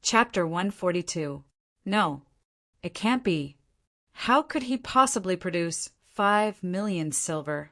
Chapter 142. No, it can't be. How could he possibly produce 5,000,000 silver?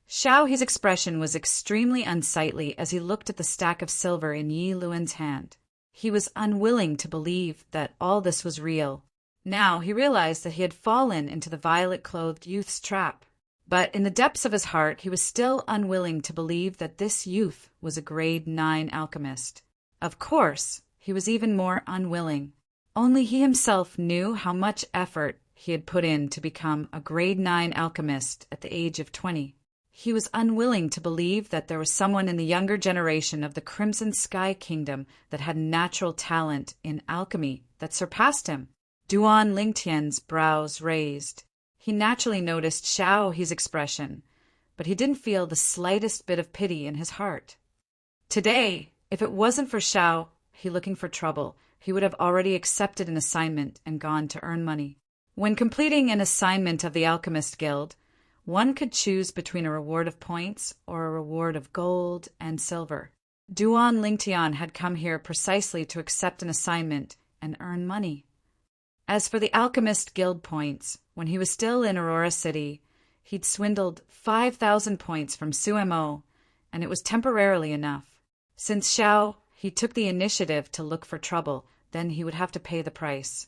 Xiao He's expression was extremely unsightly as he looked at the stack of silver in Yi Luan's hand. He was unwilling to believe that all this was real. Now he realized that he had fallen into the violet-clothed youth's trap. But in the depths of his heart, he was still unwilling to believe that this youth was a grade 9 alchemist. Of course, he was even more unwilling. Only he himself knew how much effort he had put in to become a grade 9 alchemist at the age of 20. He was unwilling to believe that there was someone in the younger generation of the Crimson Sky Kingdom that had natural talent in alchemy that surpassed him. Duan Lingtian's brows raised. He naturally noticed Xiao He's expression, but he didn't feel the slightest bit of pity in his heart. Today, if it wasn't for Xiao He looking for trouble, he would have already accepted an assignment and gone to earn money. When completing an assignment of the Alchemist Guild, one could choose between a reward of points or a reward of gold and silver. Duan Lingtian had come here precisely to accept an assignment and earn money. As for the Alchemist Guild points, when he was still in Aurora City, he'd swindled 5,000 points from Sumo, and it was temporarily enough. Since Xiao He took the initiative to look for trouble, then he would have to pay the price.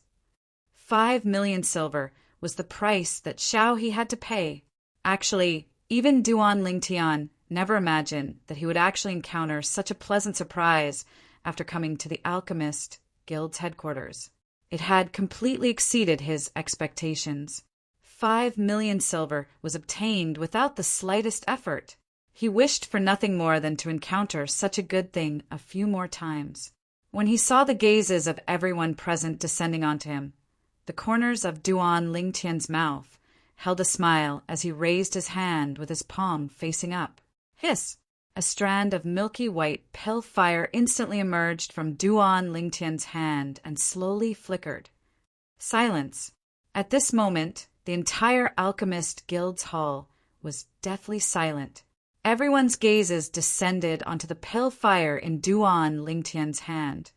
5,000,000 silver was the price that Xiao He had to pay. Actually, even Duan Lingtian never imagined that he would actually encounter such a pleasant surprise after coming to the Alchemist Guild's headquarters. It had completely exceeded his expectations. 5,000,000 silver was obtained without the slightest effort. He wished for nothing more than to encounter such a good thing a few more times. When he saw the gazes of everyone present descending onto him, the corners of Duan Lingtian's mouth held a smile as he raised his hand with his palm facing up. Hiss! A strand of milky white pale fire instantly emerged from Duan Lingtian's hand and slowly flickered. Silence. At this moment, the entire Alchemist Guild's hall was deathly silent. Everyone's gazes descended onto the pale fire in Duan Lingtian's hand,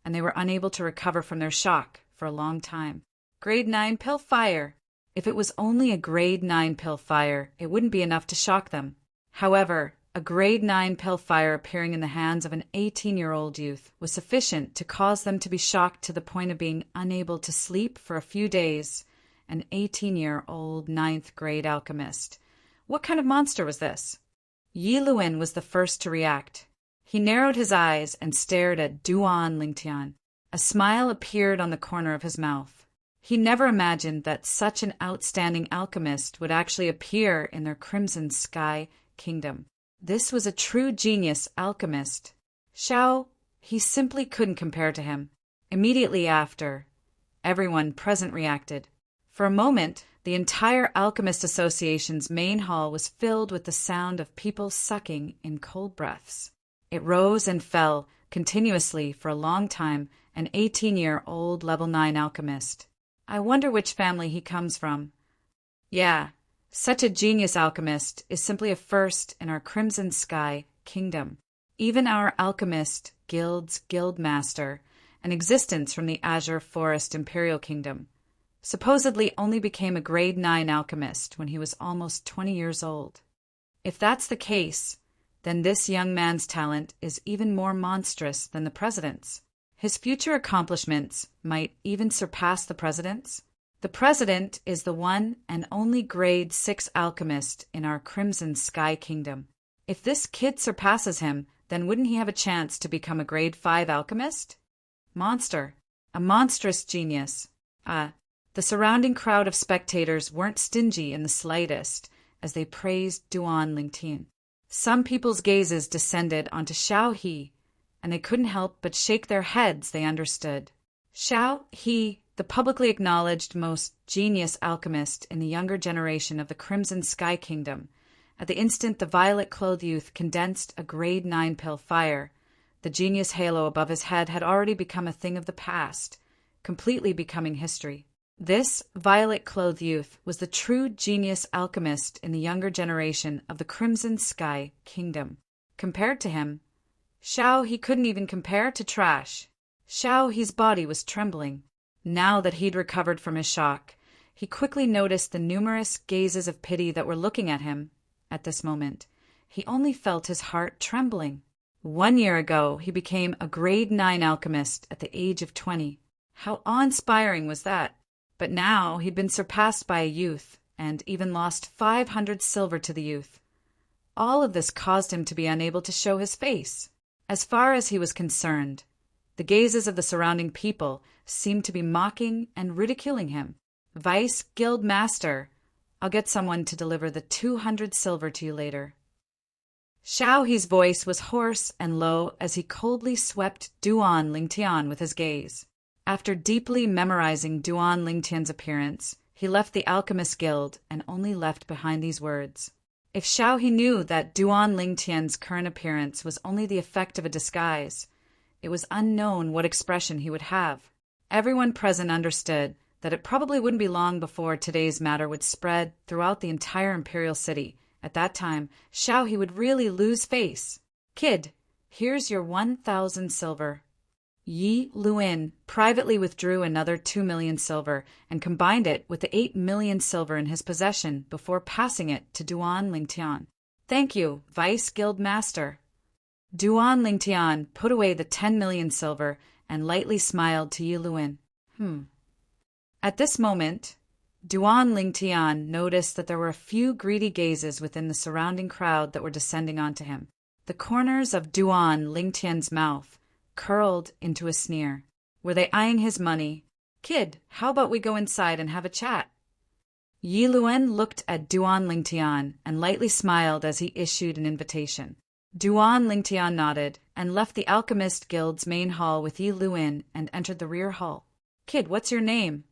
and they were unable to recover from their shock for a long time. Grade 9 pale fire. If it was only a grade 9 pale fire, it wouldn't be enough to shock them. However, a grade 9 pale fire appearing in the hands of an 18-year-old youth was sufficient to cause them to be shocked to the point of being unable to sleep for a few days. An 18-year-old 9th grade alchemist. What kind of monster was this? Yi Luan was the first to react. He narrowed his eyes and stared at Duan Lingtian. A smile appeared on the corner of his mouth. He never imagined that such an outstanding alchemist would actually appear in their Crimson Sky Kingdom. This was a true genius alchemist. Xiao He simply couldn't compare to him. Immediately after, everyone present reacted. For a moment, the entire Alchemist Association's main hall was filled with the sound of people sucking in cold breaths. It rose and fell continuously for a long time, an 18-year-old level 9 alchemist. I wonder which family he comes from. Yeah, such a genius alchemist is simply a first in our Crimson Sky Kingdom. Even our Alchemist Guild's Guildmaster, an existence from the Azure Forest Imperial Kingdom, supposedly only became a grade 9 alchemist when he was almost 20 years old. If that's the case, then this young man's talent is even more monstrous than the president's. His future accomplishments might even surpass the president's. The president is the one and only grade 6 alchemist in our Crimson Sky Kingdom. If this kid surpasses him, then wouldn't he have a chance to become a grade 5 alchemist? Monster. A monstrous genius. The surrounding crowd of spectators weren't stingy in the slightest as they praised Duan Lingtian. Some people's gazes descended onto Xiao He, and they couldn't help but shake their heads. They understood. Xiao He, the publicly acknowledged most genius alchemist in the younger generation of the Crimson Sky Kingdom. At the instant the violet-clothed youth condensed a grade 9 pale fire, the genius halo above his head had already become a thing of the past, completely becoming history. This violet-clothed youth was the true genius alchemist in the younger generation of the Crimson Sky Kingdom. Compared to him, Xiao he couldn't even compare to trash. Xiao he's body was trembling. Now that he'd recovered from his shock, he quickly noticed the numerous gazes of pity that were looking at him. At this moment, he only felt his heart trembling. 1 year ago, he became a grade 9 alchemist at the age of 20. How awe-inspiring was that? But now he'd been surpassed by a youth, and even lost 500 silver to the youth. All of this caused him to be unable to show his face. As far as he was concerned, the gazes of the surrounding people seemed to be mocking and ridiculing him. Vice Guild Master, I'll get someone to deliver the 200 silver to you later. Xiao He's voice was hoarse and low as he coldly swept Duan Lingtian with his gaze. After deeply memorizing Duan Lingtian's appearance, he left the Alchemist Guild and only left behind these words. If Xiao He knew that Duan Lingtian's current appearance was only the effect of a disguise, it was unknown what expression he would have. Everyone present understood that it probably wouldn't be long before today's matter would spread throughout the entire imperial city. At that time, Xiao He would really lose face. Kid, here's your 1,000 silver. Yi Luin privately withdrew another 2 million silver and combined it with the 8 million silver in his possession before passing it to Duan Lingtian. Thank you, Vice Guild Master. Duan Lingtian put away the 10 million silver and lightly smiled to Yi Luin. At this moment, Duan Lingtian noticed that there were a few greedy gazes within the surrounding crowd that were descending onto him. The corners of Duan Lingtian's mouth curled into a sneer. Were they eyeing his money? Kid, how about we go inside and have a chat? Yi Luin looked at Duan Lingtian and lightly smiled as he issued an invitation. Duan Lingtian nodded and left the Alchemist Guild's main hall with Yi Luin and entered the rear hall. Kid, what's your name?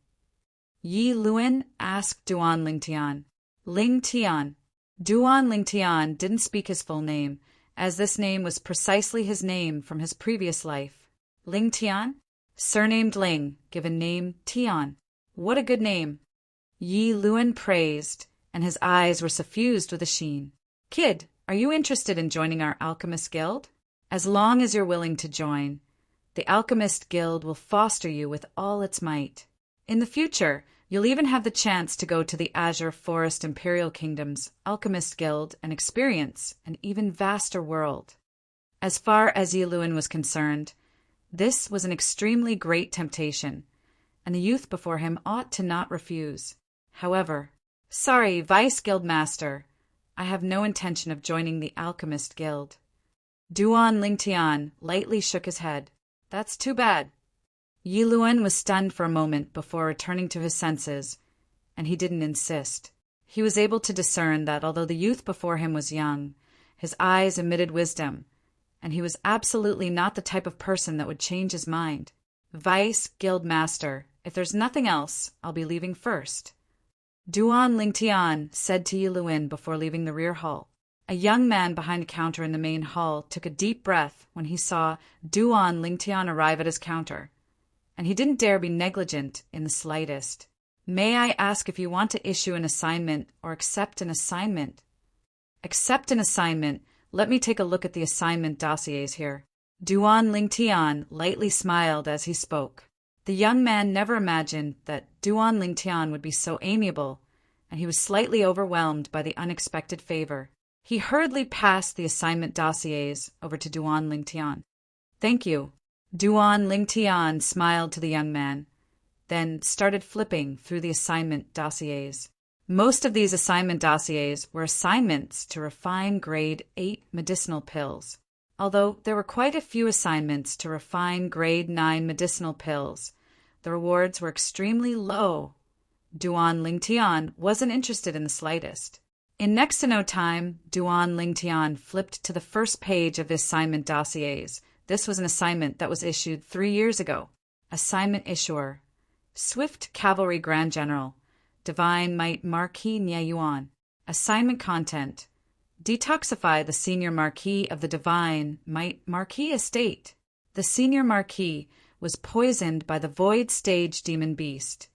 Yi Luin asked Duan Lingtian. Lingtian. Duan Lingtian didn't speak his full name, as this name was precisely his name from his previous life. Lingtian? Surnamed Ling, given name Tian. What a good name. Yi Luin praised, and his eyes were suffused with a sheen. Kid, are you interested in joining our Alchemist Guild? As long as you're willing to join, the Alchemist Guild will foster you with all its might. In the future, you'll even have the chance to go to the Azure Forest Imperial Kingdom's Alchemist Guild and experience an even vaster world. As far as Yi Luin was concerned, this was an extremely great temptation, and the youth before him ought to not refuse. However, sorry, Vice Guild Master, I have no intention of joining the Alchemist Guild. Duan Lingtian lightly shook his head. That's too bad. Yi Luin was stunned for a moment before returning to his senses, and he didn't insist. He was able to discern that although the youth before him was young, his eyes emitted wisdom, and he was absolutely not the type of person that would change his mind. Vice Guild Master, if there's nothing else, I'll be leaving first. Duan Lingtian said to Yi Luin before leaving the rear hall. A young man behind a counter in the main hall took a deep breath when he saw Duan Lingtian arrive at his counter, and he didn't dare be negligent in the slightest. May I ask if you want to issue an assignment or accept an assignment? Accept an assignment. Let me take a look at the assignment dossiers here. Duan Lingtian lightly smiled as he spoke. The young man never imagined that Duan Lingtian would be so amiable, and he was slightly overwhelmed by the unexpected favor. He hurriedly passed the assignment dossiers over to Duan Lingtian. Thank you. Duan Lingtian smiled to the young man, then started flipping through the assignment dossiers. Most of these assignment dossiers were assignments to refine grade 8 medicinal pills, although there were quite a few assignments to refine grade 9 medicinal pills. The rewards were extremely low. Duan Lingtian wasn't interested in the slightest. In next to no time, Duan Lingtian flipped to the first page of the assignment dossiers. This was an assignment that was issued 3 years ago. Assignment issuer: Swift Cavalry Grand General, Divine Might Marquis Nye Yuan. Assignment content: Detoxify the Senior Marquis of the Divine Might Marquis Estate. The Senior Marquis was poisoned by the Void Stage Demon Beast.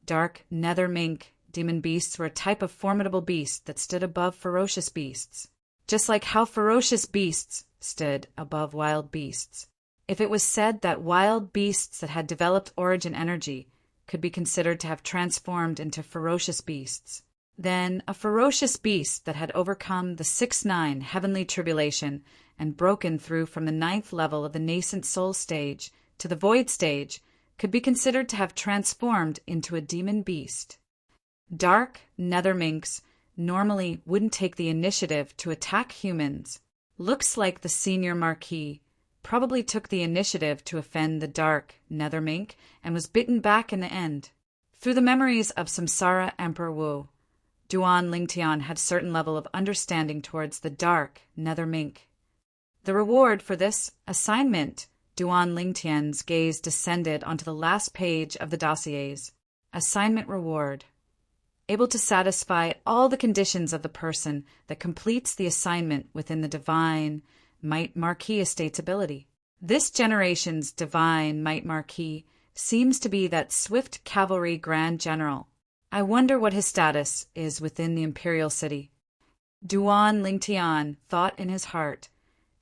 Dark Nether Mink demon beasts were a type of formidable beast that stood above ferocious beasts. Just like how ferocious beasts stood above wild beasts. If it was said that wild beasts that had developed origin energy could be considered to have transformed into ferocious beasts, then a ferocious beast that had overcome the 6-9 heavenly tribulation and broken through from the 9th level of the nascent soul stage to the void stage could be considered to have transformed into a demon beast. Dark nether minks normally wouldn't take the initiative to attack humans. Looks like the senior Marquis probably took the initiative to offend the dark nether mink and was bitten back in the end. Through the memories of Samsara Emperor Wu, Duan Lingtian had a certain level of understanding towards the dark nether mink. The reward for this assignment, Duan Lingtian's gaze descended onto the last page of the dossiers. Assignment reward. Able to satisfy all the conditions of the person that completes the assignment within the divine Might Marquis estate's ability. This generation's divine Might Marquis seems to be that swift cavalry grand general. I wonder what his status is within the imperial city. Duan Lingtian thought in his heart,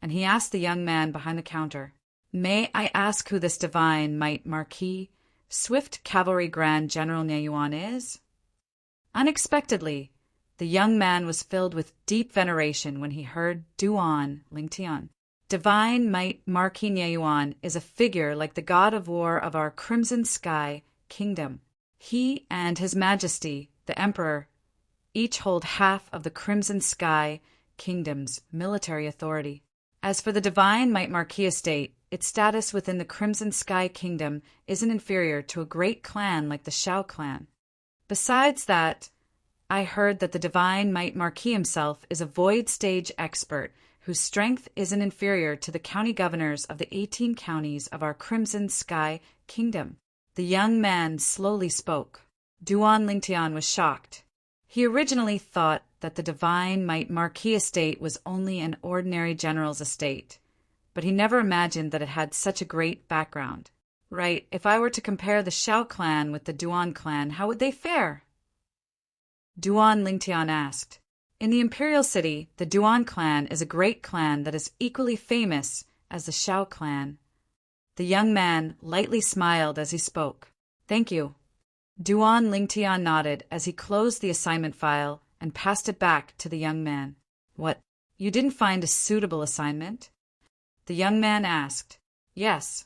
and he asked the young man behind the counter, "May I ask who this divine Might Marquis, swift cavalry grand general Nieyuan is?" Unexpectedly, the young man was filled with deep veneration when he heard Duan Lingtian. Divine Might Marquis Nieyuan is a figure like the god of war of our Crimson Sky kingdom. He and His Majesty, the Emperor, each hold half of the Crimson Sky kingdom's military authority. As for the divine Might Marquis estate, its status within the Crimson Sky kingdom isn't inferior to a great clan like the Shao clan. Besides that, I heard that the divine Might Marquis himself is a void stage expert whose strength isn't inferior to the county governors of the 18 counties of our Crimson Sky kingdom. The young man slowly spoke. Duan Lingtian was shocked. He originally thought that the divine Might Marquis estate was only an ordinary general's estate, but he never imagined that it had such a great background. Right, if I were to compare the Shao clan with the Duan clan, how would they fare? Duan Lingtian asked. In the imperial city, the Duan clan is a great clan that is equally famous as the Shao clan. The young man lightly smiled as he spoke. Thank you. Duan Lingtian nodded as he closed the assignment file and passed it back to the young man. What, you didn't find a suitable assignment? The young man asked. Yes.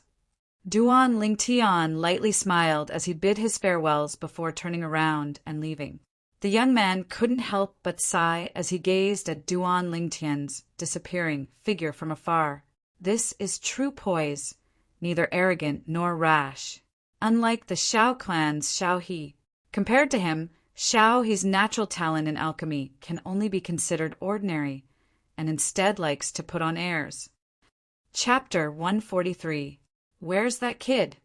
Duan Lingtian lightly smiled as he bid his farewells before turning around and leaving. The young man couldn't help but sigh as he gazed at Duan Lingtian's disappearing figure from afar. This is true poise, neither arrogant nor rash. Unlike the Shao clan's Shao He. Compared to him, Shao He's natural talent in alchemy can only be considered ordinary, and instead likes to put on airs. Chapter 143. Where's that kid?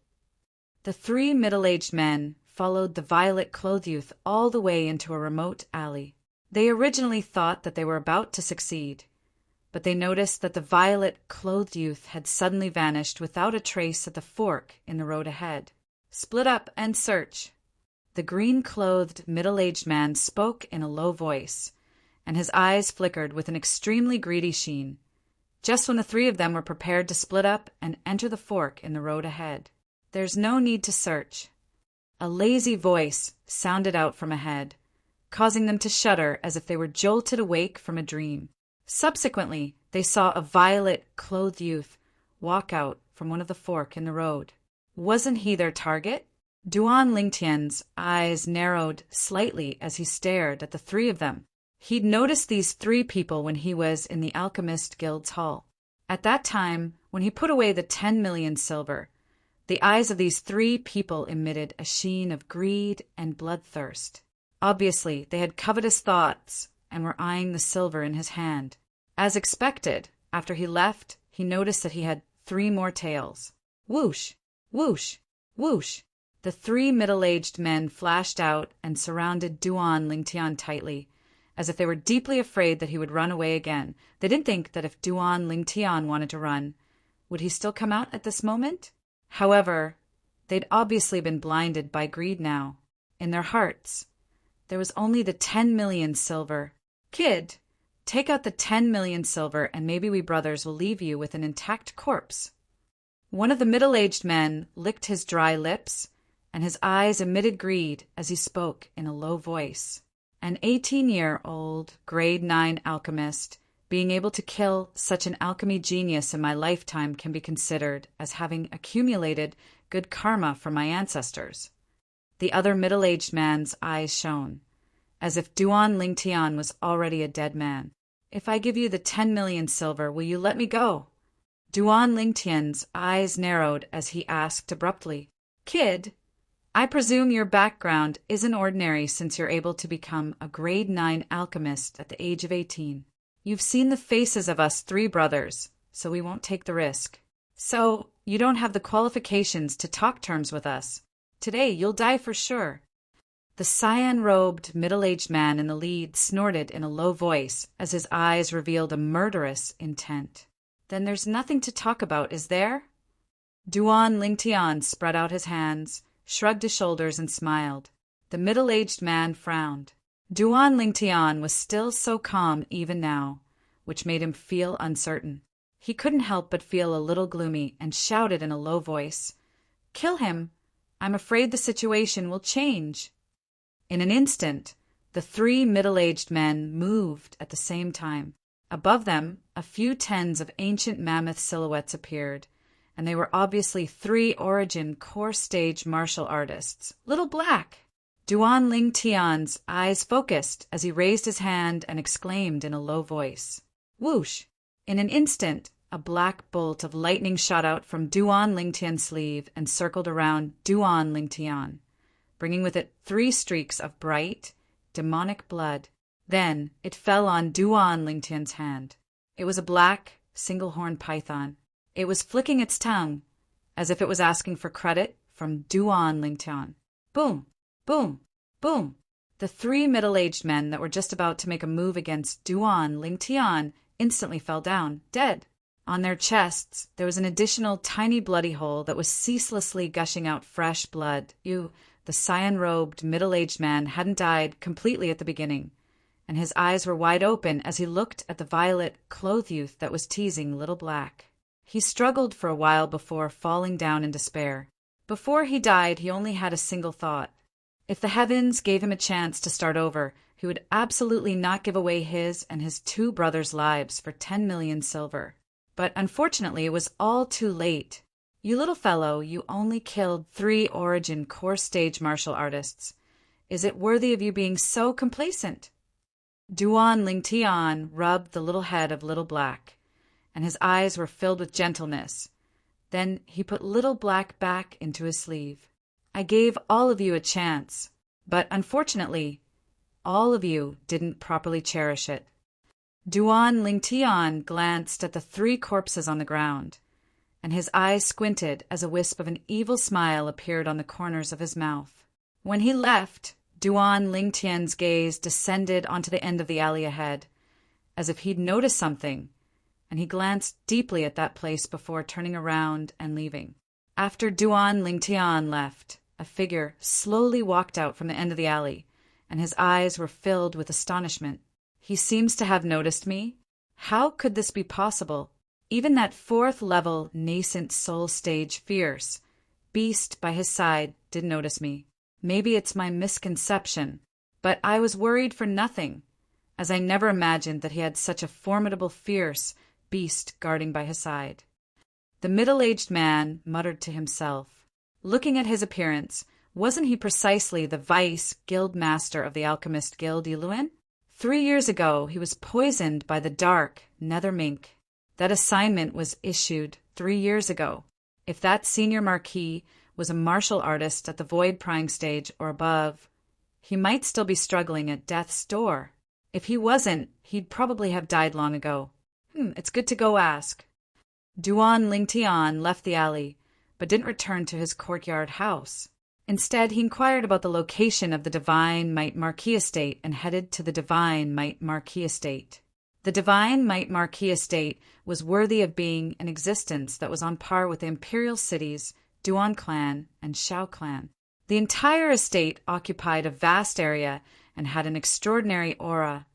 The 3 middle-aged men followed the violet-clothed youth all the way into a remote alley. They originally thought that they were about to succeed, but they noticed that the violet-clothed youth had suddenly vanished without a trace at the fork in the road ahead. Split up and search. The green-clothed middle-aged man spoke in a low voice, and his eyes flickered with an extremely greedy sheen, just when the 3 of them were prepared to split up and enter the fork in the road ahead. There's no need to search. A lazy voice sounded out from ahead, causing them to shudder as if they were jolted awake from a dream. Subsequently, they saw a violet-clothed youth walk out from one of the fork in the road. Wasn't he their target? Duan Lingtian's eyes narrowed slightly as he stared at the 3 of them. He'd noticed these 3 people when he was in the Alchemist Guild's hall. At that time, when he put away the 10 million silver, the eyes of these 3 people emitted a sheen of greed and bloodthirst. Obviously, they had covetous thoughts and were eyeing the silver in his hand. As expected, after he left, he noticed that he had 3 more tails. Whoosh! Whoosh! Whoosh! The 3 middle-aged men flashed out and surrounded Duan Lingtian tightly, as if they were deeply afraid that he would run away again. They didn't think that if Duan Lingtian wanted to run, would he still come out at this moment? However, they'd obviously been blinded by greed now. In their hearts, there was only the 10 million silver. Kid, Take out the 10 million silver and maybe we brothers will leave you with an intact corpse." One of the middle-aged men licked his dry lips, and his eyes emitted greed as he spoke in a low voice. An 18-year-old grade 9 alchemist being able to kill such an alchemy genius in my lifetime can be considered as having accumulated good karma from my ancestors. The other middle-aged man's eyes shone, as if Duan Lingtian was already a dead man. "If I give you the 10 million silver, will you let me go?" Duan Lingtian's eyes narrowed as he asked abruptly, "Kid, I presume your background isn't ordinary since you're able to become a grade 9 alchemist at the age of 18. You've seen the faces of us 3 brothers, so we won't take the risk. So, you don't have the qualifications to talk terms with us. Today you'll die for sure." The cyan-robed, middle-aged man in the lead snorted in a low voice as his eyes revealed a murderous intent. "Then there's nothing to talk about, is there?" Duan Lingtian spread out his hands, shrugged his shoulders, and smiled. The middle-aged man frowned. Duan Lingtian was still so calm even now, which made him feel uncertain. He couldn't help but feel a little gloomy and shouted in a low voice, "Kill him! I'm afraid the situation will change." In an instant, the 3 middle-aged men moved at the same time. Above them, a few tens of ancient mammoth silhouettes appeared, and they were obviously 3 origin core stage martial artists. Little Black! Duan Lingtian's eyes focused as he raised his hand and exclaimed in a low voice. Whoosh! In an instant, a black bolt of lightning shot out from Duan Lingtian's sleeve and circled around Duan Lingtian, bringing with it 3 streaks of bright, demonic blood. Then it fell on Duan Lingtian's hand. It was a black, single-horned python. It was flicking its tongue, as if it was asking for credit from Duan Lingtian. Boom! Boom! Boom! The 3 middle-aged men that were just about to make a move against Duan Lingtian instantly fell down, dead. On their chests, there was an additional tiny bloody hole that was ceaselessly gushing out fresh blood. The cyan-robed, middle-aged man hadn't died completely at the beginning, and his eyes were wide open as he looked at the violet clothed youth that was teasing Little Black. He struggled for a while before falling down in despair. Before he died, he only had a single thought. If the heavens gave him a chance to start over, he would absolutely not give away his and his 2 brothers' lives for 10 million silver. But unfortunately, it was all too late. You little fellow, you only killed 3 origin core stage martial artists. Is it worthy of you being so complacent? Duan Lingtian rubbed the little head of Little Black, and his eyes were filled with gentleness. Then he put Little Black back into his sleeve. I gave all of you a chance, but unfortunately, all of you didn't properly cherish it. Duan Lingtian glanced at the 3 corpses on the ground, and his eyes squinted as a wisp of an evil smile appeared on the corners of his mouth. When he left, Duan Lingtian's gaze descended onto the end of the alley ahead, as if he'd noticed something, and he glanced deeply at that place before turning around and leaving. After Duan Lingtian left, a figure slowly walked out from the end of the alley, and his eyes were filled with astonishment. He seems to have noticed me. How could this be possible? Even that 4th-level nascent soul stage fierce beast by his side didn't notice me. Maybe it's my misconception, but I was worried for nothing, as I never imagined that he had such a formidable fierce beast guarding by his side. The middle-aged man muttered to himself. Looking at his appearance, wasn't he precisely the vice guild master of the Alchemist Guild, Yiluan? 3 years ago, he was poisoned by the dark nether mink. That assignment was issued 3 years ago. If that senior marquis was a martial artist at the void prying stage or above, he might still be struggling at death's door. If he wasn't, he'd probably have died long ago. It's good to go ask. Duan Lingtian left the alley, but didn't return to his courtyard house. Instead, he inquired about the location of the Divine Might Marquis Estate and headed to the Divine Might Marquis Estate. The Divine Might Marquis Estate was worthy of being an existence that was on par with the imperial cities Duan Clan and Shao Clan. The entire estate occupied a vast area and had an extraordinary aura.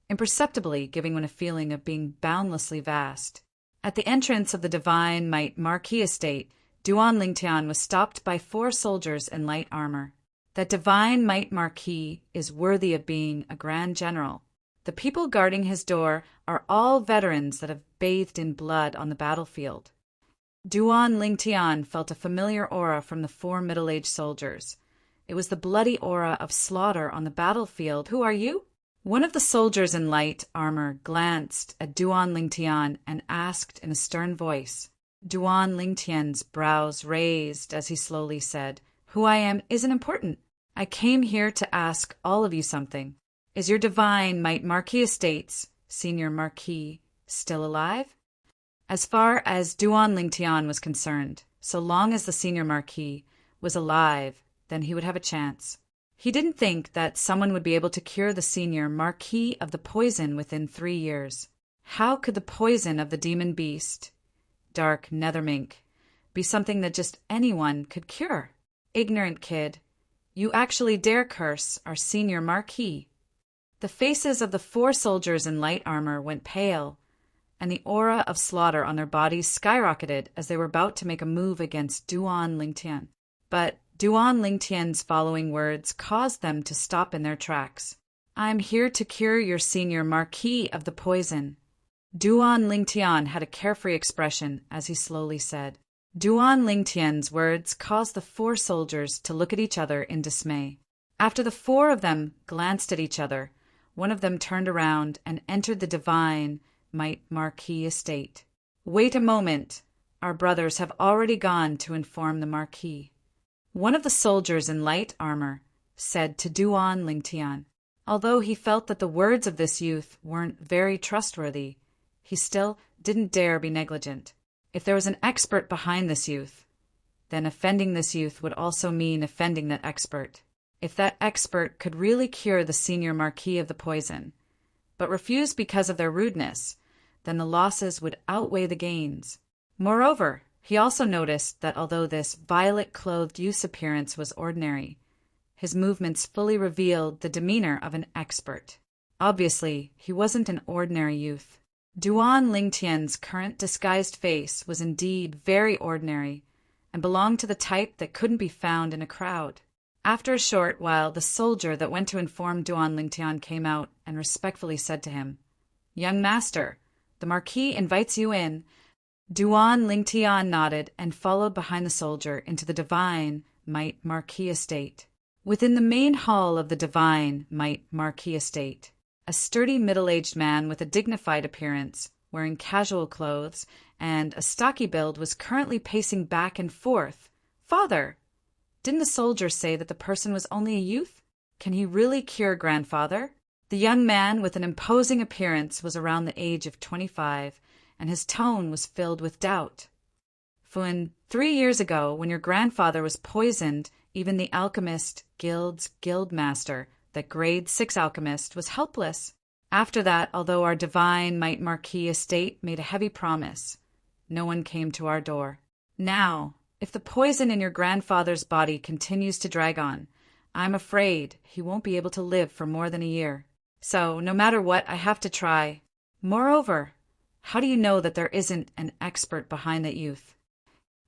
imperceptibly giving one a feeling of being boundlessly vast. At the entrance of the divine might Marquis estate, Duan Lingtian was stopped by 4 soldiers in light armor. That divine might Marquis is worthy of being a grand general. The people guarding his door are all veterans that have bathed in blood on the battlefield. Duan Lingtian felt a familiar aura from the 4 middle-aged soldiers. It was the bloody aura of slaughter on the battlefield. Who are you? One of the soldiers in light armor glanced at Duan Lingtian and asked in a stern voice. Duan Lingtian's brows raised as he slowly said, "Who I am isn't important. I came here to ask all of you something. Is your divine might Marquis Estates, Senior Marquis, still alive?" As far as Duan Lingtian was concerned, so long as the Senior Marquis was alive, then he would have a chance. He didn't think that someone would be able to cure the Senior Marquis of the poison within 3 years. How could the poison of the demon beast, dark nethermink, be something that just anyone could cure? Ignorant kid, you actually dare curse our Senior Marquis. The faces of the 4 soldiers in light armor went pale, and the aura of slaughter on their bodies skyrocketed as they were about to make a move against Duan Lingtian. But Duan Lingtian's following words caused them to stop in their tracks. "I'm here to cure your Senior Marquis of the poison." Duan Lingtian had a carefree expression as he slowly said. Duan Lingtian's words caused the 4 soldiers to look at each other in dismay. After the 4 of them glanced at each other, one of them turned around and entered the divine might Marquis estate. "Wait a moment. Our brothers have already gone to inform the Marquis." One of the soldiers in light armor said to Duan Lingtian. Although he felt that the words of this youth weren't very trustworthy, he still didn't dare be negligent. If there was an expert behind this youth, then offending this youth would also mean offending that expert. If that expert could really cure the Senior Marquis of the poison, but refused because of their rudeness, then the losses would outweigh the gains. Moreover, he also noticed that although this violet-clothed youth's appearance was ordinary, his movements fully revealed the demeanor of an expert. Obviously, he wasn't an ordinary youth. Duan Lingtian's current disguised face was indeed very ordinary and belonged to the type that couldn't be found in a crowd. After a short while, the soldier that went to inform Duan Lingtian came out and respectfully said to him, "Young master, the Marquis invites you in." Duan Lingtian nodded and followed behind the soldier into the divine might Marquis estate. Within the main hall of the divine might Marquis estate, a sturdy middle-aged man with a dignified appearance, wearing casual clothes and a stocky build, was currently pacing back and forth. "Father, didn't the soldier say that the person was only a youth? Can he really cure grandfather?" The young man with an imposing appearance was around the age of 25, and his tone was filled with doubt. "Fun, 3 years ago, when your grandfather was poisoned, even the alchemist guild's guildmaster, that grade 6 alchemist, was helpless. After that, although our divine might Marquis estate made a heavy promise, no one came to our door. Now, if the poison in your grandfather's body continues to drag on, I'm afraid he won't be able to live for more than a year. So, no matter what, I have to try. Moreover, how do you know that there isn't an expert behind that youth?"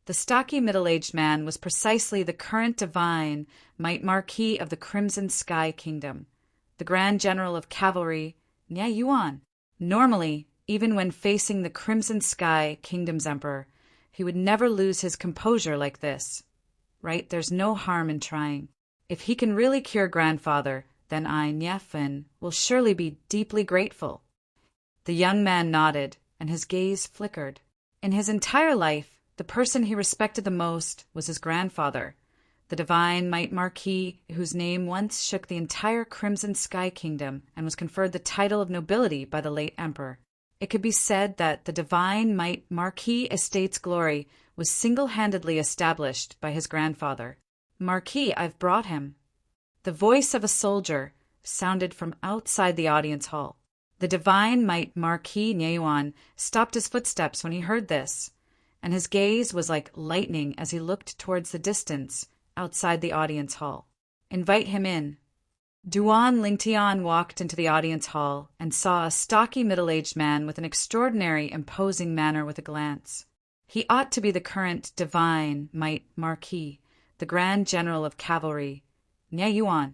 The stocky middle-aged man was precisely the current divine might Marquis of the Crimson Sky Kingdom, the Grand General of Cavalry, Nye Yuan. Normally, even when facing the Crimson Sky Kingdom's emperor, he would never lose his composure like this. Right? There's no harm in trying. If he can really cure grandfather, then I, Nye, will surely be deeply grateful. The young man nodded, and his gaze flickered. In his entire life, the person he respected the most was his grandfather, the divine might Marquis, whose name once shook the entire Crimson Sky Kingdom and was conferred the title of nobility by the late emperor. It could be said that the divine might Marquis estate's glory was single-handedly established by his grandfather. "Marquis, I've brought him." The voice of a soldier sounded from outside the audience hall. The divine might Marquis Nyeuan stopped his footsteps when he heard this, and his gaze was like lightning as he looked towards the distance outside the audience hall. "Invite him in." Duan Lingtian walked into the audience hall and saw a stocky middle-aged man with an extraordinary, imposing manner with a glance. He ought to be the current divine might Marquis, the Grand General of Cavalry. Nye Yuan.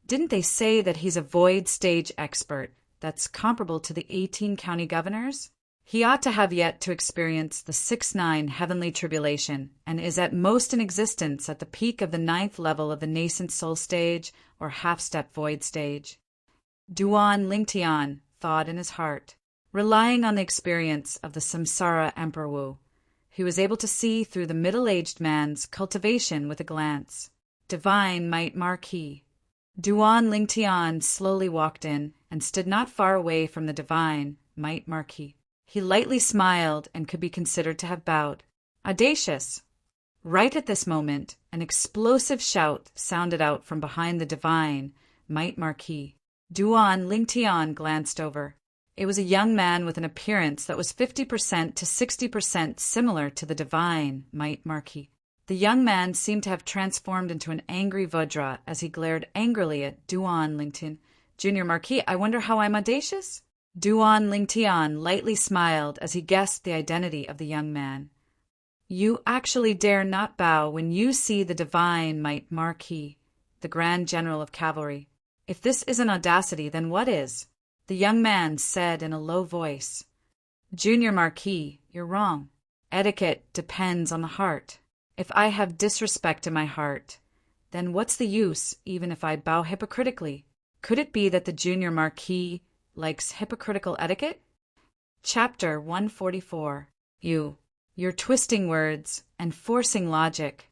Didn't they say that he's a void stage expert that's comparable to the 18 county governors? He ought to have yet to experience the 6-9 heavenly tribulation and is at most in existence at the peak of the 9th level of the nascent soul stage or half-step void stage. Duan Lingtian thought in his heart, relying on the experience of the Samsara Emperor Wu. He was able to see through the middle-aged man's cultivation with a glance. Divine might Marquis. Duan Lingtian slowly walked in and stood not far away from the divine might Marquis. He lightly smiled and could be considered to have bowed. Audacious! Right at this moment, an explosive shout sounded out from behind the divine might Marquis. Duan Lingtian glanced over. It was a young man with an appearance that was 50% to 60% similar to the divine might Marquis. The young man seemed to have transformed into an angry Vajra as he glared angrily at Duan Lingtian. Junior Marquis, I wonder how I'm audacious? Duan Lingtian lightly smiled as he guessed the identity of the young man. You actually dare not bow when you see the divine might Marquis, the Grand General of Cavalry. If this isn't audacity, then what is? The young man said in a low voice. Junior Marquis, you're wrong. Etiquette depends on the heart. If I have disrespect in my heart, then what's the use even if I bow hypocritically? Could it be that the Junior Marquis likes hypocritical etiquette? Chapter 144. You're twisting words and forcing logic.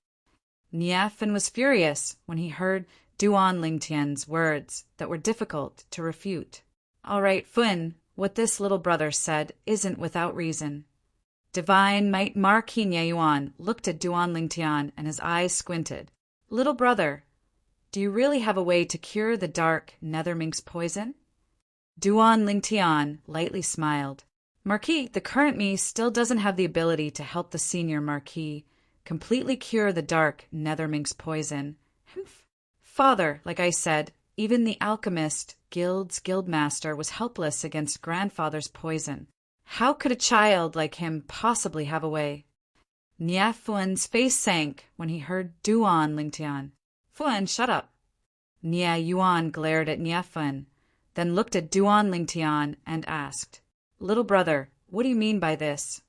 Niafan was furious when he heard Duan Lingtian's words that were difficult to refute. All right, Fun, what this little brother said isn't without reason. Divine might Marquis Nye Yuan looked at Duan Lingtian and his eyes squinted. Little brother, do you really have a way to cure the dark nether minx poison? Duan Lingtian lightly smiled. Marquis, the current me still doesn't have the ability to help the senior Marquis completely cure the dark nether minx poison. Father, like I said, even the alchemist guild's guildmaster was helpless against grandfather's poison. How could a child like him possibly have a way? Nia Fuan's face sank when he heard Duan Lingtian. Fuan, shut up. Nia Yuan glared at Nia Fuan, then looked at Duan Lingtian and asked, Little brother, what do you mean by this?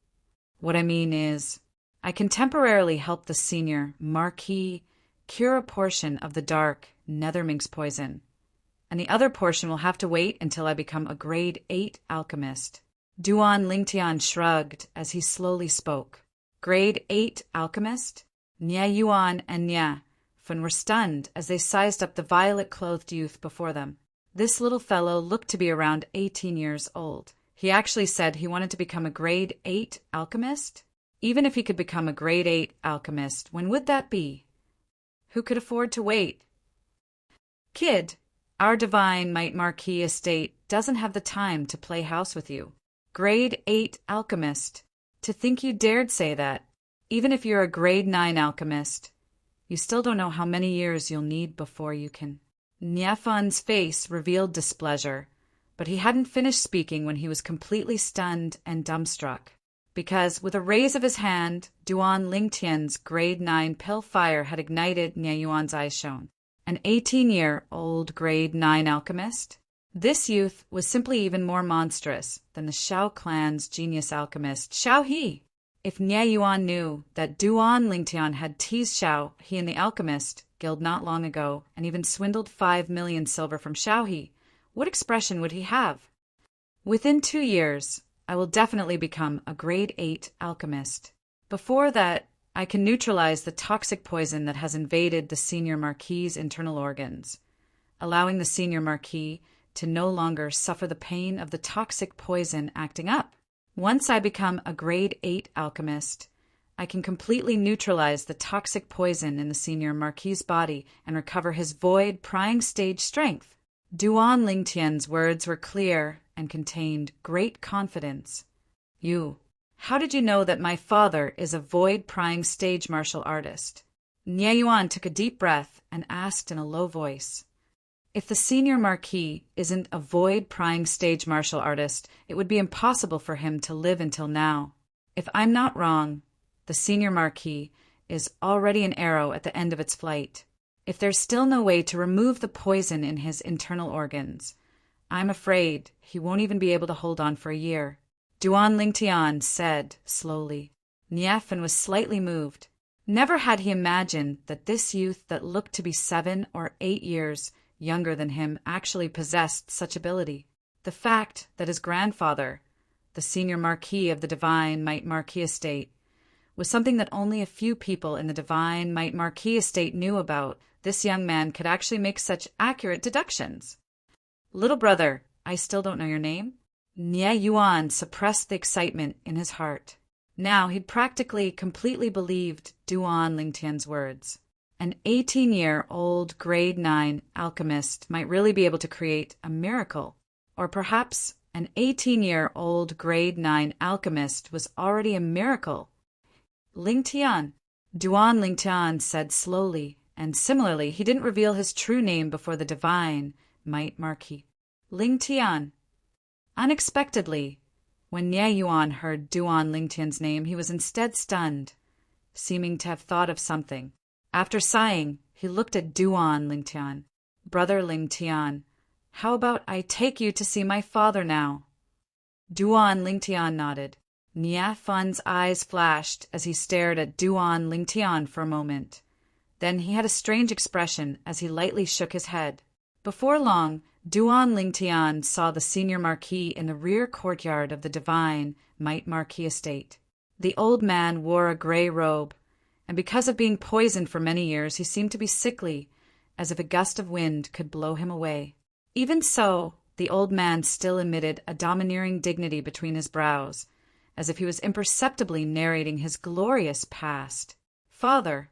What I mean is, I can temporarily help the senior Marquis cure a portion of the dark nether minx poison, and the other portion will have to wait until I become a grade 8 alchemist. Duan Lingtian shrugged as he slowly spoke. Grade 8 alchemist? Nia Yuan and Nia Fun were stunned as they sized up the violet-clothed youth before them. This little fellow looked to be around 18 years old. He actually said he wanted to become a grade 8 alchemist? Even if he could become a grade 8 alchemist, when would that be? Who could afford to wait? Kid, our divine might Marquis estate doesn't have the time to play house with you. Grade 8 alchemist. To think you dared say that. Even if you're a grade 9 alchemist, you still don't know how many years you'll need before you can. Niafan's face revealed displeasure, but he hadn't finished speaking when he was completely stunned and dumbstruck, because with a raise of his hand, Duan Lingtian's grade 9 pill fire had ignited Nia Yuan's eyes shone. An 18-year-old grade 9 alchemist? This youth was simply even more monstrous than the Shao clan's genius alchemist, Shao He. If Nia Yuan knew that Duan Lingtian had teased Shao He and the alchemist guild not long ago and even swindled 5 million silver from Shao He, what expression would he have? Within 2 years, I will definitely become a grade 8 alchemist. Before that, I can neutralize the toxic poison that has invaded the senior Marquis's internal organs, allowing the senior Marquis to no longer suffer the pain of the toxic poison acting up. Once I become a grade 8 alchemist, I can completely neutralize the toxic poison in the senior Marquis's body and recover his void prying stage strength. Duan Lingtian's words were clear and contained great confidence. How did you know that my father is a void prying stage martial artist? Nia Yuan took a deep breath and asked in a low voice. If the senior marquis isn't a void-prying stage martial artist, it would be impossible for him to live until now. If I'm not wrong, the senior marquis is already an arrow at the end of its flight. If there's still no way to remove the poison in his internal organs, I'm afraid he won't even be able to hold on for a year. Duan Lingtian said slowly. Niefan was slightly moved. Never had he imagined that this youth that looked to be 7 or 8 years younger than him actually possessed such ability. The fact that his grandfather, the senior marquis of the Divine Might Marquis estate, was something that only a few people in the Divine Might Marquis estate knew about. This young man could actually make such accurate deductions. Little brother, I still don't know your name? Nie Yuan suppressed the excitement in his heart. Now he'd practically completely believed Duan Lingtian's words. An 18-year-old grade 9 alchemist might really be able to create a miracle. Or perhaps an 18-year-old grade 9 alchemist was already a miracle. Lingtian, Duan Lingtian said slowly, and similarly he didn't reveal his true name before the Divine Might Marquis. Lingtian. Unexpectedly, when Nie Yuan heard Duan Lingtian's name, he was instead stunned, seeming to have thought of something. After sighing, he looked at Duan Lingtian. Brother Lingtian, how about I take you to see my father now? Duan Lingtian nodded. Niafan's eyes flashed as he stared at Duan Lingtian for a moment. Then he had a strange expression as he lightly shook his head. Before long, Duan Lingtian saw the senior marquis in the rear courtyard of the Divine Might Marquis estate. The old man wore a gray robe, and because of being poisoned for many years, he seemed to be sickly, as if a gust of wind could blow him away. Even so, the old man still emitted a domineering dignity between his brows, as if he was imperceptibly narrating his glorious past. Father.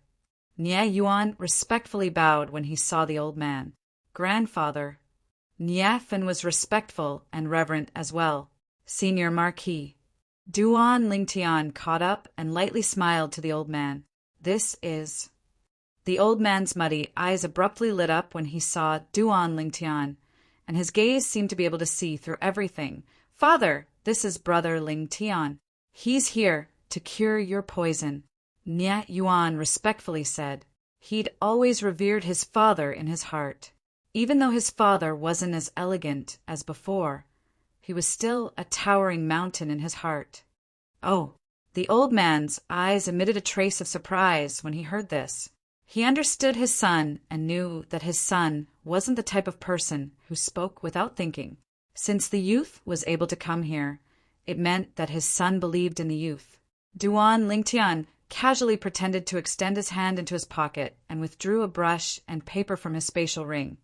Nie Yuan respectfully bowed when he saw the old man. Grandfather. Niefan was respectful and reverent as well. Senior Marquis. Duan Lingtian caught up and lightly smiled to the old man. This is... The old man's muddy eyes abruptly lit up when he saw Duan Lingtian, and his gaze seemed to be able to see through everything. Father, this is Brother Lingtian. He's here to cure your poison. Nie Yuan respectfully said. He'd always revered his father in his heart. Even though his father wasn't as elegant as before, he was still a towering mountain in his heart. Oh, the old man's eyes emitted a trace of surprise when he heard this. He understood his son and knew that his son wasn't the type of person who spoke without thinking. Since the youth was able to come here, it meant that his son believed in the youth. Duan Lingtian casually pretended to extend his hand into his pocket and withdrew a brush and paper from his spatial ring,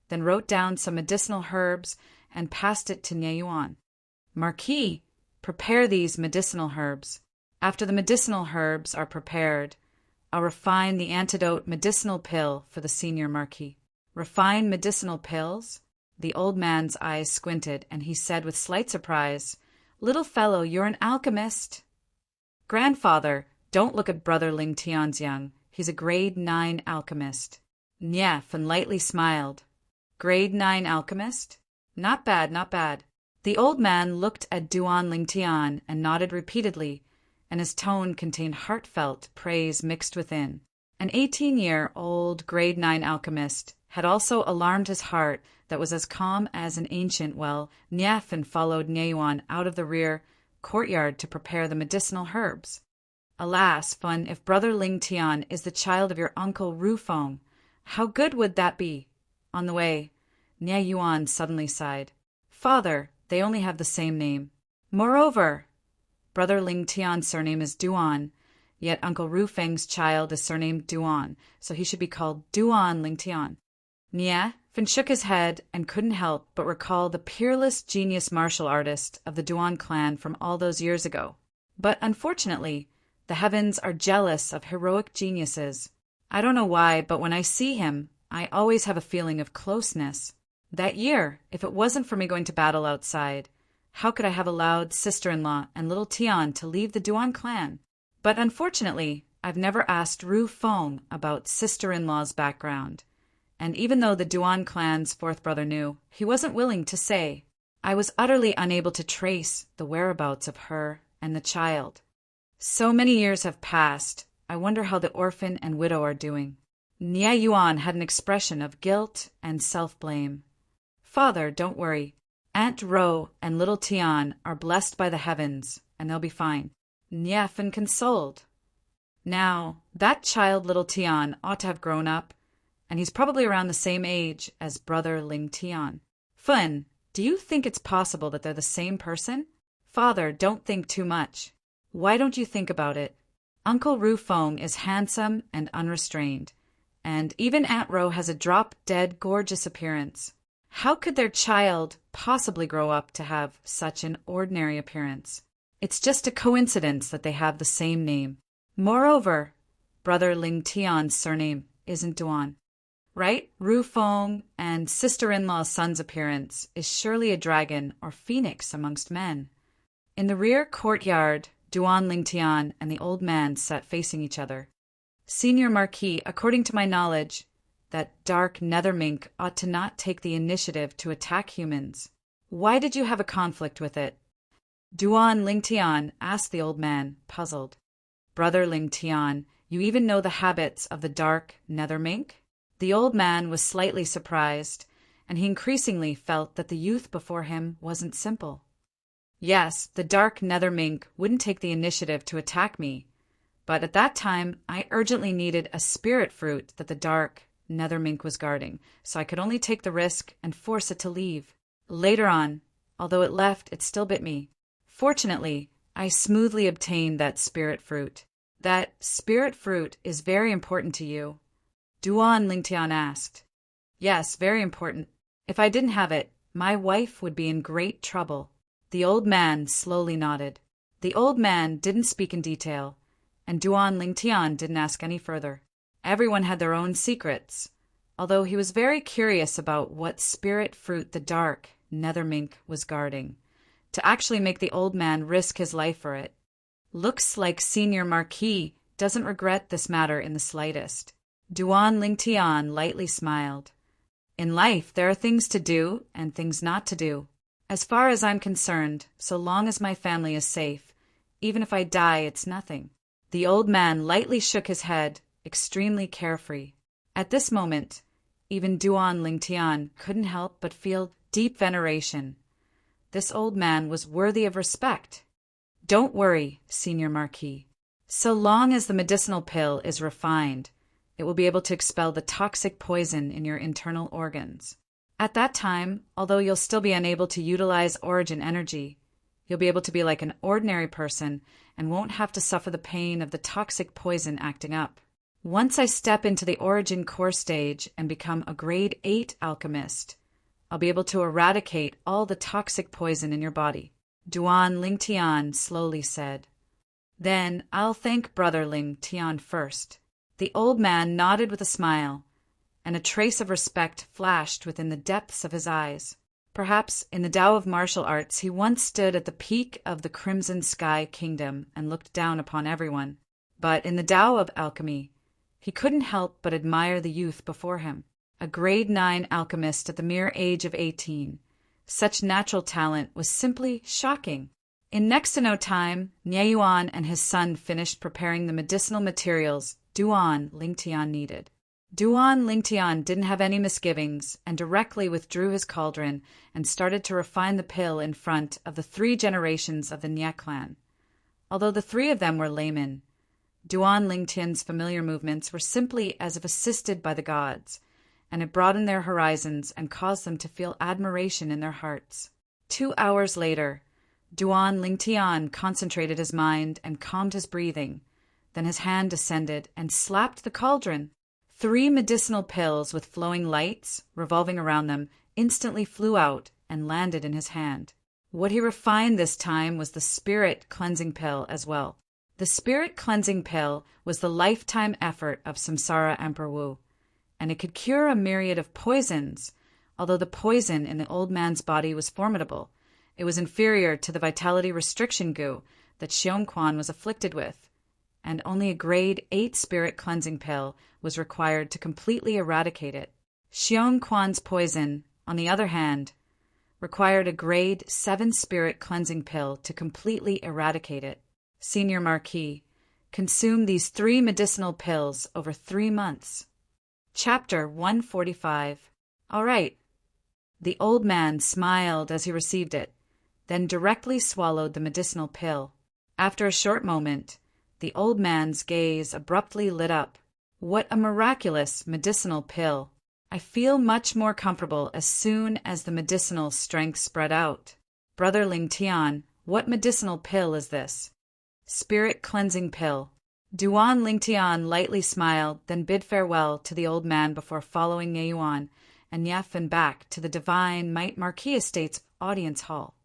then wrote down some medicinal herbs and passed it to Nie Yuan. Marquis, prepare these medicinal herbs. After the medicinal herbs are prepared, I'll refine the antidote medicinal pill for the senior marquis. Refine medicinal pills? The old man's eyes squinted, and he said with slight surprise, Little fellow, you're an alchemist. Grandfather, don't look at Brother Lingtian's young. He's a grade 9 alchemist. Niefan lightly smiled. Grade 9 alchemist? Not bad, not bad. The old man looked at Duan Lingtian and nodded repeatedly, and his tone contained heartfelt praise mixed within. An 18-year-old grade 9 alchemist had also alarmed his heart that was as calm as an ancient well. Niefan followed Nie Yuan out of the rear courtyard to prepare the medicinal herbs. Alas, Fun, if Brother Lingtian is the child of your uncle Rufeng, how good would that be? On the way, Nie Yuan suddenly sighed. Father, they only have the same name. Moreover, Brother Lingtian's surname is Duan, yet Uncle Rufeng's child is surnamed Duan, so he should be called Duan Lingtian. Niefan shook his head and couldn't help but recall the peerless genius martial artist of the Duan clan from all those years ago. But unfortunately, the heavens are jealous of heroic geniuses. I don't know why, but when I see him, I always have a feeling of closeness. That year, if it wasn't for me going to battle outside, how could I have allowed sister-in-law and little Tian to leave the Duan clan? But unfortunately, I've never asked Rufeng about sister-in-law's background, and even though the Duan clan's fourth brother knew, he wasn't willing to say. I was utterly unable to trace the whereabouts of her and the child. So many years have passed, I wonder how the orphan and widow are doing. Nie Yuan had an expression of guilt and self-blame. Father, don't worry. Aunt Ro and little Tian are blessed by the heavens, and they'll be fine. Niefan consoled. Now, that child little Tian ought to have grown up, and he's probably around the same age as brother Ling Tian. Fun, do you think it's possible that they're the same person? Father, don't think too much. Why don't you think about it? Uncle Ru Feng is handsome and unrestrained, and even Aunt Ro has a drop-dead gorgeous appearance. How could their child possibly grow up to have such an ordinary appearance? It's just a coincidence that they have the same name. Moreover, brother Ling Tian's surname isn't Duan. Right? Ru Feng and sister-in-law's son's appearance is surely a dragon or phoenix amongst men. In the rear courtyard, Duan Ling Tian and the old man sat facing each other. Senior Marquis, according to my knowledge, that dark nether mink ought to not take the initiative to attack humans. Why did you have a conflict with it? Duan Ling Tian asked the old man, puzzled. Brother Ling Tian, you even know the habits of the dark nether mink? The old man was slightly surprised, and he increasingly felt that the youth before him wasn't simple. Yes, the dark nether mink wouldn't take the initiative to attack me, but at that time I urgently needed a spirit fruit that the dark nether mink was guarding, so I could only take the risk and force it to leave. Later on, although it left, it still bit me. Fortunately, I smoothly obtained that spirit fruit. That spirit fruit is very important to you? Duan Lingtian asked. Yes, very important. If I didn't have it, my wife would be in great trouble. The old man slowly nodded. The old man didn't speak in detail, and Duan Lingtian didn't ask any further. Everyone had their own secrets, although he was very curious about what spirit fruit the dark nether mink was guarding, to actually make the old man risk his life for it. Looks like Senior Marquis doesn't regret this matter in the slightest. Duan Lingtian lightly smiled. In life, there are things to do and things not to do. As far as I'm concerned, so long as my family is safe, even if I die, it's nothing. The old man lightly shook his head, extremely carefree. At this moment, even Duan Lingtian couldn't help but feel deep veneration. This old man was worthy of respect. Don't worry, Senior Marquis. So long as the medicinal pill is refined, it will be able to expel the toxic poison in your internal organs. At that time, although you'll still be unable to utilize origin energy, you'll be able to be like an ordinary person and won't have to suffer the pain of the toxic poison acting up. Once I step into the origin core stage and become a grade 8 alchemist, I'll be able to eradicate all the toxic poison in your body. Duan Lingtian slowly said. Then I'll thank Brother Ling Tian first. The old man nodded with a smile, and a trace of respect flashed within the depths of his eyes. Perhaps in the Tao of martial arts he once stood at the peak of the Crimson Sky Kingdom and looked down upon everyone. But in the Tao of alchemy, he couldn't help but admire the youth before him. A grade 9 alchemist at the mere age of 18. Such natural talent was simply shocking. In next to no time, Nie Yuan and his son finished preparing the medicinal materials Duan Lingtian needed. Duan Lingtian didn't have any misgivings and directly withdrew his cauldron and started to refine the pill in front of the 3 generations of the Nie clan. Although the 3 of them were laymen, Duan Lingtian's familiar movements were simply as if assisted by the gods, and it broadened their horizons and caused them to feel admiration in their hearts. 2 hours later, Duan Lingtian concentrated his mind and calmed his breathing. Then his hand descended and slapped the cauldron. 3 medicinal pills with flowing lights, revolving around them, instantly flew out and landed in his hand. What he refined this time was the spirit cleansing pill as well. The spirit cleansing pill was the lifetime effort of Samsara Emperor Wu, and it could cure a myriad of poisons. Although the poison in the old man's body was formidable, it was inferior to the vitality restriction goo that Xiongquan was afflicted with, and only a grade 8 spirit cleansing pill was required to completely eradicate it. Xiong Quan's poison, on the other hand, required a grade 7 spirit cleansing pill to completely eradicate it. Senior Marquis, consume these 3 medicinal pills over 3 months. Chapter 145. All right. The old man smiled as he received it, then directly swallowed the medicinal pill. After a short moment, the old man's gaze abruptly lit up. What a miraculous medicinal pill! I feel much more comfortable as soon as the medicinal strength spread out. Brother Ling Tian, what medicinal pill is this? Spirit cleansing pill. Duan Ling Tian lightly smiled, then bid farewell to the old man before following Ye Yuan and Yefan back to the Divine Might Marquis Estate's audience hall.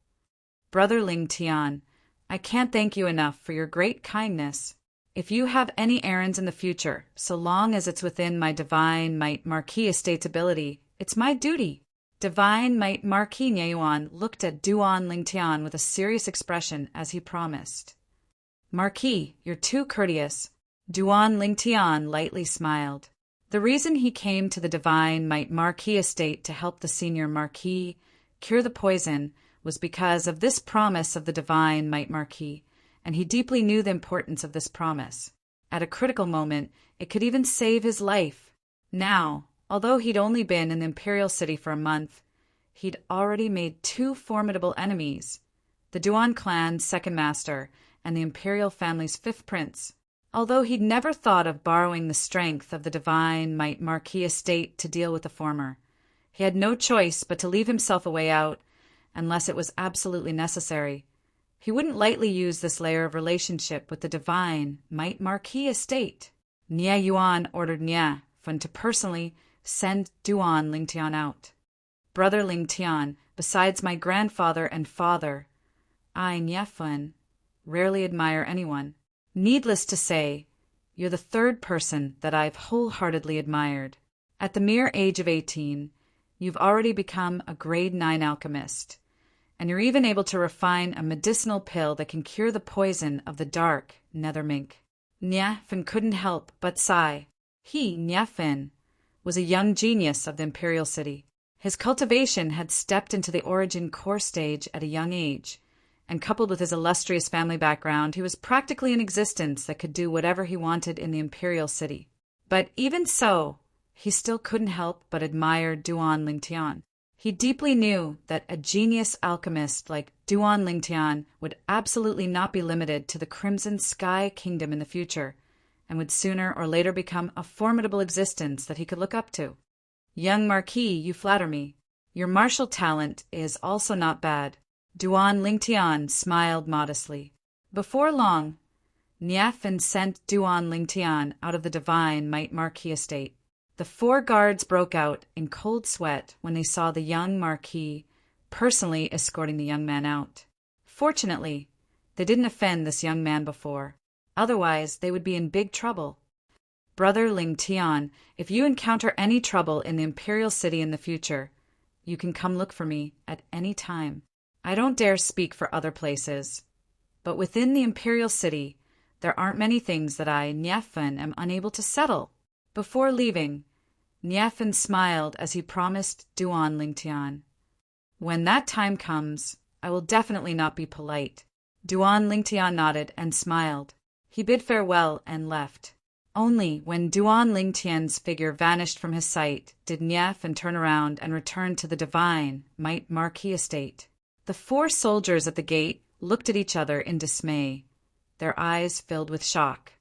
Brother Ling Tian, I can't thank you enough for your great kindness. If you have any errands in the future, so long as it's within my Divine Might Marquis Estate's ability, it's my duty. Divine Might Marquis Ye Yuan looked at Duan Ling Tian with a serious expression as he promised. Marquis, you're too courteous. Duan Ling Tian lightly smiled. The reason he came to the Divine Might Marquis Estate to help the Senior Marquis cure the poison was because of this promise of the Divine Might Marquis, and he deeply knew the importance of this promise. At a critical moment, it could even save his life. Now, although he'd only been in the Imperial City for a month, he'd already made 2 formidable enemies, the Duan clan's second master and the Imperial family's 5th prince. Although he'd never thought of borrowing the strength of the Divine Might Marquis Estate to deal with the former, he had no choice but to leave himself a way out, unless it was absolutely necessary. He wouldn't lightly use this layer of relationship with the Divine Might Marquis Estate. Nie Yuan ordered Nie Fun to personally send Duan Ling Tian out. Brother Ling Tian, besides my grandfather and father, I, Nie Fun, rarely admire anyone. Needless to say, you're the 3rd person that I've wholeheartedly admired. At the mere age of 18, you've already become a grade 9 alchemist, and you're even able to refine a medicinal pill that can cure the poison of the dark nether mink. Nie Fin couldn't help but sigh. He, Nie Fin, was a young genius of the Imperial City. His cultivation had stepped into the origin core stage at a young age, and coupled with his illustrious family background, he was practically an existence that could do whatever he wanted in the Imperial City. But even so, he still couldn't help but admire Duan Ling Tian. He deeply knew that a genius alchemist like Duan Ling Tian would absolutely not be limited to the Crimson Sky Kingdom in the future, and would sooner or later become a formidable existence that he could look up to. Young Marquis, you flatter me. Your martial talent is also not bad. Duan Ling Tian smiled modestly. Before long, Nie Fin sent Duan Ling Tian out of the Divine Might Marquis Estate. The 4 guards broke out in cold sweat when they saw the young Marquis personally escorting the young man out. Fortunately, they didn't offend this young man before. Otherwise, they would be in big trouble. Brother Ling Tian, if you encounter any trouble in the Imperial City in the future, you can come look for me at any time. I don't dare speak for other places, but within the Imperial City, there aren't many things that I, Nie Fin, am unable to settle. Before leaving, Nie Fin smiled as he promised Duan Ling Tian. When that time comes, I will definitely not be polite. Duan Ling Tian nodded and smiled. He bid farewell and left. Only when Duan Ling Tian's figure vanished from his sight did Nie Fin turn around and return to the Divine Might Marquis Estate. The 4 soldiers at the gate looked at each other in dismay, their eyes filled with shock.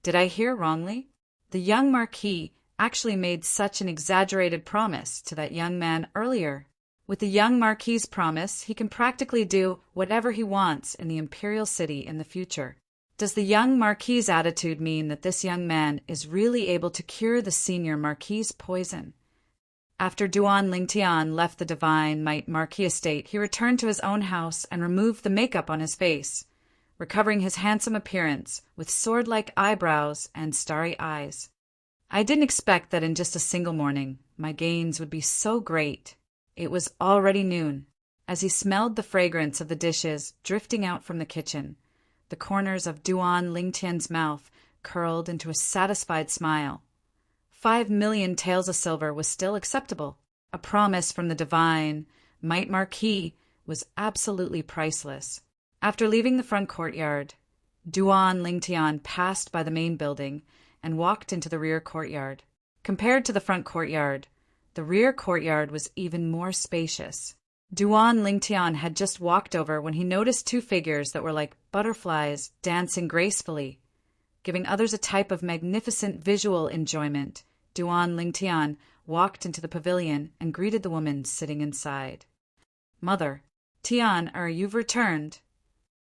Did I hear wrongly? The young Marquis actually made such an exaggerated promise to that young man earlier. With the young Marquis's promise, he can practically do whatever he wants in the Imperial City in the future. Does the young Marquis's attitude mean that this young man is really able to cure the Senior Marquis's poison? After Duan Ling Tian left the Divine Might Marquis Estate, he returned to his own house and removed the makeup on his face, recovering his handsome appearance with sword-like eyebrows and starry eyes. I didn't expect that in just a single morning my gains would be so great. It was already noon. As he smelled the fragrance of the dishes drifting out from the kitchen, the corners of Duan Ling Tian's mouth curled into a satisfied smile. 5 million taels of silver was still acceptable. A promise from the divine Might Marquis was absolutely priceless. After leaving the front courtyard, Duan Lingtian passed by the main building and walked into the rear courtyard. Compared to the front courtyard, the rear courtyard was even more spacious. Duan Lingtian had just walked over when he noticed two figures that were like butterflies dancing gracefully. Giving others a type of magnificent visual enjoyment, Duan Lingtian walked into the pavilion and greeted the woman sitting inside. "Mother, Tian, you've returned."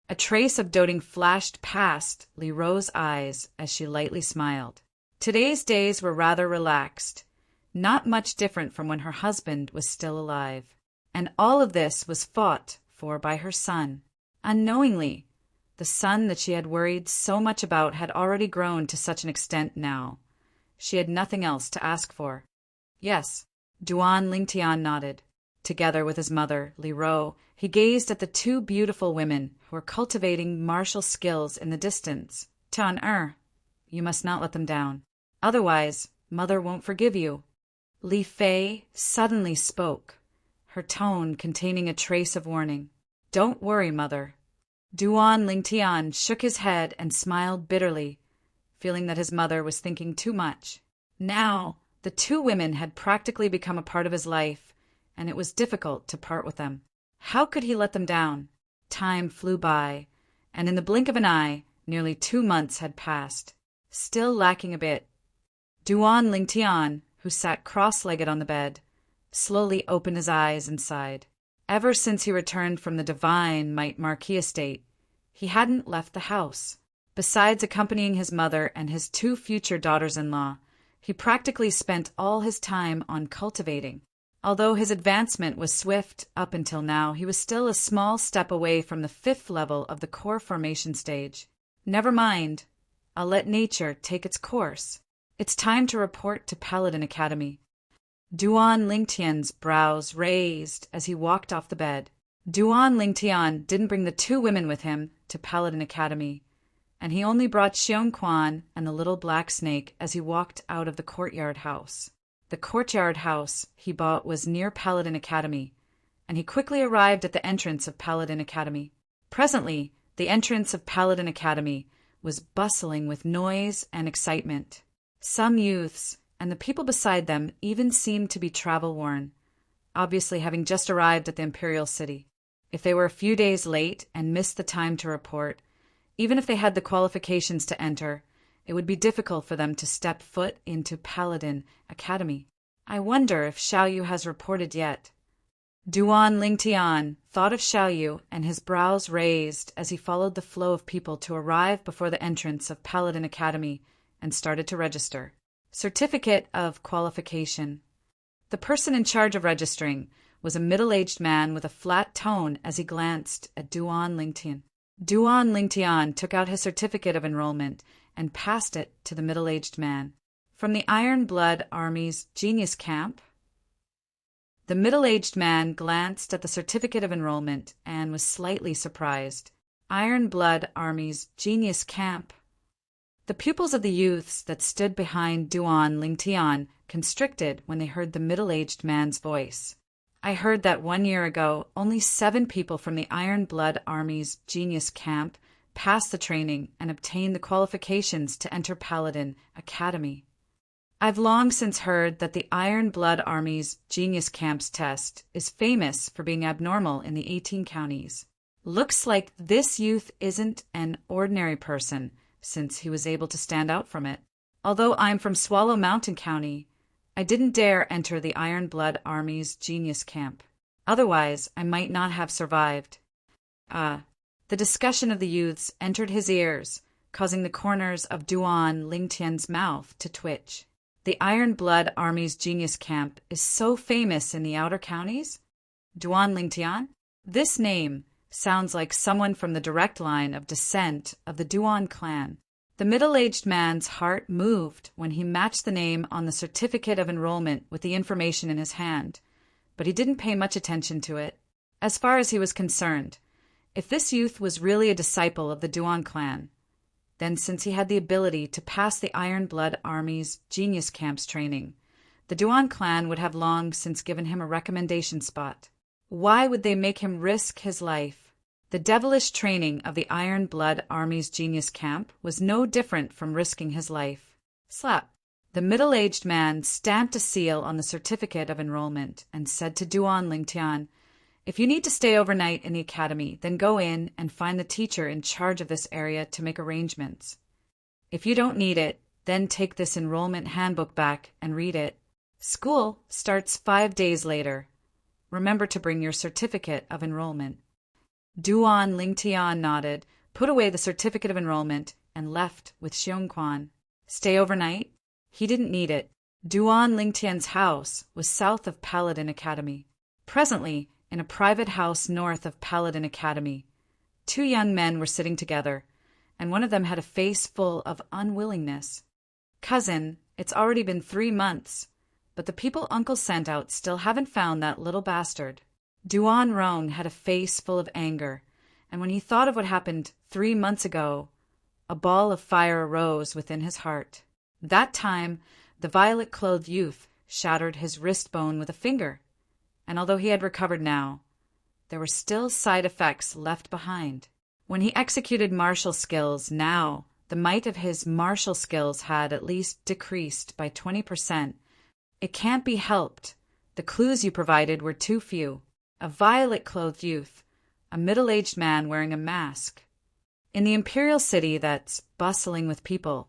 A trace of doting flashed past Li Ro's eyes as she lightly smiled. Today's days were rather relaxed, not much different from when her husband was still alive. And all of this was fought for by her son. Unknowingly, the son that she had worried so much about had already grown to such an extent now. She had nothing else to ask for. Yes, Duan Lingtian nodded. Together with his mother, Li Ro, he gazed at the two beautiful women who were cultivating martial skills in the distance. "Tian, you must not let them down. Otherwise, mother won't forgive you." Li Fei suddenly spoke, her tone containing a trace of warning. "Don't worry, mother." Duan Lingtian shook his head and smiled bitterly, feeling that his mother was thinking too much. Now, the two women had practically become a part of his life, and it was difficult to part with them. How could he let them down? Time flew by, and in the blink of an eye, nearly 2 months had passed. Still lacking a bit. Duan Lingtian, who sat cross-legged on the bed, slowly opened his eyes and sighed. Ever since he returned from the divine Might Marquis estate, he hadn't left the house. Besides accompanying his mother and his 2 future daughters-in-law, he practically spent all his time on cultivating. Although his advancement was swift up until now, he was still a small step away from the 5th level of the core formation stage. Never mind. I'll let nature take its course. It's time to report to Paladin Academy. Duan Lingtian's brows raised as he walked off the bed. Duan Lingtian didn't bring the 2 women with him to Paladin Academy, and he only brought Xiong Quan and the little black snake as he walked out of the courtyard house. The courtyard house he bought was near Paladin Academy, and he quickly arrived at the entrance of Paladin Academy. Presently, the entrance of Paladin Academy was bustling with noise and excitement. Some youths and the people beside them even seemed to be travel-worn, obviously having just arrived at the Imperial City. If they were a few days late and missed the time to report, even if they had the qualifications to enter, it would be difficult for them to step foot into Paladin Academy. I wonder if Xiaoyu has reported yet. Duan Lingtian thought of Xiaoyu, and his brows raised as he followed the flow of people to arrive before the entrance of Paladin Academy and started to register. Certificate of Qualification. The person in charge of registering was a middle-aged man with a flat tone as he glanced at Duan Lingtian. Duan Lingtian took out his certificate of enrollment and passed it to the middle-aged man. From the Iron Blood Army's Genius Camp. The middle-aged man glanced at the certificate of enrollment and was slightly surprised. Iron Blood Army's Genius Camp. The pupils of the youths that stood behind Duan Lingtian constricted when they heard the middle-aged man's voice. I heard that 1 year ago, only 7 people from the Iron Blood Army's Genius Camp passed the training and obtained the qualifications to enter Paladin Academy. I've long since heard that the Iron Blood Army's Genius Camp's test is famous for being abnormal in the 18 counties. Looks like this youth isn't an ordinary person, since he was able to stand out from it. Although I'm from Swallow Mountain County, I didn't dare enter the Iron Blood Army's Genius Camp. Otherwise, I might not have survived. The discussion of the youths entered his ears, causing the corners of Duan Lingtian's mouth to twitch. The Iron Blood Army's Genius Camp is so famous in the outer counties? Duan Lingtian? This name sounds like someone from the direct line of descent of the Duan clan. The middle-aged man's heart moved when he matched the name on the certificate of enrollment with the information in his hand, but he didn't pay much attention to it. As far as he was concerned, if this youth was really a disciple of the Duan clan, Then, since he had the ability to pass the Iron Blood Army's Genius Camps training, the Duan clan would have long since given him a recommendation spot. Why would they make him risk his life? The devilish training of the Iron Blood Army's Genius Camp was no different from risking his life. Slap! The middle-aged man stamped a seal on the certificate of enrollment and said to Duan Lingtian, "If you need to stay overnight in the academy, then go in and find the teacher in charge of this area to make arrangements. If you don't need it, then take this enrollment handbook back and read it. School starts 5 days later. Remember to bring your certificate of enrollment." Duan Lingtian nodded, put away the certificate of enrollment, and left with Xiongquan. Stay overnight? He didn't need it. Duan Lingtian's house was south of Paladin Academy. Presently, in a private house north of Paladin Academy, 2 young men were sitting together, and one of them had a face full of unwillingness. "Cousin, it's already been 3 months, but the people Uncle sent out still haven't found that little bastard." Duan Rong had a face full of anger, and when he thought of what happened 3 months ago, a ball of fire arose within his heart. That time, the violet-clothed youth shattered his wrist bone with a finger, and although he had recovered now, there were still side effects left behind. When he executed martial skills now, the might of his martial skills had at least decreased by 20%. It can't be helped. The clues you provided were too few. A violet-clothed youth, a middle-aged man wearing a mask. In the imperial city that's bustling with people,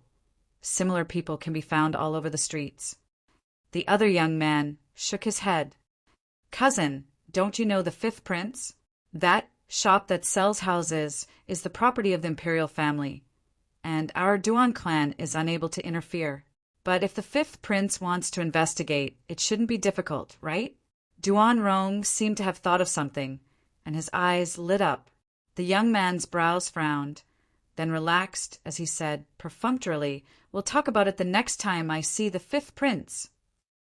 similar people can be found all over the streets. The other young man shook his head. "Cousin, don't you know the 5th Prince? That shop that sells houses is the property of the imperial family, and our Duan clan is unable to interfere. But if the 5th Prince wants to investigate, it shouldn't be difficult, right?" Duan Rong seemed to have thought of something, and his eyes lit up. The young man's brows frowned, then relaxed as he said perfunctorily, "We'll talk about it the next time I see the 5th Prince."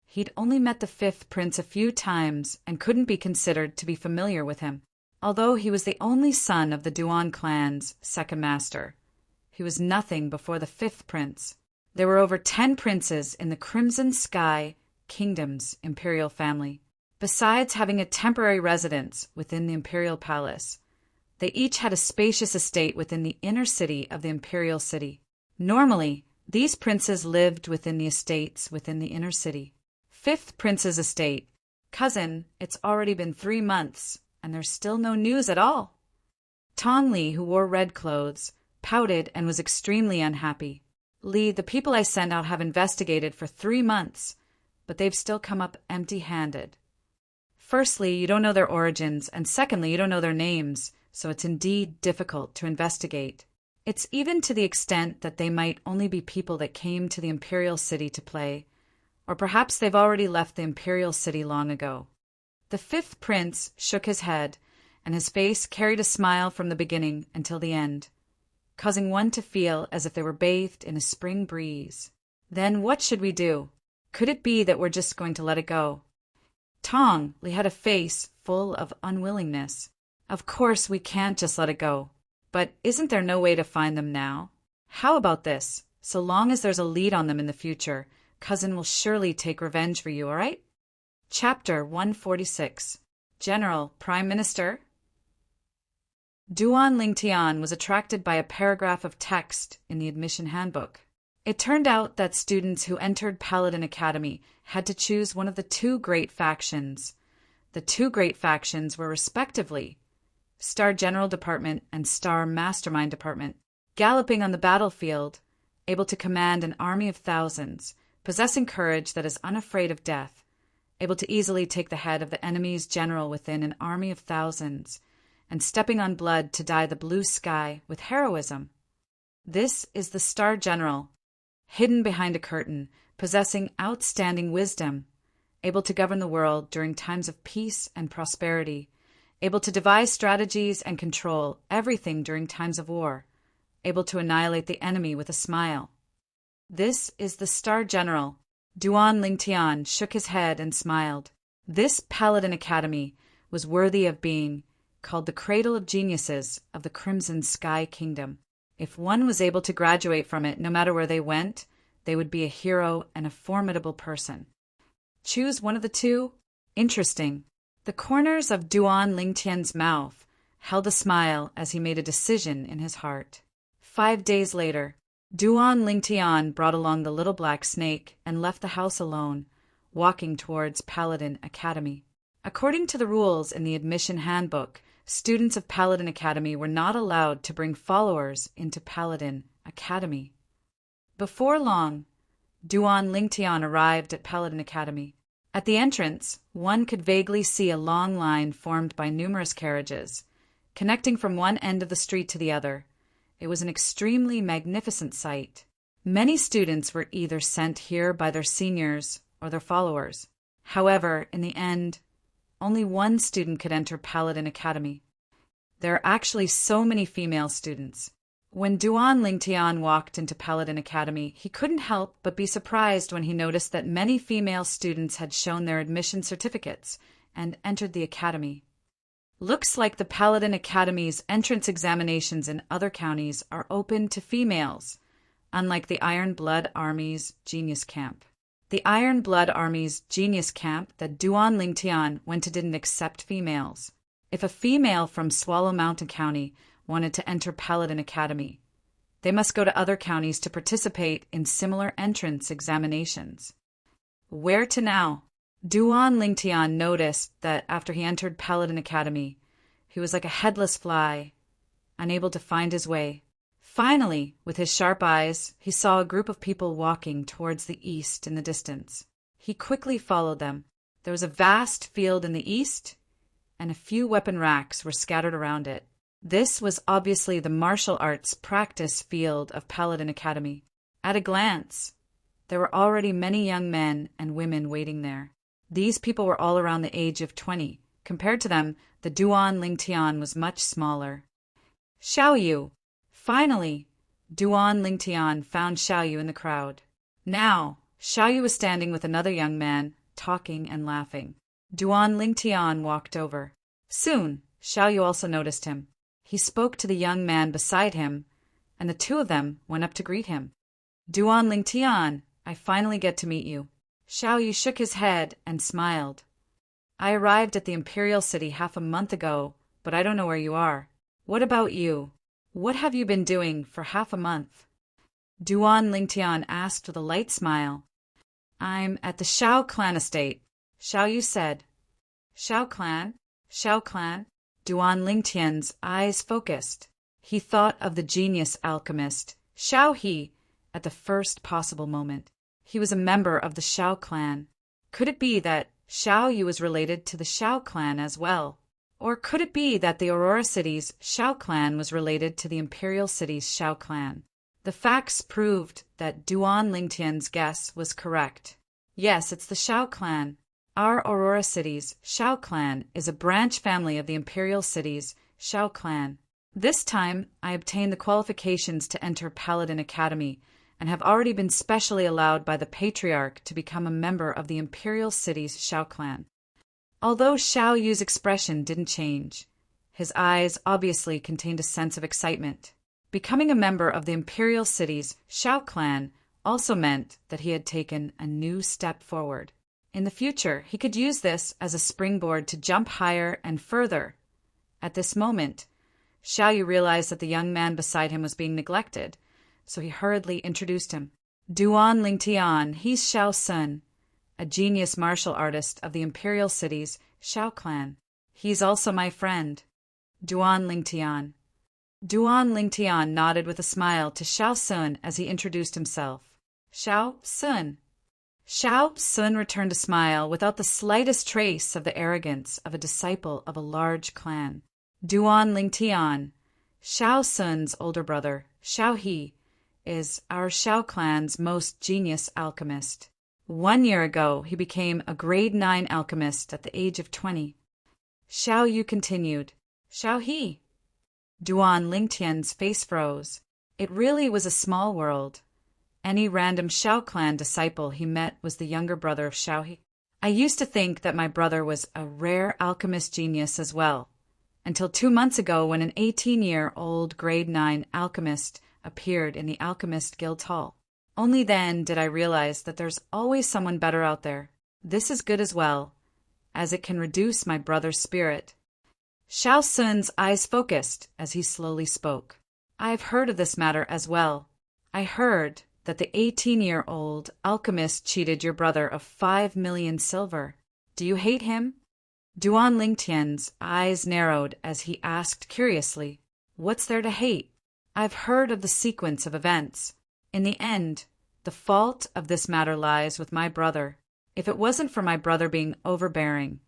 He'd only met the 5th Prince a few times and couldn't be considered to be familiar with him. Although he was the only son of the Duan clan's second master, he was nothing before the 5th Prince. There were over 10 princes in the Crimson Sky Kingdom's imperial family. Besides having a temporary residence within the imperial palace, they each had a spacious estate within the inner city of the imperial city. Normally, these princes lived within the estates within the inner city. 5th Prince's estate. "Cousin, it's already been 3 months, and there's still no news at all." Tong Li, who wore red clothes, pouted and was extremely unhappy. "Li, the people I sent out have investigated for 3 months, but they've still come up empty-handed. Firstly, you don't know their origins, and secondly, you don't know their names, so it's indeed difficult to investigate. It's even to the extent that they might only be people that came to the imperial city to play, or perhaps they've already left the imperial city long ago." The 5th Prince shook his head, and his face carried a smile from the beginning until the end, causing one to feel as if they were bathed in a spring breeze. "Then what should we do? Could it be that we're just going to let it go?" Tong Li had a face full of unwillingness. "Of course we can't just let it go. But isn't there no way to find them now? How about this? So long as there's a lead on them in the future, Cousin will surely take revenge for you, all right?" Chapter 146. General, Prime Minister. Duan Lingtian was attracted by a paragraph of text in the admission handbook. It turned out that students who entered Paladin Academy had to choose one of the 2 great factions. The 2 great factions were respectively Star General Department and Star Mastermind Department. Galloping on the battlefield, able to command an army of thousands, possessing courage that is unafraid of death, able to easily take the head of the enemy's general within an army of thousands, and stepping on blood to dye the blue sky with heroism. This is the Star General, hidden behind a curtain, possessing outstanding wisdom, able to govern the world during times of peace and prosperity, able to devise strategies and control everything during times of war, able to annihilate the enemy with a smile. This is the Star General. Duan Lingtian shook his head and smiled. This Paladin Academy was worthy of being called the cradle of geniuses of the Crimson Sky Kingdom. If one was able to graduate from it, no matter where they went, they would be a hero and a formidable person. Choose one of the two? Interesting. The corners of Duan Lingtian's mouth held a smile as he made a decision in his heart. 5 days later, Duan Lingtian brought along the little black snake and left the house alone, walking towards Paladin Academy. According to the rules in the admission handbook, students of Paladin Academy were not allowed to bring followers into Paladin Academy. Before long, Duan Lingtian arrived at Paladin Academy. At the entrance, one could vaguely see a long line formed by numerous carriages, connecting from one end of the street to the other. It was an extremely magnificent sight. Many students were either sent here by their seniors or their followers. However, in the end, only one student could enter Paladin Academy. There are actually so many female students. When Duan Lingtian walked into Paladin Academy, he couldn't help but be surprised when he noticed that many female students had shown their admission certificates and entered the academy. Looks like the Paladin Academy's entrance examinations in other counties are open to females, unlike the Iron Blood Army's Genius Camp. The Iron Blood Army's Genius Camp that Duan Lingtian went to didn't accept females. If a female from Swallow Mountain County wanted to enter Paladin Academy, they must go to other counties to participate in similar entrance examinations. Where to now? Duan Lingtian noticed that after he entered Paladin Academy, he was like a headless fly, unable to find his way. Finally, with his sharp eyes, he saw a group of people walking towards the east in the distance. He quickly followed them. There was a vast field in the east, and a few weapon racks were scattered around it. This was obviously the martial arts practice field of Paladin Academy. At a glance, there were already many young men and women waiting there. These people were all around the age of 20. Compared to them, the Duan Lingtian was much smaller. Xiaoyu. Finally, Duan Lingtian found Xiaoyu in the crowd. Now, Xiaoyu was standing with another young man, talking and laughing. Duan Lingtian walked over. Soon, Xiaoyu also noticed him. He spoke to the young man beside him, and the two of them went up to greet him. Duan Lingtian, I finally get to meet you. Xiaoyu shook his head and smiled. I arrived at the Imperial City half a month ago, but I don't know where you are. What about you? What have you been doing for half a month? Duan Lingtian asked with a light smile. I'm at the Shao clan estate, Xiaoyu said. Shao clan? Shao clan? Duan Lingtian's eyes focused. He thought of the genius alchemist, Xiao He, at the first possible moment. He was a member of the Shao clan. Could it be that Xiaoyu was related to the Shao clan as well? Or could it be that the Aurora City's Shao clan was related to the Imperial City's Shao clan? The facts proved that Duan Lingtian's guess was correct. Yes, it's the Shao clan. Our Aurora City's Shao clan is a branch family of the Imperial City's Shao clan. This time, I obtained the qualifications to enter Paladin Academy and have already been specially allowed by the Patriarch to become a member of the Imperial City's Shao clan. Although Xiaoyu's expression didn't change, his eyes obviously contained a sense of excitement. Becoming a member of the Imperial City's Shao clan also meant that he had taken a new step forward. In the future, he could use this as a springboard to jump higher and further. At this moment, Xiaoyu realized that the young man beside him was being neglected, so he hurriedly introduced him. Duan Lingtian, he's Xiao Sun, a genius martial artist of the Imperial City's Shao clan. He's also my friend, Duan Lingtian. Duan Lingtian nodded with a smile to Xiao Sun as he introduced himself. Xiao Sun. Xiao Sun returned a smile without the slightest trace of the arrogance of a disciple of a large clan. Duan Lingtian, Xiao Sun's older brother, Xiao He, is our Shao clan's most genius alchemist. 1 year ago, he became a grade 9 alchemist at the age of 20. Xiaoyu continued. Xiao He. Duan Lingtian's face froze. It really was a small world. Any random Shao clan disciple he met was the younger brother of Xiao He. I used to think that my brother was a rare alchemist genius as well, until 2 months ago when an 18-year-old grade 9 alchemist appeared in the Alchemist Guild Hall. Only then did I realize that there's always someone better out there. This is good as well, as it can reduce my brother's spirit. Xiao Sun's eyes focused as he slowly spoke. I've heard of this matter as well. I heard that the 18-year-old alchemist cheated your brother of 5 million silver. Do you hate him? Duan Lingtian's eyes narrowed as he asked curiously, What's there to hate? I've heard of the sequence of events. In the end, the fault of this matter lies with my brother. If it wasn't for my brother being overbearing,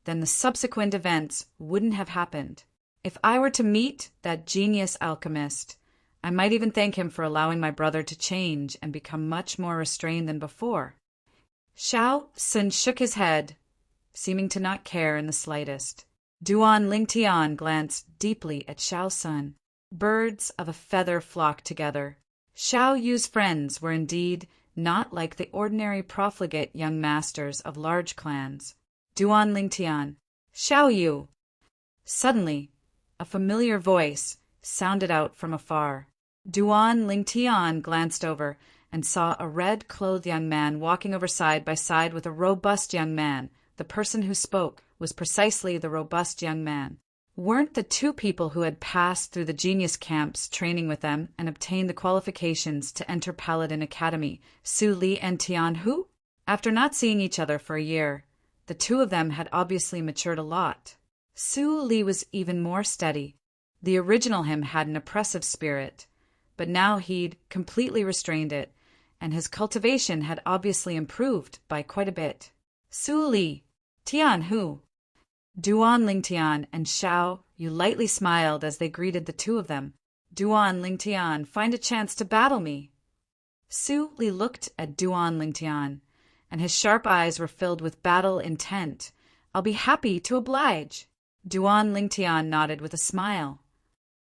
then the subsequent events wouldn't have happened. If I were to meet that genius alchemist, I might even thank him for allowing my brother to change and become much more restrained than before. Xiao Sun shook his head, seeming to not care in the slightest. Duan Lingtian glanced deeply at Xiao Sun. Birds of a feather flocked together. Xiao Yu's friends were indeed not like the ordinary profligate young masters of large clans. Duan Lingtian, Xiao Yu. Suddenly, a familiar voice sounded out from afar. Duan Lingtian glanced over and saw a red-clothed young man walking over side by side with a robust young man. The person who spoke was precisely the robust young man. Weren't the two people who had passed through the genius camps training with them and obtained the qualifications to enter Paladin Academy, Su Li and Tian Hu? After not seeing each other for a year, the two of them had obviously matured a lot. Su Li was even more steady. The original him had an oppressive spirit, but now he'd completely restrained it, and his cultivation had obviously improved by quite a bit. Su Li, Tian Hu. Duan Lingtian and Xiao Yu lightly smiled as they greeted the two of them. Duan Lingtian, find a chance to battle me. Su Li looked at Duan Lingtian, and his sharp eyes were filled with battle intent. I'll be happy to oblige. Duan Lingtian nodded with a smile.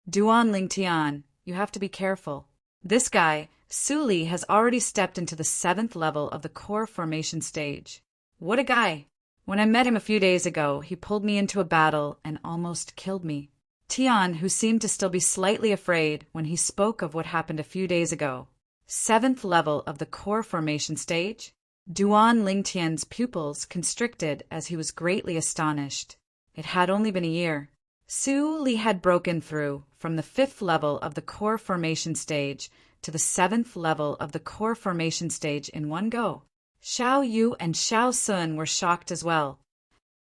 Duan Lingtian, you have to be careful. This guy, Su Li, has already stepped into the 7th level of the core formation stage. What a guy! When I met him a few days ago, he pulled me into a battle and almost killed me. Tian, who seemed to still be slightly afraid when he spoke of what happened a few days ago. 7th level of the core formation stage? Duan Lingtian's pupils constricted as he was greatly astonished. It had only been a year. Su Li had broken through from the 5th level of the core formation stage to the 7th level of the core formation stage in one go. Xiao Yu and Xiao Sun were shocked as well.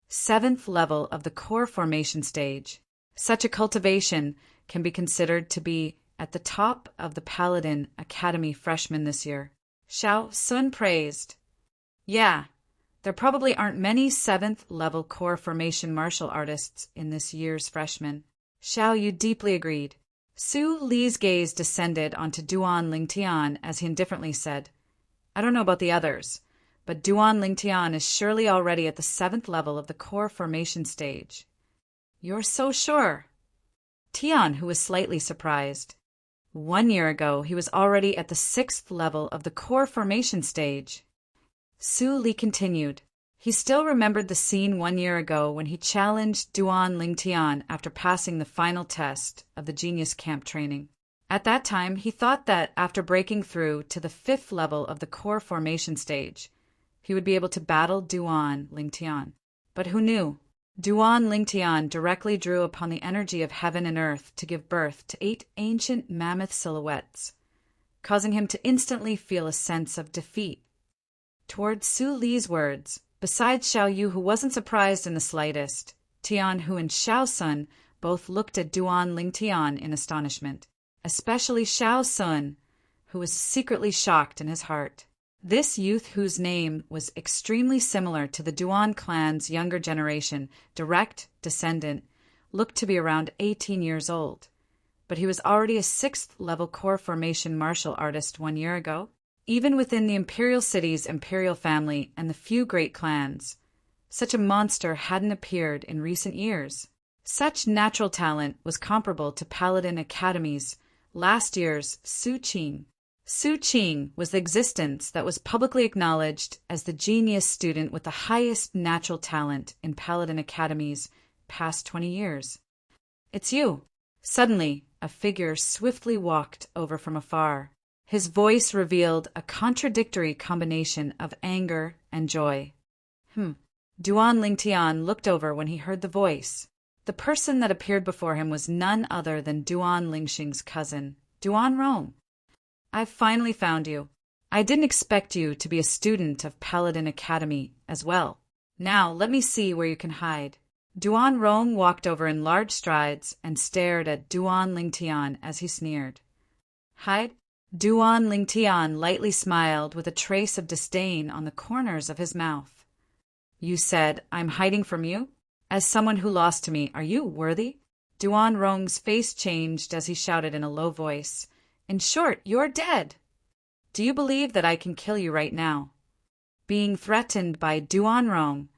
7th level of the core formation stage. Such a cultivation can be considered to be at the top of the Paladin Academy freshmen this year. Xiao Sun praised. Yeah, there probably aren't many 7th level core formation martial artists in this year's freshmen. Xiao Yu deeply agreed. Su Li's gaze descended onto Duan Lingtian as he indifferently said, I don't know about the others, but Duan Lingtian is surely already at the 7th level of the core formation stage. You're so sure? Tian, who was slightly surprised. 1 year ago, he was already at the 6th level of the core formation stage. Su Li continued. He still remembered the scene 1 year ago when he challenged Duan Lingtian after passing the final test of the Genius Camp training. At that time, he thought that after breaking through to the 5th level of the core formation stage, he would be able to battle Duan Lingtian. But who knew? Duan Lingtian directly drew upon the energy of heaven and earth to give birth to 8 ancient mammoth silhouettes, causing him to instantly feel a sense of defeat. Towards Su Li's words, besides Xiao Yu, who wasn't surprised in the slightest, Tian Hu and Xiao Sun both looked at Duan Lingtian in astonishment, especially Xiao Sun, who was secretly shocked in his heart. This youth, whose name was extremely similar to the Duan clan's younger generation, direct descendant, looked to be around 18 years old. But he was already a 6th level core formation martial artist 1 year ago. Even within the imperial city's imperial family and the few great clans, such a monster hadn't appeared in recent years. Such natural talent was comparable to Paladin Academy's last year's Su Qing. Su Qing was the existence that was publicly acknowledged as the genius student with the highest natural talent in Paladin Academy's past 20 years. It's you. Suddenly, a figure swiftly walked over from afar. His voice revealed a contradictory combination of anger and joy. Duan Lingtian looked over when he heard the voice. The person that appeared before him was none other than Duan Lingxing's cousin, Duan Rong. "I've finally found you. I didn't expect you to be a student of Paladin Academy as well. Now let me see where you can hide." Duan Rong walked over in large strides and stared at Duan Lingtian as he sneered. "Hide?" Duan Lingtian lightly smiled with a trace of disdain on the corners of his mouth. "You said I'm hiding from you? As someone who lost to me, are you worthy?" Duan Rong's face changed as he shouted in a low voice. "In short, you're dead. Do you believe that I can kill you right now?" Being threatened by Duan Rong,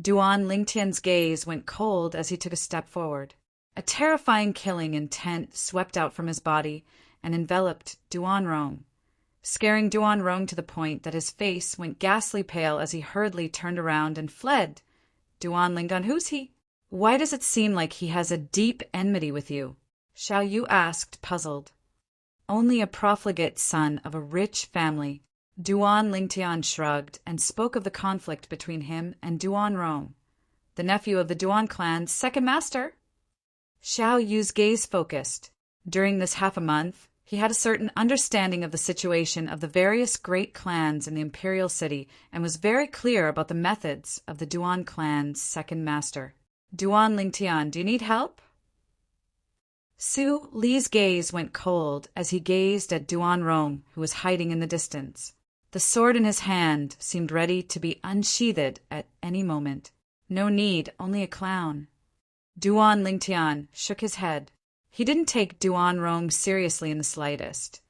Duan Lingtian's gaze went cold as he took a step forward. A terrifying killing intent swept out from his body and enveloped Duan Rong, scaring Duan Rong to the point that his face went ghastly pale as he hurriedly turned around and fled. "Duan Lingtian, who's he? Why does it seem like he has a deep enmity with you?" Xiao Yu asked, puzzled. "Only a profligate son of a rich family." Duan Lingtian shrugged and spoke of the conflict between him and Duan Rong, the nephew of the Duan clan's second master. Xiao Yu's gaze focused. During this half a month, he had a certain understanding of the situation of the various great clans in the imperial city and was very clear about the methods of the Duan clan's second master. "Duan Lingtian, do you need help?" Su Li's gaze went cold as he gazed at Duan Rong, who was hiding in the distance. The sword in his hand seemed ready to be unsheathed at any moment. "No need, only a clown." Duan Lingtian shook his head. He didn't take Duan Rong seriously in the slightest.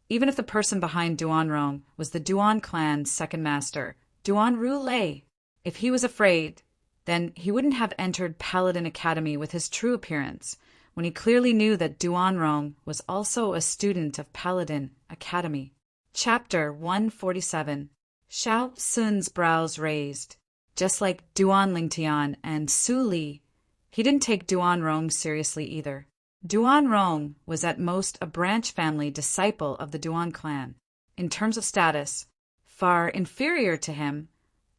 Even if the person behind Duan Rong was the Duan clan's second master, Duan Ru-Lei. If he was afraid, then he wouldn't have entered Paladin Academy with his true appearance, when he clearly knew that Duan Rong was also a student of Paladin Academy. Chapter 147. Xiao Sun's brows raised. Just like Duan Lingtian and Su Li, he didn't take Duan Rong seriously either. Duan Rong was at most a branch family disciple of the Duan clan. In terms of status, far inferior to him.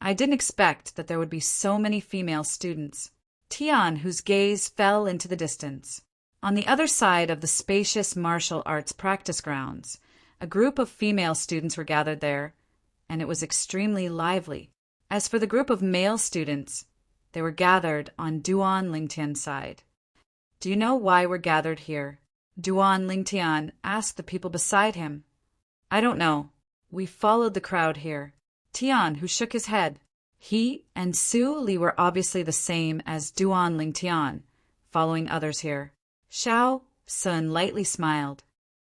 I didn't expect that there would be so many female students. Tian, whose gaze fell into the distance. On the other side of the spacious martial arts practice grounds, a group of female students were gathered there, and it was extremely lively. As for the group of male students, they were gathered on Duan Lingtian's side. "Do you know why we're gathered here?" Duan Lingtian asked the people beside him. "I don't know. We followed the crowd here." Tian, who shook his head. He and Su Li were obviously the same as Duan Lingtian, following others here. Xiao Sun lightly smiled.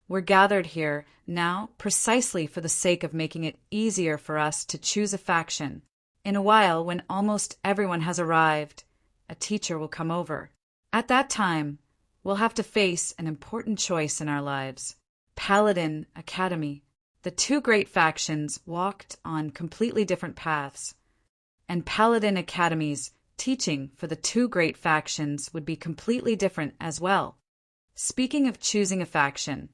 "We're gathered here now precisely for the sake of making it easier for us to choose a faction. In a while, when almost everyone has arrived, a teacher will come over. At that time, we'll have to face an important choice in our lives. Paladin Academy. The two great factions walked on completely different paths, and Paladin Academy's teaching for the two great factions would be completely different as well. Speaking of choosing a faction,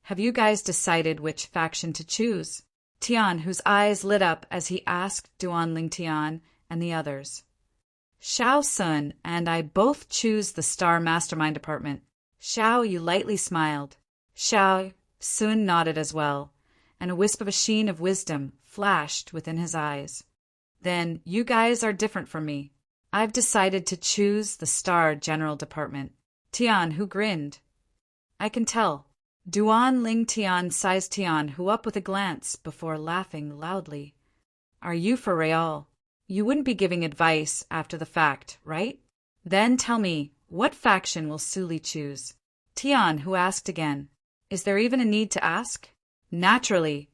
have you guys decided which faction to choose?" Tian, whose eyes lit up as he asked Duan Lingtian and the others. "Xiao Sun and I both choose the Star Mastermind Department." Xiao Yu lightly smiled. Xiao Sun nodded as well, and a wisp of a sheen of wisdom flashed within his eyes. "Then you guys are different from me. I've decided to choose the Star General Department." Tian, who grinned. "I can tell." Duan Lingtian sized Tian, who up with a glance before laughing loudly. "Are you for real? You wouldn't be giving advice after the fact, right? Then tell me, what faction will Su Li choose?" Tian, who asked again. "Is there even a need to ask?" "Naturally.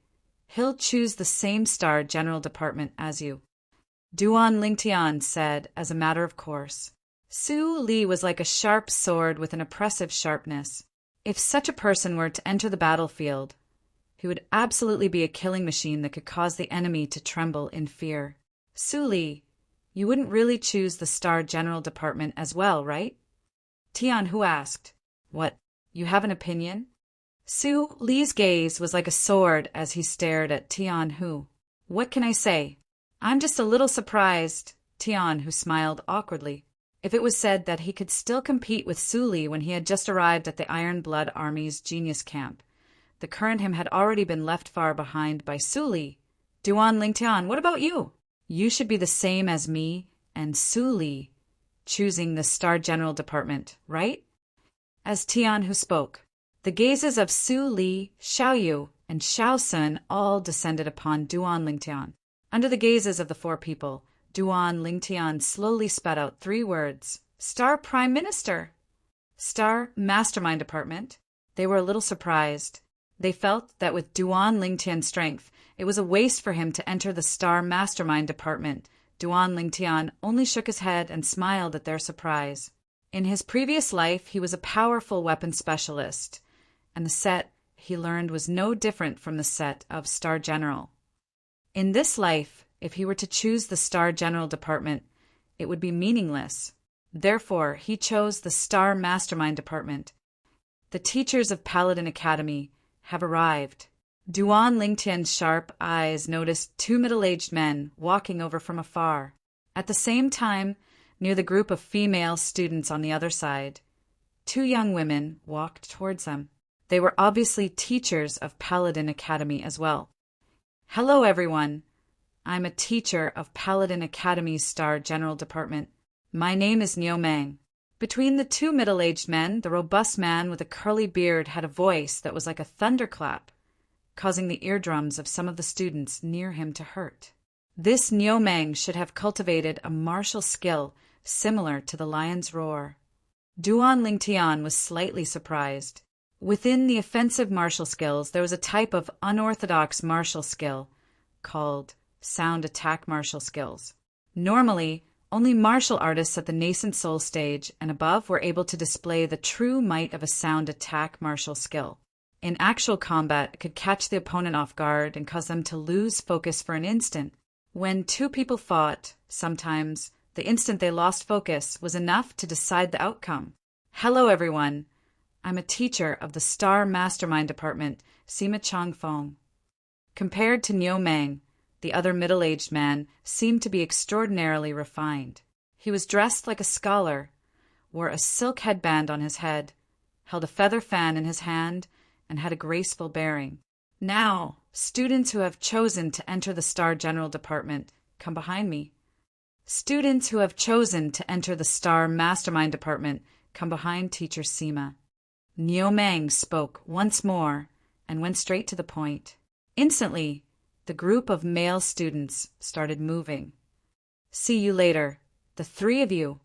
He'll choose the same Star General Department as you," Duan Lingtian said as a matter of course. Su Li was like a sharp sword with an oppressive sharpness. If such a person were to enter the battlefield, he would absolutely be a killing machine that could cause the enemy to tremble in fear. "Su Li, you wouldn't really choose the Star General Department as well, right?" Tian, who asked. "What You have an opinion? Su Li's gaze was like a sword as he stared at Tianhu. What can I say? I'm just a little surprised, Tianhu smiled awkwardly. If it was said that he could still compete with Su Li when he had just arrived at the Iron Blood Army's genius camp, the current him had already been left far behind by Su Li. Duan Lingtian, what about you? You should be the same as me and Su Li, choosing the Star General Department, right? As Tianhu spoke, the gazes of Su Li, Xiaoyu, and Xiao Sun all descended upon Duan Lingtian. Under the gazes of the four people, Duan Lingtian slowly spat out 3 words. Star Prime Minister! Star Mastermind Department. They were a little surprised. They felt that with Duan Lingtian's strength, it was a waste for him to enter the Star Mastermind Department. Duan Lingtian only shook his head and smiled at their surprise. In his previous life, he was a powerful weapons specialist, and the set he learned was no different from the set of Star General. In this life, if he were to choose the Star General Department, it would be meaningless. Therefore, he chose the Star Mastermind Department. The teachers of Paladin Academy have arrived. Duan Lingtian's sharp eyes noticed 2 middle-aged men walking over from afar. At the same time, near the group of female students on the other side, 2 young women walked towards them. They were obviously teachers of Paladin Academy as well. Hello, everyone. I'm a teacher of Paladin Academy's Star General Department. My name is Niu Mang. Between the 2 middle-aged men, the robust man with a curly beard had a voice that was like a thunderclap, causing the eardrums of some of the students near him to hurt. This Niu Mang should have cultivated a martial skill similar to the lion's roar. Duan Lingtian was slightly surprised. Within the offensive martial skills, there was a type of unorthodox martial skill called sound attack martial skills. Normally, only martial artists at the nascent soul stage and above were able to display the true might of a sound attack martial skill. In actual combat, it could catch the opponent off guard and cause them to lose focus for an instant. When 2 people fought, sometimes the instant they lost focus was enough to decide the outcome. Hello, everyone. I'm a teacher of the Star Mastermind Department, Sima Changfeng. Compared to Niu Mang, the other middle-aged man seemed to be extraordinarily refined. He was dressed like a scholar, wore a silk headband on his head, held a feather fan in his hand, and had a graceful bearing. Now, students who have chosen to enter the Star General Department, come behind me. Students who have chosen to enter the Star Mastermind Department, come behind Teacher Sima. Niu Mang spoke once more and went straight to the point. Instantly, the group of male students started moving. See you later, the 3 of you.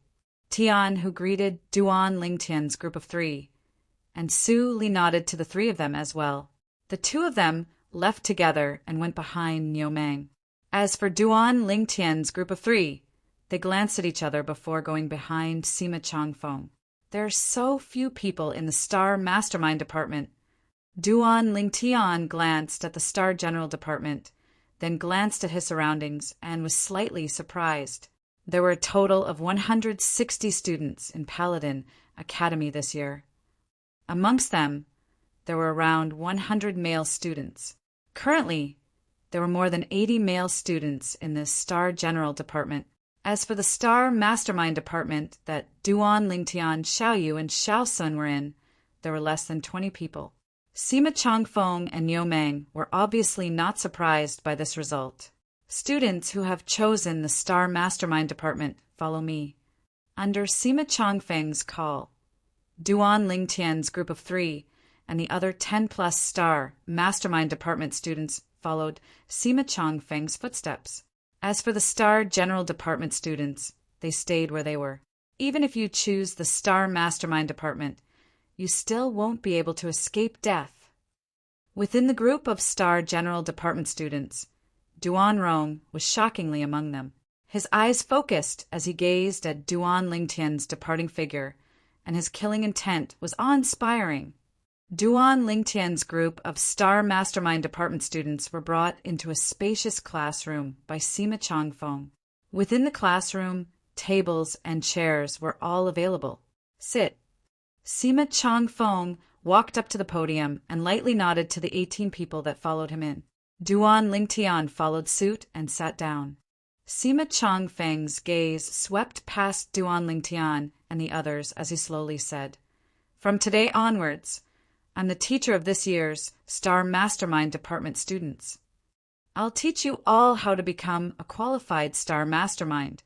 Tian, who greeted Duan Lingtian's group of 3, and Su Li nodded to the 3 of them as well. The 2 of them left together and went behind Niu Mang. As for Duan Lingtian's group of 3, they glanced at each other before going behind Sima Changfeng. There are so few people in the Star Mastermind Department. Duan Lingtian glanced at the Star General Department, then glanced at his surroundings and was slightly surprised. There were a total of 160 students in Paladin Academy this year. Amongst them, there were around 100 male students. Currently, there were more than 80 male students in the Star General Department. As for the Star Mastermind Department that Duan Lingtian, Xiaoyu, and Xiao Sun were in, there were less than 20 people. Sima Changfeng and Niu Mang were obviously not surprised by this result. Students who have chosen the Star Mastermind Department, follow me. Under Sima Changfeng's call, Duan Lingtian's group of 3 and the other 10-plus Star Mastermind Department students followed Sima Changfeng's footsteps. As for the Star General Department students, they stayed where they were. Even if you choose the Star Mastermind Department, you still won't be able to escape death. Within the group of Star General Department students, Duan Rong was shockingly among them. His eyes focused as he gazed at Duan Lingtian's departing figure, and his killing intent was awe-inspiring. Duan Lingtian's group of Star Mastermind Department students were brought into a spacious classroom by Sima Changfeng. Within the classroom, tables and chairs were all available. Sit. Sima Changfeng walked up to the podium and lightly nodded to the 18 people that followed him in. Duan Lingtian followed suit and sat down. Sima Changfeng's gaze swept past Duan Lingtian and the others as he slowly said, "From today onwards, I'm the teacher of this year's Star Mastermind Department students. I'll teach you all how to become a qualified Star Mastermind.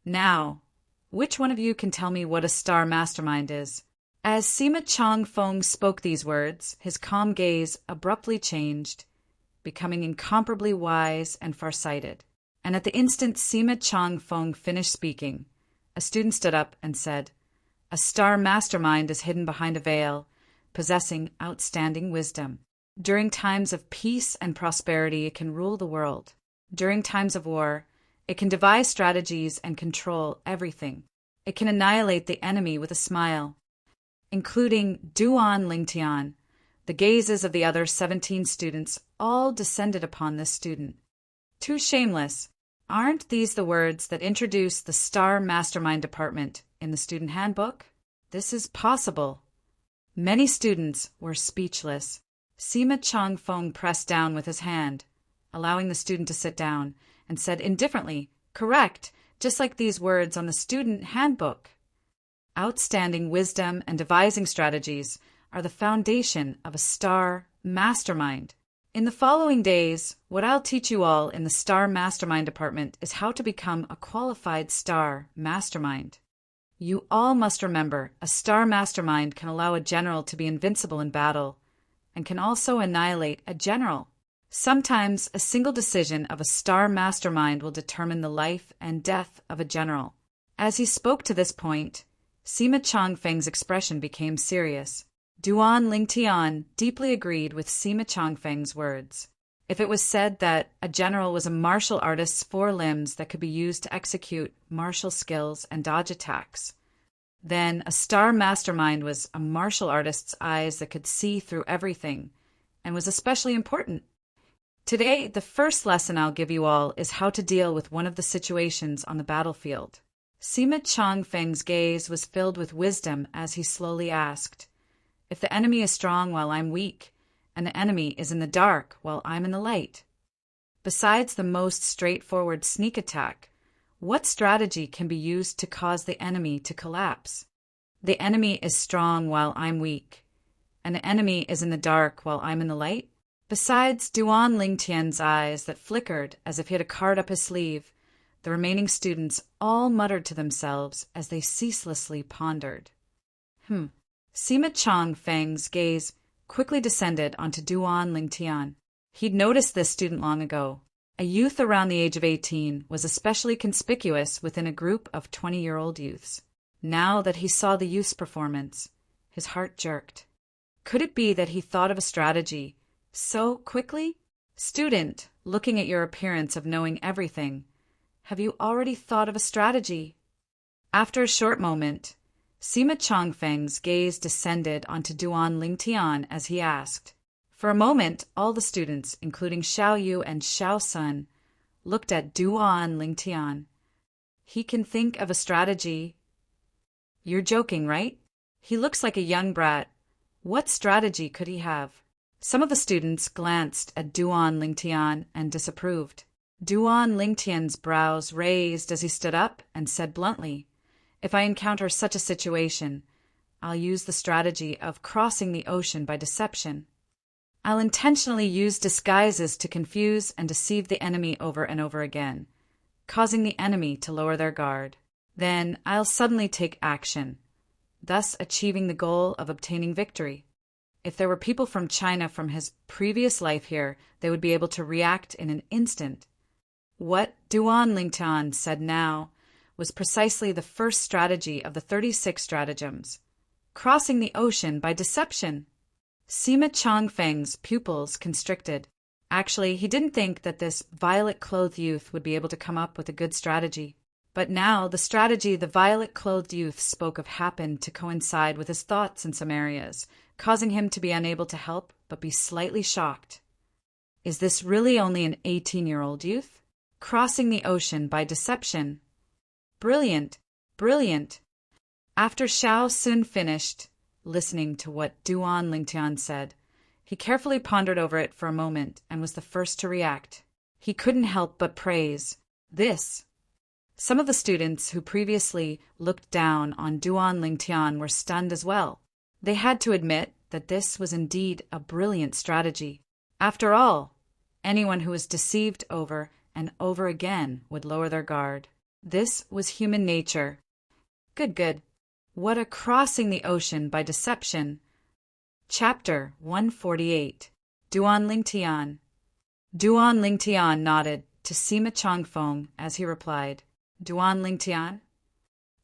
Now, which one of you can tell me what a Star Mastermind is?" As Sima Changfeng spoke these words, his calm gaze abruptly changed, becoming incomparably wise and farsighted. And at the instant Sima Changfeng finished speaking, a student stood up and said, "A Star Mastermind is hidden behind a veil, possessing outstanding wisdom. During times of peace and prosperity, it can rule the world. During times of war, it can devise strategies and control everything. It can annihilate the enemy with a smile." Including Duan Lingtian, the gazes of the other 17 students all descended upon this student. Too shameless. Aren't these the words that introduce the Star Mastermind Department in the student handbook? This is possible. Many students were speechless. Sima Changfeng pressed down with his hand, allowing the student to sit down, and said indifferently, "Correct, just like these words on the student handbook. Outstanding wisdom and devising strategies are the foundation of a Star Mastermind. In the following days, what I'll teach you all in the Star Mastermind Department is how to become a qualified Star Mastermind. You all must remember, a Star Mastermind can allow a general to be invincible in battle, and can also annihilate a general. Sometimes a single decision of a Star Mastermind will determine the life and death of a general." As he spoke to this point, Sima Changfeng's expression became serious. Duan Lingtian deeply agreed with Sima Changfeng's words. If it was said that a general was a martial artist's 4 limbs that could be used to execute martial skills and dodge attacks, then a Star Mastermind was a martial artist's eyes that could see through everything, and was especially important. Today, the first lesson I'll give you all is how to deal with one of the situations on the battlefield. Sima Changfeng's gaze was filled with wisdom as he slowly asked, "If the enemy is strong while I'm weak, and the enemy is in the dark while I'm in the light, besides the most straightforward sneak attack, what strategy can be used to cause the enemy to collapse? The enemy is strong while I'm weak, and the enemy is in the dark while I'm in the light?" Besides Duan Lingtian's eyes that flickered as if he had a card up his sleeve, the remaining students all muttered to themselves as they ceaselessly pondered. Sima Changfeng's gaze quickly descended onto Duan Lingtian. He'd noticed this student long ago. A youth around the age of 18 was especially conspicuous within a group of 20-year-old youths. Now that he saw the youth's performance, his heart jerked. Could it be that he thought of a strategy so quickly? Student, looking at your appearance of knowing everything, have you already thought of a strategy? After a short moment, Sima Changfeng's gaze descended onto Duan Lingtian as he asked. For a moment, all the students, including Xiao Yu and Xiao Sun, looked at Duan Lingtian. He can think of a strategy. You're joking, right? He looks like a young brat. What strategy could he have? Some of the students glanced at Duan Lingtian and disapproved. Duan Lingtian's brows raised as he stood up and said bluntly, "If I encounter such a situation, I'll use the strategy of crossing the ocean by deception. I'll intentionally use disguises to confuse and deceive the enemy over and over again, causing the enemy to lower their guard. Then I'll suddenly take action, thus achieving the goal of obtaining victory. If there were people from China from his previous life here, they would be able to react in an instant." What Duan Lingtian said now was precisely the first strategy of the 36 stratagems, crossing the ocean by deception. Sima Changfeng's pupils constricted. Actually, he didn't think that this violet-clothed youth would be able to come up with a good strategy. But now the strategy the violet-clothed youth spoke of happened to coincide with his thoughts in some areas, causing him to be unable to help but be slightly shocked. Is this really only an 18-year-old youth? Crossing the ocean by deception. Brilliant, brilliant. After Xiao Sun finished, listening to what Duan Lingtian said. He carefully pondered over it for a moment and was the first to react. He couldn't help but praise this. Some of the students who previously looked down on Duan Lingtian were stunned as well. They had to admit that this was indeed a brilliant strategy. After all, anyone who was deceived over and over again would lower their guard. This was human nature. Good. What a crossing the ocean by deception. Chapter 148. Duan Lingtian. Duan Lingtian nodded to Sima Chongfeng as he replied, Duan Lingtian?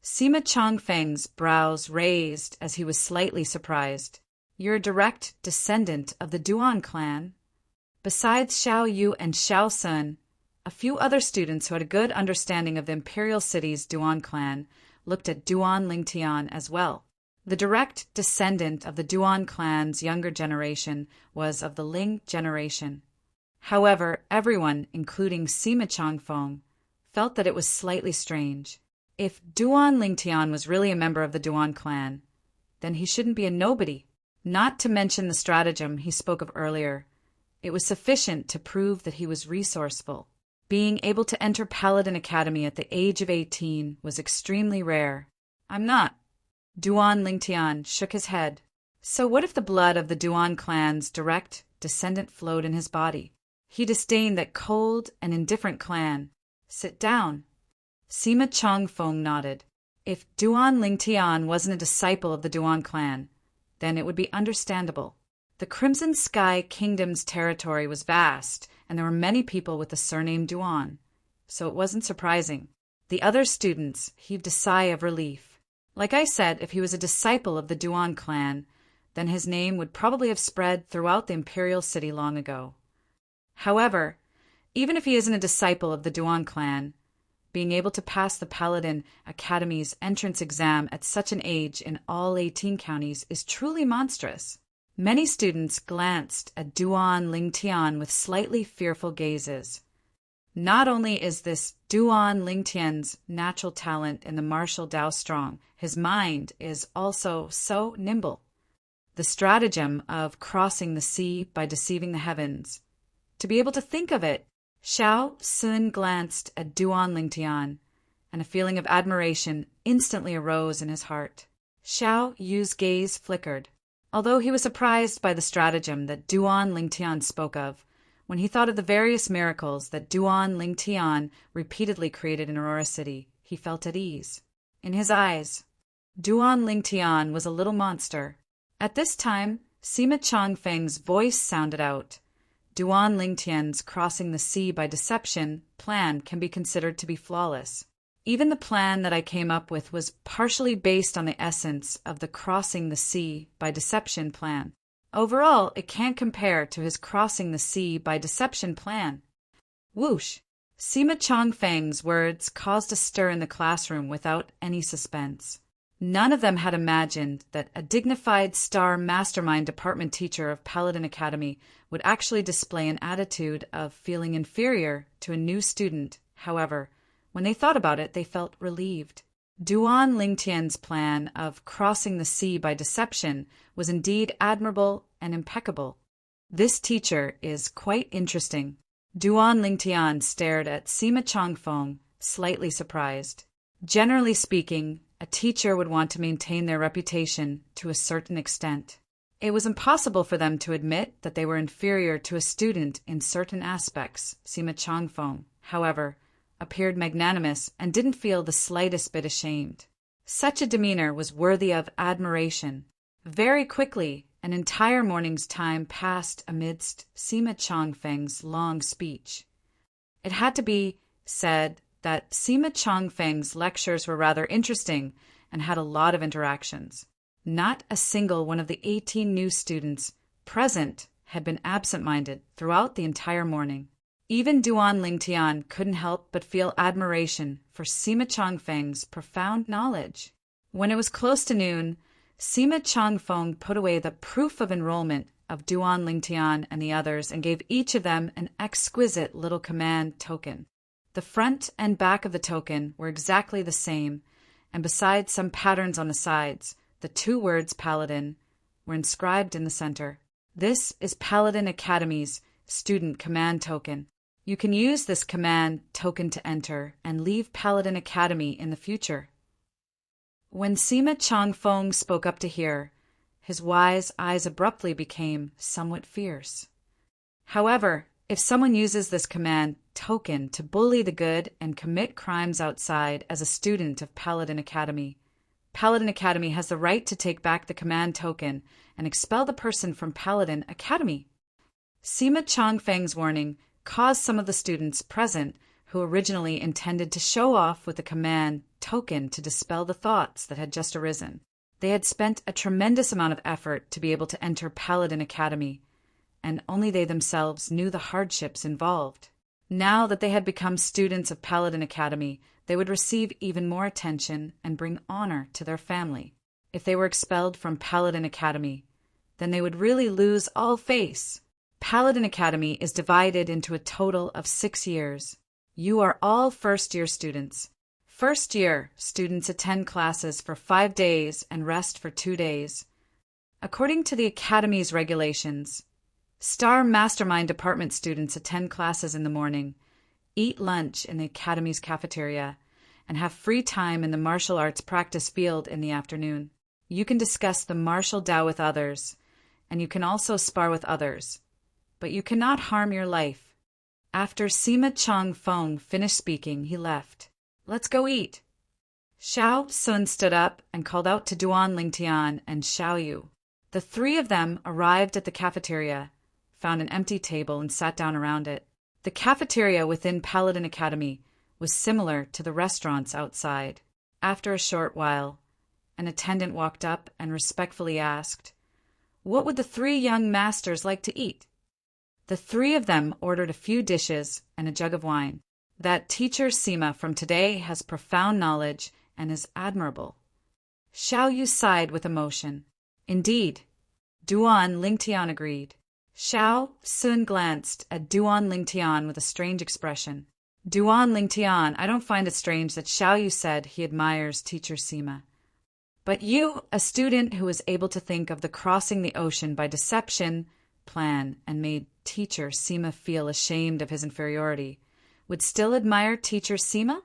Sima Chongfeng's brows raised as he was slightly surprised. You're a direct descendant of the Duan clan. Besides Xiao Yu and Xiao Sun, a few other students who had a good understanding of the imperial city's Duan clan looked at Duan Lingtian as well. The direct descendant of the Duan clan's younger generation was of the Ling generation. However, everyone, including Sima Chongfeng, felt that it was slightly strange. If Duan Lingtian was really a member of the Duan clan, then he shouldn't be a nobody. Not to mention the stratagem he spoke of earlier. It was sufficient to prove that he was resourceful. Being able to enter Paladin Academy at the age of 18 was extremely rare. I'm not. Duan Lingtian shook his head. So what if the blood of the Duan clan's direct descendant flowed in his body? He disdained that cold and indifferent clan. Sit down. Sima Chongfeng nodded. If Duan Lingtian wasn't a disciple of the Duan clan, then it would be understandable. The Crimson Sky Kingdom's territory was vast, and there were many people with the surname Duan, so it wasn't surprising. The other students heaved a sigh of relief. Like I said, if he was a disciple of the Duan clan, then his name would probably have spread throughout the imperial city long ago. However, even if he isn't a disciple of the Duan clan, being able to pass the Paladin Academy's entrance exam at such an age in all 18 counties is truly monstrous. Many students glanced at Duan Lingtian with slightly fearful gazes. Not only is this Duan Lingtian's natural talent in the martial Dao strong, his mind is also so nimble. The stratagem of crossing the sea by deceiving the heavens. To be able to think of it, Xiao Sun glanced at Duan Lingtian, and a feeling of admiration instantly arose in his heart. Xiao Yu's gaze flickered. Although he was surprised by the stratagem that Duan Lingtian spoke of, when he thought of the various miracles that Duan Lingtian repeatedly created in Aurora City, he felt at ease. In his eyes, Duan Lingtian was a little monster. At this time, Sima Chongfeng's voice sounded out. Duan Lingtian's crossing the sea by deception plan can be considered to be flawless. Even the plan that I came up with was partially based on the essence of the crossing the sea by deception plan. Overall, it can't compare to his crossing the sea by deception plan. Whoosh! Sima Chongfeng's words caused a stir in the classroom without any suspense. None of them had imagined that a dignified star mastermind department teacher of Paladin Academy would actually display an attitude of feeling inferior to a new student. However, when they thought about it, they felt relieved. Duan Lingtian's plan of crossing the sea by deception was indeed admirable and impeccable. This teacher is quite interesting. Duan Lingtian stared at Sima Chongfeng, slightly surprised. Generally speaking, a teacher would want to maintain their reputation to a certain extent. It was impossible for them to admit that they were inferior to a student in certain aspects. Sima Chongfeng, however, appeared magnanimous and didn't feel the slightest bit ashamed. Such a demeanor was worthy of admiration. Very quickly, an entire morning's time passed amidst Sima Chongfeng's long speech. It had to be said that Sima Chongfeng's lectures were rather interesting and had a lot of interactions. Not a single one of the 18 new students present had been absent-minded throughout the entire morning. Even Duan Lingtian couldn't help but feel admiration for Sima Chongfeng's profound knowledge. When it was close to noon, Sima Chongfeng put away the proof of enrollment of Duan Lingtian and the others and gave each of them an exquisite little command token. The front and back of the token were exactly the same, and besides some patterns on the sides, the two words Paladin were inscribed in the center. This is Paladin Academy's student command token. You can use this command token to enter and leave Paladin Academy in the future. When Sima Changfeng spoke up to hear, his wise eyes abruptly became somewhat fierce. However, if someone uses this command token to bully the good and commit crimes outside as a student of Paladin Academy, Paladin Academy has the right to take back the command token and expel the person from Paladin Academy. Sima Changfeng's warning caused some of the students present who originally intended to show off with the command token to dispel the thoughts that had just arisen. They had spent a tremendous amount of effort to be able to enter Paladin Academy, and only they themselves knew the hardships involved. Now that they had become students of Paladin Academy, they would receive even more attention and bring honor to their family. If they were expelled from Paladin Academy, then they would really lose all face. Paladin Academy is divided into a total of 6 years. You are all first-year students. First-year students attend classes for 5 days and rest for 2 days. According to the Academy's regulations, Star Mastermind Department students attend classes in the morning, eat lunch in the Academy's cafeteria, and have free time in the martial arts practice field in the afternoon. You can discuss the martial Tao with others, and you can also spar with others, but you cannot harm your life. After Sima Changfeng finished speaking, he left. Let's go eat. Xiao Sun stood up and called out to Duan Lingtian and Xiao Yu. The three of them arrived at the cafeteria, found an empty table, and sat down around it. The cafeteria within Paladin Academy was similar to the restaurants outside. After a short while, an attendant walked up and respectfully asked, "What would the three young masters like to eat?" The three of them ordered a few dishes and a jug of wine. That teacher Sima from today has profound knowledge and is admirable. Xiao Yu sighed with emotion. Indeed, Duan Lingtian agreed. Xiao Sun glanced at Duan Lingtian with a strange expression. Duan Lingtian, I don't find it strange that Xiao Yu said he admires teacher Sima. But you, a student who was able to think of the crossing the ocean by deception plan and made teacher Sima feel ashamed of his inferiority, would still admire teacher Sima?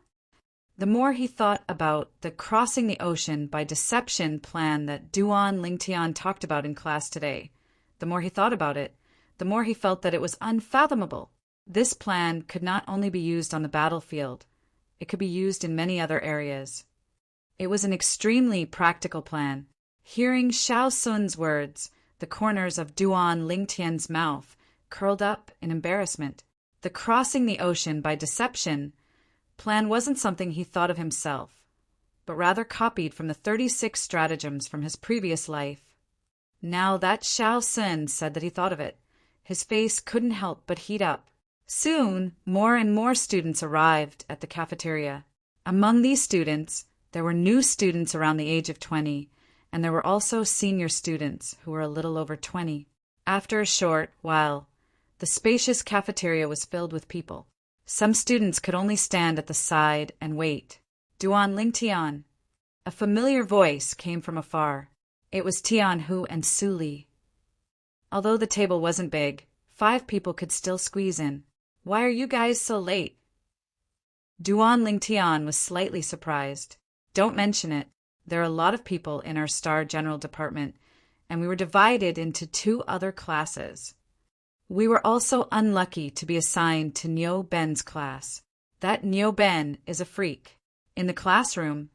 The more he thought about the crossing the ocean by deception plan that Duan Lingtian talked about in class today, the more he thought about it, the more he felt that it was unfathomable. This plan could not only be used on the battlefield, it could be used in many other areas. It was an extremely practical plan. Hearing Xiao Sun's words, the corners of Duan Lingtian's mouth curled up in embarrassment. The crossing the ocean by deception plan wasn't something he thought of himself, but rather copied from the 36 stratagems from his previous life. Now that Xiao Sun said that he thought of it, his face couldn't help but heat up. Soon, more and more students arrived at the cafeteria. Among these students, there were new students around the age of 20, and there were also senior students who were a little over 20. After a short while, the spacious cafeteria was filled with people. Some students could only stand at the side and wait. Duan Lingtian. A familiar voice came from afar. It was Tian Hu and Su Li. Although the table wasn't big, 5 people could still squeeze in. Why are you guys so late? Duan Lingtian was slightly surprised. Don't mention it. There are a lot of people in our Star General Department, and we were divided into 2 other classes. We were also unlucky to be assigned to Niu Ben's class. That Niu Ben is a freak. In the classroom,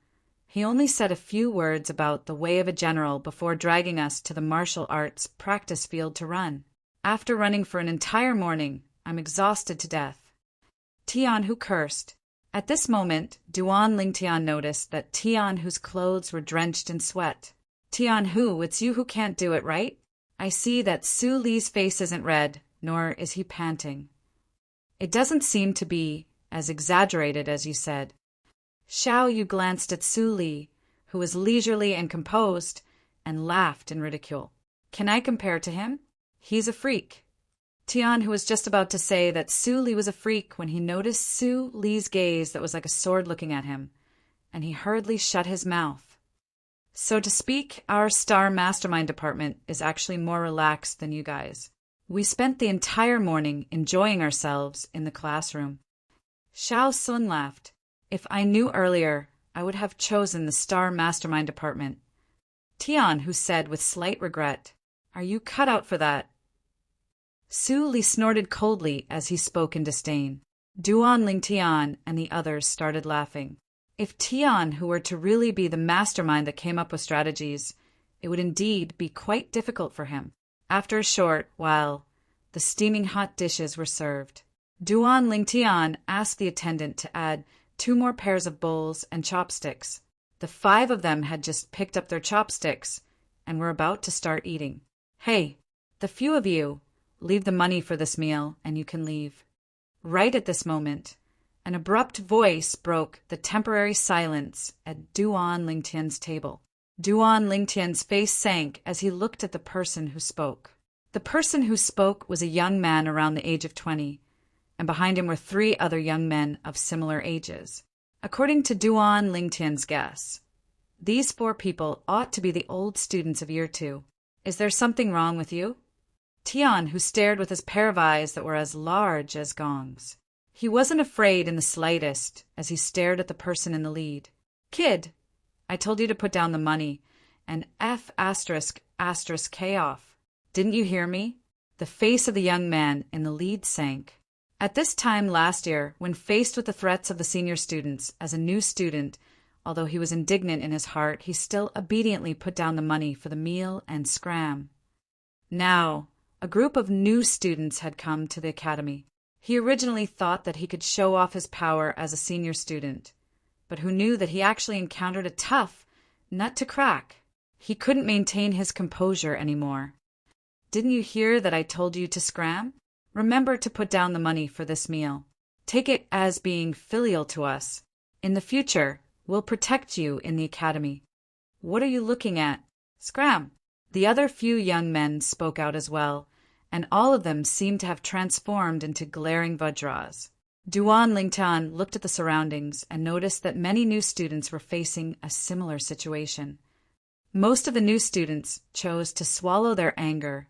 he only said a few words about the way of a general before dragging us to the martial arts practice field to run. After running for an entire morning, I'm exhausted to death. Tian Hu cursed. At this moment, Duan Lingtian noticed that Tian Hu's clothes were drenched in sweat. Tian Hu, it's you who can't do it, right? I see that Su Li's face isn't red, nor is he panting. It doesn't seem to be as exaggerated as you said. Xiao Yu glanced at Su Li, who was leisurely and composed, and laughed in ridicule. Can I compare to him? He's a freak. Tian, who was just about to say that Su Li was a freak when he noticed Su Li's gaze that was like a sword looking at him, and he hurriedly shut his mouth. So to speak, our star mastermind department is actually more relaxed than you guys. We spent the entire morning enjoying ourselves in the classroom. Xiao Sun laughed. If I knew earlier, I would have chosen the star mastermind department. Tian, who said with slight regret, "Are you cut out for that?" Su Li snorted coldly as he spoke in disdain. Duan Ling Tian and the others started laughing. If Tian, who were to really be the mastermind that came up with strategies, it would indeed be quite difficult for him. After a short while, the steaming hot dishes were served. Duan Ling Tian asked the attendant to add 2 more pairs of bowls and chopsticks. The 5 of them had just picked up their chopsticks and were about to start eating. "Hey, the few of you, leave the money for this meal and you can leave." Right at this moment, an abrupt voice broke the temporary silence at Duan Lingtian's table. Duan Lingtian's face sank as he looked at the person who spoke. The person who spoke was a young man around the age of 20, and behind him were 3 other young men of similar ages. According to Duan Lingtian's guess, these 4 people ought to be the old students of year 2. "Is there something wrong with you?" Tian, who stared with his pair of eyes that were as large as gongs. He wasn't afraid in the slightest as he stared at the person in the lead. "Kid, I told you to put down the money and F***K off. Didn't you hear me?" The face of the young man in the lead sank. At this time last year, when faced with the threats of the senior students as a new student, although he was indignant in his heart, he still obediently put down the money for the meal and scram. Now, a group of new students had come to the academy. He originally thought that he could show off his power as a senior student, but who knew that he actually encountered a tough nut to crack. He couldn't maintain his composure anymore. "Didn't you hear that I told you to scram? Remember to put down the money for this meal. Take it as being filial to us. In the future, we'll protect you in the academy. What are you looking at? Scram!" The other few young men spoke out as well, and all of them seemed to have transformed into glaring Vajras. Duan Lingtian looked at the surroundings and noticed that many new students were facing a similar situation. Most of the new students chose to swallow their anger,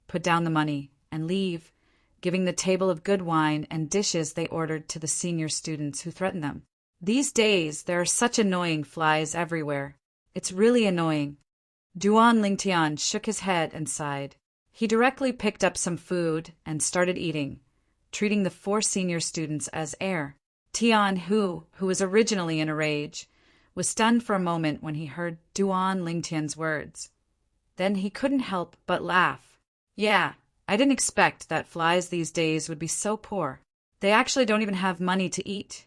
put down the money, and leave, giving the table of good wine and dishes they ordered to the senior students who threatened them. These days, there are such annoying flies everywhere. It's really annoying. Duan Lingtian shook his head and sighed. He directly picked up some food and started eating, treating the 4 senior students as air. Tian, who was originally in a rage, was stunned for a moment when he heard Duan Lingtian's words. Then he couldn't help but laugh. "Yeah, I didn't expect that flies these days would be so poor. They actually don't even have money to eat.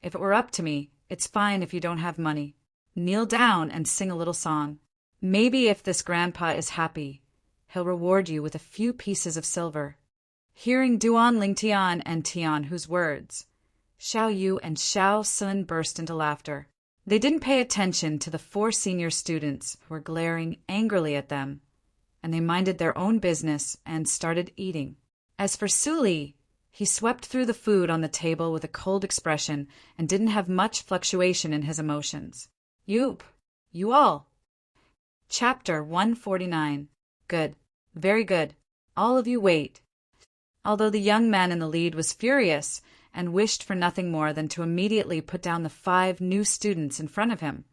If it were up to me, it's fine if you don't have money. Kneel down and sing a little song. Maybe if this grandpa is happy, he'll reward you with a few pieces of silver." Hearing Duan Lingtian and Tian Hu's words, Xiao Yu and Xiao Sun burst into laughter. They didn't pay attention to the 4 senior students who were glaring angrily at them, and they minded their own business and started eating. As for Su Li, he swept through the food on the table with a cold expression and didn't have much fluctuation in his emotions. "You all." Chapter 149. Good. Very good. All of you wait. Although the young man in the lead was furious and wished for nothing more than to immediately put down the 5 new students in front of him,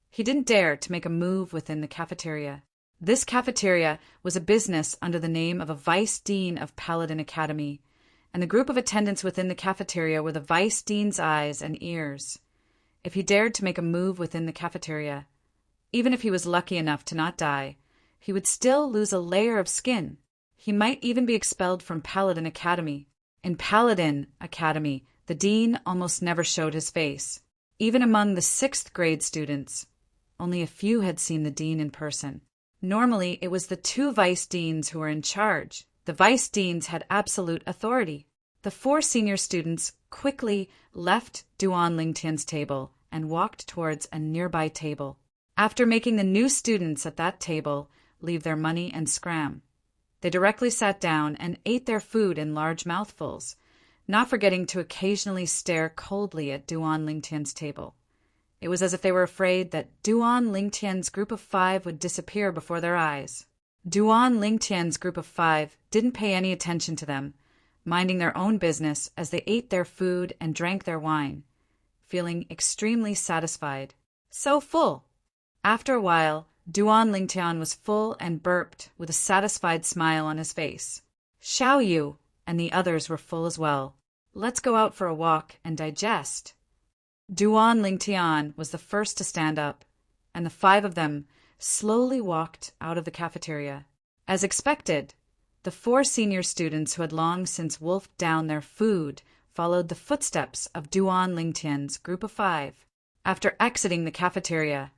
he didn't dare to make a move within the cafeteria. This cafeteria was a business under the name of a vice dean of Paladin Academy, and the group of attendants within the cafeteria were the vice dean's eyes and ears. If he dared to make a move within the cafeteria, even if he was lucky enough to not die, he would still lose a layer of skin. He might even be expelled from Paladin Academy. In Paladin Academy, the dean almost never showed his face. Even among the 6th grade students, only a few had seen the dean in person. Normally, it was the 2 vice deans who were in charge. The vice deans had absolute authority. The 4 senior students quickly left Duan Lingtian's table and walked towards a nearby table. After making the new students at that table leave their money and scram, they directly sat down and ate their food in large mouthfuls, not forgetting to occasionally stare coldly at Duan Lingtian's table. It was as if they were afraid that Duan Lingtian's group of 5 would disappear before their eyes. Duan Lingtian's group of 5 didn't pay any attention to them, minding their own business as they ate their food and drank their wine, feeling extremely satisfied. So full. After a while, Duan Lingtian was full and burped with a satisfied smile on his face. Xiao Yu and the others were full as well. Let's go out for a walk and digest. Duan Lingtian was the first to stand up, and the 5 of them slowly walked out of the cafeteria. As expected, the 4 senior students who had long since wolfed down their food followed the footsteps of Duan Lingtian's group of 5. After exiting the cafeteria,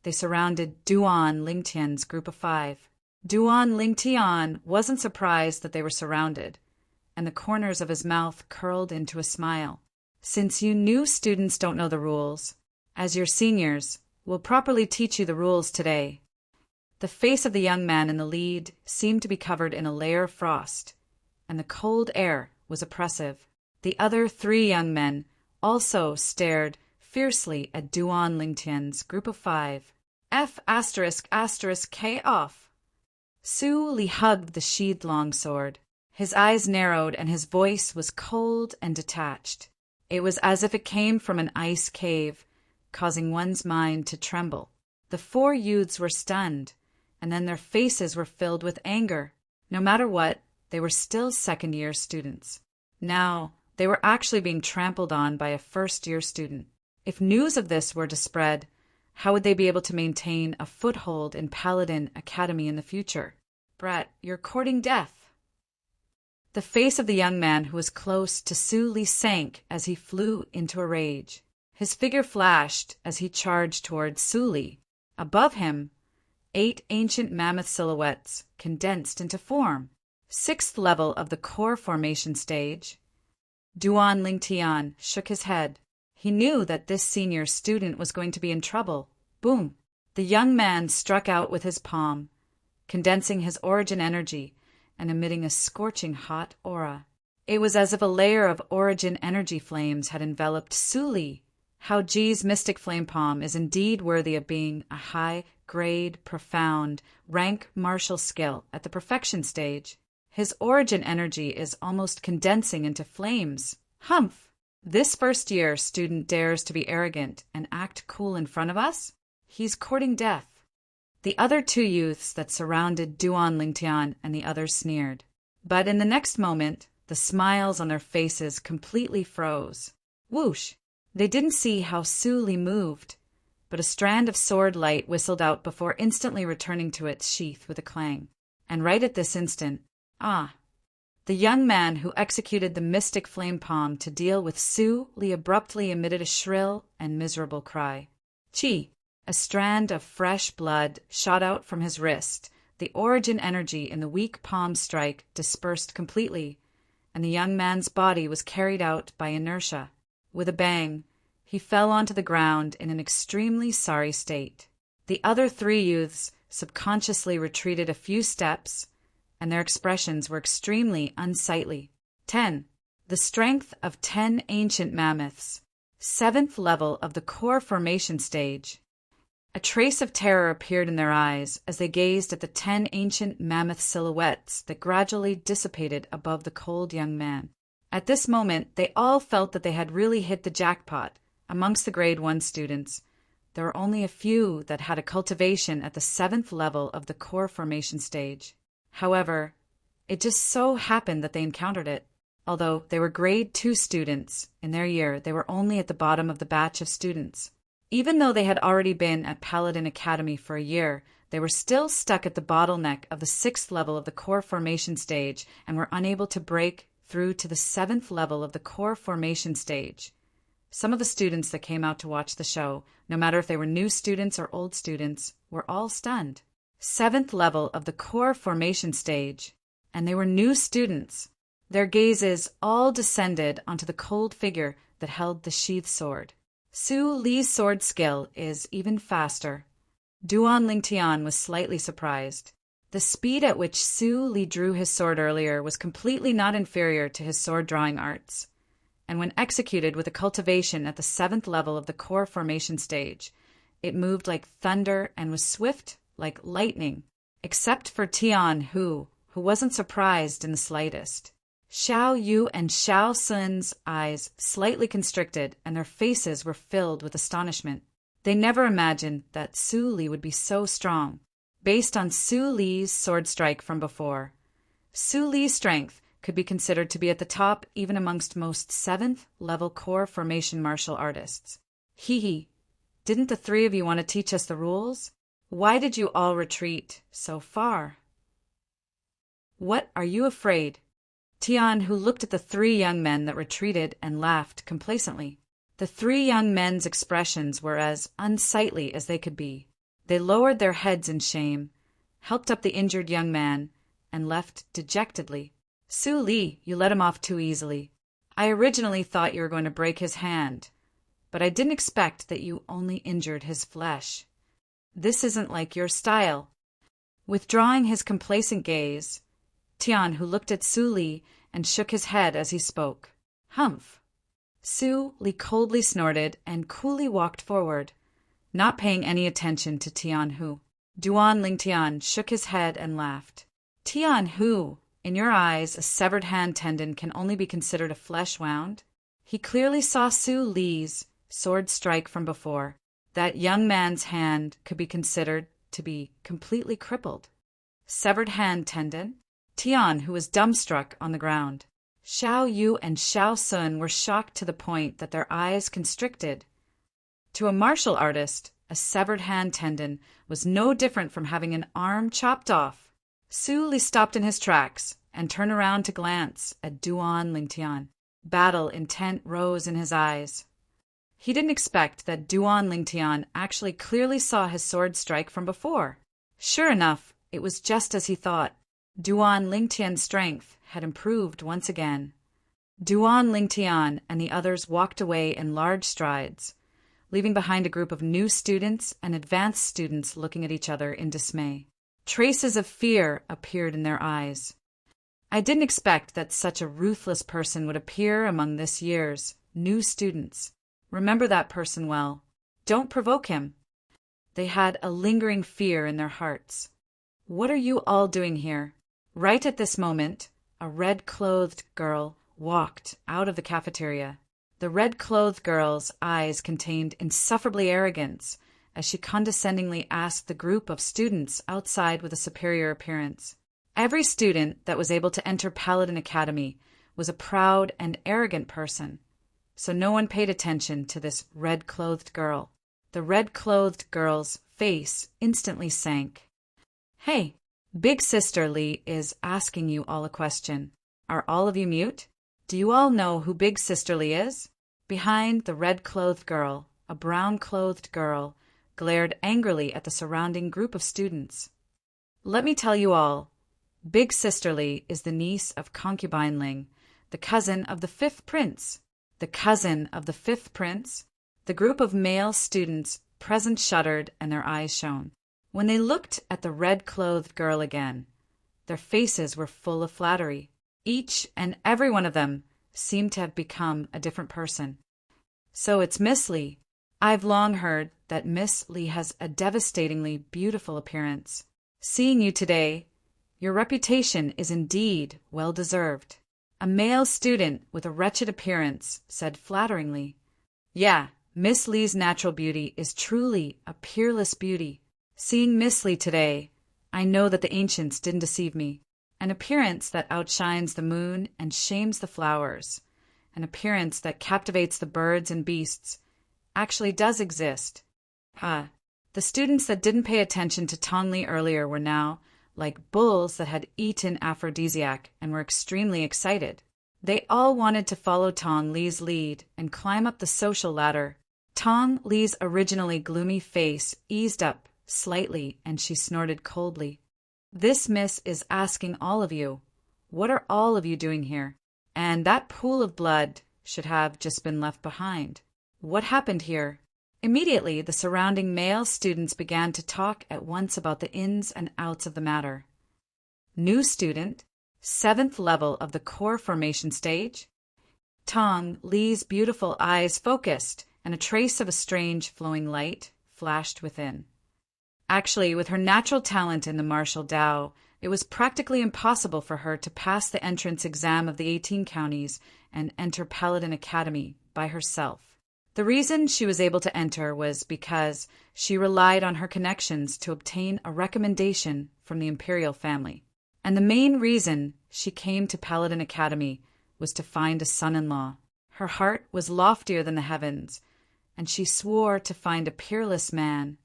they surrounded Duan Lingtian's group of 5. Duan Lingtian wasn't surprised that they were surrounded, and the corners of his mouth curled into a smile. Since you new students don't know the rules, as your seniors, we'll properly teach you the rules today. The face of the young man in the lead seemed to be covered in a layer of frost, and the cold air was oppressive. The other 3 young men also stared fiercely at Duan Lingtian's group of 5. F***K off. Su Li hugged the sheathed longsword. His eyes narrowed and his voice was cold and detached. It was as if it came from an ice cave, causing one's mind to tremble. The 4 youths were stunned, and then their faces were filled with anger. No matter what, they were still second-year students. Now, they were actually being trampled on by a first-year student. If news of this were to spread, how would they be able to maintain a foothold in Paladin Academy in the future? Brat, you're courting death. The face of the young man who was close to Su Li sank as he flew into a rage. His figure flashed as he charged towards Su Li. Above him, 8 ancient mammoth silhouettes condensed into form. 6th level of the core formation stage. Duan Lingtian shook his head. He knew that this senior student was going to be in trouble. Boom! The young man struck out with his palm, condensing his origin energy and emitting a scorching hot aura. It was as if a layer of origin energy flames had enveloped Su Li. Hao Ji's mystic flame palm is indeed worthy of being a high-grade, profound, rank martial skill at the perfection stage. His origin energy is almost condensing into flames. Humph! This first-year student dares to be arrogant and act cool in front of us? He's courting death. The other 2 youths that surrounded Duan Lingtian and the others sneered. But in the next moment, the smiles on their faces completely froze. Whoosh! They didn't see how Su Li moved, but a strand of sword light whistled out before instantly returning to its sheath with a clang. And right at this instant, the young man who executed the mystic flame palm to deal with Su Li abruptly emitted a shrill and miserable cry. Chi! A strand of fresh blood shot out from his wrist. The origin energy in the weak palm strike dispersed completely, and the young man's body was carried out by inertia. With a bang, he fell onto the ground in an extremely sorry state. The other 3 youths subconsciously retreated a few steps, and their expressions were extremely unsightly. 10. The strength of 10 ancient mammoths. 7th level of the core formation stage. A trace of terror appeared in their eyes as they gazed at the 10 ancient mammoth silhouettes that gradually dissipated above the cold young man. At this moment, they all felt that they had really hit the jackpot. Amongst the grade 1 students, there were only a few that had a cultivation at the 7th level of the core formation stage. However, it just so happened that they encountered it. Although they were grade 2 students, in their year they were only at the bottom of the batch of students. Even though they had already been at Paladin Academy for a year, they were still stuck at the bottleneck of the 6th level of the core formation stage and were unable to break through to the 7th level of the core formation stage. Some of the students that came out to watch the show, no matter if they were new students or old students, were all stunned. 7th level of the core formation stage, and they were new students. Their gazes all descended onto the cold figure that held the sheathed sword. Su Li's sword skill is even faster. Duan Lingtian was slightly surprised. The speed at which Su Li drew his sword earlier was completely not inferior to his sword drawing arts, and when executed with a cultivation at the 7th level of the core formation stage, it moved like thunder and was swift like lightning, except for Tian, who wasn't surprised in the slightest. Xiao Yu and Xiao Sun's eyes slightly constricted, and their faces were filled with astonishment. They never imagined that Su Li would be so strong, based on Su Li's sword strike from before. Su Li's strength could be considered to be at the top even amongst most 7th-level core formation martial artists. Hee, didn't the 3 of you want to teach us the rules? Why did you all retreat so far? What are you afraid? Tian, who looked at the 3 young men that retreated and laughed complacently. The 3 young men's expressions were as unsightly as they could be. They lowered their heads in shame, helped up the injured young man, and left dejectedly. Su Li, you let him off too easily. I originally thought you were going to break his hand, but I didn't expect that you only injured his flesh. This isn't like your style. Withdrawing his complacent gaze, Tian, who looked at Su Li and shook his head as he spoke. Humph. Su Li coldly snorted and coolly walked forward, not paying any attention to Tian Hu. Duan Ling Tian shook his head and laughed. Tian Hu, in your eyes, a severed hand tendon can only be considered a flesh wound? He clearly saw Su Li's sword strike from before. That young man's hand could be considered to be completely crippled. Severed hand tendon? Tian, who was dumbstruck on the ground. Xiao Yu and Xiao Sun were shocked to the point that their eyes constricted. To a martial artist, a severed hand tendon was no different from having an arm chopped off. Su Li stopped in his tracks and turned around to glance at Duan Lingtian. Battle intent rose in his eyes. He didn't expect that Duan Lingtian actually clearly saw his sword strike from before. Sure enough, it was just as he thought. Duan Lingtian's strength had improved once again. Duan Lingtian and the others walked away in large strides, leaving behind a group of new students and advanced students looking at each other in dismay. Traces of fear appeared in their eyes. I didn't expect that such a ruthless person would appear among this year's new students. Remember that person well. Don't provoke him. They had a lingering fear in their hearts. What are you all doing here? Right at this moment, a red-clothed girl walked out of the cafeteria. The red-clothed girl's eyes contained insufferably arrogance as she condescendingly asked the group of students outside with a superior appearance. Every student that was able to enter Paladin Academy was a proud and arrogant person, so no one paid attention to this red-clothed girl. The red-clothed girl's face instantly sank. Hey, Big Sister Li is asking you all a question. Are all of you mute? Do you all know who Big Sister Li is? Behind the red-clothed girl, a brown-clothed girl glared angrily at the surrounding group of students. Let me tell you all, Big Sister Li is the niece of Concubine Ling, the cousin of the 5th prince. The cousin of the 5th prince? The group of male students present shuddered and their eyes shone. When they looked at the red-clothed girl again, their faces were full of flattery. Each and every one of them seemed to have become a different person. So it's Miss Li. I've long heard that Miss Li has a devastatingly beautiful appearance. Seeing you today, your reputation is indeed well-deserved. A male student with a wretched appearance said flatteringly, Yeah, Miss Li's natural beauty is truly a peerless beauty. Seeing Miss Li today, I know that the ancients didn't deceive me. An appearance that outshines the moon and shames the flowers, an appearance that captivates the birds and beasts, actually does exist. The students that didn't pay attention to Tong Li earlier were now like bulls that had eaten aphrodisiac and were extremely excited. They all wanted to follow Tong Li's lead and climb up the social ladder. Tong Li's originally gloomy face eased up slightly, and she snorted coldly. This miss is asking all of you, what are all of you doing here? And that pool of blood should have just been left behind. What happened here? Immediately, the surrounding male students began to talk at once about the ins and outs of the matter. New student, 7th level of the core formation stage. Tong Li's beautiful eyes focused, and a trace of a strange flowing light flashed within. Actually, with her natural talent in the martial Dao, it was practically impossible for her to pass the entrance exam of the 18 counties and enter Paladin Academy by herself. The reason she was able to enter was because she relied on her connections to obtain a recommendation from the imperial family. And the main reason she came to Paladin Academy was to find a son-in-law. Her heart was loftier than the heavens, and she swore to find a peerless man.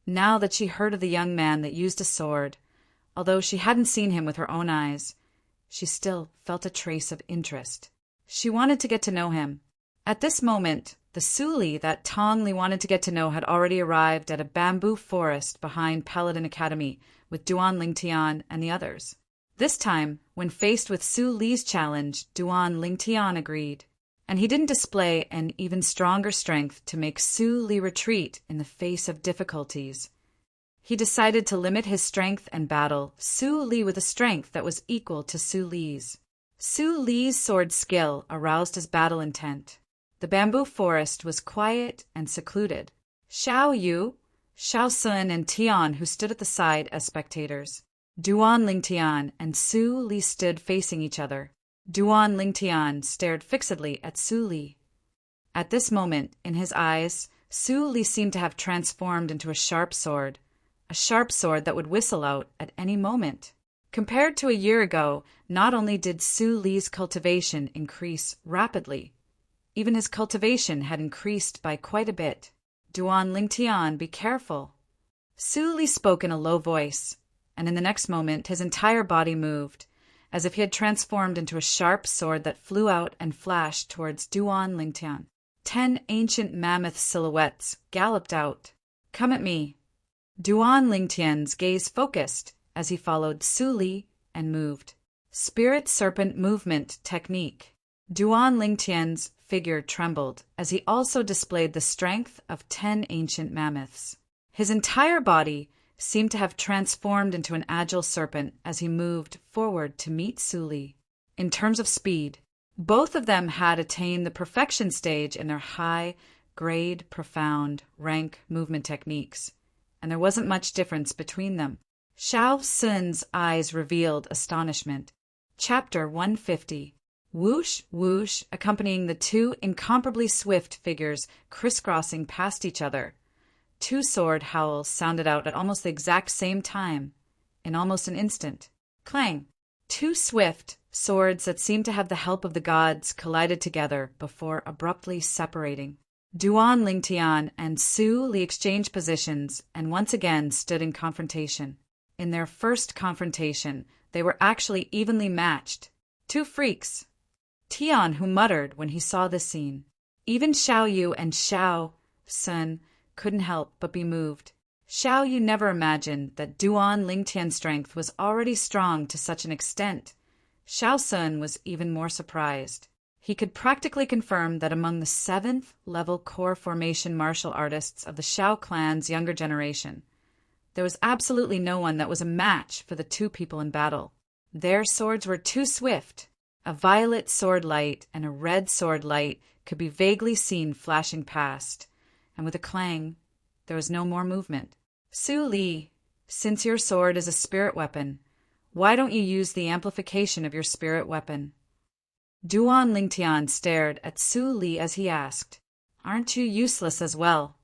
Now that she heard of the young man that used a sword, although she hadn't seen him with her own eyes, she still felt a trace of interest. She wanted to get to know him. At this moment, the Suli that Tong Li wanted to get to know had already arrived at a bamboo forest behind Paladin Academy with Duan Lingtian and the others. This time, when faced with Su Li's challenge, Duan Lingtian agreed, and he didn't display an even stronger strength to make Su Li retreat in the face of difficulties. He decided to limit his strength and battle Su Li with a strength that was equal to Su Li's. Su Li's sword skill aroused his battle intent. The bamboo forest was quiet and secluded. Xiao Yu, Xiao Sun, and Tian, who stood at the side as spectators. Duan Lingtian and Su Li stood facing each other. Duan Lingtian stared fixedly at Su Li. At this moment, in his eyes, Su Li seemed to have transformed into a sharp sword that would whistle out at any moment. Compared to a year ago, not only did Su Li's cultivation increase rapidly, even his cultivation had increased by quite a bit. Duan Lingtian, be careful. Su Li spoke in a low voice, and in the next moment his entire body moved, as if he had transformed into a sharp sword that flew out and flashed towards Duan Lingtian. 10 ancient mammoth silhouettes galloped out. Come at me. Duan Lingtian's gaze focused as he followed Su Li and moved. Spirit Serpent Movement Technique. Duan Lingtian's figure trembled as he also displayed the strength of 10 ancient mammoths. His entire body seemed to have transformed into an agile serpent as he moved forward to meet Su Li. In terms of speed, both of them had attained the perfection stage in their high-grade, profound, rank movement techniques, and there wasn't much difference between them. Xiao Sun's eyes revealed astonishment. Chapter 150. Whoosh, whoosh, accompanying the two incomparably swift figures crisscrossing past each other. 2 sword howls sounded out at almost the exact same time, in almost an instant. Clang! 2 swift swords that seemed to have the help of the gods collided together before abruptly separating. Duan Lingtian and Su Li exchanged positions and once again stood in confrontation. In their first confrontation, they were actually evenly matched. 2 freaks. Tian, who muttered when he saw this scene. Even Xiao Yu and Xiao Sun couldn't help but be moved. Xiao Yu never imagined that Duan Lingtian's strength was already strong to such an extent. Xiao Sun was even more surprised. He could practically confirm that among the 7th-level core formation martial artists of the Xiao clan's younger generation, there was absolutely no one that was a match for the 2 people in battle. Their swords were too swift. A violet sword light and a red sword light could be vaguely seen flashing past, and with a clang, there was no more movement. Su Li, since your sword is a spirit weapon, why don't you use the amplification of your spirit weapon? Duan Lingtian stared at Su Li as he asked, Aren't you useless as well?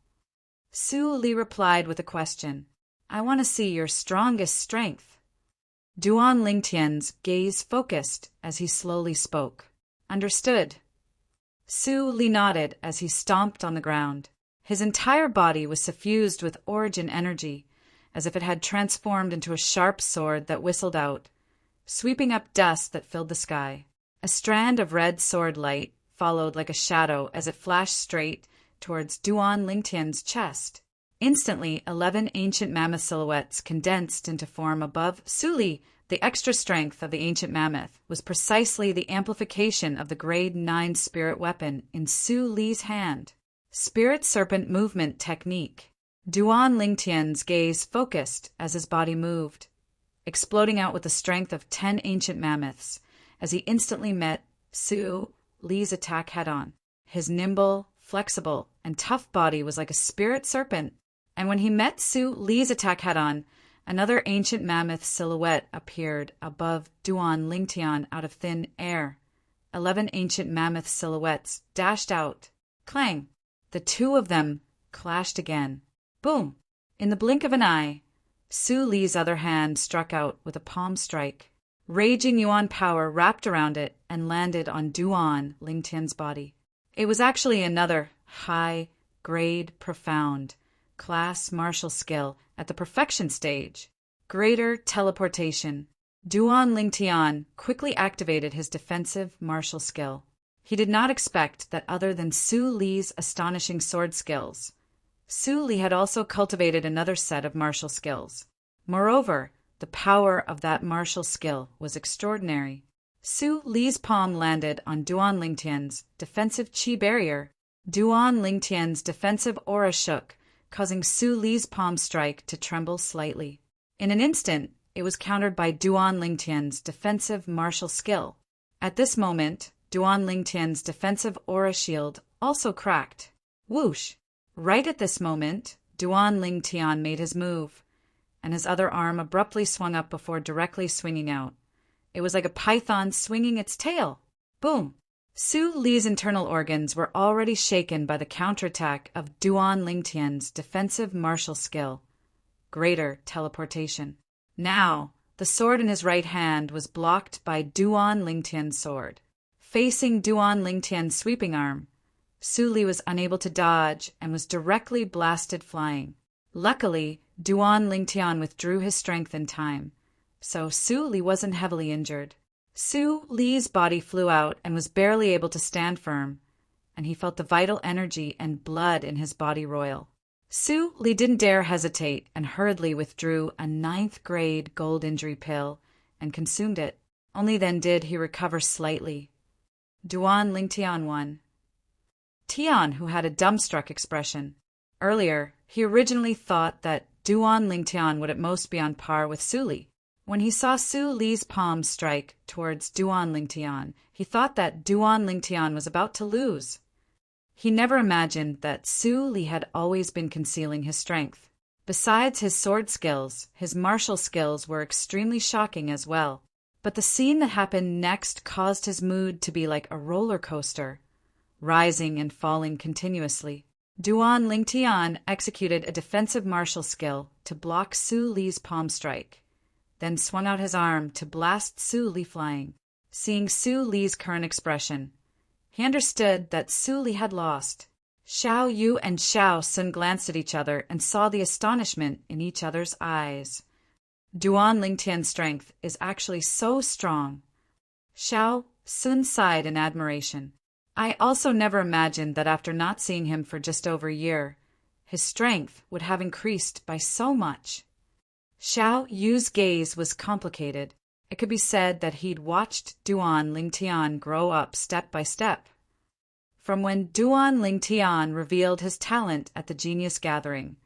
Su Li replied with a question. I want to see your strongest strength. Duan Lingtian's gaze focused as he slowly spoke. Understood. Su Li nodded as he stomped on the ground. His entire body was suffused with origin energy, as if it had transformed into a sharp sword that whistled out, sweeping up dust that filled the sky. A strand of red sword light followed like a shadow as it flashed straight towards Duan Lingtian's chest. Instantly, 11 ancient mammoth silhouettes condensed into form above Su Li. The extra strength of the ancient mammoth was precisely the amplification of the grade 9 spirit weapon in Su Li's hand. Spirit Serpent Movement Technique. Duan Lingtian's gaze focused as his body moved, exploding out with the strength of 10 ancient mammoths as he instantly met Su Li's attack head-on. His nimble, flexible, and tough body was like a spirit serpent, and when he met Su Li's attack head-on, another ancient mammoth silhouette appeared above Duan Lingtian out of thin air. 11 ancient mammoth silhouettes dashed out. Clang! The two of them clashed again. Boom! In the blink of an eye, Su Li's other hand struck out with a palm strike. Raging yuan power wrapped around it and landed on Duan Lingtian's body. It was actually another high-grade, profound class martial skill at the perfection stage. Greater teleportation. Duan Lingtian quickly activated his defensive martial skill. He did not expect that other than Su Li's astonishing sword skills, Su Li had also cultivated another set of martial skills. Moreover, the power of that martial skill was extraordinary. Su Li's palm landed on Duan Lingtian's defensive chi barrier. Duan Lingtian's defensive aura shook, causing Su Li's palm strike to tremble slightly. In an instant, it was countered by Duan Lingtian's defensive martial skill. At this moment, Duan Lingtian's defensive aura shield also cracked. Whoosh! Right at this moment, Duan Lingtian made his move, and his other arm abruptly swung up before directly swinging out. It was like a python swinging its tail. Boom! Su Li's internal organs were already shaken by the counterattack of Duan Lingtian's defensive martial skill. Greater teleportation. Now, the sword in his right hand was blocked by Duan Lingtian's sword. Facing Duan Lingtian's sweeping arm, Su Li was unable to dodge and was directly blasted flying. Luckily, Duan Lingtian withdrew his strength in time, so Su Li wasn't heavily injured. Su Li's body flew out and was barely able to stand firm, and he felt the vital energy and blood in his body roil. Su Li didn't dare hesitate and hurriedly withdrew a 9th-grade gold injury pill and consumed it. Only then did he recover slightly. Duan Lingtian won. Tian, who had a dumbstruck expression. Earlier, he originally thought that Duan Lingtian would at most be on par with Su Li. When he saw Su Li's palm strike towards Duan Lingtian, he thought that Duan Lingtian was about to lose. He never imagined that Su Li had always been concealing his strength. Besides his sword skills, his martial skills were extremely shocking as well. But the scene that happened next caused his mood to be like a roller coaster, rising and falling continuously. Duan Lingtian executed a defensive martial skill to block Su Li's palm strike, then swung out his arm to blast Su Li flying. Seeing Su Li's current expression, he understood that Su Li had lost. Xiao Yu and Xiao Sun glanced at each other and saw the astonishment in each other's eyes. Duan Lingtian's strength is actually so strong. Xiao Sun sighed in admiration. I also never imagined that after not seeing him for just over a year, his strength would have increased by so much. Xiao Yu's gaze was complicated. It could be said that he'd watched Duan Lingtian grow up step by step. From when Duan Lingtian revealed his talent at the Genius Gathering,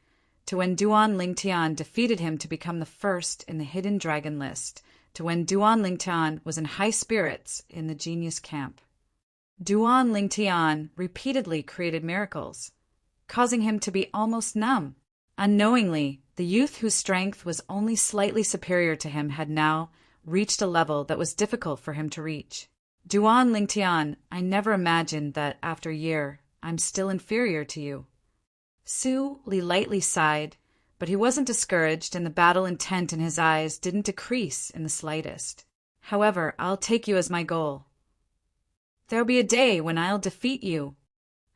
to when Duan Lingtian defeated him to become the first in the Hidden Dragon list, to when Duan Lingtian was in high spirits in the Genius Camp. Duan Lingtian repeatedly created miracles, causing him to be almost numb. Unknowingly, the youth whose strength was only slightly superior to him had now reached a level that was difficult for him to reach. Duan Lingtian, I never imagined that after a year, I'm still inferior to you. Su Li lightly sighed, but he wasn't discouraged, and the battle intent in his eyes didn't decrease in the slightest. However, I'll take you as my goal. There'll be a day when I'll defeat you.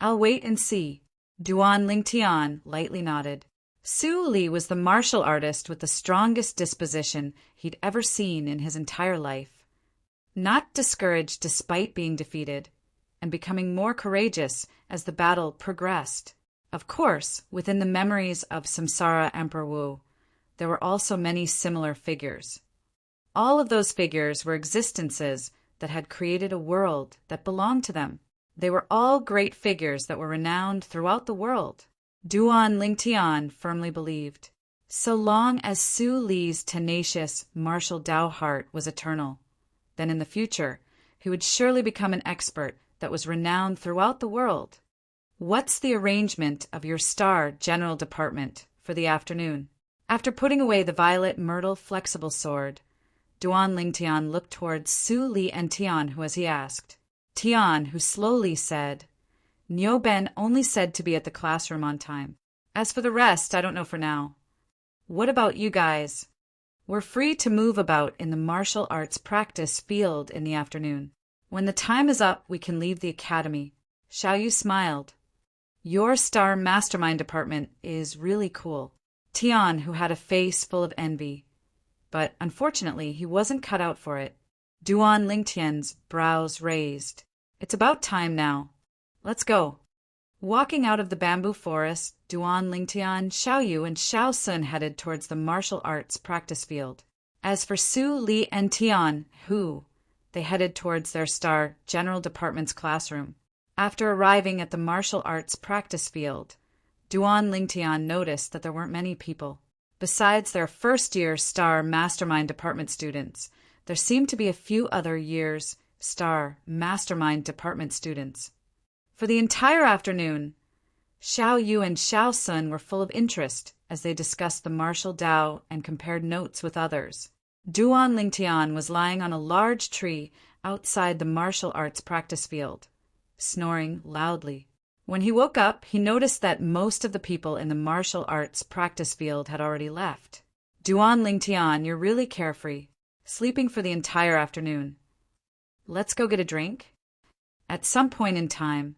I'll wait and see. Duan Lingtian lightly nodded. Su Li was the martial artist with the strongest disposition he'd ever seen in his entire life. Not discouraged despite being defeated, and becoming more courageous as the battle progressed. Of course, within the memories of Samsara Emperor Wu, there were also many similar figures. All of those figures were existences that had created a world that belonged to them. They were all great figures that were renowned throughout the world. Duan Lingtian firmly believed, so long as Su Li's tenacious martial Dao heart was eternal, then in the future he would surely become an expert that was renowned throughout the world. What's the arrangement of your star general department for the afternoon? After putting away the violet myrtle flexible sword, Duan Lingtian looked towards Su Li and Tian, who as he asked. Tian, who slowly said, Niu Ben only said to be at the classroom on time. As for the rest, I don't know for now. What about you guys? We're free to move about in the martial arts practice field in the afternoon. When the time is up, we can leave the academy. Xiao Yu smiled. Your star mastermind department is really cool. Tian, who had a face full of envy, but unfortunately he wasn't cut out for it. Duan Lingtian's brows raised. It's about time now. Let's go. Walking out of the bamboo forest, Duan Lingtian, Xiao Yu, and Xiao Sun headed towards the martial arts practice field. As for Su Li and Tian, they headed towards their star general department's classroom. After arriving at the martial arts practice field, Duan Lingtian noticed that there weren't many people. Besides their first-year star mastermind department students, there seemed to be a few other years star mastermind department students. For the entire afternoon, Xiao Yu and Xiao Sun were full of interest as they discussed the martial Dao and compared notes with others. Duan Lingtian was lying on a large tree outside the martial arts practice field, snoring loudly. When he woke up, he noticed that most of the people in the martial arts practice field had already left. Duan Lingtian, you're really carefree, sleeping for the entire afternoon. Let's go get a drink? At some point in time,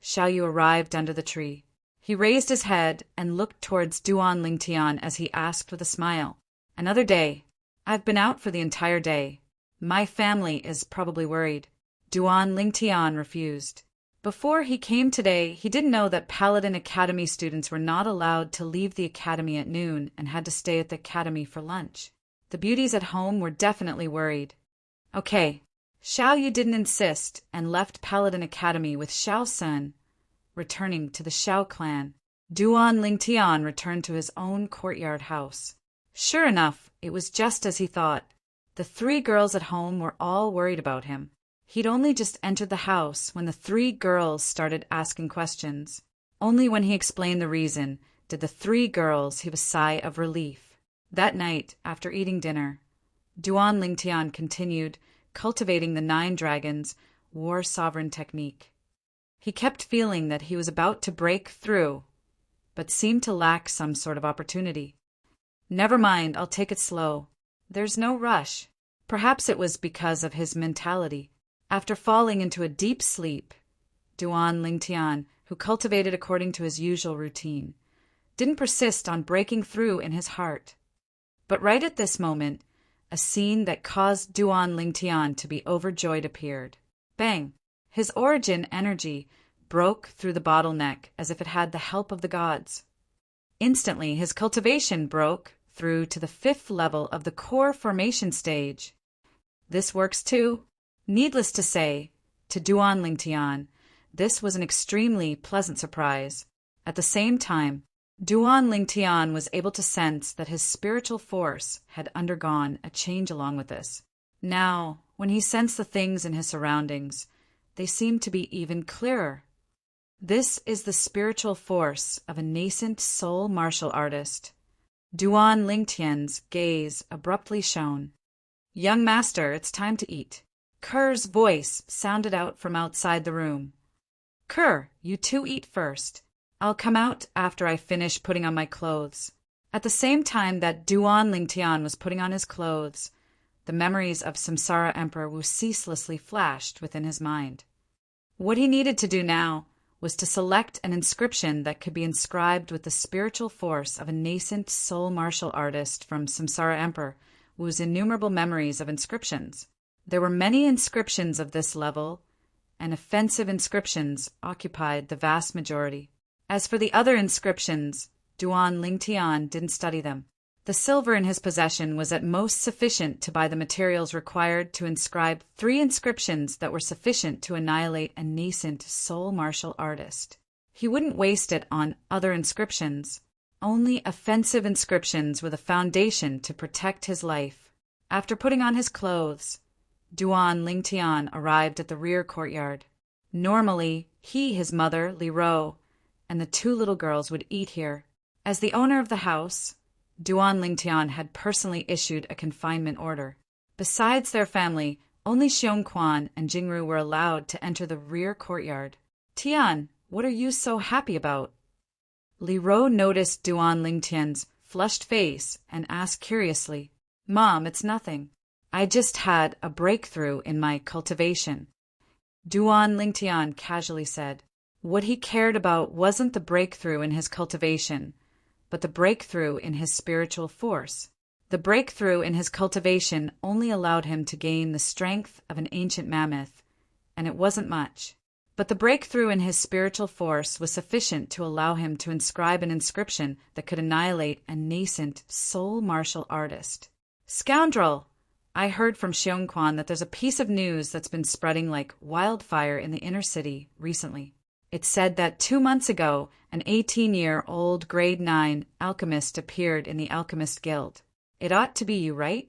Xiao Yu arrived under the tree. He raised his head and looked towards Duan Lingtian as he asked with a smile, Another day. I've been out for the entire day. My family is probably worried. Duan Lingtian refused. Before he came today, he didn't know that Paladin Academy students were not allowed to leave the academy at noon and had to stay at the academy for lunch. The beauties at home were definitely worried. Okay, Xiao Yu didn't insist and left Paladin Academy with Xiao Sun, returning to the Xiao clan. Duan Lingtian returned to his own courtyard house. Sure enough, it was just as he thought. The three girls at home were all worried about him. He'd only just entered the house when the three girls started asking questions. Only when he explained the reason did the three girls heave a sigh of relief. That night, after eating dinner, Duan Lingtian continued cultivating the 9 dragons war sovereign technique. He kept feeling that he was about to break through, but seemed to lack some sort of opportunity. Never mind, I'll take it slow. There's no rush. Perhaps it was because of his mentality. After falling into a deep sleep, Duan Lingtian, who cultivated according to his usual routine, didn't persist on breaking through in his heart. But right at this moment, a scene that caused Duan Lingtian to be overjoyed appeared. Bang! His origin energy broke through the bottleneck as if it had the help of the gods. Instantly, his cultivation broke through to the 5th level of the core formation stage. This works too. Needless to say, to Duan Lingtian, this was an extremely pleasant surprise. At the same time, Duan Lingtian was able to sense that his spiritual force had undergone a change along with this. Now, when he sensed the things in his surroundings, they seemed to be even clearer. This is the spiritual force of a nascent soul martial artist. Duan Lingtian's gaze abruptly shone. Young master, it's time to eat. Kerr's voice sounded out from outside the room. Kerr, you two eat first. I'll come out after I finish putting on my clothes. At the same time that Duan Lingtian was putting on his clothes, the memories of Samsara Emperor Wu ceaselessly flashed within his mind. What he needed to do now was to select an inscription that could be inscribed with the spiritual force of a nascent soul martial artist from Samsara Emperor Wu's innumerable memories of inscriptions. There were many inscriptions of this level, and offensive inscriptions occupied the vast majority. As for the other inscriptions, Duan Lingtian didn't study them. The silver in his possession was at most sufficient to buy the materials required to inscribe 3 inscriptions that were sufficient to annihilate a nascent soul martial artist. He wouldn't waste it on other inscriptions. Only offensive inscriptions were the foundation to protect his life. After putting on his clothes, Duan Lingtian arrived at the rear courtyard. Normally, he, his mother, Li Ro, and the two little girls would eat here. As the owner of the house, Duan Lingtian had personally issued a confinement order. Besides their family, only Xiong Quan and Jingru were allowed to enter the rear courtyard. Tian, what are you so happy about? Li Ro noticed Duan Lingtian's flushed face and asked curiously, Mom, it's nothing. I just had a breakthrough in my cultivation. Duan Lingtian casually said. What he cared about wasn't the breakthrough in his cultivation, but the breakthrough in his spiritual force. The breakthrough in his cultivation only allowed him to gain the strength of an ancient mammoth, and it wasn't much. But the breakthrough in his spiritual force was sufficient to allow him to inscribe an inscription that could annihilate a nascent soul martial artist. Scoundrel! I heard from Xiong Quan that there's a piece of news that's been spreading like wildfire in the inner city recently. It said that 2 months ago, an 18-year-old grade 9 alchemist appeared in the Alchemist Guild. It ought to be you, right?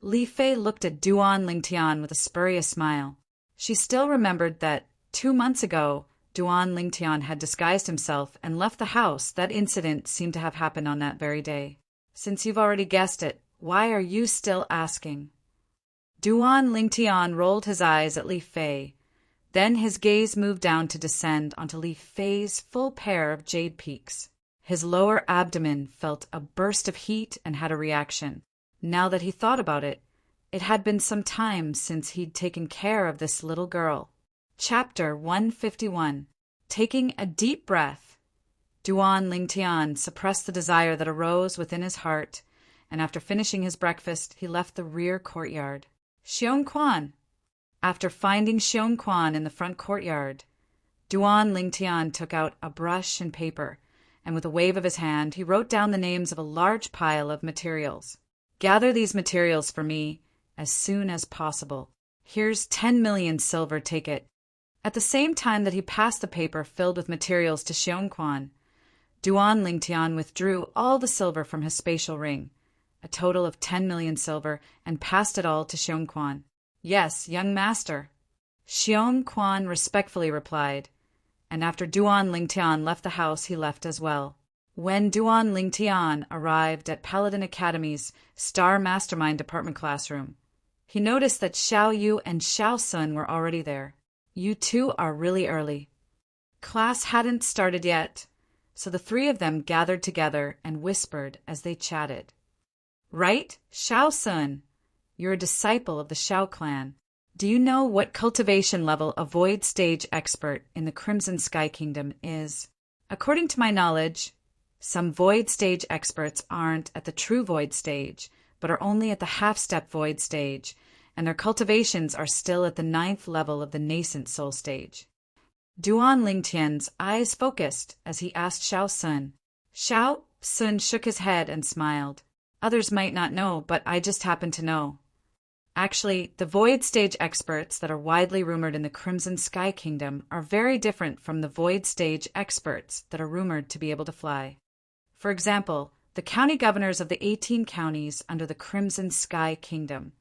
Li Fei looked at Duan Lingtian with a spurious smile. She still remembered that 2 months ago, Duan Lingtian had disguised himself and left the house. That incident seemed to have happened on that very day. Since you've already guessed it, why are you still asking? Duan Lingtian rolled his eyes at Li Fei. Then his gaze moved down to descend onto Li Fei's full pair of jade peaks. His lower abdomen felt a burst of heat and had a reaction. Now that he thought about it, it had been some time since he'd taken care of this little girl. Chapter 151. Taking a deep breath, Duan Lingtian suppressed the desire that arose within his heart, and after finishing his breakfast, he left the rear courtyard. Xiong Quan! After finding Xiong Quan in the front courtyard, Duan Lingtian took out a brush and paper, and with a wave of his hand, he wrote down the names of a large pile of materials. Gather these materials for me as soon as possible. Here's 10 million silver, take it. At the same time that he passed the paper filled with materials to Xiong Quan, Duan Lingtian withdrew all the silver from his spatial ring, a total of 10 million silver, and passed it all to Xiong Quan. Yes, young master. Xiong Quan respectfully replied, and after Duan Lingtian left the house, he left as well. When Duan Lingtian arrived at Paladin Academy's Star Mastermind Department classroom, he noticed that Xiao Yu and Xiao Sun were already there. You two are really early. Class hadn't started yet, so the three of them gathered together and whispered as they chatted. Right, Xiao Sun? You're a disciple of the Xiao clan. Do you know what cultivation level a Void Stage expert in the Crimson Sky Kingdom is? According to my knowledge, some Void Stage experts aren't at the true Void Stage, but are only at the half-step Void Stage, and their cultivations are still at the 9th level of the nascent Soul Stage. Duan Lingtian's eyes focused as he asked Xiao Sun. Xiao Sun shook his head and smiled. Others might not know, but I just happen to know. Actually, the Void Stage experts that are widely rumored in the Crimson Sky Kingdom are very different from the Void Stage experts that are rumored to be able to fly. For example, the county governors of the 18 counties under the Crimson Sky Kingdom,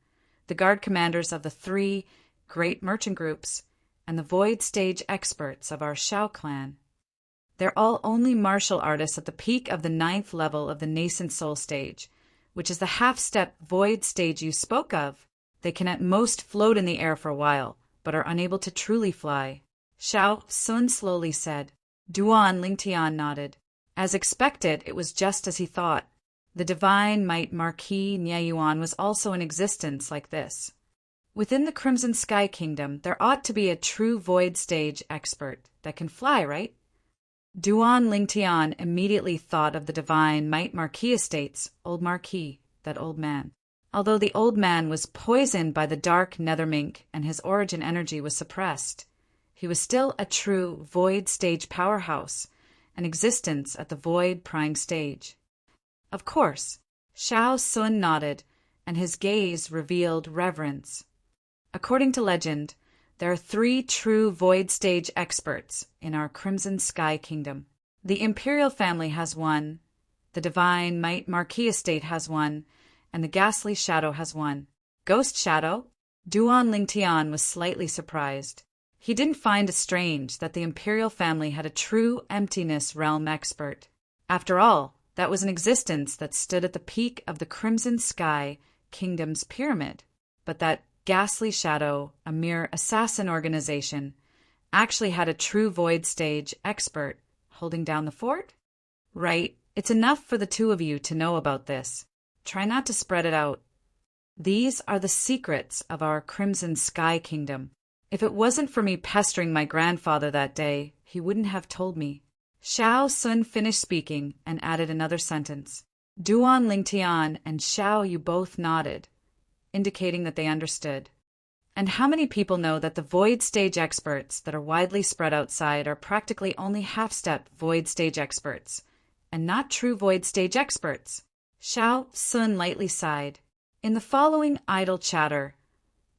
the guard commanders of the 3 great merchant groups, and the Void Stage experts of our Xiao clan. They're all only martial artists at the peak of the 9th level of the nascent Soul Stage, which is the half-step Void Stage you spoke of. They can at most float in the air for a while, but are unable to truly fly. Xiao Sun slowly said. Duan Lingtian nodded. As expected, it was just as he thought. The divine might Marquis Nieyuan was also in existence like this. Within the Crimson Sky Kingdom, there ought to be a true Void Stage expert that can fly, right? Duan Lingtian immediately thought of the divine might Marquis estates, old Marquis, that old man. Although the old man was poisoned by the dark nethermink and his origin energy was suppressed, he was still a true Void Stage powerhouse, an existence at the Void Prime Stage. Of course, Xiao Sun nodded, and his gaze revealed reverence. According to legend, there are 3 true Void Stage experts in our Crimson Sky Kingdom. The Imperial family has one, the Divine Might Marquis estate has one, and the Ghastly Shadow has one. Ghost Shadow? Duan Lingtian was slightly surprised. He didn't find it strange that the imperial family had a true emptiness realm expert. After all, that was an existence that stood at the peak of the Crimson Sky Kingdom's pyramid. But that ghastly shadow, a mere assassin organization, actually had a true void stage expert holding down the fort? Right, it's enough for the two of you to know about this. Try not to spread it out. These are the secrets of our Crimson Sky Kingdom. If it wasn't for me pestering my grandfather that day, he wouldn't have told me. Xiao Sun finished speaking and added another sentence. Duan Lingtian and Xiao Yu both nodded, indicating that they understood. And how many people know that the void stage experts that are widely spread outside are practically only half-step void stage experts, and not true void stage experts? Xiao Sun lightly sighed. In the following idle chatter,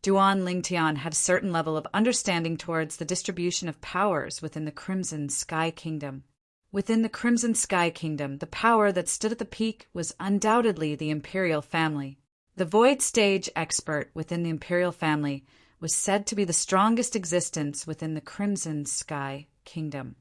Duan Lingtian had a certain level of understanding towards the distribution of powers within the Crimson Sky Kingdom. Within the Crimson Sky Kingdom, the power that stood at the peak was undoubtedly the imperial family. The void stage expert within the imperial family was said to be the strongest existence within the Crimson Sky Kingdom.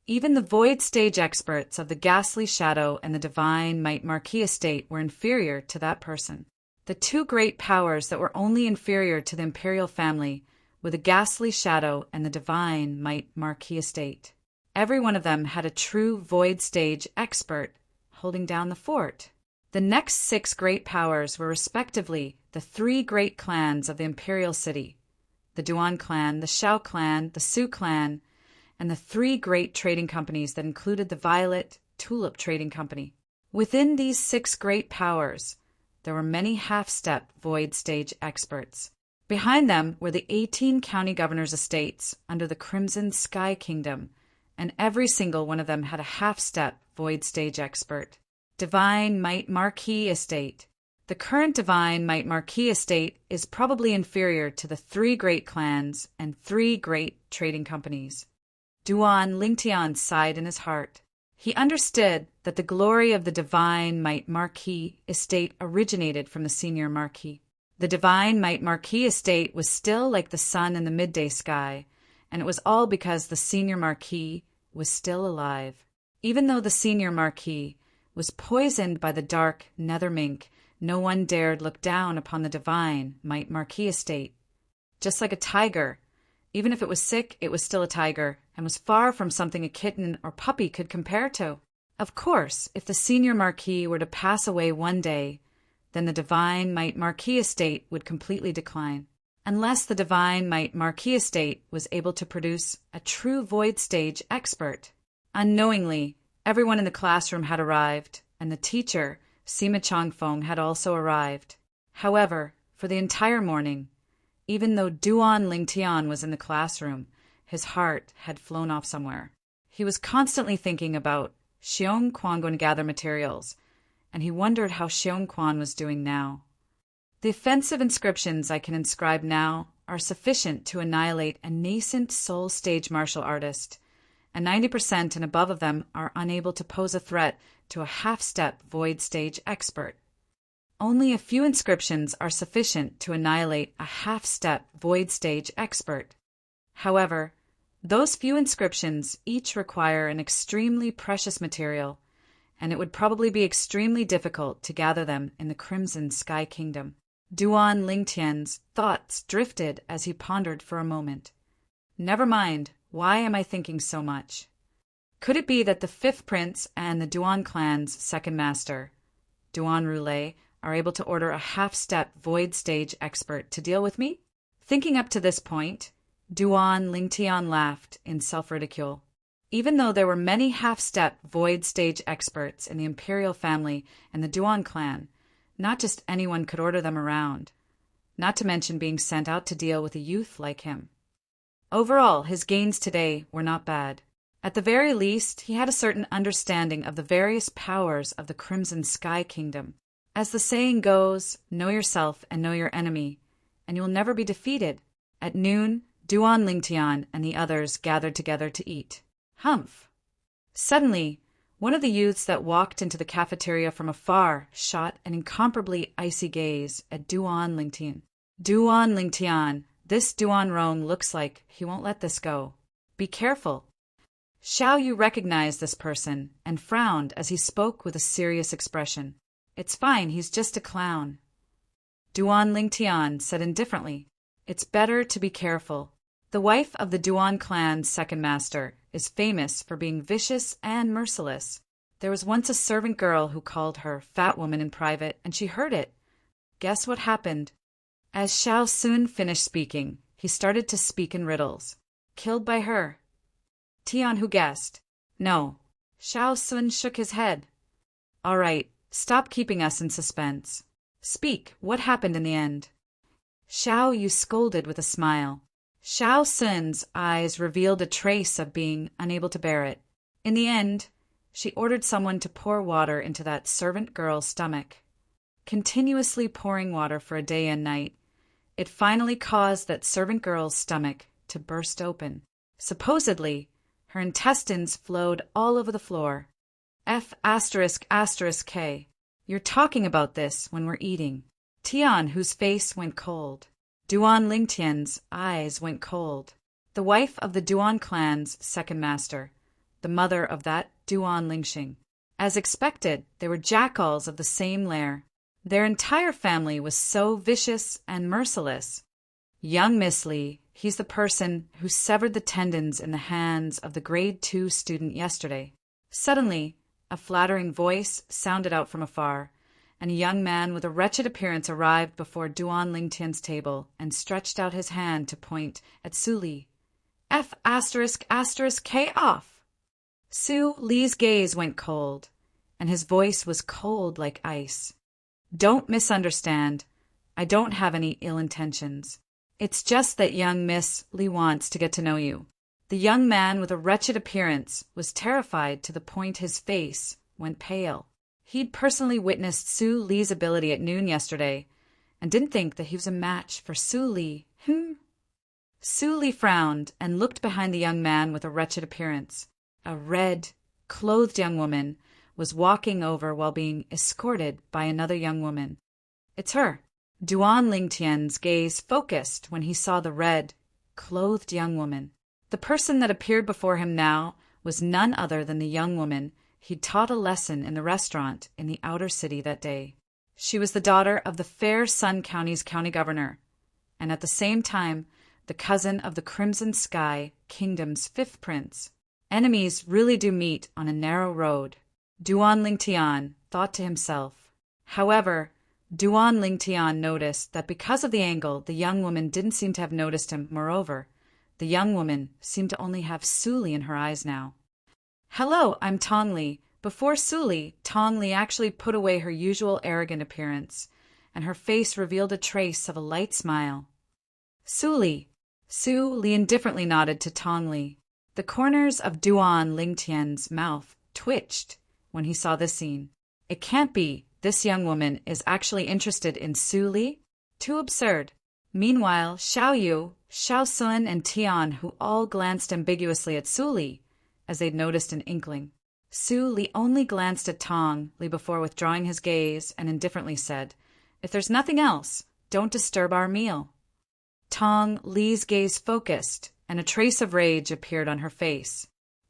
Even the void stage experts of the Ghastly Shadow and the Divine Might Marquis estate were inferior to that person. The two great powers that were only inferior to the imperial family were the Ghastly Shadow and the Divine Might Marquis estate. Every one of them had a true void stage expert holding down the fort. The next 6 great powers were respectively the 3 great clans of the imperial city, the Duan clan, the Xiao clan, the Su clan, and the 3 great trading companies that included the Violet Tulip Trading Company. Within these 6 great powers, there were many half-step void stage experts. Behind them were the 18 county governors' estates under the Crimson Sky Kingdom, and every single one of them had a half-step void stage expert. Divine Might Marquis estate. The current Divine Might Marquis estate is probably inferior to the 3 great clans and 3 great trading companies. Duan Lingtian sighed in his heart. He understood that the glory of the Divine Might Marquis estate originated from the Senior Marquis. The Divine Might Marquis estate was still like the sun in the midday sky, and it was all because the Senior Marquis was still alive. Even though the Senior Marquis was poisoned by the dark nether mink, no one dared look down upon the Divine Might Marquis estate. Just like a tiger, even if it was sick, it was still a tiger, and was far from something a kitten or puppy could compare to. Of course, if the Senior Marquis were to pass away one day, then the Divine Might Marquis estate would completely decline, unless the Divine Might Marquis estate was able to produce a true void stage expert. Unknowingly, everyone in the classroom had arrived, and the teacher, Sima Chongfeng, had also arrived. However, for the entire morning, even though Duan Lingtian was in the classroom, his heart had flown off somewhere. He was constantly thinking about Xiong Quan going to gather materials, and he wondered how Xiong Quan was doing now. The offensive inscriptions I can inscribe now are sufficient to annihilate a nascent soul stage martial artist, and 90% and above of them are unable to pose a threat to a half-step void stage expert. Only a few inscriptions are sufficient to annihilate a half-step void stage expert. However, those few inscriptions each require an extremely precious material, and it would probably be extremely difficult to gather them in the Crimson Sky Kingdom. Duan Lingtian's thoughts drifted as he pondered for a moment. Never mind, why am I thinking so much? Could it be that the 5th Prince and the Duan clan's second master, Duan Roulet, are able to order a half-step void stage expert to deal with me? Thinking up to this point, Duan Lingtian laughed in self-ridicule. Even though there were many half-step void stage experts in the imperial family and the Duan clan, not just anyone could order them around, not to mention being sent out to deal with a youth like him. Overall, his gains today were not bad. At the very least, he had a certain understanding of the various powers of the Crimson Sky Kingdom. As the saying goes, know yourself and know your enemy, and you will never be defeated. At noon, Duan Lingtian and the others gathered together to eat. Humph! Suddenly, one of the youths that walked into the cafeteria from afar shot an incomparably icy gaze at Duan Lingtian. Duan Lingtian, This Duan Rong looks like he won't let this go. Be careful. Xiao Yu recognized this person and frowned as he spoke with a serious expression. It's fine, he's just a clown. Duan Lingtian said indifferently, It's better to be careful. The wife of the Duan clan's second master is famous for being vicious and merciless. There was once a servant girl who called her fat woman in private, and she heard it. Guess what happened? As Xiao Sun finished speaking, he started to speak in riddles. Killed by her. Tian, who guessed? No. Xiao Sun shook his head. All right, stop keeping us in suspense. Speak, what happened in the end? Xiao Yu scolded with a smile. Xiao Sun's eyes revealed a trace of being unable to bear it. In the end, she ordered someone to pour water into that servant girl's stomach. Continuously pouring water for a day and night, it finally caused that servant girl's stomach to burst open. Supposedly, her intestines flowed all over the floor. F***K. You're talking about this when we're eating. Tian, whose face went cold. Duan Lingtian's eyes went cold. The wife of the Duan clan's second master, the mother of that Duan Lingxing. As expected, they were jackals of the same lair. Their entire family was so vicious and merciless. Young Miss Li, he's the person who severed the tendons in the hands of the grade 2 student yesterday. Suddenly, a flattering voice sounded out from afar, and a young man with a wretched appearance arrived before Duan Lingtian's table and stretched out his hand to point at Su Li. F***K off! Su Li's gaze went cold, and his voice was cold like ice. Don't misunderstand. I don't have any ill intentions. It's just that young Miss Li wants to get to know you. The young man with a wretched appearance was terrified to the point his face went pale. He'd personally witnessed Su Li's ability at noon yesterday and didn't think that he was a match for Su Li. Su Li frowned and looked behind the young man with a wretched appearance. A red, clothed young woman was walking over while being escorted by another young woman. It's her. Duan Lingtian's gaze focused when he saw the red, clothed young woman. The person that appeared before him now was none other than the young woman he'd taught a lesson in the restaurant in the outer city that day. She was the daughter of the fair Sun County's county governor, and at the same time, the cousin of the Crimson Sky Kingdom's 5th prince. Enemies really do meet on a narrow road, Duan Lingtian thought to himself. However, Duan Lingtian noticed that because of the angle, the young woman didn't seem to have noticed him. Moreover, the young woman seemed to only have Su Li in her eyes now. Hello, I'm Tong Li. Before Su Li, Tong Li actually put away her usual arrogant appearance, and her face revealed a trace of a light smile. Su Li. Su Li indifferently nodded to Tong Li. The corners of Duan Lingtian's mouth twitched when he saw this scene. It can't be. This young woman is actually interested in Su Li? Too absurd. Meanwhile, Xiao Yu, Xiao Sun, and Tian, who all glanced ambiguously at Su Li, as they'd noticed an inkling. Su Li only glanced at Tong Li before withdrawing his gaze and indifferently said, If there's nothing else, don't disturb our meal. Tong Li's gaze focused, and a trace of rage appeared on her face.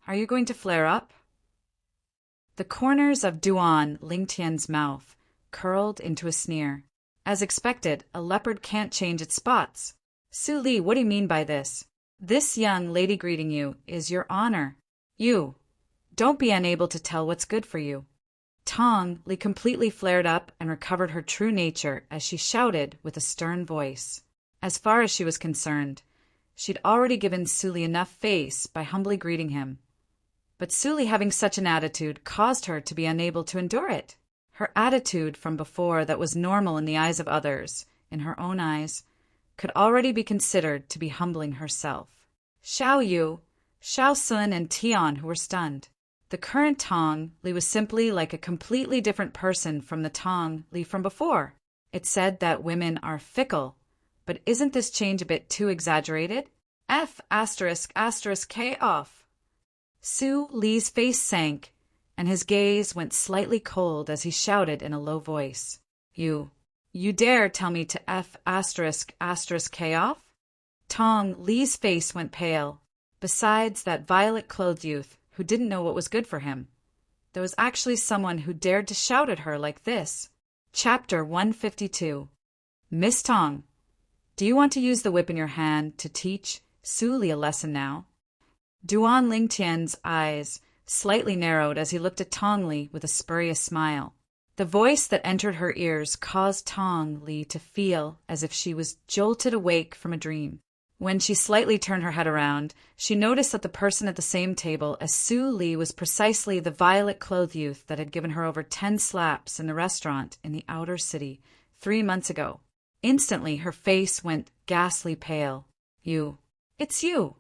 Are you going to flare up? The corners of Duan Lingtian's mouth curled into a sneer. As expected, a leopard can't change its spots. Su Li, what do you mean by this? This young lady greeting you is your honor. You. Don't be unable to tell what's good for you. Tong Li completely flared up and recovered her true nature as she shouted with a stern voice. As far as she was concerned, she'd already given Su Li enough face by humbly greeting him. But Su Li having such an attitude caused her to be unable to endure it. Her attitude from before that was normal in the eyes of others, in her own eyes, could already be considered to be humbling herself. Xiao Yu, Xiao Sun, and Tian who were stunned. The current Tong Li was simply like a completely different person from the Tong Li from before. It said that women are fickle, but isn't this change a bit too exaggerated? F***K off. Su Li's face sank, and his gaze went slightly cold as he shouted in a low voice. You dare tell me to F***K off? Tong Li's face went pale. Besides that violet-clothed youth who didn't know what was good for him, there was actually someone who dared to shout at her like this. Chapter 152. Miss Tong, do you want to use the whip in your hand to teach Su Li a lesson now? Duan Lingtian's eyes slightly narrowed as he looked at Tong Li with a spurious smile. The voice that entered her ears caused Tong Li to feel as if she was jolted awake from a dream. When she slightly turned her head around, she noticed that the person at the same table as Su Li was precisely the violet-clothed youth that had given her over 10 slaps in the restaurant in the outer city 3 months ago. Instantly, her face went ghastly pale. It's you!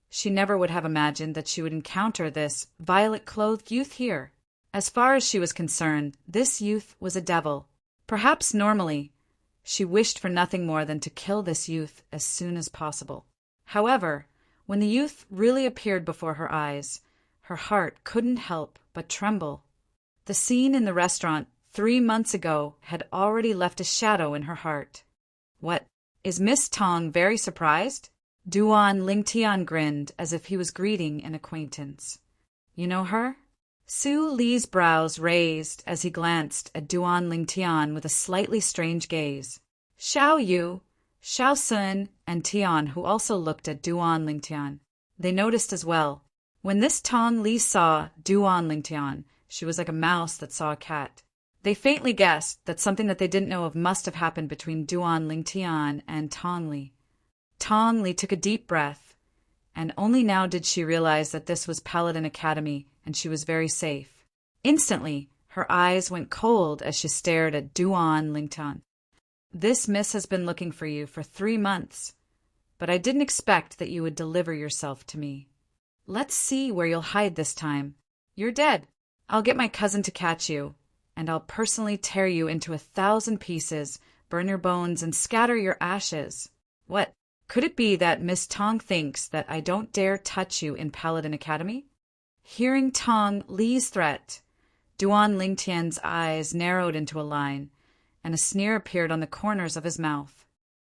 She never would have imagined that she would encounter this violet-clothed youth here. As far as she was concerned, this youth was a devil. Perhaps normally, she wished for nothing more than to kill this youth as soon as possible. However, when the youth really appeared before her eyes, her heart couldn't help but tremble. The scene in the restaurant 3 months ago had already left a shadow in her heart. What, is Miss Tong very surprised? Duan Lingtian grinned as if he was greeting an acquaintance. You know her? Su Li's brows raised as he glanced at Duan Lingtian with a slightly strange gaze. Xiao Yu, Xiao Sun, and Tian, who also looked at Duan Lingtian. They noticed as well. When this Tong Li saw Duan Lingtian, she was like a mouse that saw a cat. They faintly guessed that something that they didn't know of must have happened between Duan Lingtian and Tong Li. Tong Li took a deep breath, and only now did she realize that this was Paladin Academy and she was very safe. Instantly, her eyes went cold as she stared at Duan Lingtian. This miss has been looking for you for 3 months, but I didn't expect that you would deliver yourself to me. Let's see where you'll hide this time. You're dead. I'll get my cousin to catch you, and I'll personally tear you into 1,000 pieces, burn your bones, and scatter your ashes. What? Could it be that Miss Tong thinks that I don't dare touch you in Paladin Academy? Hearing Tong Li's threat, Duan Lingtian's eyes narrowed into a line, and a sneer appeared on the corners of his mouth.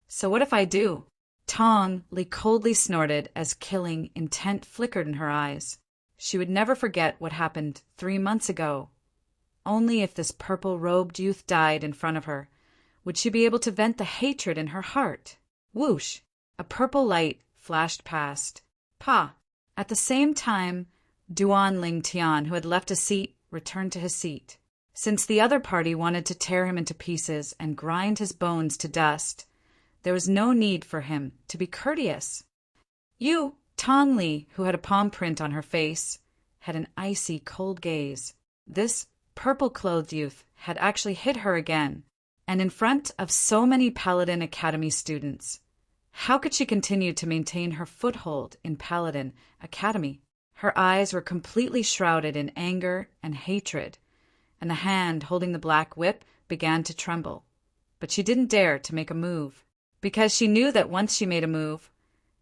So what if I do? Tong Li coldly snorted as killing intent flickered in her eyes. She would never forget what happened 3 months ago. Only if this purple-robed youth died in front of her would she be able to vent the hatred in her heart. Whoosh! A purple light flashed past. Pa! At the same time, Duan Lingtian, who had left a seat, returned to his seat. Since the other party wanted to tear him into pieces and grind his bones to dust, there was no need for him to be courteous. You, Tong Li, who had a palm print on her face, had an icy, cold gaze. This purple-clothed youth had actually hit her again, and in front of so many Paladin Academy students. How could she continue to maintain her foothold in Paladin Academy? Her eyes were completely shrouded in anger and hatred, and the hand holding the black whip began to tremble. But she didn't dare to make a move, because she knew that once she made a move,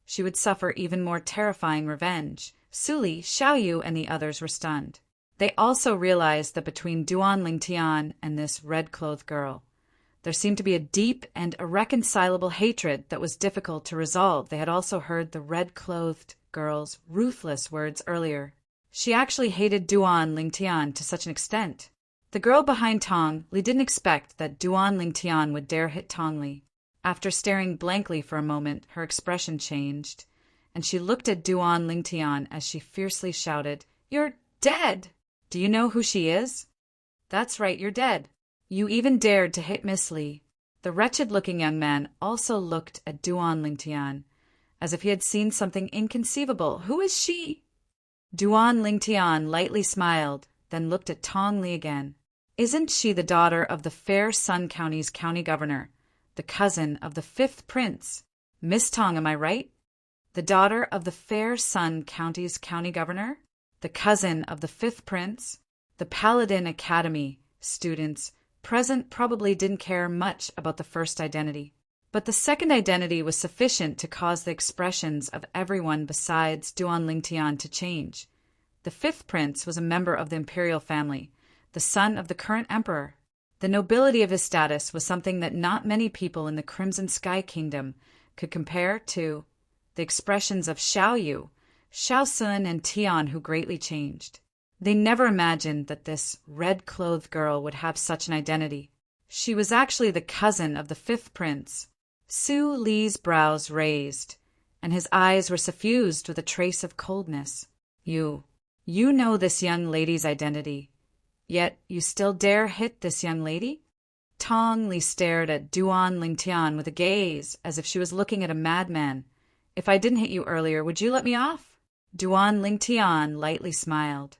she would suffer even more terrifying revenge. Su Li, Xiao Yu, and the others were stunned. They also realized that between Duan Lingtian and this red-clothed girl, there seemed to be a deep and irreconcilable hatred that was difficult to resolve. They had also heard the red-clothed girl's ruthless words earlier. She actually hated Duan Lingtian to such an extent. The girl behind Tong Li didn't expect that Duan Lingtian would dare hit Tong Li. After staring blankly for a moment, her expression changed, and she looked at Duan Lingtian as she fiercely shouted, "You're dead! Do you know who she is? That's right, you're dead. You even dared to hit Miss Li." The wretched-looking young man also looked at Duan Lingtian, as if he had seen something inconceivable. Who is she? Duan Lingtian lightly smiled, then looked at Tong Li again. Isn't she the daughter of the Fair Sun County's county governor, the cousin of the 5th prince? Miss Tong, am I right? The daughter of the Fair Sun County's county governor, the cousin of the 5th prince? The Paladin Academy students present probably didn't care much about the first identity, but the second identity was sufficient to cause the expressions of everyone besides Duan Lingtian to change. The 5th prince was a member of the imperial family, the son of the current emperor. The nobility of his status was something that not many people in the Crimson Sky Kingdom could compare to. the expressions of Xiao Yu, Xiao Sun, and Tian, who greatly changed. They never imagined that this red-clothed girl would have such an identity. She was actually the cousin of the fifth prince. Su Li's brows raised, and his eyes were suffused with a trace of coldness. You know this young lady's identity, yet you still dare hit this young lady? Tong Li stared at Duan Lingtian with a gaze as if she was looking at a madman. If I didn't hit you earlier, would you let me off? Duan Lingtian lightly smiled.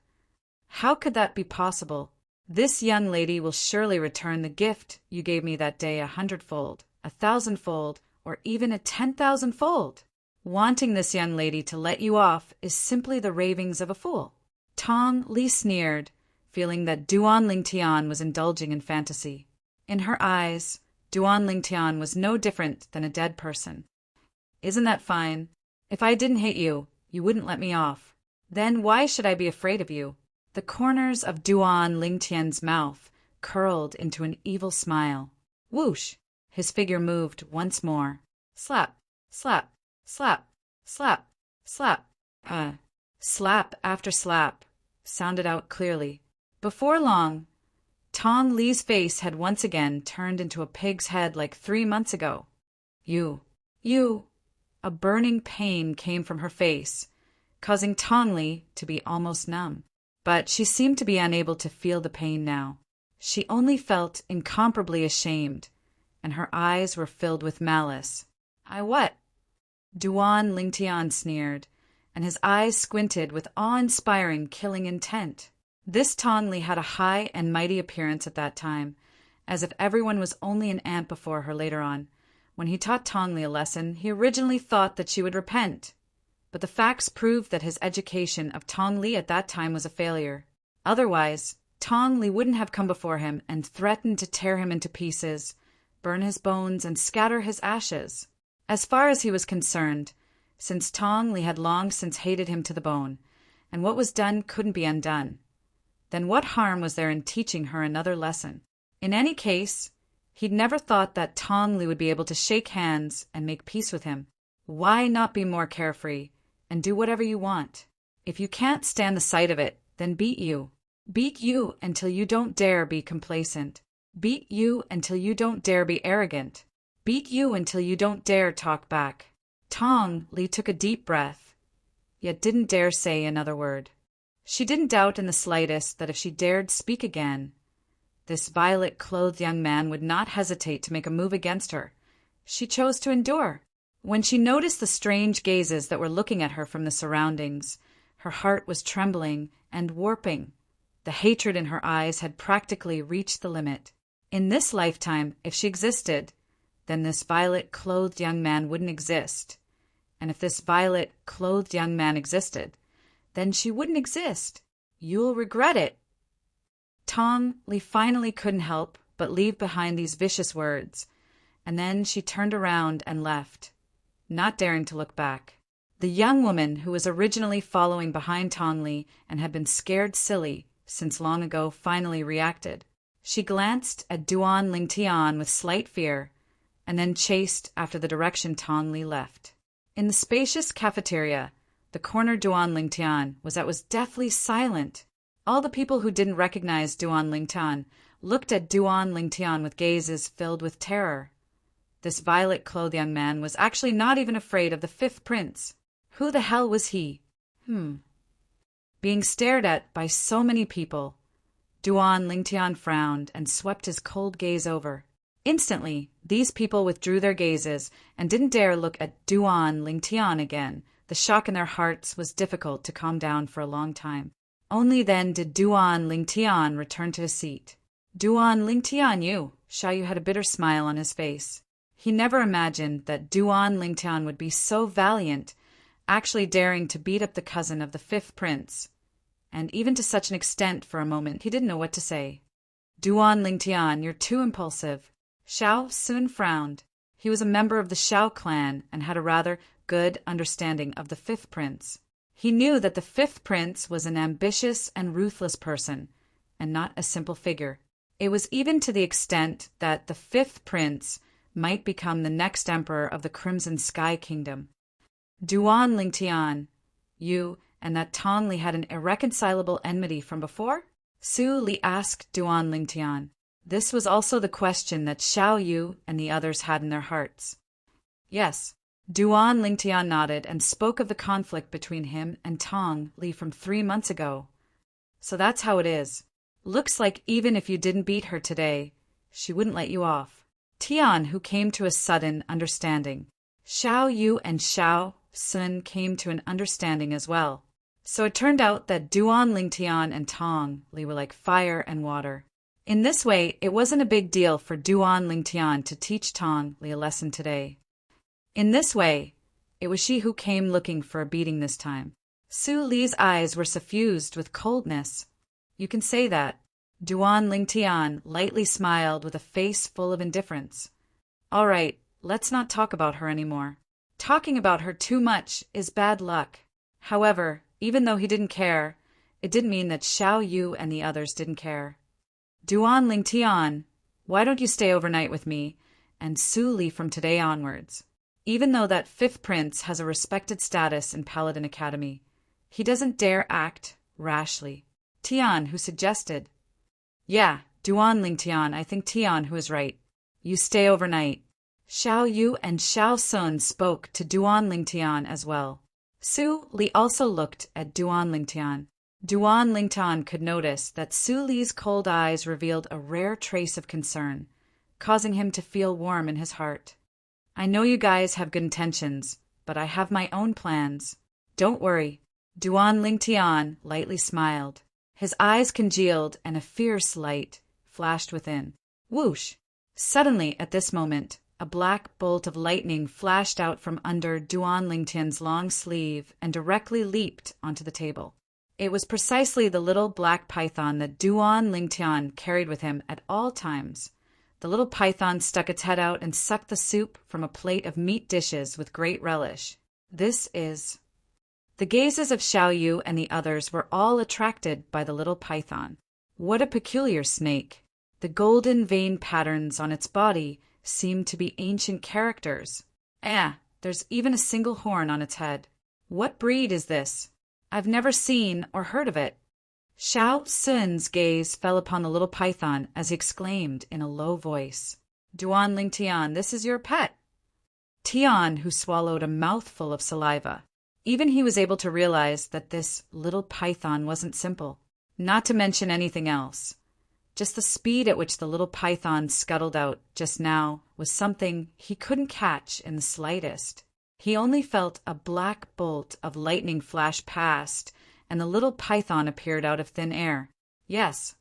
How could that be possible? This young lady will surely return the gift you gave me that day 100-fold, 1,000-fold, or even a 10,000-fold. Wanting this young lady to let you off is simply the ravings of a fool. Tong Li sneered, feeling that Duan Lingtian was indulging in fantasy. In her eyes, Duan Lingtian was no different than a dead person. Isn't that fine? If I didn't hit you, you wouldn't let me off. Then why should I be afraid of you? The corners of Duan Lingtian's mouth curled into an evil smile. Whoosh! His figure moved once more. Slap, slap, slap, slap, slap. Slap after slap sounded out clearly. Before long, Tong Li's face had once again turned into a pig's head like 3 months ago. You. A burning pain came from her face, causing Tong Li to be almost numb. But she seemed to be unable to feel the pain now. She only felt incomparably ashamed, and her eyes were filled with malice. I what? Duan Lingtian sneered, and his eyes squinted with awe-inspiring killing intent. This Tong Li had a high and mighty appearance at that time, as if everyone was only an ant before her later on. When he taught Tong Li a lesson, he originally thought that she would repent. But the facts proved that his education of Tong Li at that time was a failure. Otherwise, Tong Li wouldn't have come before him and threatened to tear him into pieces, burn his bones, and scatter his ashes. As far as he was concerned, since Tong Li had long since hated him to the bone, and what was done couldn't be undone, then what harm was there in teaching her another lesson? In any case, he'd never thought that Tong Li would be able to shake hands and make peace with him. Why not be more carefree and do whatever you want? If you can't stand the sight of it, then beat you. Beat you until you don't dare be complacent. Beat you until you don't dare be arrogant. Beat you until you don't dare talk back. Tong Li took a deep breath, yet didn't dare say another word. She didn't doubt in the slightest that if she dared speak again, this violet-clothed young man would not hesitate to make a move against her. She chose to endure. When she noticed the strange gazes that were looking at her from the surroundings, her heart was trembling and warping. The hatred in her eyes had practically reached the limit. In this lifetime, if she existed, then this violet-clothed young man wouldn't exist. And if this violet-clothed young man existed, then she wouldn't exist. You'll regret it. Tong Li finally couldn't help but leave behind these vicious words, and then she turned around and left, not daring to look back. The young woman who was originally following behind Tong Li and had been scared silly since long ago finally reacted. She glanced at Duan Lingtian with slight fear, and then chased after the direction Tong Li left. In the spacious cafeteria, the corner Duan Lingtian was deathly silent. All the people who didn't recognize Duan Lingtian looked at Duan Lingtian with gazes filled with terror. This violet-clothed young man was actually not even afraid of the fifth prince. Who the hell was he? Being stared at by so many people, Duan Lingtian frowned and swept his cold gaze over. Instantly, these people withdrew their gazes and didn't dare look at Duan Lingtian again. The shock in their hearts was difficult to calm down for a long time. Only then did Duan Lingtian return to his seat. Duan Lingtian, Xiao Yu had a bitter smile on his face. He never imagined that Duan Lingtian would be so valiant, actually daring to beat up the cousin of the fifth prince. And even to such an extent for a moment, he didn't know what to say. Duan Lingtian, you're too impulsive. Xiao soon frowned. He was a member of the Xiao clan and had a rather good understanding of the fifth prince. He knew that the fifth prince was an ambitious and ruthless person, and not a simple figure. It was even to the extent that the fifth prince might become the next emperor of the Crimson Sky Kingdom. Duan Lingtian, you and that Tong Li had an irreconcilable enmity from before? Su Li asked Duan Lingtian. This was also the question that Xiao Yu and the others had in their hearts. Yes. Duan Lingtian nodded and spoke of the conflict between him and Tong Li from 3 months ago. So that's how it is. Looks like even if you didn't beat her today, she wouldn't let you off. Tian, who came to a sudden understanding. Xiao Yu and Xiao Sun came to an understanding as well. So it turned out that Duan Lingtian and Tong Li were like fire and water. In this way, it wasn't a big deal for Duan Lingtian to teach Tong Li a lesson today. In this way, it was she who came looking for a beating this time. Su Li's eyes were suffused with coldness. You can say that. Duan Lingtian lightly smiled with a face full of indifference. All right, let's not talk about her anymore. Talking about her too much is bad luck. However, even though he didn't care, it didn't mean that Xiao Yu and the others didn't care. Duan Lingtian, why don't you stay overnight with me and Su Li from today onwards? Even though that 5th prince has a respected status in Paladin Academy, he doesn't dare act rashly. Tian, who suggested. Yeah, Duan Lingtian, I think Tian who is right. You stay overnight. Xiao Yu and Xiao Sun spoke to Duan Lingtian as well. Su Li also looked at Duan Lingtian. Duan Lingtian could notice that Su Li's cold eyes revealed a rare trace of concern, causing him to feel warm in his heart. I know you guys have good intentions, but I have my own plans. Don't worry. Duan Lingtian lightly smiled. His eyes congealed and a fierce light flashed within. Whoosh! Suddenly, at this moment, a black bolt of lightning flashed out from under Duan Lingtian's long sleeve and directly leaped onto the table. It was precisely the little black python that Duan Lingtian carried with him at all times. The little python stuck its head out and sucked the soup from a plate of meat dishes with great relish. This is... The gazes of Xiao Yu and the others were all attracted by the little python. What a peculiar snake! The golden vein patterns on its body seemed to be ancient characters. There's even a single horn on its head. What breed is this? I've never seen or heard of it. Xiao Sun's gaze fell upon the little python as he exclaimed in a low voice, Duan Lingtian, this is your pet. Tian, who swallowed a mouthful of saliva. Even he was able to realize that this little python wasn't simple, not to mention anything else. Just the speed at which the little python scuttled out just now was something he couldn't catch in the slightest. He only felt a black bolt of lightning flash past, and the little python appeared out of thin air. Yes,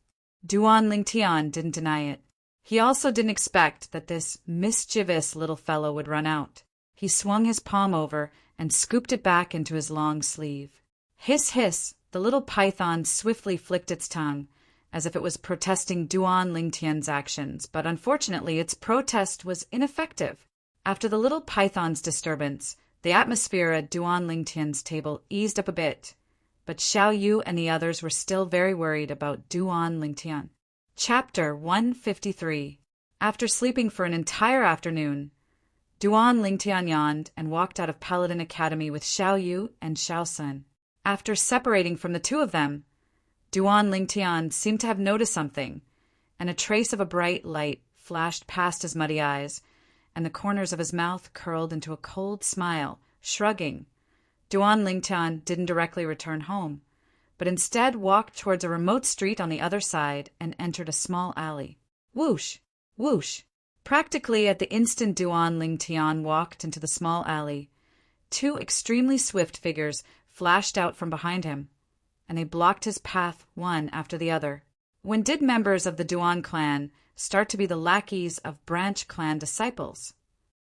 Duan Lingtian didn't deny it. He also didn't expect that this mischievous little fellow would run out. He swung his palm over and scooped it back into his long sleeve. Hiss, hiss, the little python swiftly flicked its tongue, as if it was protesting Duan Lingtian's actions, but unfortunately its protest was ineffective. After the little python's disturbance, the atmosphere at Duan Lingtian's table eased up a bit, but Xiao Yu and the others were still very worried about Duan Lingtian. Chapter 153. After sleeping for an entire afternoon, Duan Lingtian yawned and walked out of Paladin Academy with Xiao Yu and Xiao Sun. After separating from the two of them, Duan Lingtian seemed to have noticed something, and a trace of a bright light flashed past his muddy eyes, and the corners of his mouth curled into a cold smile, shrugging. Duan Lingtian didn't directly return home, but instead walked towards a remote street on the other side and entered a small alley. Whoosh! Whoosh! Practically at the instant Duan Lingtian walked into the small alley, two extremely swift figures flashed out from behind him, and they blocked his path one after the other. When did members of the Duan clan start to be the lackeys of branch clan disciples?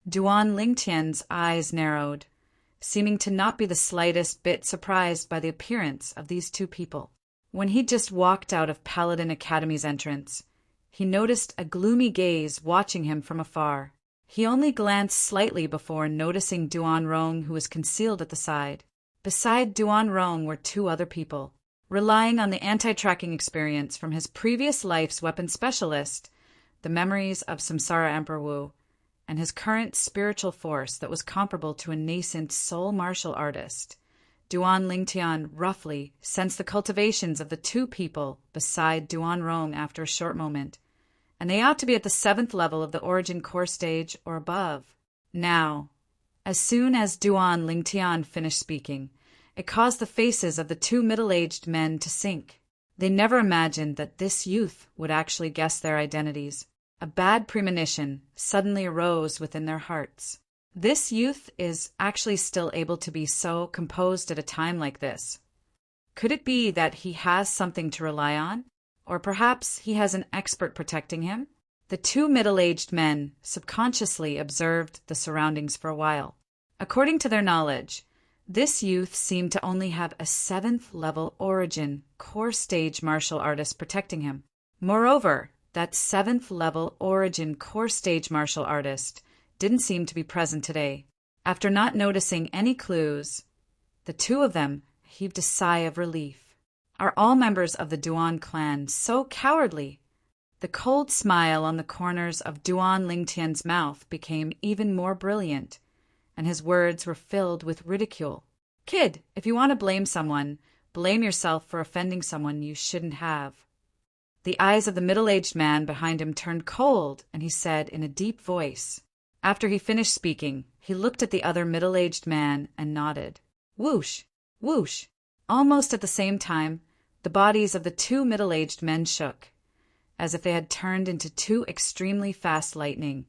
Duan Lingtian's eyes narrowed, seeming to not be the slightest bit surprised by the appearance of these two people. When he just walked out of Paladin Academy's entrance, he noticed a gloomy gaze watching him from afar. He only glanced slightly before noticing Duan Rong, who was concealed at the side. Beside Duan Rong were two other people. Relying on the anti-tracking experience from his previous life's weapon specialist, the memories of Samsara Emperor Wu, and his current spiritual force that was comparable to a nascent soul martial artist. Duan Lingtian roughly sensed the cultivations of the two people beside Duan Rong after a short moment, and they ought to be at the 7th level of the origin core stage or above. Now, as soon as Duan Lingtian finished speaking, it caused the faces of the two middle-aged men to sink. They never imagined that this youth would actually guess their identities. A bad premonition suddenly arose within their hearts. This youth is actually still able to be so composed at a time like this. Could it be that he has something to rely on? Or perhaps he has an expert protecting him? The two middle-aged men subconsciously observed the surroundings for a while. According to their knowledge, this youth seemed to only have a 7th level origin core stage martial artist protecting him. Moreover, that 7th level origin core stage martial artist didn't seem to be present today. After not noticing any clues, the two of them heaved a sigh of relief. Are all members of the Duan clan so cowardly? The cold smile on the corners of Duan Lingtian's mouth became even more brilliant, and his words were filled with ridicule. Kid, if you want to blame someone, blame yourself for offending someone you shouldn't have. The eyes of the middle-aged man behind him turned cold, and he said in a deep voice. After he finished speaking, he looked at the other middle-aged man and nodded. Whoosh! Whoosh! Almost at the same time, the bodies of the two middle-aged men shook, as if they had turned into two extremely fast lightning,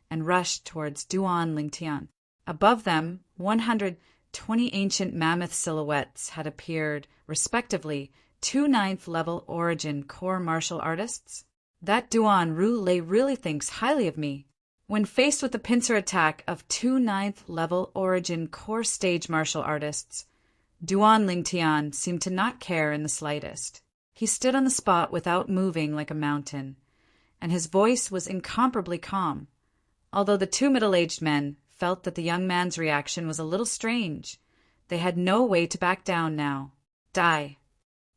and rushed towards Duan Lingtian. Above them, 120 ancient mammoth silhouettes had appeared, respectively, two 9th level origin core martial artists. That Duan Ru-Lei really thinks highly of me. When faced with the pincer attack of two 9th level origin core stage martial artists, Duan Lingtian seemed to not care in the slightest. He stood on the spot without moving like a mountain, and his voice was incomparably calm. Although the two middle-aged men felt that the young man's reaction was a little strange, they had no way to back down now. Die.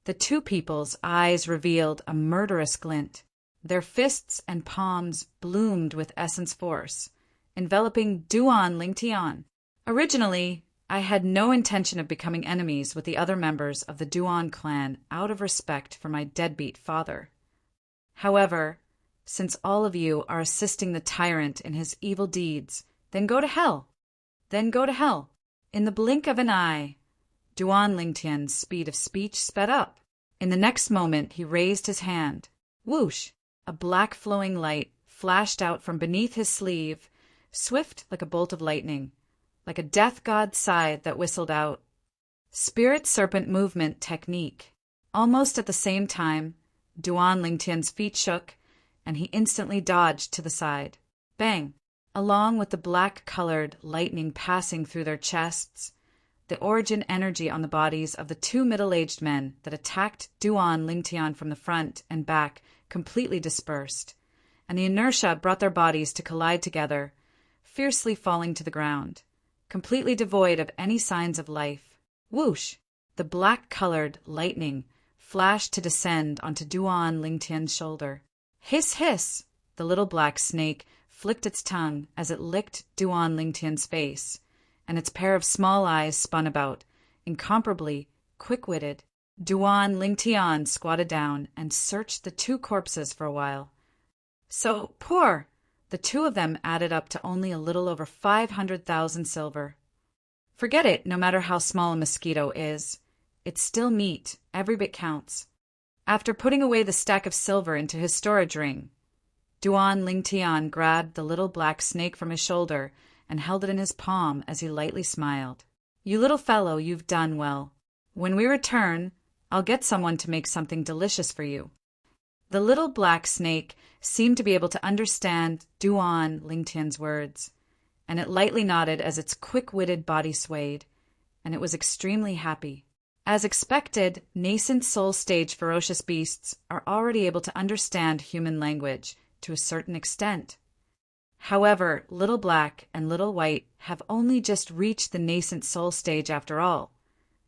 The two people's eyes revealed a murderous glint. Their fists and palms bloomed with essence force, enveloping Duan Lingtian. Originally, I had no intention of becoming enemies with the other members of the Duan clan out of respect for my deadbeat father. However, since all of you are assisting the tyrant in his evil deeds, then go to hell. Then go to hell. In the blink of an eye, Duan Lingtian's speed of speech sped up. In the next moment, he raised his hand. Whoosh! A black flowing light flashed out from beneath his sleeve, swift like a bolt of lightning, like a death god scythe that whistled out. Spirit serpent movement technique. Almost at the same time, Duan Lingtian's feet shook, and he instantly dodged to the side. Bang! Along with the black-colored lightning passing through their chests, the origin energy on the bodies of the two middle-aged men that attacked Duan Lingtian from the front and back completely dispersed, and the inertia brought their bodies to collide together, fiercely falling to the ground, completely devoid of any signs of life. Whoosh! The black-colored lightning flashed to descend onto Duan Lingtian's shoulder. Hiss, hiss! The little black snake flicked its tongue as it licked Duan Lingtian's face, and its pair of small eyes spun about, incomparably quick-witted. Duan Lingtian squatted down and searched the two corpses for a while. So poor! The two of them added up to only a little over 500,000 silver. Forget it, no matter how small a mosquito is. It's still meat, every bit counts. After putting away the stack of silver into his storage ring, Duan Lingtian grabbed the little black snake from his shoulder and held it in his palm as he lightly smiled. You little fellow, you've done well. When we return, I'll get someone to make something delicious for you. The little black snake seemed to be able to understand Duan Lingtian's words, and it lightly nodded as its quick-witted body swayed, and it was extremely happy. As expected, nascent soul-stage ferocious beasts are already able to understand human language to a certain extent. However, Little Black and Little White have only just reached the nascent soul stage after all,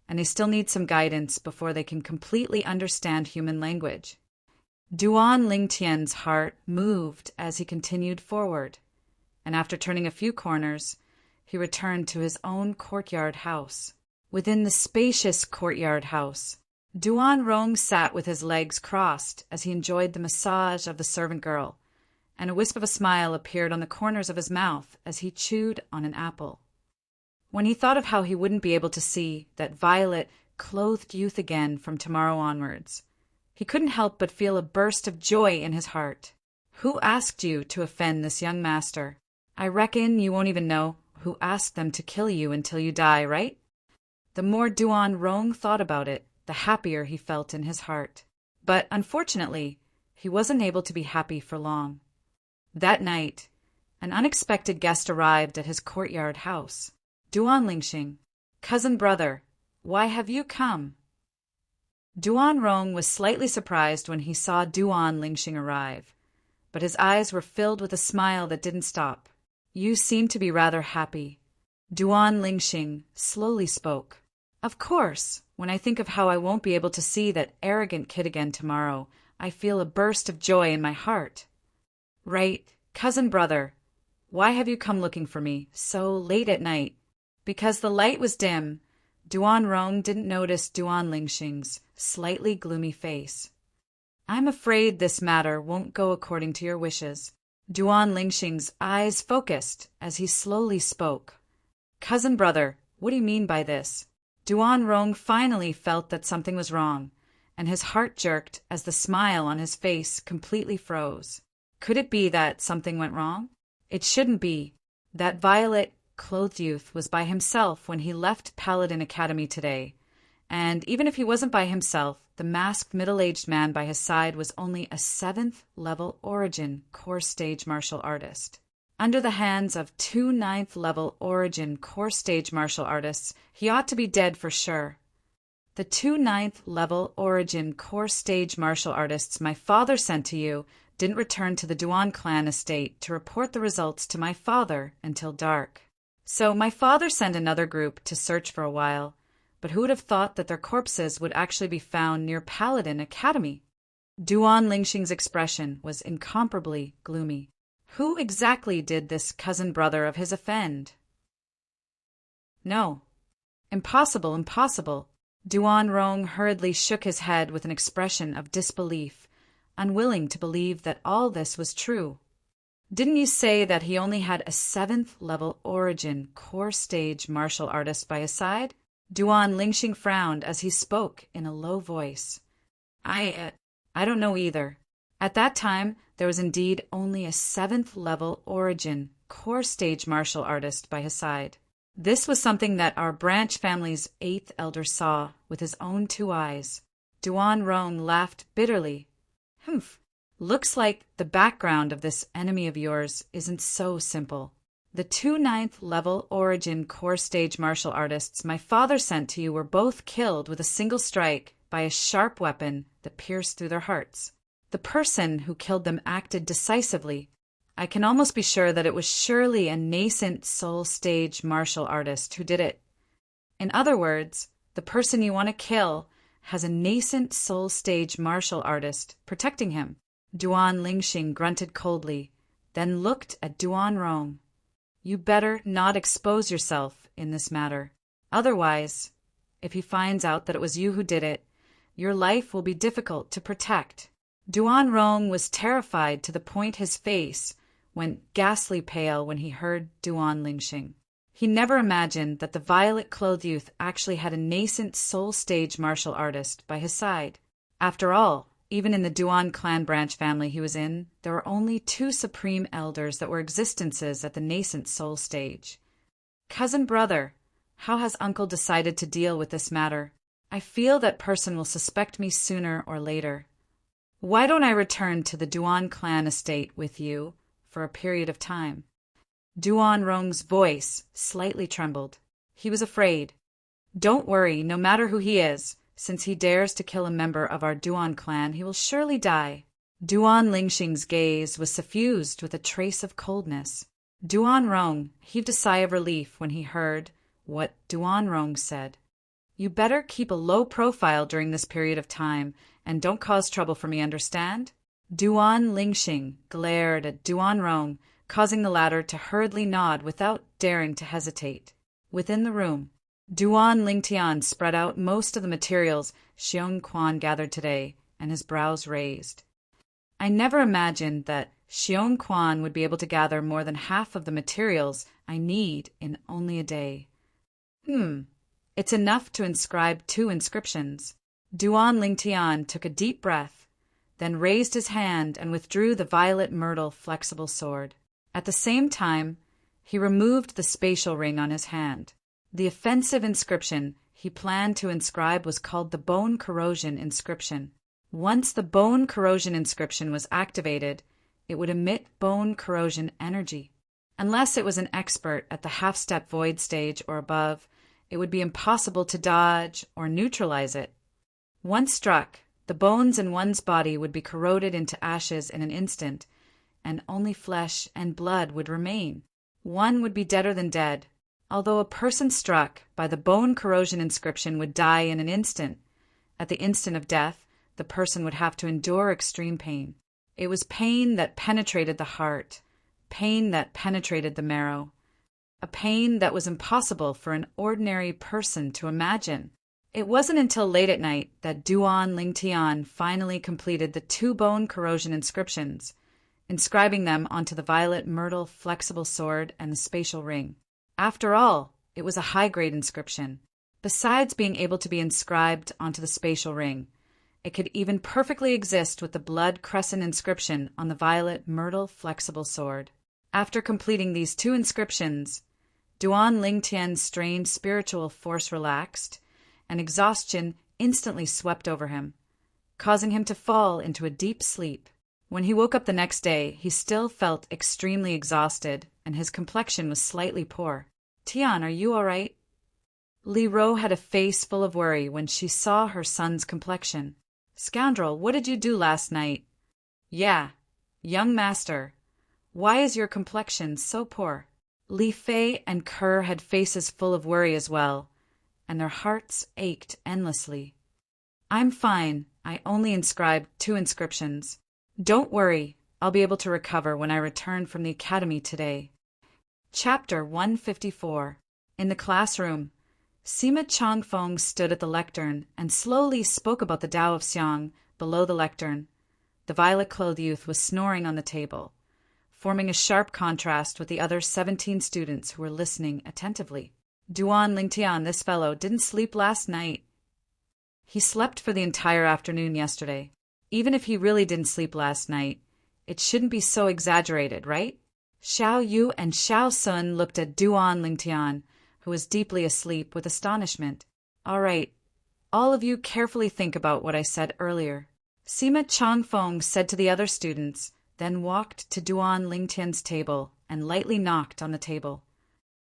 and they still need some guidance before they can completely understand human language. Duan Lingtian's heart moved as he continued forward. and after turning a few corners, he returned to his own courtyard house. Within the spacious courtyard house, Duan Rong sat with his legs crossed as he enjoyed the massage of the servant girl, and a wisp of a smile appeared on the corners of his mouth as he chewed on an apple. When he thought of how he wouldn't be able to see that violet, clothed youth again from tomorrow onwards, he couldn't help but feel a burst of joy in his heart. Who asked you to offend this young master? I reckon you won't even know who asked them to kill you until you die, right? The more Duan Rong thought about it, the happier he felt in his heart. But unfortunately, he wasn't able to be happy for long. That night, an unexpected guest arrived at his courtyard house. Duan Lingxing, cousin brother, why have you come? Duan Rong was slightly surprised when he saw Duan Lingxing arrive, but his eyes were filled with a smile that didn't stop. You seem to be rather happy. Duan Lingxing slowly spoke. Of course, when I think of how I won't be able to see that arrogant kid again tomorrow, I feel a burst of joy in my heart. Right, cousin brother, why have you come looking for me so late at night? Because the light was dim, Duan Rong didn't notice Duan Lingxing's slightly gloomy face. I'm afraid this matter won't go according to your wishes. Duan Lingxing's eyes focused as he slowly spoke. Cousin brother, what do you mean by this? Duan Rong finally felt that something was wrong, and his heart jerked as the smile on his face completely froze. Could it be that something went wrong? It shouldn't be. That violet-clothed youth was by himself when he left Paladin Academy today, and even if he wasn't by himself, the masked middle-aged man by his side was only a 7th-level Origin Core Stage martial artist. Under the hands of 2 9th-level Origin Core Stage martial artists, he ought to be dead for sure. The 2 9th-level Origin Core Stage martial artists my father sent to you didn't return to the Duan clan estate to report the results to my father until dark. So my father sent another group to search for a while, but who would have thought that their corpses would actually be found near Paladin Academy? Duan Lingxing's expression was incomparably gloomy. Who exactly did this cousin brother of his offend? No. Impossible, impossible. Duan Rong hurriedly shook his head with an expression of disbelief, unwilling to believe that all this was true. Didn't you say that he only had a 7th-level Origin Core Stage martial artist by his side? Duan Lingxing frowned as he spoke in a low voice. I don't know either. At that time, there was indeed only a 7th-level Origin Core Stage martial artist by his side. This was something that our branch family's 8th elder saw with his own 2 eyes. Duan Rong laughed bitterly. Humph, looks like the background of this enemy of yours isn't so simple. The 2 9th-level Origin Core Stage martial artists my father sent to you were both killed with a single strike by a sharp weapon that pierced through their hearts. The person who killed them acted decisively. I can almost be sure that it was surely a nascent soul stage martial artist who did it. In other words, the person you want to kill has a nascent soul stage martial artist protecting him. Duan Lingxing grunted coldly, then looked at Duan Rong. You better not expose yourself in this matter. Otherwise, if he finds out that it was you who did it, your life will be difficult to protect. Duan Rong was terrified to the point his face went ghastly pale when he heard Duan Lingxing. He never imagined that the violet-clothed youth actually had a nascent soul stage martial artist by his side. After all, even in the Duan clan branch family he was in, there were only 2 supreme elders that were existences at the nascent soul stage. Cousin brother, how has uncle decided to deal with this matter? I feel that person will suspect me sooner or later. Why don't I return to the Duan clan estate with you for a period of time? Duan Rong's voice slightly trembled. He was afraid. Don't worry, no matter who he is, since he dares to kill a member of our Duan clan, he will surely die. Duan Lingxing's gaze was suffused with a trace of coldness. Duan Rong heaved a sigh of relief when he heard what Duan Rong said. You better keep a low profile during this period of time, and don't cause trouble for me, understand? Duan Lingxing glared at Duan Rong, causing the latter to hurriedly nod without daring to hesitate. Within the room, Duan Lingtian spread out most of the materials Xiong Quan gathered today, and his brows raised. I never imagined that Xiong Quan would be able to gather more than half of the materials I need in only a day. It's enough to inscribe 2 inscriptions. Duan Lingtian took a deep breath, then raised his hand and withdrew the violet myrtle flexible sword. At the same time, he removed the spatial ring on his hand. The offensive inscription he planned to inscribe was called the Bone Corrosion Inscription. Once the Bone Corrosion Inscription was activated, it would emit bone corrosion energy. Unless it was an expert at the half-step void stage or above, it would be impossible to dodge or neutralize it. Once struck, the bones in one's body would be corroded into ashes in an instant, and only flesh and blood would remain. One would be deader than dead. Although a person struck by the Bone Corrosion Inscription would die in an instant, at the instant of death, the person would have to endure extreme pain. It was pain that penetrated the heart, pain that penetrated the marrow, a pain that was impossible for an ordinary person to imagine. It wasn't until late at night that Duan Lingtian finally completed the 2 bone corrosion inscriptions, inscribing them onto the violet myrtle flexible sword and the spatial ring. After all, it was a high-grade inscription. Besides being able to be inscribed onto the spatial ring, it could even perfectly exist with the blood crescent inscription on the violet myrtle flexible sword. After completing these 2 inscriptions, Duan Lingtian's strained spiritual force relaxed, and exhaustion instantly swept over him, causing him to fall into a deep sleep. When he woke up the next day, he still felt extremely exhausted, and his complexion was slightly poor. "Tian, are you all right?" Li Ro had a face full of worry when she saw her son's complexion. "Scoundrel, what did you do last night?" "Yeah, young master, why is your complexion so poor?" Li Fei and Kerr had faces full of worry as well, and their hearts ached endlessly. "I'm fine. I only inscribed 2 inscriptions. Don't worry, I'll be able to recover when I return from the academy today." Chapter 154. In the classroom, Sima Changfeng stood at the lectern and slowly spoke about the Tao of Xiang below the lectern. The violet-clothed youth was snoring on the table, forming a sharp contrast with the other 17 students who were listening attentively. "Duan Lingtian, this fellow, didn't sleep last night. He slept for the entire afternoon yesterday. Even if he really didn't sleep last night, it shouldn't be so exaggerated, right?" Xiao Yu and Xiao Sun looked at Duan Lingtian, who was deeply asleep, with astonishment. "All right, all of you carefully think about what I said earlier." Sima Changfeng said to the other students, then walked to Duan Lingtian's table and lightly knocked on the table.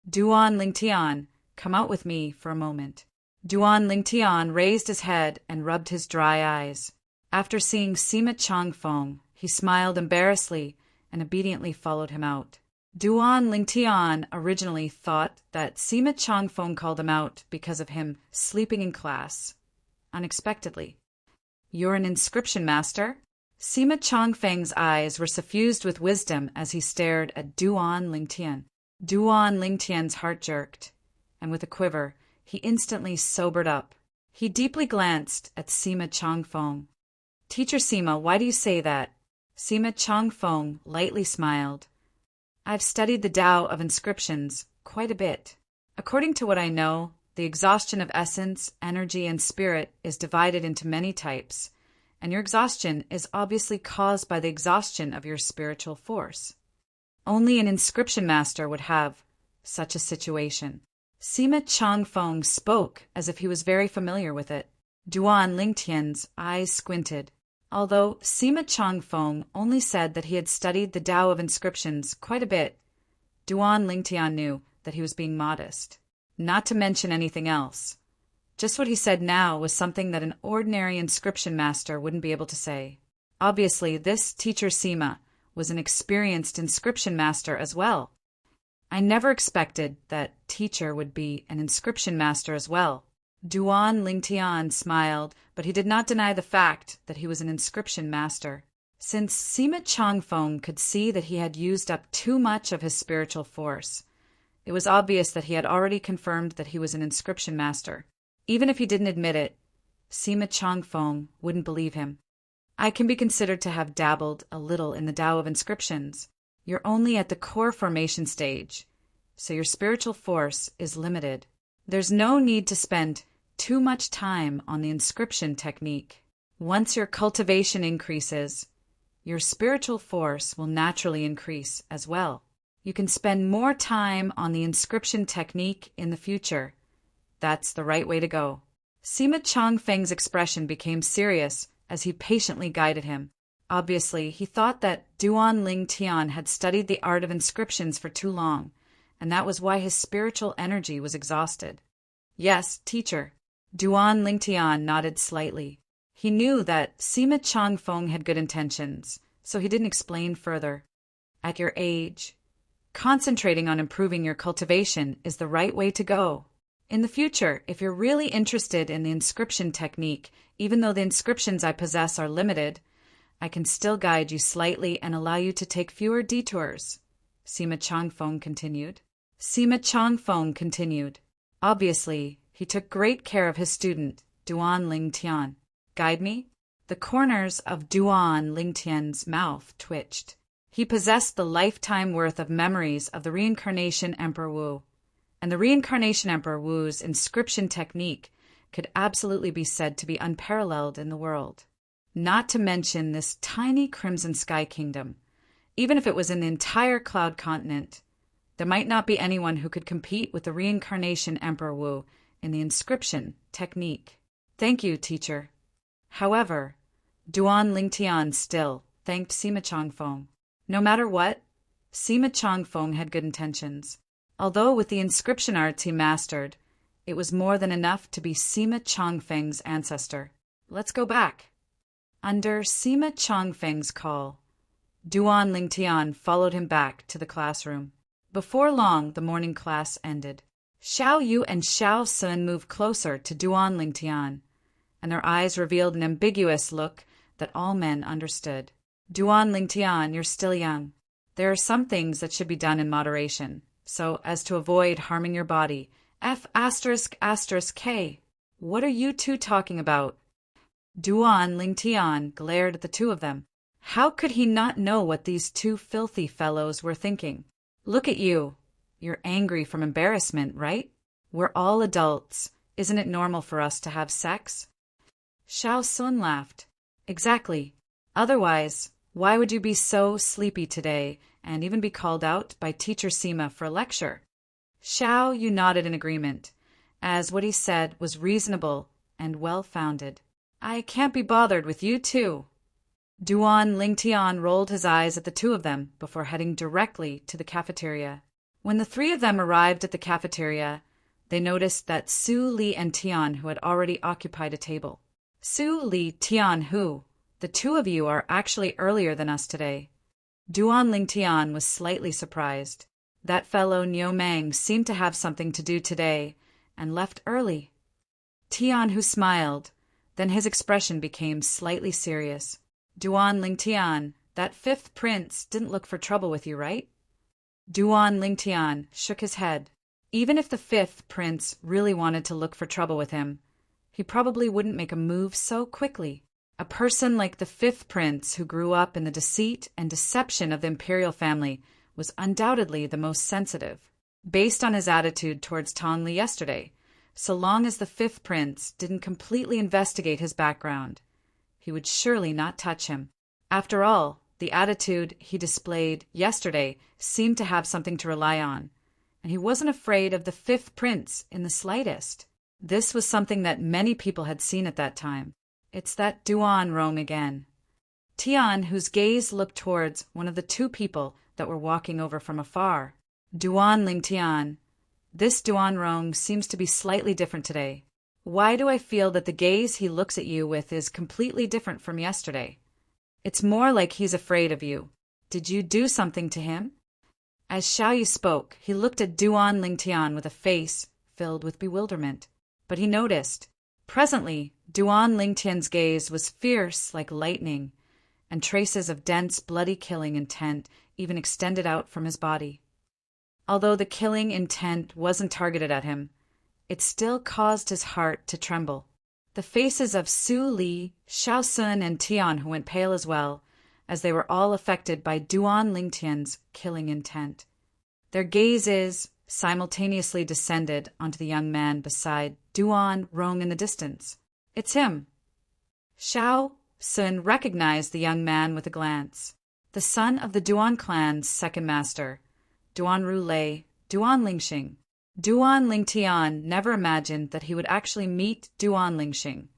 "Duan Lingtian, come out with me for a moment." Duan Lingtian raised his head and rubbed his dry eyes. After seeing Sima Changfeng, he smiled embarrassedly and obediently followed him out. Duan Lingtian originally thought that Sima Changfeng called him out because of him sleeping in class. Unexpectedly. "You're an inscription master?" Sima Changfeng's eyes were suffused with wisdom as he stared at Duan Lingtian. Duan Lingtian's heart jerked, and with a quiver, he instantly sobered up. He deeply glanced at Sima Changfeng. "Teacher Sima, why do you say that?" Sima Changfeng lightly smiled. "I've studied the Tao of inscriptions quite a bit. According to what I know, the exhaustion of essence, energy, and spirit is divided into many types, and your exhaustion is obviously caused by the exhaustion of your spiritual force. Only an inscription master would have such a situation." Sima Changfeng spoke as if he was very familiar with it. Duan Lingtian's eyes squinted. Although Sima Changfeng only said that he had studied the Tao of inscriptions quite a bit, Duan Lingtian knew that he was being modest, not to mention anything else. Just what he said now was something that an ordinary inscription master wouldn't be able to say. Obviously, this teacher Sima was an experienced inscription master as well. I never expected that teacher would be an inscription master as well. Duan Lingtian smiled, but he did not deny the fact that he was an inscription master. Since Sima Changfeng could see that he had used up too much of his spiritual force, it was obvious that he had already confirmed that he was an inscription master. Even if he didn't admit it, Sima Changfeng wouldn't believe him. I can be considered to have dabbled a little in the Tao of inscriptions. You're only at the core formation stage, so your spiritual force is limited. There's no need to spend too much time on the inscription technique. Once your cultivation increases, your spiritual force will naturally increase as well. You can spend more time on the inscription technique in the future. That's the right way to go. Sima Changfeng's expression became serious as he patiently guided him. Obviously, he thought that Duan Ling Tian had studied the art of inscriptions for too long, and that was why his spiritual energy was exhausted. Yes, teacher. Duan Ling Tian nodded slightly. He knew that Sima Changfeng had good intentions, so he didn't explain further. At your age, concentrating on improving your cultivation is the right way to go. In the future, if you're really interested in the inscription technique, even though the inscriptions I possess are limited, I can still guide you slightly and allow you to take fewer detours, Sima Changfeng continued. Obviously, he took great care of his student, Duan Ling Tian. Guide me? The corners of Duan Ling Tian's mouth twitched. He possessed the lifetime worth of memories of the Reincarnation Emperor Wu, and the Reincarnation Emperor Wu's inscription technique could absolutely be said to be unparalleled in the world. Not to mention this tiny Crimson Sky Kingdom. Even if it was in the entire Cloud Continent, there might not be anyone who could compete with the Reincarnation Emperor Wu in the inscription technique. Thank you, teacher. However, Duan Ling Tian still thanked Sima Changfeng. No matter what, Sima Changfeng had good intentions. Although with the inscription arts he mastered, it was more than enough to be Sima Changfeng's ancestor. Let's go back. Under Sima Changfeng's call, Duan Ling Tian followed him back to the classroom. Before long, the morning class ended. Xiao Yu and Xiao Sun moved closer to Duan Ling Tian, and their eyes revealed an ambiguous look that all men understood. Duan Ling Tian, you're still young. There are some things that should be done in moderation, so as to avoid harming your body. F***K. What are you two talking about? Duan Ling Tian glared at the two of them. How could he not know what these two filthy fellows were thinking? Look at you. You're angry from embarrassment, right? We're all adults. Isn't it normal for us to have sex? Xiao Sun laughed. Exactly. Otherwise, why would you be so sleepy today and even be called out by Teacher Sima for a lecture? Xiao Yu nodded in agreement, as what he said was reasonable and well-founded. I can't be bothered with you two. Duan Ling Tian rolled his eyes at the two of them before heading directly to the cafeteria. When the three of them arrived at the cafeteria, they noticed that Su, Li, and Tian, who had already occupied a table. Su, Li, Tian, who? The two of you are actually earlier than us today. Duan Ling Tian was slightly surprised. That fellow Niu Meng seemed to have something to do today, and left early. Tian, who smiled, then his expression became slightly serious. Duan Ling Tian, that fifth prince didn't look for trouble with you, right? Duan Ling Tian shook his head. Even if the fifth prince really wanted to look for trouble with him, he probably wouldn't make a move so quickly. A person like the fifth prince who grew up in the deceit and deception of the imperial family was undoubtedly the most sensitive. Based on his attitude towards Tongli yesterday, so long as the fifth prince didn't completely investigate his background, he would surely not touch him. After all, the attitude he displayed yesterday seemed to have something to rely on, and he wasn't afraid of the fifth prince in the slightest. This was something that many people had seen at that time. It's that Duan Rong again. Tian, whose gaze looked towards one of the two people that were walking over from afar. Duan Ling Tian, this Duan Rong seems to be slightly different today. Why do I feel that the gaze he looks at you with is completely different from yesterday? It's more like he's afraid of you. Did you do something to him? As Xiao Yu spoke, he looked at Duan Ling Tian with a face filled with bewilderment. But he noticed. Presently, Duan Ling Tian's gaze was fierce like lightning, and traces of dense, bloody killing intent even extended out from his body. Although the killing intent wasn't targeted at him, it still caused his heart to tremble. The faces of Su Li, Xiao Sun, and Tian went pale as well, as they were all affected by Duan Lingtian's killing intent. Their gazes simultaneously descended onto the young man beside Duan Rong in the distance. It's him. Xiao Sun recognized the young man with a glance. The son of the Duan clan's second master, Duan Rulei, Duan Lingxing. Duan Lingtian never imagined that he would actually meet Duan Lingxing,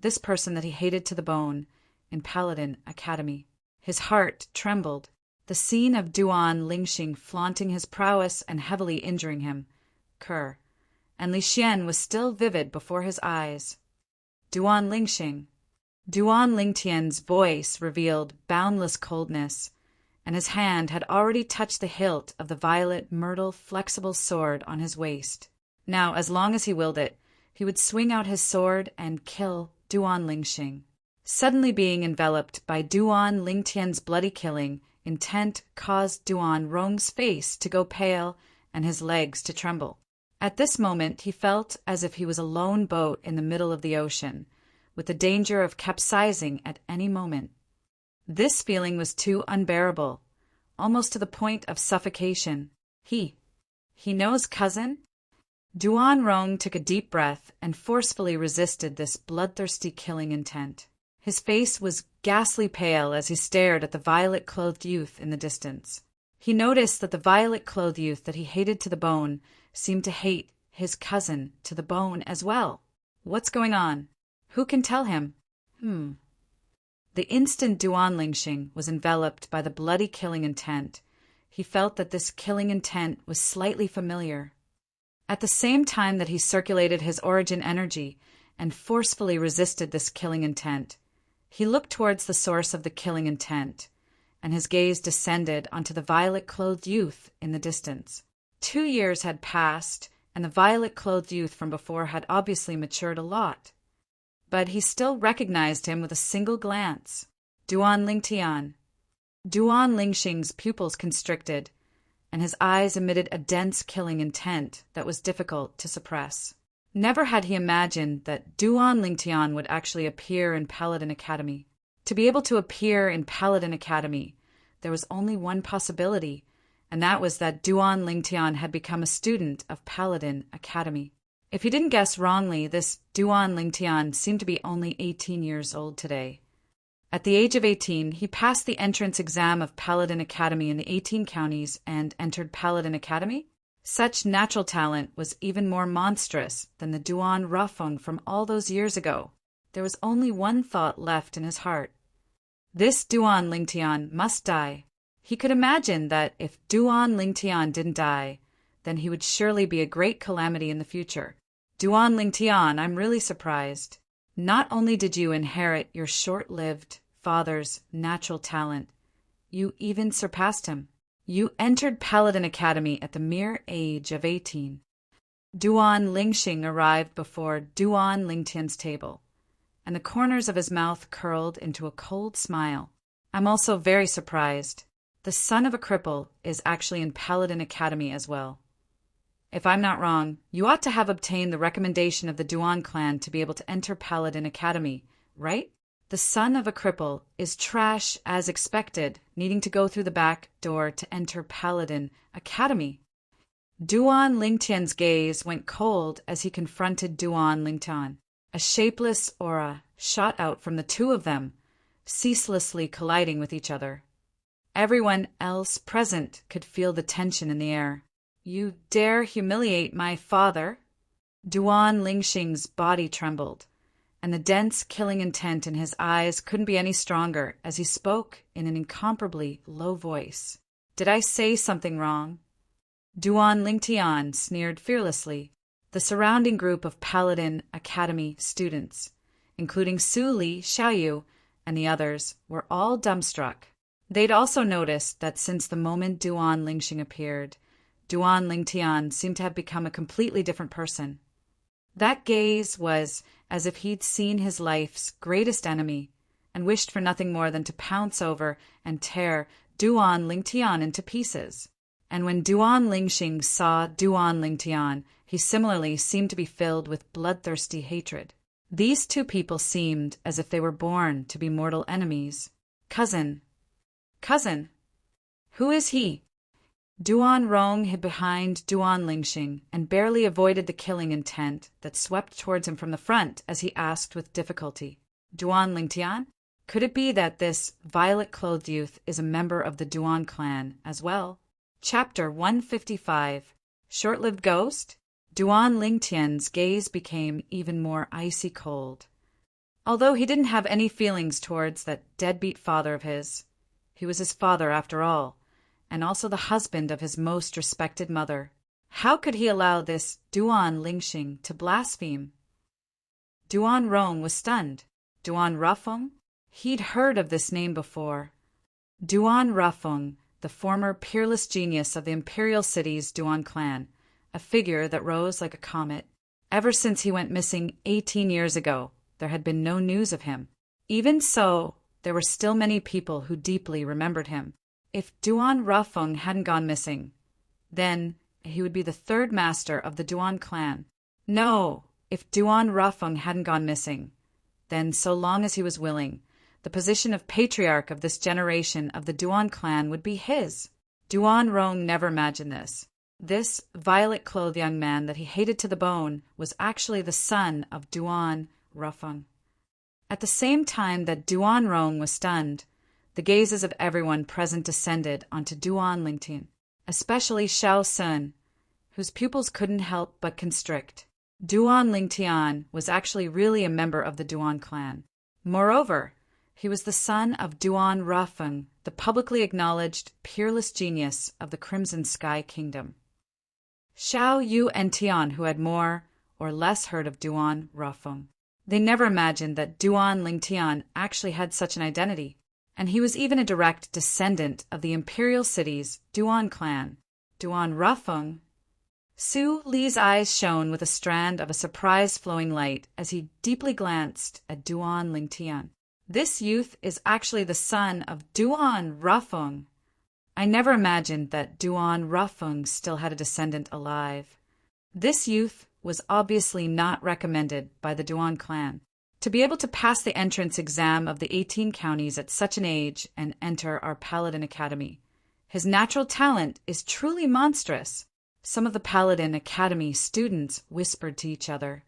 this person that he hated to the bone, in Paladin Academy. His heart trembled. The scene of Duan Lingxing flaunting his prowess and heavily injuring him, and Li Xian was still vivid before his eyes. Duan Lingxing. Duan Lingtian's voice revealed boundless coldness, and his hand had already touched the hilt of the violet myrtle flexible sword on his waist. Now, as long as he willed it, he would swing out his sword and kill Duan Lingxing. Suddenly being enveloped by Duan Lingtian's bloody killing intent caused Duan Rong's face to go pale and his legs to tremble. At this moment he felt as if he was a lone boat in the middle of the ocean, with the danger of capsizing at any moment. This feeling was too unbearable, almost to the point of suffocation. He knows cousin? Duan Rong took a deep breath and forcefully resisted this bloodthirsty killing intent. His face was ghastly pale as he stared at the violet-clothed youth in the distance. He noticed that the violet-clothed youth that he hated to the bone seemed to hate his cousin to the bone as well. What's going on? Who can tell him? The instant Duan Lingxing was enveloped by the bloody killing intent, he felt that this killing intent was slightly familiar. At the same time that he circulated his origin energy and forcefully resisted this killing intent, he looked towards the source of the killing intent, and his gaze descended onto the violet-clothed youth in the distance. 2 years had passed, and the violet-clothed youth from before had obviously matured a lot. But he still recognized him with a single glance. Duan Lingtian. Duan Lingxing's pupils constricted, and his eyes emitted a dense killing intent that was difficult to suppress. Never had he imagined that Duan Lingtian would actually appear in Paladin Academy. To be able to appear in Paladin Academy, there was only one possibility, and that was that Duan Lingtian had become a student of Paladin Academy. If he didn't guess wrongly, this Duan Lingtian seemed to be only 18 years old today. At the age of 18, he passed the entrance exam of Paladin Academy in the 18 counties and entered Paladin Academy. Such natural talent was even more monstrous than the Duan Rafeng from all those years ago. There was only one thought left in his heart. This Duan Lingtian must die. He could imagine that if Duan Lingtian didn't die, then he would surely be a great calamity in the future. Duan Lingtian, I'm really surprised. Not only did you inherit your short-lived father's natural talent, you even surpassed him. You entered Paladin Academy at the mere age of 18. Duan Lingxing arrived before Duan Lingtian's table, and the corners of his mouth curled into a cold smile. I'm also very surprised. The son of a cripple is actually in Paladin Academy as well. If I'm not wrong, you ought to have obtained the recommendation of the Duan clan to be able to enter Paladin Academy, right? The son of a cripple is trash as expected, needing to go through the back door to enter Paladin Academy. Duan Lingtian's gaze went cold as he confronted Duan Lingtian. A shapeless aura shot out from the two of them, ceaselessly colliding with each other. Everyone else present could feel the tension in the air. You dare humiliate my father? Duan Lingxing's body trembled, and the dense killing intent in his eyes couldn't be any stronger as he spoke in an incomparably low voice. Did I say something wrong? Duan Lingtian sneered fearlessly. The surrounding group of Paladin Academy students, including Su Li, Xiaoyu, and the others, were all dumbstruck. They'd also noticed that since the moment Duan Lingxing appeared, Duan Lingtian seemed to have become a completely different person. That gaze was as if he'd seen his life's greatest enemy and wished for nothing more than to pounce over and tear Duan Lingtian into pieces. And when Duan Lingxing saw Duan Lingtian, he similarly seemed to be filled with bloodthirsty hatred. These two people seemed as if they were born to be mortal enemies. Cousin. Who is he? Duan Rong hid behind Duan Lingxing and barely avoided the killing intent that swept towards him from the front as he asked with difficulty, Duan Lingtian? Could it be that this violet-clothed youth is a member of the Duan clan as well? Chapter 155. Short-lived ghost? Duan Lingtian's gaze became even more icy cold. Although he didn't have any feelings towards that deadbeat father of his, he was his father after all, and also the husband of his most respected mother. How could he allow this Duan Lingxing to blaspheme? Duan Rong was stunned. Duan Rufeng? He'd heard of this name before. Duan Rufeng, the former peerless genius of the imperial city's Duan clan, a figure that rose like a comet. Ever since he went missing 18 years ago, there had been no news of him. Even so, there were still many people who deeply remembered him. If Duan Rufeng hadn't gone missing, then he would be the third master of the Duan clan. No, if Duan Rufeng hadn't gone missing, then so long as he was willing, the position of patriarch of this generation of the Duan clan would be his. Duan Rong never imagined this. This violet-clothed young man that he hated to the bone was actually the son of Duan Rufeng. At the same time that Duan Rong was stunned, the gazes of everyone present descended onto Duan Lingtian, especially Xiao Sun, whose pupils couldn't help but constrict. Duan Lingtian was actually really a member of the Duan clan. Moreover, he was the son of Duan Rufeng, the publicly acknowledged peerless genius of the Crimson Sky Kingdom. Xiao Yu and Tian, who had more or less heard of Duan Rufeng, they never imagined that Duan Lingtian actually had such an identity, and he was even a direct descendant of the imperial city's Duan clan. Duan Rufeng. Su Li's eyes shone with a strand of a surprise-flowing light as he deeply glanced at Duan Lingtian. This youth is actually the son of Duan Rufeng. I never imagined that Duan Rufeng still had a descendant alive. This youth was obviously not recommended by the Duan clan. To be able to pass the entrance exam of the 18 counties at such an age and enter our Paladin Academy, his natural talent is truly monstrous. Some of the Paladin Academy students whispered to each other,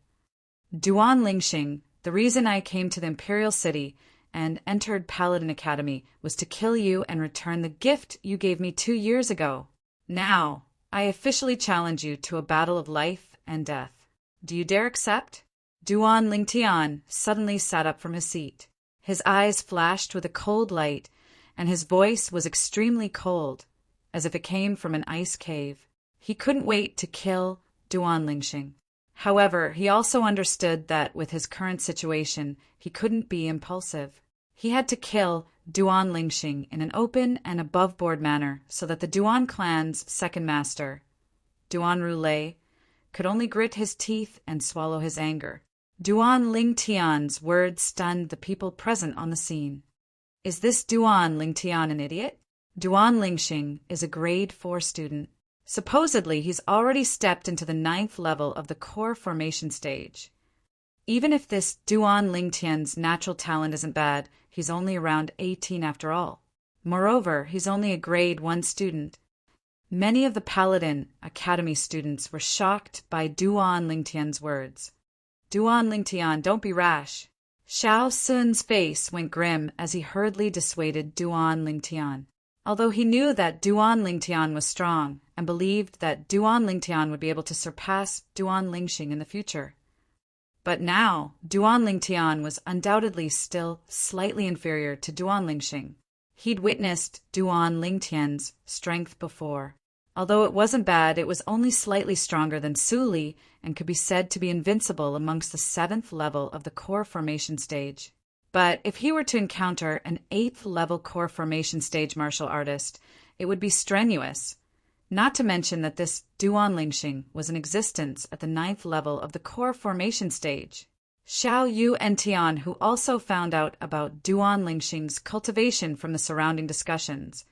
Duan Lingxing, the reason I came to the Imperial City and entered Paladin Academy was to kill you and return the gift you gave me 2 years ago. Now, I officially challenge you to a battle of life and death. Do you dare accept? Duan Lingtian suddenly sat up from his seat. His eyes flashed with a cold light, and his voice was extremely cold, as if it came from an ice cave. He couldn't wait to kill Duan Lingxing. However, he also understood that with his current situation, he couldn't be impulsive. He had to kill Duan Lingxing in an open and above-board manner so that the Duan clan's second master, Duan Rulei, could only grit his teeth and swallow his anger. Duan Lingtian's words stunned the people present on the scene. Is this Duan Lingtian an idiot? Duan Lingxing is a grade 4 student. Supposedly, he's already stepped into the 9th level of the core formation stage. Even if this Duan Lingtian's natural talent isn't bad, he's only around 18 after all. Moreover, he's only a grade 1 student. Many of the Paladin Academy students were shocked by Duan Lingtian's words. Duan Lingtian, don't be rash. Xiao Sun's face went grim as he hurriedly dissuaded Duan Lingtian. Although he knew that Duan Lingtian was strong and believed that Duan Lingtian would be able to surpass Duan Lingxing in the future. But now, Duan Lingtian was undoubtedly still slightly inferior to Duan Lingxing. He'd witnessed Duan Lingtian's strength before. Although it wasn't bad, it was only slightly stronger than Su Li and could be said to be invincible amongst the 7th level of the core formation stage. But if he were to encounter an 8th level core formation stage martial artist, it would be strenuous. Not to mention that this Duan Lingxing was in existence at the 9th level of the core formation stage. Xiao Yu and Tian, who also found out about Duan Lingxing's cultivation from the surrounding discussions,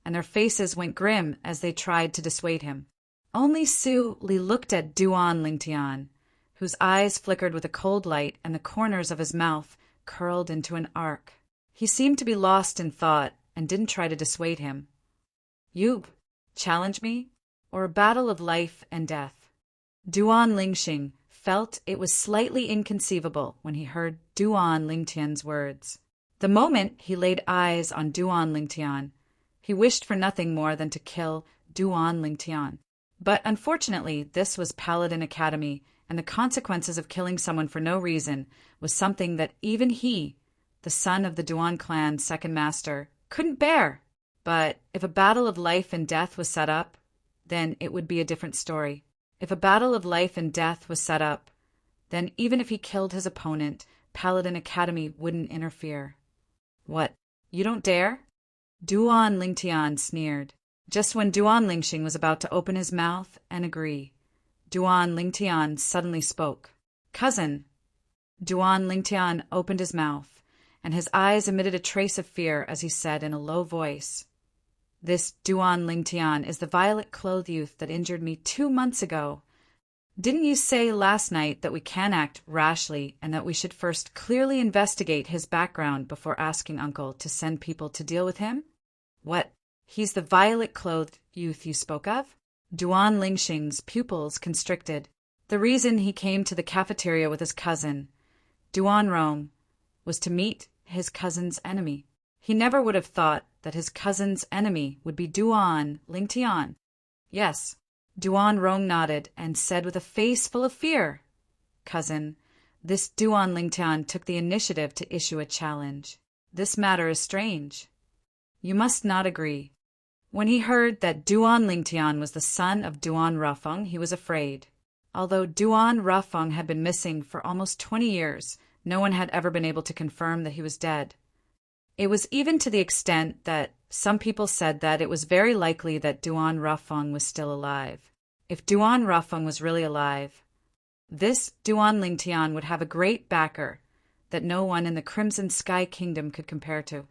and their faces went grim as they tried to dissuade him. Only Su Li looked at Duan Lingtian, whose eyes flickered with a cold light and the corners of his mouth curled into an arc. He seemed to be lost in thought and didn't try to dissuade him. You challenge me, or a battle of life and death? Duan Lingxing felt it was slightly inconceivable when he heard Duan Lingtian's words. The moment he laid eyes on Duan Lingtian, he wished for nothing more than to kill Duan Lingtian. But unfortunately, this was Paladin Academy, and the consequences of killing someone for no reason was something that even he, the son of the Duan clan's second master, couldn't bear. But if a battle of life and death was set up, then it would be a different story. If a battle of life and death was set up, then even if he killed his opponent, Paladin Academy wouldn't interfere. What, you don't dare? Duan Lingtian sneered. Just when Duan Lingxing was about to open his mouth and agree, Duan Lingtian suddenly spoke. Cousin. Duan Lingtian opened his mouth, and his eyes emitted a trace of fear as he said in a low voice, This Duan Lingtian is the violet-clothed youth that injured me 2 months ago. Didn't you say last night that we can't act rashly and that we should first clearly investigate his background before asking Uncle to send people to deal with him? What? He's the violet-clothed youth you spoke of? Duan Lingxing's pupils constricted. The reason he came to the cafeteria with his cousin, Duan Rong, was to meet his cousin's enemy. He never would have thought that his cousin's enemy would be Duan Lingtian. Yes, Duan Rong nodded and said with a face full of fear, Cousin, this Duan Lingtian took the initiative to issue a challenge. This matter is strange. You must not agree. When he heard that Duan Lingtian was the son of Duan Rafeng, he was afraid. Although Duan Rafeng had been missing for almost 20 years, no one had ever been able to confirm that he was dead. It was even to the extent that some people said that it was very likely that Duan Rafeng was still alive. If Duan Rafeng was really alive, this Duan Lingtian would have a great backer that no one in the Crimson Sky Kingdom could compare to.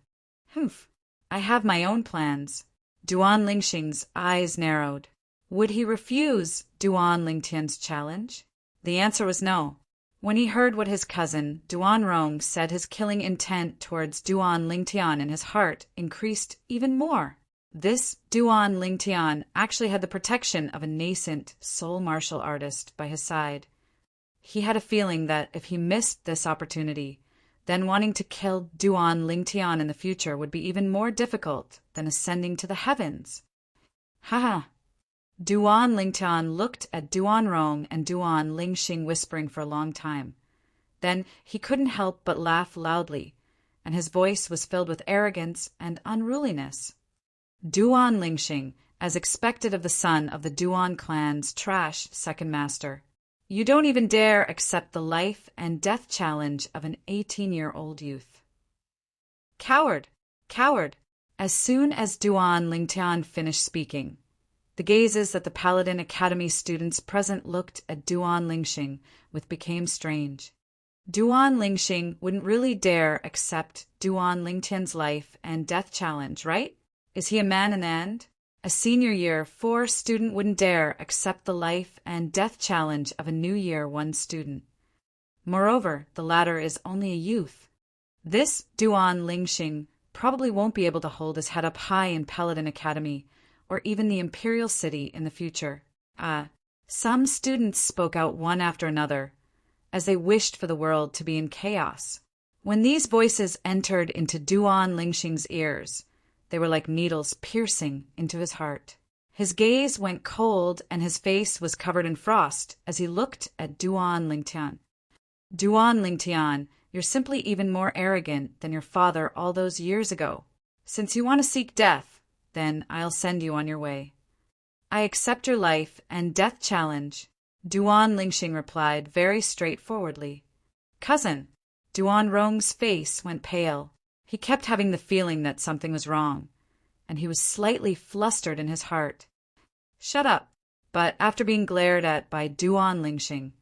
Humph, I have my own plans. Duan Lingxing's eyes narrowed. Would he refuse Duan Lingtian's challenge? The answer was no. When he heard what his cousin, Duan Rong, said, his killing intent towards Duan Lingtian in his heart increased even more. This Duan Lingtian actually had the protection of a nascent soul martial artist by his side. He had a feeling that if he missed this opportunity, then wanting to kill Duan Lingtian in the future would be even more difficult than ascending to the heavens. Ha! Duan Lingtian looked at Duan Rong and Duan Lingxing whispering for a long time. Then he couldn't help but laugh loudly, and his voice was filled with arrogance and unruliness. Duan Lingxing, as expected of the son of the Duan clan's trash second master, you don't even dare accept the life and death challenge of an 18-year-old youth. Coward! Coward! As soon as Duan Lingtian finished speaking, the gazes that the Paladin Academy students present looked at Duan Lingxing with became strange. Duan Lingxing wouldn't really dare accept Duan Lingtian's life and death challenge, right? Is he a man in the end? A senior year 4 student wouldn't dare accept the life and death challenge of a new year 1 student. Moreover, the latter is only a youth. This Duan Lingxing probably won't be able to hold his head up high in Paladin Academy, or even the Imperial City in the future. Some students spoke out one after another, as they wished for the world to be in chaos. When these voices entered into Duan Lingxing's ears, they were like needles piercing into his heart. His gaze went cold and his face was covered in frost as he looked at Duan Lingtian. Duan Lingtian, you're simply even more arrogant than your father all those years ago. Since you want to seek death, then I'll send you on your way. I accept your life and death challenge, Duan Lingxing replied very straightforwardly. Cousin, Duan Rong's face went pale. He kept having the feeling that something was wrong, and he was slightly flustered in his heart. Shut up. But after being glared at by Duan Lingxing,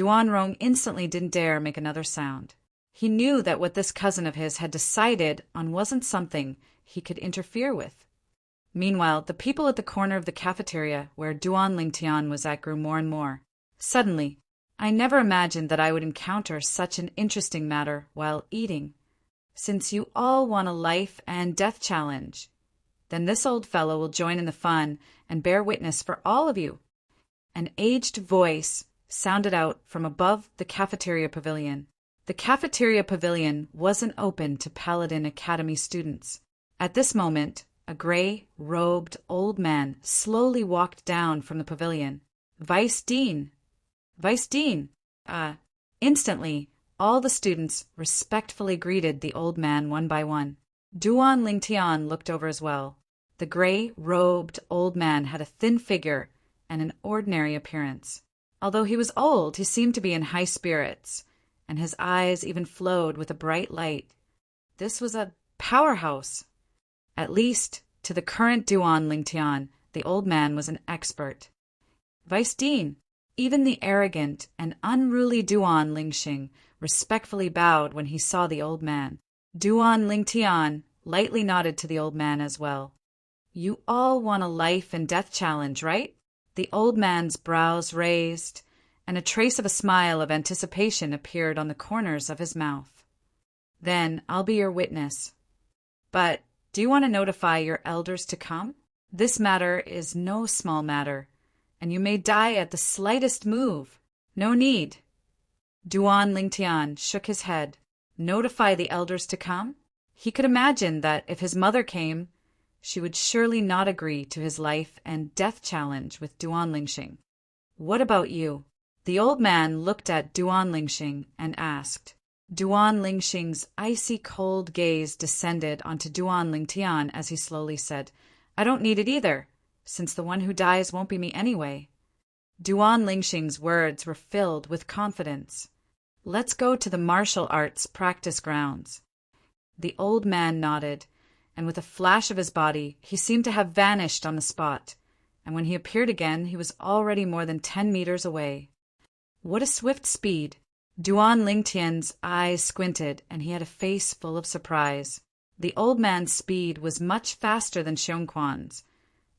Duan Rong instantly didn't dare make another sound. He knew that what this cousin of his had decided on wasn't something he could interfere with. Meanwhile, the people at the corner of the cafeteria where Duan Lingtian was at grew more and more. Suddenly, I never imagined that I would encounter such an interesting matter while eating. Since you all want a life and death challenge, then this old fellow will join in the fun and bear witness for all of you. An aged voice sounded out from above the cafeteria pavilion. The cafeteria pavilion wasn't open to Paladin Academy students. At this moment, a gray-robed old man slowly walked down from the pavilion. Vice Dean! Vice Dean! Instantly, all the students respectfully greeted the old man one by one. Duan Lingtian looked over as well. The gray-robed old man had a thin figure and an ordinary appearance. Although he was old, he seemed to be in high spirits, and his eyes even flowed with a bright light. This was a powerhouse. At least, to the current Duan Lingtian, the old man was an expert. Vice Dean, even the arrogant and unruly Duan Lingxing respectfully bowed when he saw the old man. Duan Lingtian lightly nodded to the old man as well. You all want a life and death challenge, right? The old man's brows raised, and a trace of a smile of anticipation appeared on the corners of his mouth. Then I'll be your witness. But do you want to notify your elders to come? This matter is no small matter, and you may die at the slightest move. No need. Duan Lingtian shook his head. Notify the elders to come? He could imagine that if his mother came, she would surely not agree to his life and death challenge with Duan Lingxing. What about you? The old man looked at Duan Lingxing and asked. Duan Lingxing's icy cold gaze descended onto Duan Lingtian as he slowly said, I don't need it either, since the one who dies won't be me anyway. Duan Lingxing's words were filled with confidence. Let's go to the martial arts practice grounds. The old man nodded, and with a flash of his body, he seemed to have vanished on the spot, and when he appeared again, he was already more than 10 meters away. What a swift speed! Duan Lingtian's eyes squinted, and he had a face full of surprise. The old man's speed was much faster than Xiongquan's,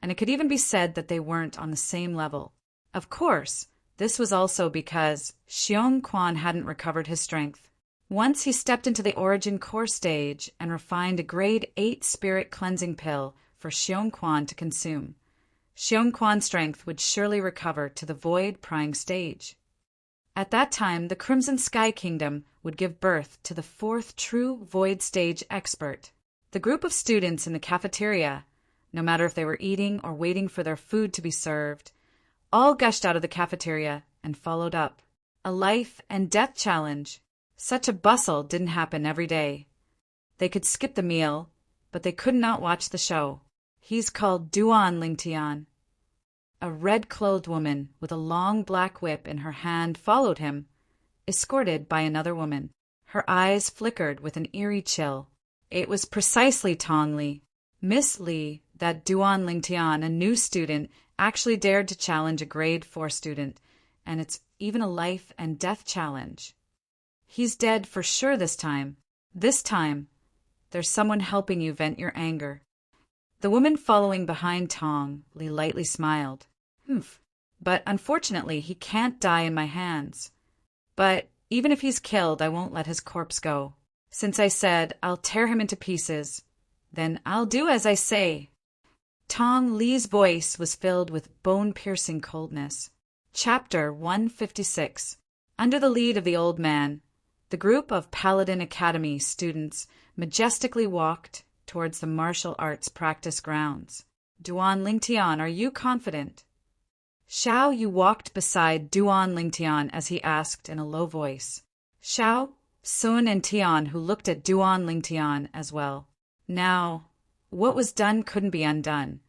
and it could even be said that they weren't on the same level. Of course, this was also because Xiongquan hadn't recovered his strength. Once he stepped into the Origin Core stage and refined a grade 8 spirit cleansing pill for Xiongquan to consume. Xiongquan's strength would surely recover to the Void Prying stage. At that time, the Crimson Sky Kingdom would give birth to the 4th true Void Stage expert. The group of students in the cafeteria, no matter if they were eating or waiting for their food to be served, all gushed out of the cafeteria and followed up. A life and death challenge. Such a bustle didn't happen every day. They could skip the meal, but they could not watch the show. He's called Duan Lingtian. A red-clothed woman with a long black whip in her hand followed him, escorted by another woman. Her eyes flickered with an eerie chill. It was precisely Tong Li, Miss Li, that Duan Lingtian, a new student, actually dared to challenge a grade 4 student, and it's even a life and death challenge. He's dead for sure this time. This time, there's someone helping you vent your anger. The woman following behind Tong Li lightly smiled. But unfortunately, he can't die in my hands. But even if he's killed, I won't let his corpse go. Since I said I'll tear him into pieces, then I'll do as I say. Tong Li's voice was filled with bone-piercing coldness. Chapter 156. Under the lead of the old man, the group of Paladin Academy students majestically walked towards the martial arts practice grounds. Duan Lingtian, are you confident? Xiao Yu walked beside Duan Lingtian as he asked in a low voice. Xiao, Sun, and Tian, who looked at Duan Lingtian as well. Now, what was done couldn't be undone,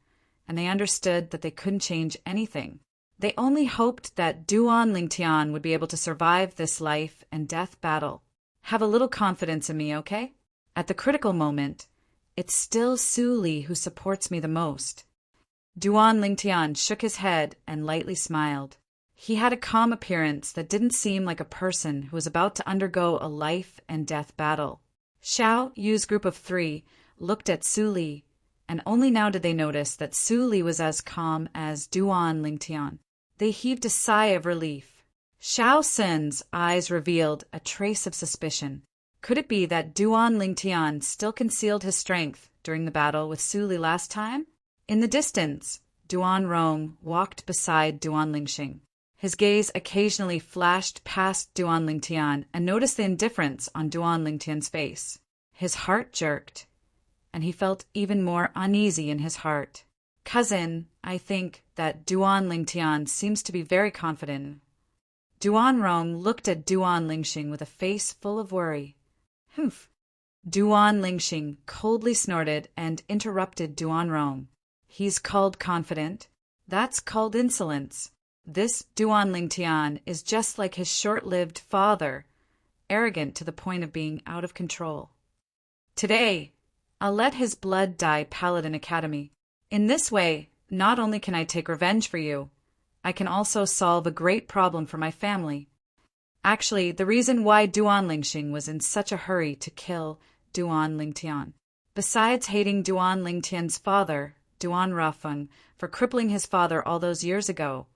and they understood that they couldn't change anything. They only hoped that Duan Lingtian would be able to survive this life and death battle. Have a little confidence in me, okay? At the critical moment, it's still Su Li who supports me the most. Duan Lingtian shook his head and lightly smiled. He had a calm appearance that didn't seem like a person who was about to undergo a life and death battle. Xiao Yu's group of 3 looked at Su Li, and only now did they notice that Su Li was as calm as Duan Lingtian. They heaved a sigh of relief. Xiao Sun's eyes revealed a trace of suspicion. Could it be that Duan Lingtian still concealed his strength during the battle with Su Li last time? In the distance, Duan Rong walked beside Duan Lingxing. His gaze occasionally flashed past Duan Lingtian and noticed the indifference on Duan Lingtian's face. His heart jerked, and he felt even more uneasy in his heart. Cousin, I think that Duan Lingtian seems to be very confident. Duan Rong looked at Duan Lingxing with a face full of worry. Humph. Duan Lingxing coldly snorted and interrupted Duan Rong. He's called confident. That's called insolence. This Duan Lingtian is just like his short-lived father, arrogant to the point of being out of control. Today, I'll let his blood dye Paladin Academy. In this way, not only can I take revenge for you, I can also solve a great problem for my family. Actually, the reason why Duan Lingxing was in such a hurry to kill Duan Lingtian, besides hating Duan Lingtian's father, Duan Rafeng, for crippling his father all those years ago,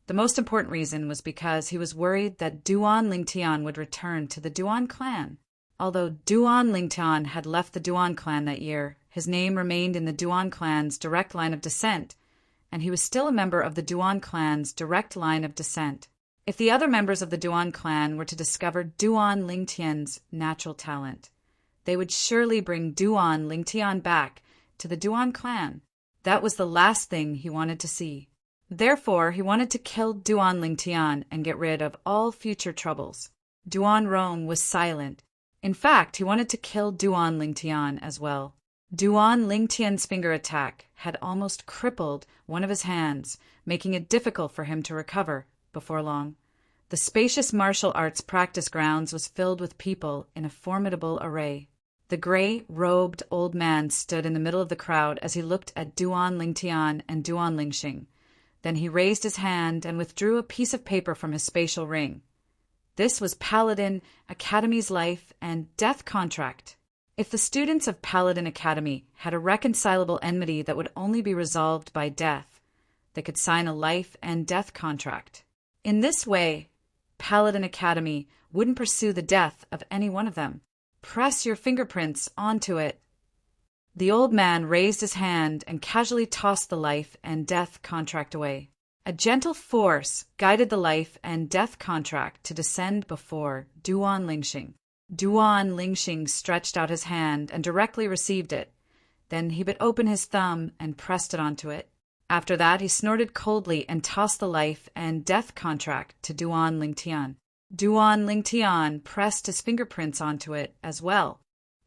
the most important reason was because he was worried that Duan Lingtian would return to the Duan clan. Although Duan Lingtian had left the Duan clan that year, his name remained in the Duan clan's direct line of descent, and he was still a member of the Duan clan's direct line of descent. If the other members of the Duan clan were to discover Duan Lingtian's natural talent, they would surely bring Duan Lingtian back to the Duan clan. That was the last thing he wanted to see. Therefore, he wanted to kill Duan Lingtian and get rid of all future troubles. Duan Rong was silent. In fact, he wanted to kill Duan Lingtian as well. Duan Lingtian's finger attack had almost crippled one of his hands, making it difficult for him to recover before long. The spacious martial arts practice grounds was filled with people in a formidable array. The gray-robed old man stood in the middle of the crowd as he looked at Duan Lingtian and Duan Lingxing. Then he raised his hand and withdrew a piece of paper from his spatial ring. This was Paladin Academy's life and death contract. If the students of Paladin Academy had a reconcilable enmity that would only be resolved by death, they could sign a life and death contract. In this way, Paladin Academy wouldn't pursue the death of any one of them. Press your fingerprints onto it. The old man raised his hand and casually tossed the life and death contract away. A gentle force guided the life and death contract to descend before Duan Lingxing. Duan Lingxing stretched out his hand and directly received it. Then he bit open his thumb and pressed it onto it. After that, he snorted coldly and tossed the life and death contract to Duan Lingtian. Duan Lingtian pressed his fingerprints onto it as well.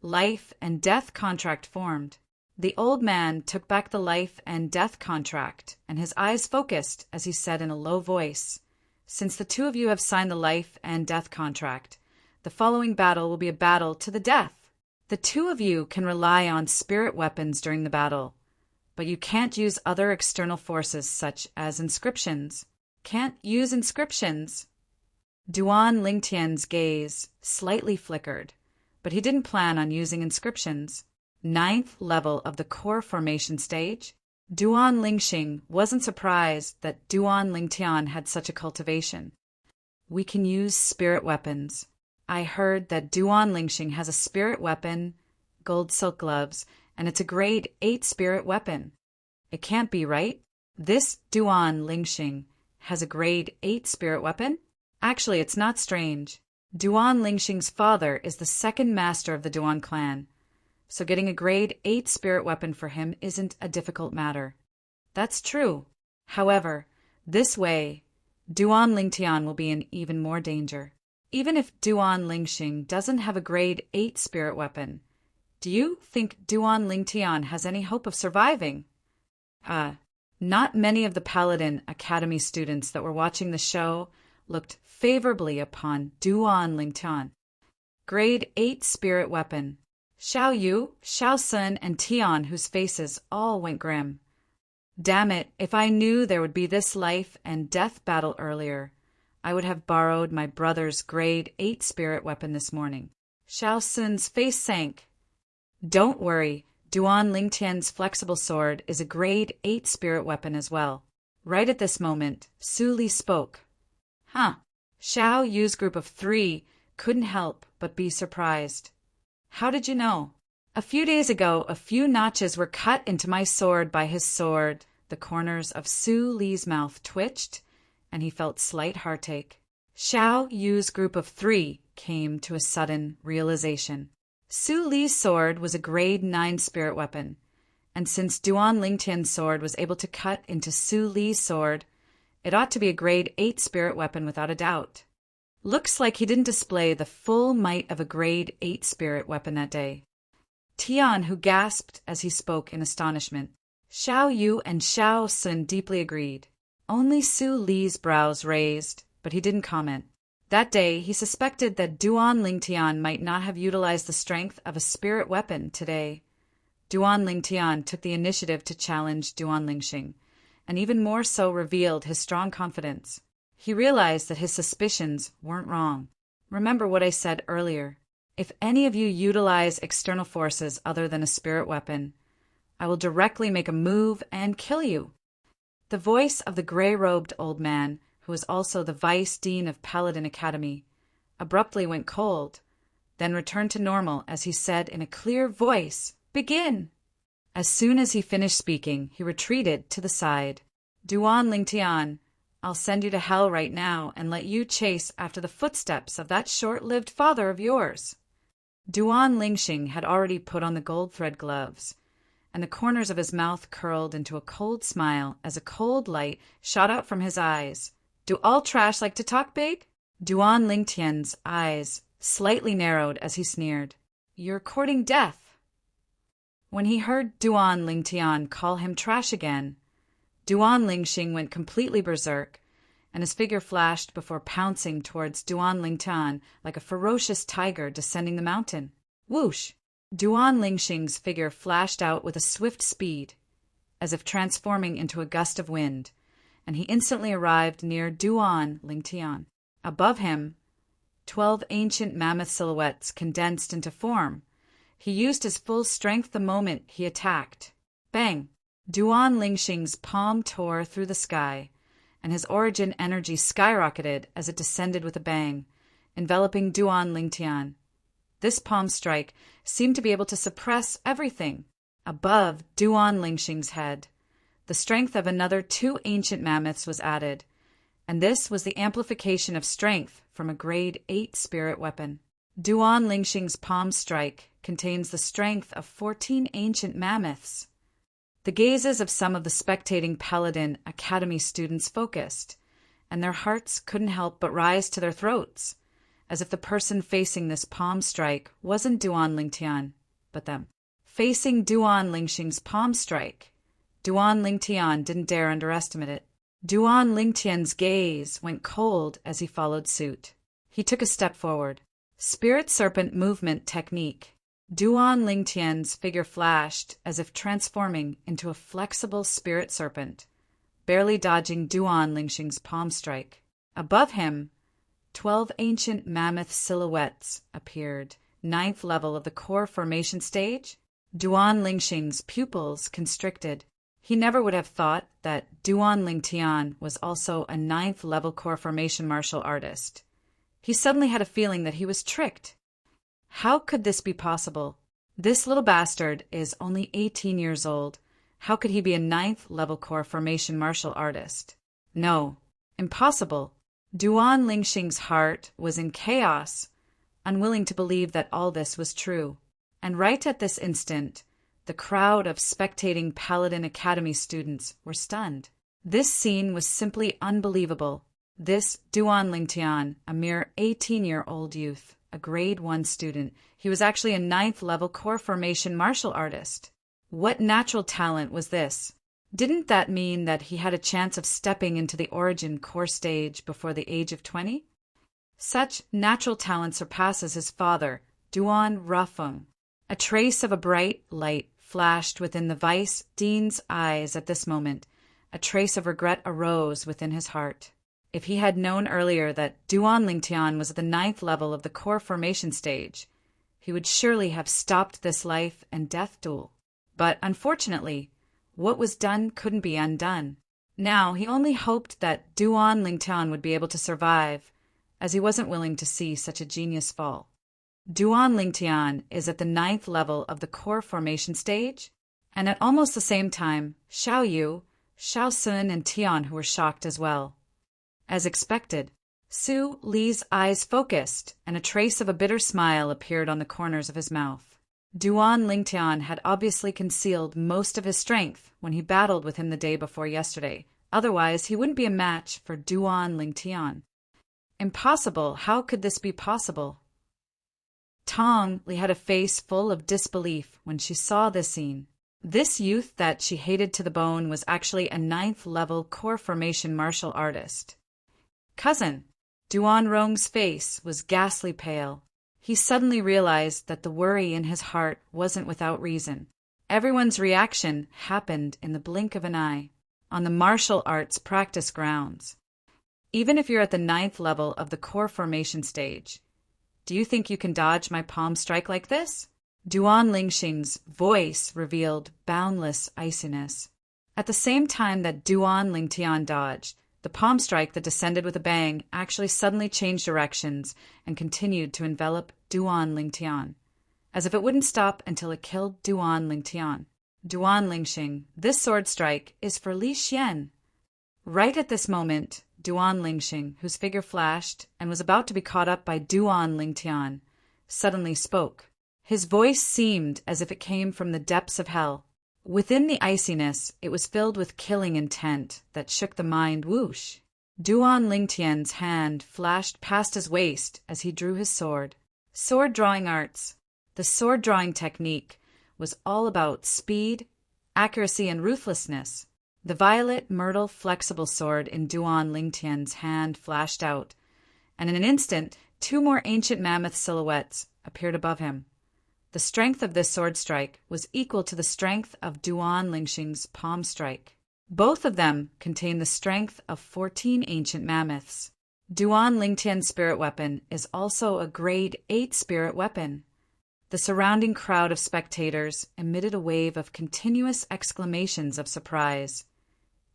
Life and death contract formed. The old man took back the life and death contract, and his eyes focused as he said in a low voice, "Since the two of you have signed the life and death contract, the following battle will be a battle to the death. The two of you can rely on spirit weapons during the battle, but you can't use other external forces such as inscriptions. Can't use inscriptions." Duan Lingtian's gaze slightly flickered, but he didn't plan on using inscriptions. 9th level of the core formation stage? Duan Lingxing wasn't surprised that Duan Lingtian had such a cultivation. "We can use spirit weapons. I heard that Duan Lingxing has a spirit weapon, gold silk gloves, and it's a grade 8 spirit weapon. It can't be, right? This Duan Lingxing has a grade 8 spirit weapon? Actually, it's not strange. Duan Lingxing's father is the second master of the Duan clan, so getting a grade 8 spirit weapon for him isn't a difficult matter." That's true. However, this way, Duan Lingtian will be in even more danger. Even if Duan Lingxing doesn't have a grade 8 spirit weapon, do you think Duan Lingtian has any hope of surviving? Not many of the Paladin Academy students that were watching the show looked favorably upon Duan Lingtian. Grade 8 spirit weapon. Xiao Yu, Xiao Sun, and Tian, whose faces all went grim. Damn it, if I knew there would be this life and death battle earlier, I would have borrowed my brother's grade 8 spirit weapon this morning. Xiao Sun's face sank. Don't worry, Duan Lingtian's flexible sword is a grade 8 spirit weapon as well. Right at this moment, Su Li spoke. Huh. Xiao Yu's group of 3 couldn't help but be surprised. How did you know? A few days ago, a few notches were cut into my sword by his sword. The corners of Su Li's mouth twitched, and he felt slight heartache. Xiao Yu's group of 3 came to a sudden realization. Su Li's sword was a grade 9 spirit weapon, and since Duan Lingtian's sword was able to cut into Su Li's sword, it ought to be a grade 8 spirit weapon without a doubt. Looks like he didn't display the full might of a grade 8 spirit weapon that day. Tian, who gasped as he spoke in astonishment. Xiao Yu and Xiao Sun deeply agreed. Only Su Li's brows raised, but he didn't comment. That day, he suspected that Duan Lingtian might not have utilized the strength of a spirit weapon today. Duan Lingtian took the initiative to challenge Duan Lingxing, and even more so revealed his strong confidence. He realized that his suspicions weren't wrong. Remember what I said earlier. If any of you utilize external forces other than a spirit weapon, I will directly make a move and kill you. The voice of the gray-robed old man, who was also the vice dean of Paladin Academy, abruptly went cold, then returned to normal as he said in a clear voice, "Begin!" As soon as he finished speaking, he retreated to the side. Duan Lingtian, I'll send you to hell right now and let you chase after the footsteps of that short-lived father of yours. Duan Lingxing had already put on the gold thread gloves, and the corners of his mouth curled into a cold smile as a cold light shot out from his eyes. Do all trash like to talk big? Duan Lingtian's eyes slightly narrowed as he sneered. You're courting death. When he heard Duan Lingtian call him trash again, Duan Lingxing went completely berserk, and his figure flashed before pouncing towards Duan Lingtian like a ferocious tiger descending the mountain. Whoosh! Duan Lingxing's figure flashed out with a swift speed, as if transforming into a gust of wind, and he instantly arrived near Duan Lingtian. Above him, 12 ancient mammoth silhouettes condensed into form. He used his full strength the moment he attacked. Bang! Duan Lingxing's palm tore through the sky, and his origin energy skyrocketed as it descended with a bang, enveloping Duan Lingtian. This palm strike seemed to be able to suppress everything. Above Duan Lingxing's head, the strength of another 2 ancient mammoths was added, and this was the amplification of strength from a grade 8 spirit weapon. Duan Lingxing's palm strike contains the strength of 14 ancient mammoths. The gazes of some of the spectating Paladin Academy students focused, and their hearts couldn't help but rise to their throats, as if the person facing this palm strike wasn't Duan Lingtian, but them. Facing Duan Lingxing's palm strike, Duan Lingtian didn't dare underestimate it. Duan Lingtian's gaze went cold as he followed suit. He took a step forward. Spirit Serpent Movement Technique. Duan Lingtian's figure flashed as if transforming into a flexible spirit serpent, barely dodging Duan Lingxing's palm strike. Above him, 12 ancient mammoth silhouettes appeared, 9th level of the core formation stage. Duan Lingxing's pupils constricted. He never would have thought that Duan Lingtian was also a 9th level core formation martial artist. He suddenly had a feeling that he was tricked. How could this be possible? This little bastard is only 18 years old. How could he be a 9th level core formation martial artist? No, impossible. Duan Lingxing's heart was in chaos, unwilling to believe that all this was true. And right at this instant, the crowd of spectating Paladin Academy students were stunned. This scene was simply unbelievable. This Duan Lingtian, a mere 18-year-old youth, a grade 1 student, he was actually a 9th level core formation martial artist. What natural talent was this? Didn't that mean that he had a chance of stepping into the origin core stage before the age of 20? Such natural talent surpasses his father, Duan Rafeng. A trace of a bright light flashed within the vice dean's eyes at this moment, A trace of regret arose within his heart. If he had known earlier that Duan Lingtian was at the 9th level of the core formation stage, he would surely have stopped this life and death duel. But unfortunately, what was done couldn't be undone. Now he only hoped that Duan Lingtian would be able to survive, as he wasn't willing to see such a genius fall. Duan Lingtian is at the 9th level of the core formation stage, and at almost the same time, Xiao Yu, Xiao Sun, and Tian, who were shocked as well. As expected, Su Li's eyes focused, and a trace of a bitter smile appeared on the corners of his mouth. Duan Lingtian had obviously concealed most of his strength when he battled with him the day before yesterday. Otherwise, he wouldn't be a match for Duan Lingtian. Impossible. How could this be possible? Tong Li had a face full of disbelief when she saw this scene. This youth that she hated to the bone was actually a 9th level core formation martial artist. Cousin, Duan Rong's face was ghastly pale. He suddenly realized that the worry in his heart wasn't without reason. Everyone's reaction happened in the blink of an eye, on the martial arts practice grounds. Even if you're at the 9th level of the core formation stage, do you think you can dodge my palm strike like this? Duan Lingxing's voice revealed boundless iciness. At the same time that Duan Lingtian dodged, the palm strike that descended with a bang actually suddenly changed directions and continued to envelop Duan Lingtian, as if it wouldn't stop until it killed Duan Lingtian. Duan Lingxing, this sword strike is for Li Xian. Right at this moment, Duan Lingxing, whose figure flashed and was about to be caught up by Duan Lingtian, suddenly spoke. His voice seemed as if it came from the depths of hell. Within the iciness, it was filled with killing intent that shook the mind. Whoosh! Duan Lingtian's hand flashed past his waist as he drew his sword. Sword drawing arts. The sword drawing technique was all about speed, accuracy, and ruthlessness. The violet myrtle flexible sword in Duan Lingtian's hand flashed out, and in an instant, 2 more ancient mammoth silhouettes appeared above him. The strength of this sword strike was equal to the strength of Duan Lingxing's palm strike. Both of them contained the strength of 14 ancient mammoths. Duan Lingtian's spirit weapon is also a grade 8 spirit weapon. The surrounding crowd of spectators emitted a wave of continuous exclamations of surprise.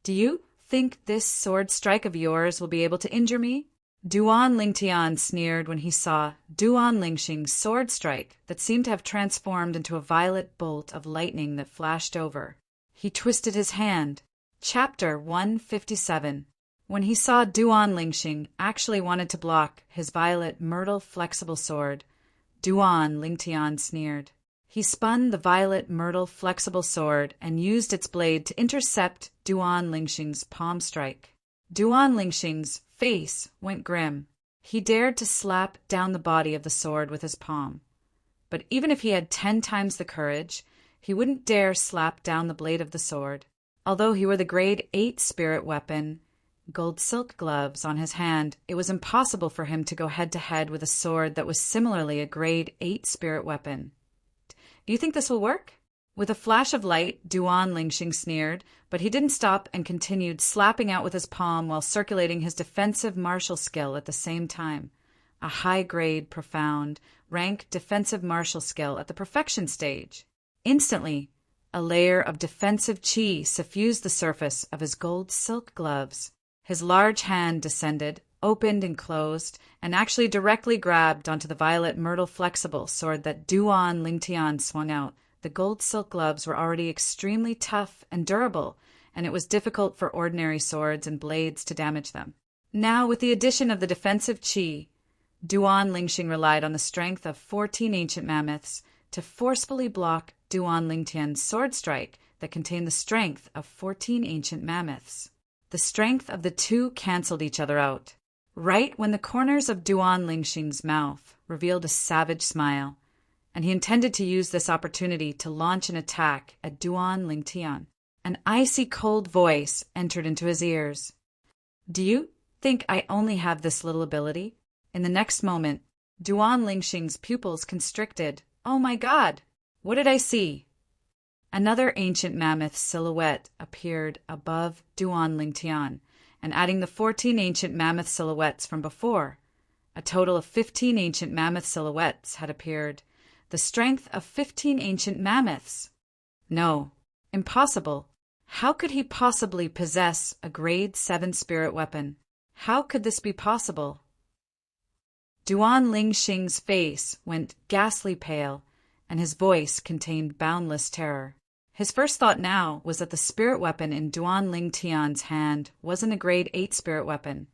Do you think this sword strike of yours will be able to injure me? Duan Lingtian sneered when he saw Duan Lingxing's sword strike that seemed to have transformed into a violet bolt of lightning that flashed over. He twisted his hand. Chapter 157. When he saw Duan Lingxing actually wanted to block his violet myrtle flexible sword, Duan Lingtian sneered. He spun the violet myrtle flexible sword and used its blade to intercept Duan Lingxing's palm strike. Duan Lingxing's face went grim. He dared to slap down the body of the sword with his palm. But even if he had 10 times the courage, he wouldn't dare slap down the blade of the sword. Although he wore the grade 8 spirit weapon, gold silk gloves, on his hand, it was impossible for him to go head-to-head with a sword that was similarly a grade 8 spirit weapon. Do you think this will work? With a flash of light, Duan Lingxing sneered, but he didn't stop and continued slapping out with his palm while circulating his defensive martial skill at the same time. A high-grade, profound, rank defensive martial skill at the perfection stage. Instantly, a layer of defensive chi suffused the surface of his gold silk gloves. His large hand descended, opened and closed, and actually directly grabbed onto the violet myrtle flexible sword that Duan Lingtian swung out. The gold silk gloves were already extremely tough and durable, and it was difficult for ordinary swords and blades to damage them. Now, with the addition of the defensive chi, Duan Lingxing relied on the strength of 14 ancient mammoths to forcefully block Duan Lingtian's sword strike that contained the strength of 14 ancient mammoths. The strength of the two canceled each other out. Right when the corners of Duan Lingxing's mouth revealed a savage smile, and he intended to use this opportunity to launch an attack at Duan Lingtian. An icy cold voice entered into his ears. Do you think I only have this little ability? In the next moment, Duan Lingxing's pupils constricted. Oh my God! What did I see? Another ancient mammoth silhouette appeared above Duan Lingtian, and adding the 14 ancient mammoth silhouettes from before, a total of 15 ancient mammoth silhouettes had appeared. The strength of 15 ancient mammoths! No, impossible. How could he possibly possess a grade 7 spirit weapon? How could this be possible? Duan Lingxing's face went ghastly pale, and his voice contained boundless terror. His first thought now was that the spirit weapon in Duan Lingtian's hand wasn't a grade 8 spirit weapon,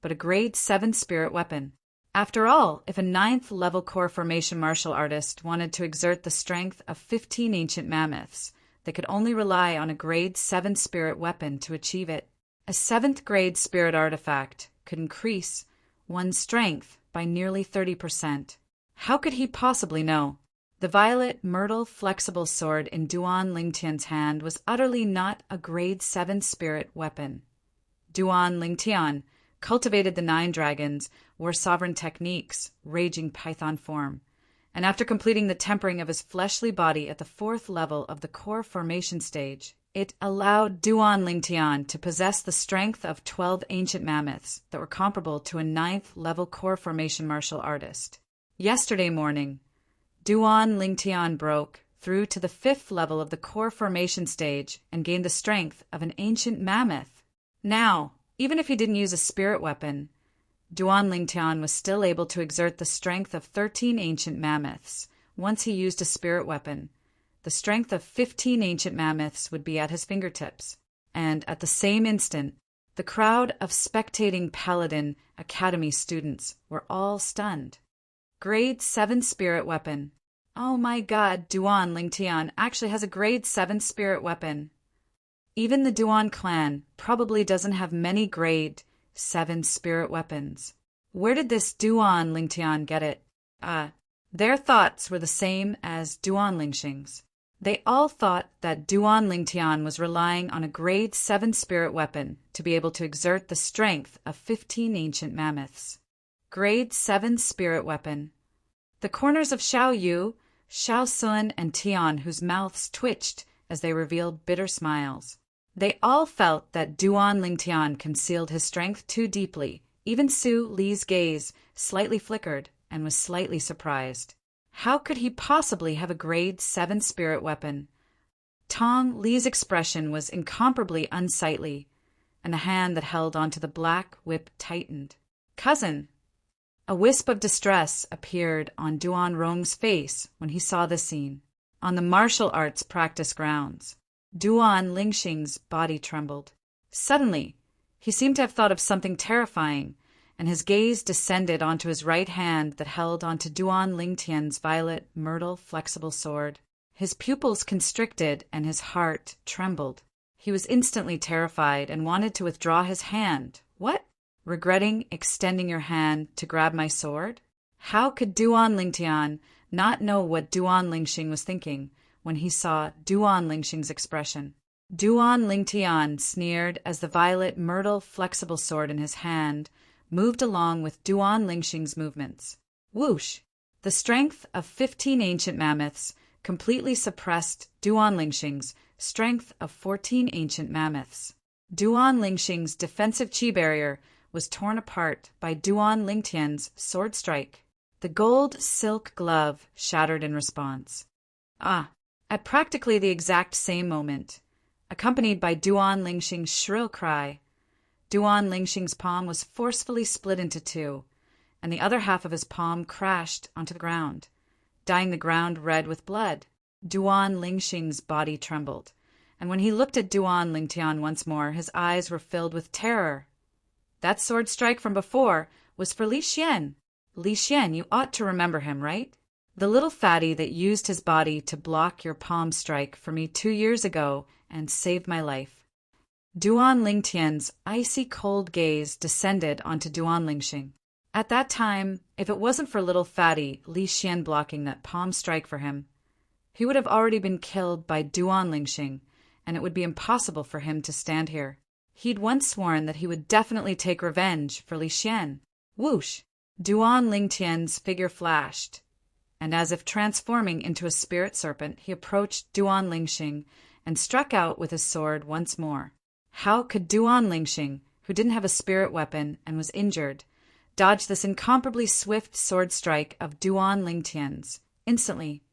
but a grade 7 spirit weapon. After all, if a 9th level core formation martial artist wanted to exert the strength of 15 ancient mammoths, they could only rely on a grade 7 spirit weapon to achieve it. A 7th grade spirit artifact could increase one's strength by nearly 30%. How could he possibly know? The violet myrtle flexible sword in Duan Lingtian's hand was utterly not a grade 7 spirit weapon. Duan Lingtian cultivated the 9 dragons, wore sovereign techniques, raging python form, and after completing the tempering of his fleshly body at the 4th level of the core formation stage, it allowed Duan Lingtian to possess the strength of 12 ancient mammoths that were comparable to a 9th level core formation martial artist. Yesterday morning, Duan Lingtian broke through to the 5th level of the core formation stage and gained the strength of an ancient mammoth. Now, even if he didn't use a spirit weapon, Duan Lingtian was still able to exert the strength of 13 ancient mammoths. Once he used a spirit weapon, the strength of 15 ancient mammoths would be at his fingertips. And at the same instant, the crowd of spectating Paladin Academy students were all stunned. Grade 7 spirit weapon. Oh my god, Duan Lingtian actually has a grade 7 spirit weapon. Even the Duan clan probably doesn't have many grade 7 spirit weapons. Where did this Duan Lingtian get it? Their thoughts were the same as Duan Lingxing's. They all thought that Duan Lingtian was relying on a grade 7 spirit weapon to be able to exert the strength of 15 ancient mammoths. Grade 7 spirit weapon. The corners of Xiao Yu, Xiao Sun, and Tian, whose mouths twitched as they revealed bitter smiles. They all felt that Duan Lingtian concealed his strength too deeply. Even Su Li's gaze slightly flickered and was slightly surprised. How could he possibly have a grade 7 spirit weapon? Tong Li's expression was incomparably unsightly, and the hand that held onto the black whip tightened. Cousin! A wisp of distress appeared on Duan Rong's face when he saw the scene. On the martial arts practice grounds, Duan Lingxing's body trembled. Suddenly, he seemed to have thought of something terrifying, and his gaze descended onto his right hand that held onto Duan Lingtian's violet myrtle flexible sword. His pupils constricted and his heart trembled. He was instantly terrified and wanted to withdraw his hand. What? Regretting extending your hand to grab my sword? How could Duan Lingtian not know what Duan Lingxing was thinking when he saw Duan Lingxing's expression? Duan Lingtian sneered as the violet myrtle flexible sword in his hand moved along with Duan Lingxing's movements. Whoosh! The strength of 15 ancient mammoths completely suppressed Duan Lingxing's strength of 14 ancient mammoths. Duan Lingxing's defensive chi barrier was torn apart by Duan Lingtian's sword strike. The gold silk glove shattered in response. At practically the exact same moment, accompanied by Duan Lingxing's shrill cry, Duan Lingxing's palm was forcefully split into two, and the other half of his palm crashed onto the ground, dyeing the ground red with blood. Duan Lingxing's body trembled, and when he looked at Duan Lingtian once more, his eyes were filled with terror. That sword strike from before was for Li Xian. Li Xian, you ought to remember him, right? The little fatty that used his body to block your palm strike for me 2 years ago and saved my life. Duan Lingtian's icy cold gaze descended onto Duan Lingxing. At that time, if it wasn't for little fatty Li Xian blocking that palm strike for him, he would have already been killed by Duan Lingxing, and it would be impossible for him to stand here. He'd once sworn that he would definitely take revenge for Li Xian. Whoosh! Duan Lingtian's figure flashed, and as if transforming into a spirit serpent, he approached Duan Lingxing and struck out with his sword once more. How could Duan Lingxing, who didn't have a spirit weapon and was injured, dodge this incomparably swift sword strike of Duan Lingtian's? Instantly,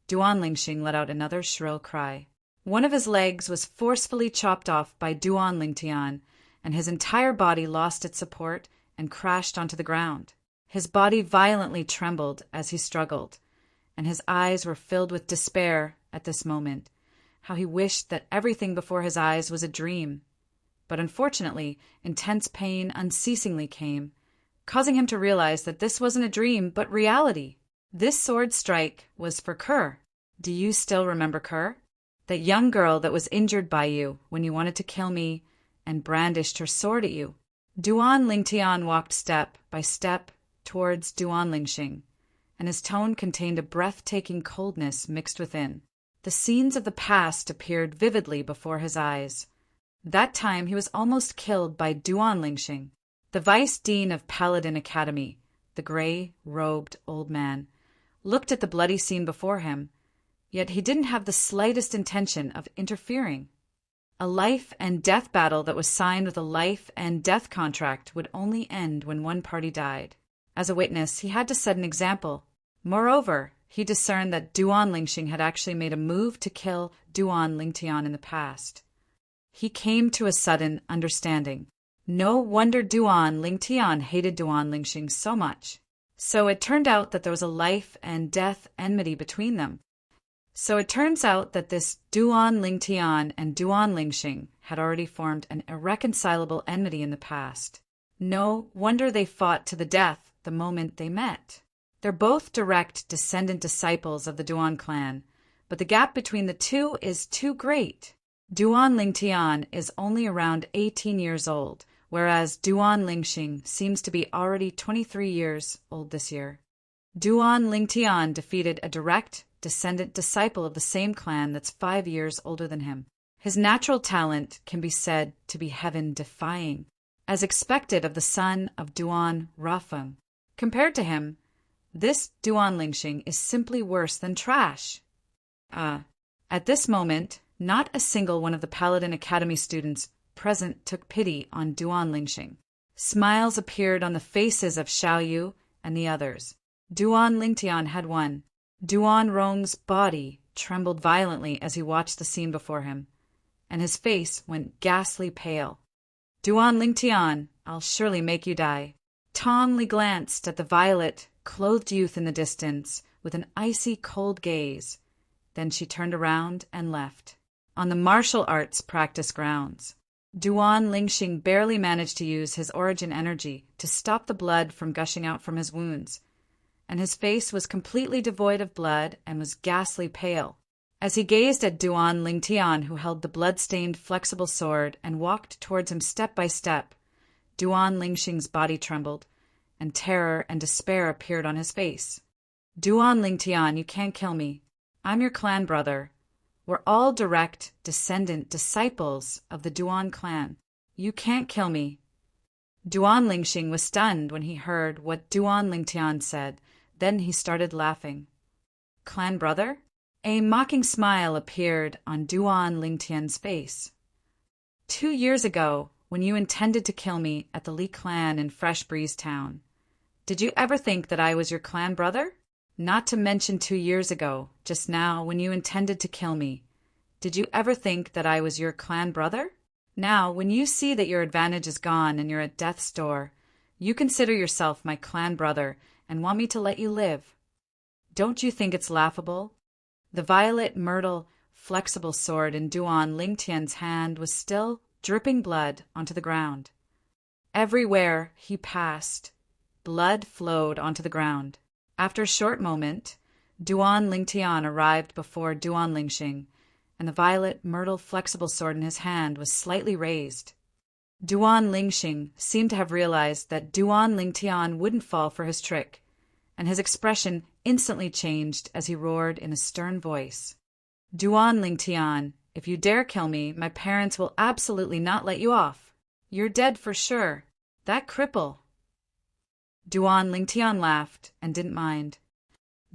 Duan Lingxing let out another shrill cry. One of his legs was forcefully chopped off by Duan Lingtian, and his entire body lost its support and crashed onto the ground. His body violently trembled as he struggled, and his eyes were filled with despair at this moment. How he wished that everything before his eyes was a dream. But unfortunately, intense pain unceasingly came, causing him to realize that this wasn't a dream, but reality. This sword strike was for Kerr. Do you still remember Kerr? That young girl that was injured by you when you wanted to kill me and brandished her sword at you. Duan Lingtian walked step by step towards Duan Lingxing, and his tone contained a breathtaking coldness mixed within. The scenes of the past appeared vividly before his eyes. That time he was almost killed by Duan Lingxing, the vice dean of Paladin Academy. The gray-robed old man looked at the bloody scene before him, yet he didn't have the slightest intention of interfering. A life-and-death battle that was signed with a life-and-death contract would only end when one party died. As a witness, he had to set an example. Moreover, he discerned that Duan Lingxing had actually made a move to kill Duan Lingtian in the past. He came to a sudden understanding. No wonder Duan Lingtian hated Duan Lingxing so much. So it turned out that there was a life-and-death enmity between them. So it turns out that this Duan Lingtian and Duan Lingxing had already formed an irreconcilable enmity in the past. No wonder they fought to the death the moment they met. They're both direct descendant disciples of the Duan clan, but the gap between the two is too great. Duan Lingtian is only around 18 years old, whereas Duan Lingxing seems to be already 23 years old this year. Duan Lingtian defeated a direct descendant disciple of the same clan that's 5 years older than him. His natural talent can be said to be heaven-defying, as expected of the son of Duan Rafeng. Compared to him, this Duan Lingxing is simply worse than trash. At this moment, not a single one of the Paladin Academy students present took pity on Duan Lingxing. Smiles appeared on the faces of Xiaoyu and the others. Duan Lingtian had won. Duan Rong's body trembled violently as he watched the scene before him, and his face went ghastly pale. Duan Lingtian, I'll surely make you die. Tong Li glanced at the violet-clothed youth in the distance with an icy cold gaze. Then she turned around and left. On the martial arts practice grounds, Duan Lingxing barely managed to use his origin energy to stop the blood from gushing out from his wounds, and his face was completely devoid of blood and was ghastly pale. As he gazed at Duan Lingtian, who held the blood-stained flexible sword and walked towards him step by step, Duan Lingxing's body trembled, and terror and despair appeared on his face. Duan Lingtian, you can't kill me. I'm your clan brother. We're all direct descendant disciples of the Duan clan. You can't kill me. Duan Lingxing was stunned when he heard what Duan Lingtian said. Then he started laughing. Clan brother? A mocking smile appeared on Duan Lingtian's face. 2 years ago, when you intended to kill me at the Li clan in Fresh Breeze Town, did you ever think that I was your clan brother? Not to mention 2 years ago, just now, when you intended to kill me, did you ever think that I was your clan brother? Now, when you see that your advantage is gone and you're at death's door, you consider yourself my clan brother and want me to let you live. Don't you think it's laughable? The violet myrtle flexible sword in Duan Lingtian's hand was still dripping blood onto the ground. Everywhere he passed, blood flowed onto the ground. After a short moment, Duan Lingtian arrived before Duan Lingxing, and the violet myrtle flexible sword in his hand was slightly raised. Duan Lingxing seemed to have realized that Duan Lingtian wouldn't fall for his trick, and his expression instantly changed as he roared in a stern voice. Duan Lingtian, if you dare kill me, my parents will absolutely not let you off. You're dead for sure. That cripple. Duan Lingtian laughed and didn't mind.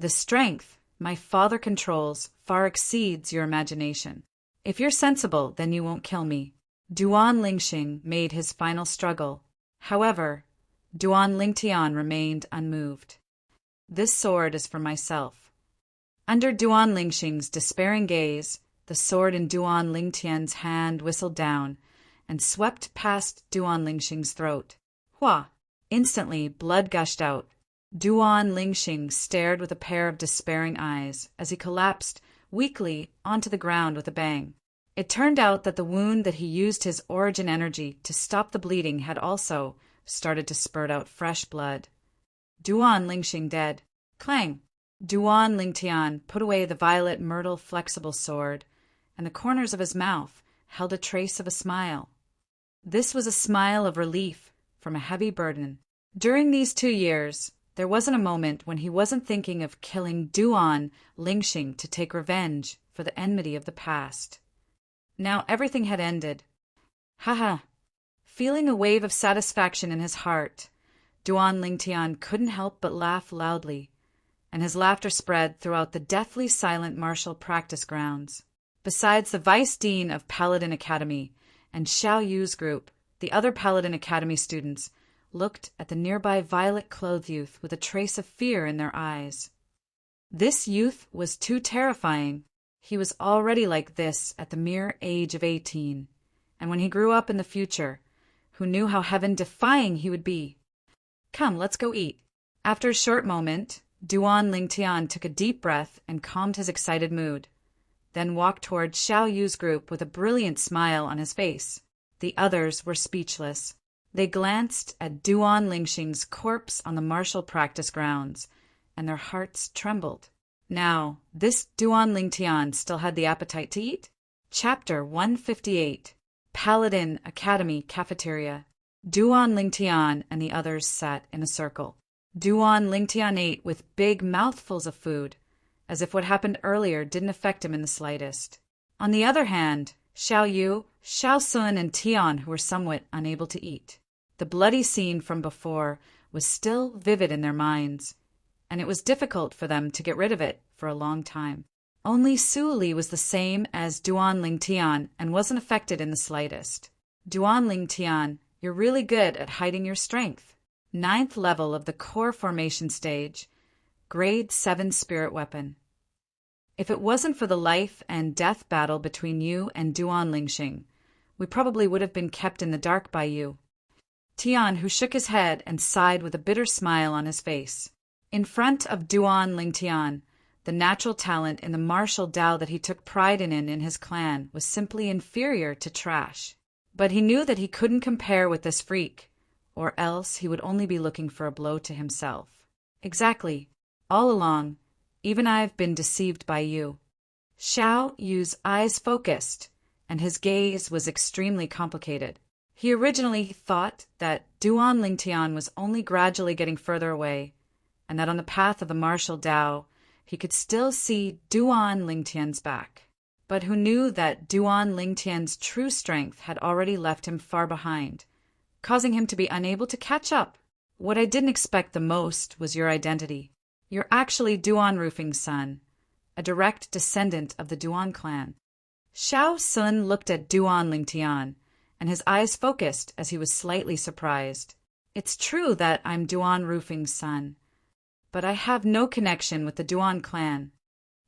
The strength my father controls far exceeds your imagination. If you're sensible, then you won't kill me." Duan Lingxing made his final struggle. However, Duan Lingtian remained unmoved. "This sword is for myself." Under Duan Lingxing's despairing gaze, the sword in Duan Lingtian's hand whistled down and swept past Duan Lingxing's throat. Hua! Instantly, blood gushed out. Duan Lingxing stared with a pair of despairing eyes as he collapsed weakly onto the ground with a bang. It turned out that the wound that he used his origin energy to stop the bleeding had also started to spurt out fresh blood. Duan Lingxing dead. Clang! Duan Lingtian put away the violet myrtle flexible sword, and the corners of his mouth held a trace of a smile. This was a smile of relief from a heavy burden. During these 2 years, there wasn't a moment when he wasn't thinking of killing Duan Lingxing to take revenge for the enmity of the past. Now everything had ended. Haha! Feeling a wave of satisfaction in his heart, Duan Lingtian couldn't help but laugh loudly, and his laughter spread throughout the deathly silent martial practice grounds. Besides the Vice Dean of Paladin Academy and Xiao Yu's group, the other Paladin Academy students looked at the nearby violet-clothed youth with a trace of fear in their eyes. This youth was too terrifying. He was already like this at the mere age of 18, and when he grew up in the future, who knew how heaven-defying he would be? Come, let's go eat. After a short moment, Duan Lingtian took a deep breath and calmed his excited mood, then walked toward Xiao Yu's group with a brilliant smile on his face. The others were speechless. They glanced at Duan Lingxing's corpse on the martial practice grounds, and their hearts trembled. Now, this Duan Lingtian still had the appetite to eat? Chapter 158. Paladin Academy Cafeteria. Duan Lingtian and the others sat in a circle. Duan Lingtian ate with big mouthfuls of food, as if what happened earlier didn't affect him in the slightest. On the other hand, Xiao Yu, Xiao Sun, and Tian, who were somewhat unable to eat. The bloody scene from before was still vivid in their minds, and it was difficult for them to get rid of it for a long time. Only Su Li was the same as Duan Lingtian and wasn't affected in the slightest. Duan Lingtian, you're really good at hiding your strength. 9th level of the core formation stage, grade 7 spirit weapon. If it wasn't for the life and death battle between you and Duan Lingxing, we probably would have been kept in the dark by you. Tian, who shook his head and sighed with a bitter smile on his face. In front of Duan Lingtian, the natural talent in the martial Dao that he took pride in his clan was simply inferior to trash. But he knew that he couldn't compare with this freak, or else he would only be looking for a blow to himself. Exactly. All along, even I've been deceived by you. Xiao Yu's eyes focused, and his gaze was extremely complicated. He originally thought that Duan Lingtian was only gradually getting further away, and that on the path of the martial Dao, he could still see Duan Lingtian's back. But who knew that Duan Lingtian's true strength had already left him far behind, causing him to be unable to catch up. What I didn't expect the most was your identity. You're actually Duan Rufing's son, a direct descendant of the Duan clan. Xiao Sun looked at Duan Lingtian, and his eyes focused as he was slightly surprised. It's true that I'm Duan Rufing's son, but I have no connection with the Duan clan.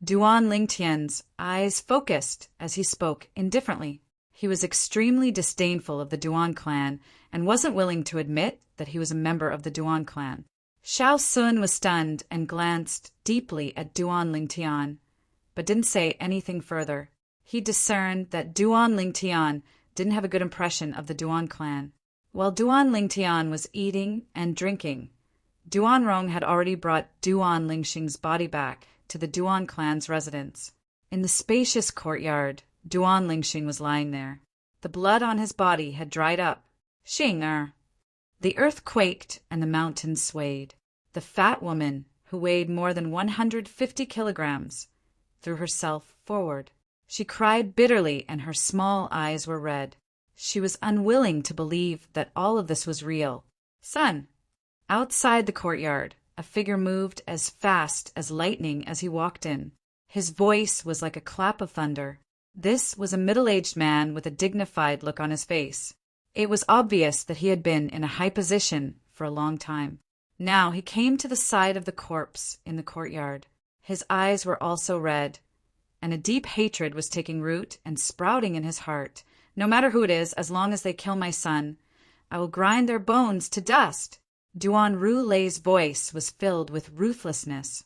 Duan Lingtian's eyes focused as he spoke indifferently. He was extremely disdainful of the Duan clan and wasn't willing to admit that he was a member of the Duan clan. Xiao Sun was stunned and glanced deeply at Duan Lingtian, but didn't say anything further. He discerned that Duan Lingtian didn't have a good impression of the Duan clan. While Duan Lingtian was eating and drinking, Duan Rong had already brought Duan Lingxing's body back to the Duan clan's residence. In the spacious courtyard, Duan Lingxing was lying there. The blood on his body had dried up. Xing. The earth quaked and the mountains swayed. The fat woman, who weighed more than 150 kilograms, threw herself forward. She cried bitterly and her small eyes were red. She was unwilling to believe that all of this was real. Son! Outside the courtyard, a figure moved as fast as lightning as he walked in. His voice was like a clap of thunder. This was a middle-aged man with a dignified look on his face. It was obvious that he had been in a high position for a long time. Now he came to the side of the corpse in the courtyard. His eyes were also red, and a deep hatred was taking root and sprouting in his heart. No matter who it is, as long as they kill my son, I will grind their bones to dust. Duan Ru-Lei's voice was filled with ruthlessness.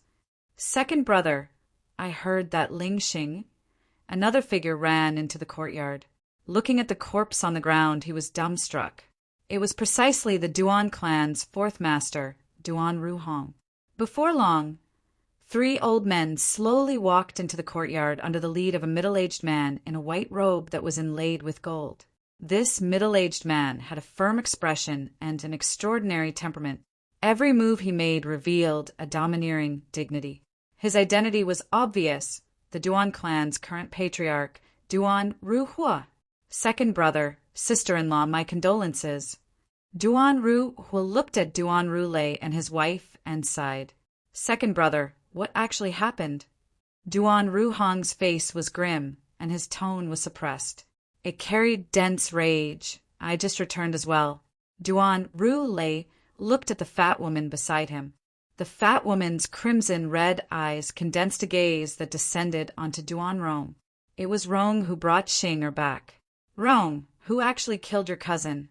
Second brother, I heard that Ling Xing. Another figure ran into the courtyard. Looking at the corpse on the ground, he was dumbstruck. It was precisely the Duan clan's fourth master, Duan Ruhong. Before long, 3 old men slowly walked into the courtyard under the lead of a middle-aged man in a white robe that was inlaid with gold. This middle-aged man had a firm expression and an extraordinary temperament. Every move he made revealed a domineering dignity. His identity was obvious, the Duan clan's current patriarch, Duan Ruhua. Second brother, sister-in-law, my condolences. Duan Ruhua looked at Duan Ru-Lei and his wife and sighed. Second brother, what actually happened? Duan Ruhong's face was grim, and his tone was suppressed. It carried dense rage. I just returned as well. Duan Ru-Lei looked at the fat woman beside him. The fat woman's crimson-red eyes condensed a gaze that descended onto Duan Rong. It was Rong who brought Xinger back. Rong, who actually killed your cousin?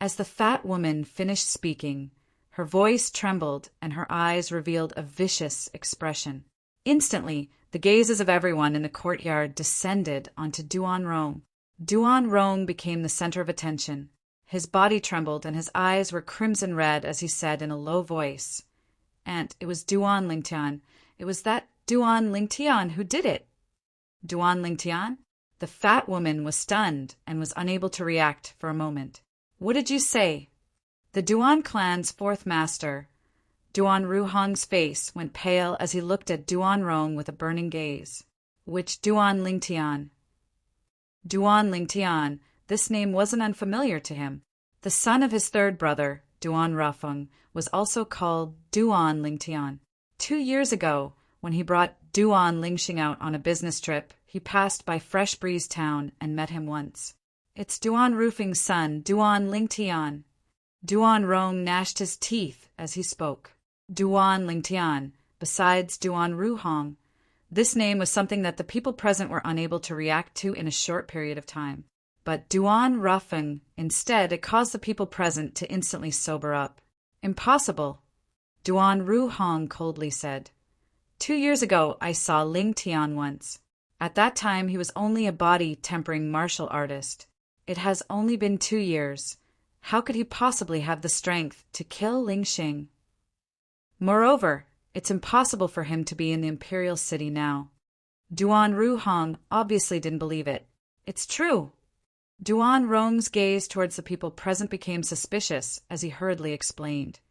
As the fat woman finished speaking, her voice trembled and her eyes revealed a vicious expression. Instantly, the gazes of everyone in the courtyard descended onto Duan Rong. Duan Rong became the center of attention. His body trembled and his eyes were crimson red as he said in a low voice, "Aunt, it was Duan Lingtian. It was that Duan Lingtian who did it." Duan Lingtian? The fat woman was stunned and was unable to react for a moment. What did you say? The Duan clan's fourth master, Duan Ruhong's face went pale as he looked at Duan Rong with a burning gaze. Which Duan Lingtian? Duan Lingtian, this name wasn't unfamiliar to him. The son of his third brother, Duan Rafeng, was also called Duan Lingtian. 2 years ago, when he brought Duan Lingxing out on a business trip, he passed by Fresh Breeze Town and met him once. It's Duan Rufeng's son, Duan Lingtian. Duan Rong gnashed his teeth as he spoke. Duan Lingtian, besides Duan Ruhong. This name was something that the people present were unable to react to in a short period of time. But Duan Rafeng, instead, it caused the people present to instantly sober up. Impossible, Duan Ruhong coldly said. 2 years ago, I saw Ling Tian once. At that time, he was only a body-tempering martial artist. It has only been 2 years. How could he possibly have the strength to kill Ling Xing? Moreover, it's impossible for him to be in the imperial city now. Duan Ruhong obviously didn't believe it. It's true. Duan Rong's gaze towards the people present became suspicious as he hurriedly explained.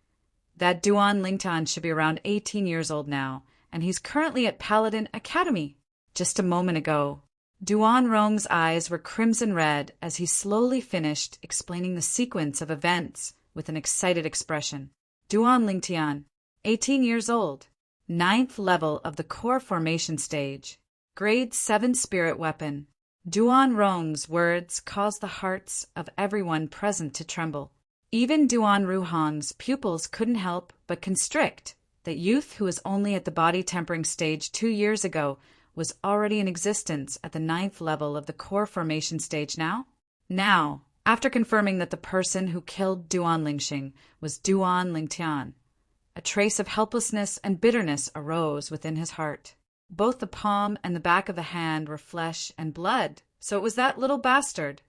That Duan Lingtan should be around 18 years old now, and he's currently at Paladin Academy. Just a moment ago, Duan Rong's eyes were crimson red as he slowly finished explaining the sequence of events with an excited expression. Duan Lingtian, 18 years old, 9th level of the core formation stage, grade 7 spirit weapon. Duan Rong's words caused the hearts of everyone present to tremble. Even Duan Ruhong's pupils couldn't help but constrict. That youth who was only at the body-tempering stage 2 years ago was already in existence at the 9th level of the core formation stage now? Now, after confirming that the person who killed Duan Lingxing was Duan Lingtian, a trace of helplessness and bitterness arose within his heart. Both the palm and the back of the hand were flesh and blood, so it was that little bastard.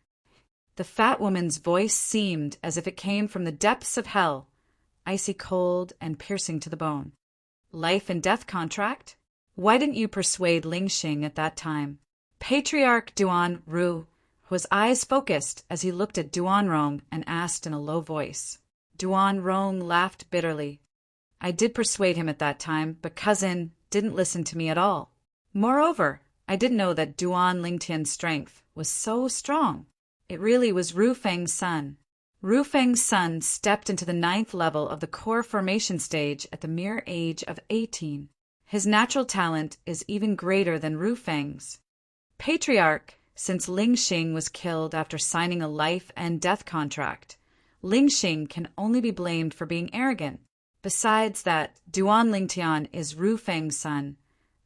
The fat woman's voice seemed as if it came from the depths of hell, icy cold and piercing to the bone. Life and death contract? Why didn't you persuade Ling Xing at that time? Patriarch Duan Ru, whose eyes focused as he looked at Duan Rong and asked in a low voice. Duan Rong laughed bitterly. I did persuade him at that time, but cousin didn't listen to me at all. Moreover, I didn't know that Duan Lingtian's strength was so strong. It really was Ru Feng's son. Ru Feng's son stepped into the 9th level of the core formation stage at the mere age of 18. His natural talent is even greater than Ru Feng's. Patriarch, since Ling Xing was killed after signing a life and death contract, Ling Xing can only be blamed for being arrogant. Besides that, Duan Lingtian is Ru Feng's son,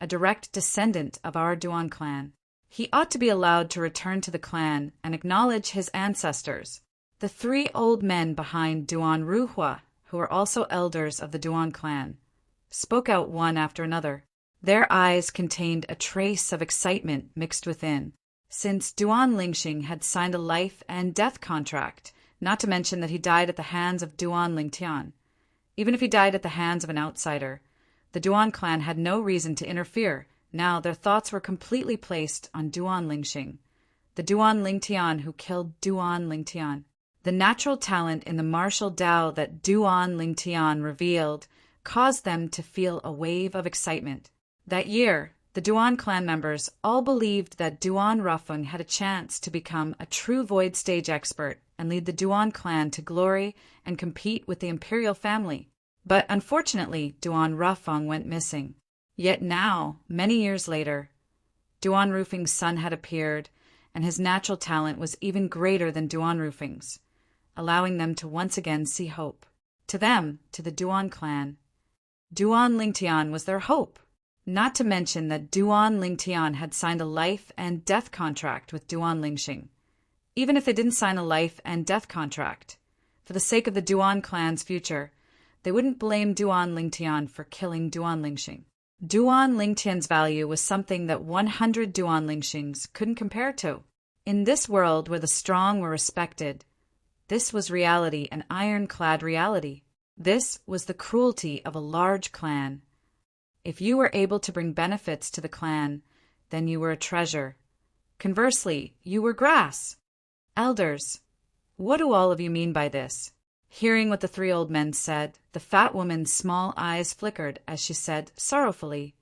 a direct descendant of our Duan clan. He ought to be allowed to return to the clan and acknowledge his ancestors. The 3 old men behind Duan Ruhua, who are also elders of the Duan clan, spoke out one after another. Their eyes contained a trace of excitement mixed within, since Duan Lingxing had signed a life and death contract, not to mention that he died at the hands of Duan Lingtian. Even if he died at the hands of an outsider, the Duan clan had no reason to interfere. Now their thoughts were completely placed on Duan Lingxing, the Duan Lingtian who killed Duan Lingtian. The natural talent in the martial Tao that Duan Lingtian revealed caused them to feel a wave of excitement. That year, the Duan clan members all believed that Duan Rufeng had a chance to become a true void stage expert and lead the Duan clan to glory and compete with the imperial family. But unfortunately, Duan Rufeng went missing. Yet now, many years later, Duan Rufeng's son had appeared, and his natural talent was even greater than Duan Rufeng's, allowing them to once again see hope. To them, to the Duan clan, Duan Lingtian was their hope. Not to mention that Duan Lingtian had signed a life and death contract with Duan Lingxing. Even if they didn't sign a life and death contract, for the sake of the Duan clan's future, they wouldn't blame Duan Lingtian for killing Duan Lingxing. Duan Lingtian's value was something that 100 Duan Lingxings couldn't compare to. In this world where the strong were respected, this was reality, an ironclad reality. This was the cruelty of a large clan. If you were able to bring benefits to the clan, then you were a treasure. Conversely, you were grass. Elders, what do all of you mean by this? Hearing what the 3 old men said, the fat woman's small eyes flickered as she said sorrowfully,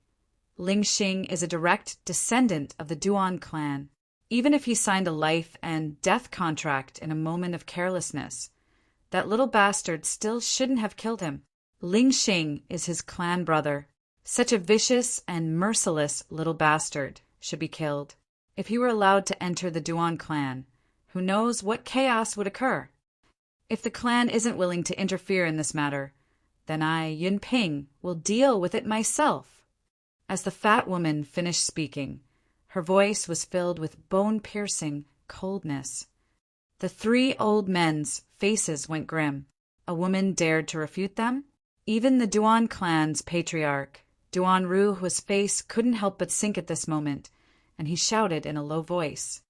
Ling Xing is a direct descendant of the Duan clan. Even if he signed a life and death contract in a moment of carelessness, that little bastard still shouldn't have killed him. Ling Xing is his clan brother. Such a vicious and merciless little bastard should be killed. If he were allowed to enter the Duan clan, who knows what chaos would occur? If the clan isn't willing to interfere in this matter, then I, Yun Ping, will deal with it myself. As the fat woman finished speaking, her voice was filled with bone-piercing coldness. The 3 old men's faces went grim. A woman dared to refute them? Even the Duan clan's patriarch, Duan Ru, whose face couldn't help but sink at this moment, and he shouted in a low voice,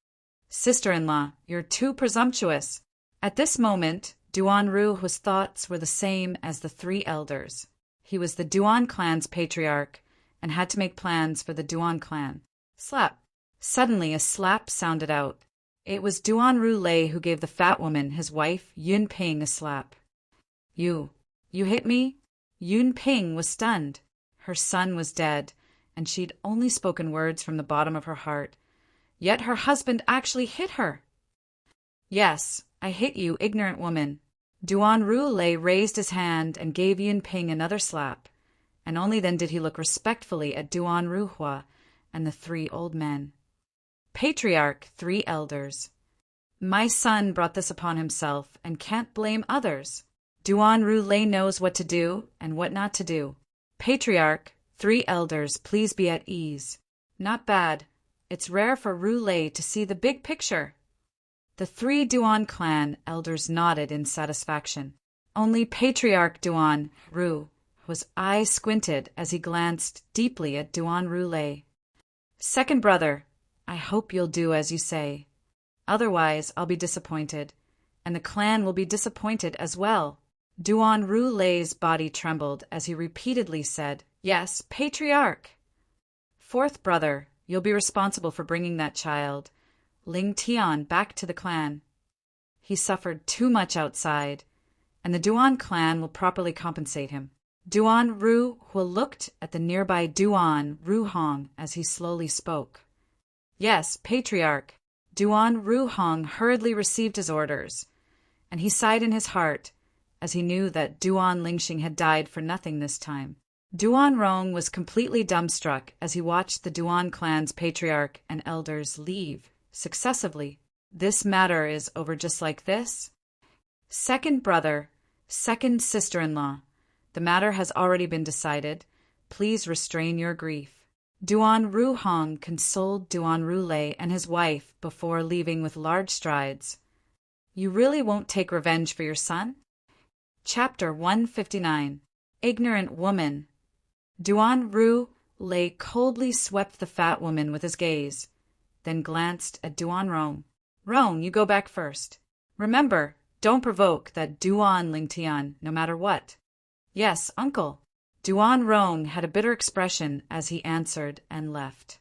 "Sister-in-law, you're too presumptuous." At this moment, Duan Ru, whose thoughts were the same as the 3 elders. He was the Duan clan's patriarch and had to make plans for the Duan clan. Slap. Suddenly a slap sounded out. It was Duan Ru Lei who gave the fat woman, his wife, Yun Ping, a slap. You hit me?" Yun Ping was stunned. Her son was dead, and she'd only spoken words from the bottom of her heart. Yet her husband actually hit her. "Yes, I hit you, ignorant woman." Duan Ru Lei raised his hand and gave Yun Ping another slap, and only then did he look respectfully at Duan Ruhua and the 3 old men. Patriarch, 3 elders. My son brought this upon himself and can't blame others. Duan Ru Lei knows what to do and what not to do. Patriarch, 3 elders, please be at ease. Not bad. It's rare for Ru Lei to see the big picture. The 3 Duan clan elders nodded in satisfaction. Only Patriarch Duan Ru, whose eyes squinted as he glanced deeply at Duan Ru Lei. "Second brother, I hope you'll do as you say. Otherwise, I'll be disappointed, and the clan will be disappointed as well." Duan Ru Lei's body trembled as he repeatedly said, "Yes, Patriarch." "Fourth brother, you'll be responsible for bringing that child, Ling Tian, back to the clan. He suffered too much outside, and the Duan clan will properly compensate him." Duan Ru Hua looked at the nearby Duan Ru Hong as he slowly spoke. "Yes, Patriarch." Duan Ru Hong hurriedly received his orders, and he sighed in his heart, as he knew that Duan Lingxing had died for nothing this time. Duan Rong was completely dumbstruck as he watched the Duan clan's patriarch and elders leave, successively. This matter is over just like this? Second brother, second sister-in-law, the matter has already been decided. Please restrain your grief. Duan Ruhong consoled Duan Rulei and his wife before leaving with large strides. You really won't take revenge for your son? Chapter 159. Ignorant Woman. Duan Rulei coldly swept the fat woman with his gaze, then glanced at Duan Rong. Rong, you go back first. Remember, don't provoke that Duan Lingtian, no matter what. Yes, uncle. Duan Rong had a bitter expression as he answered and left.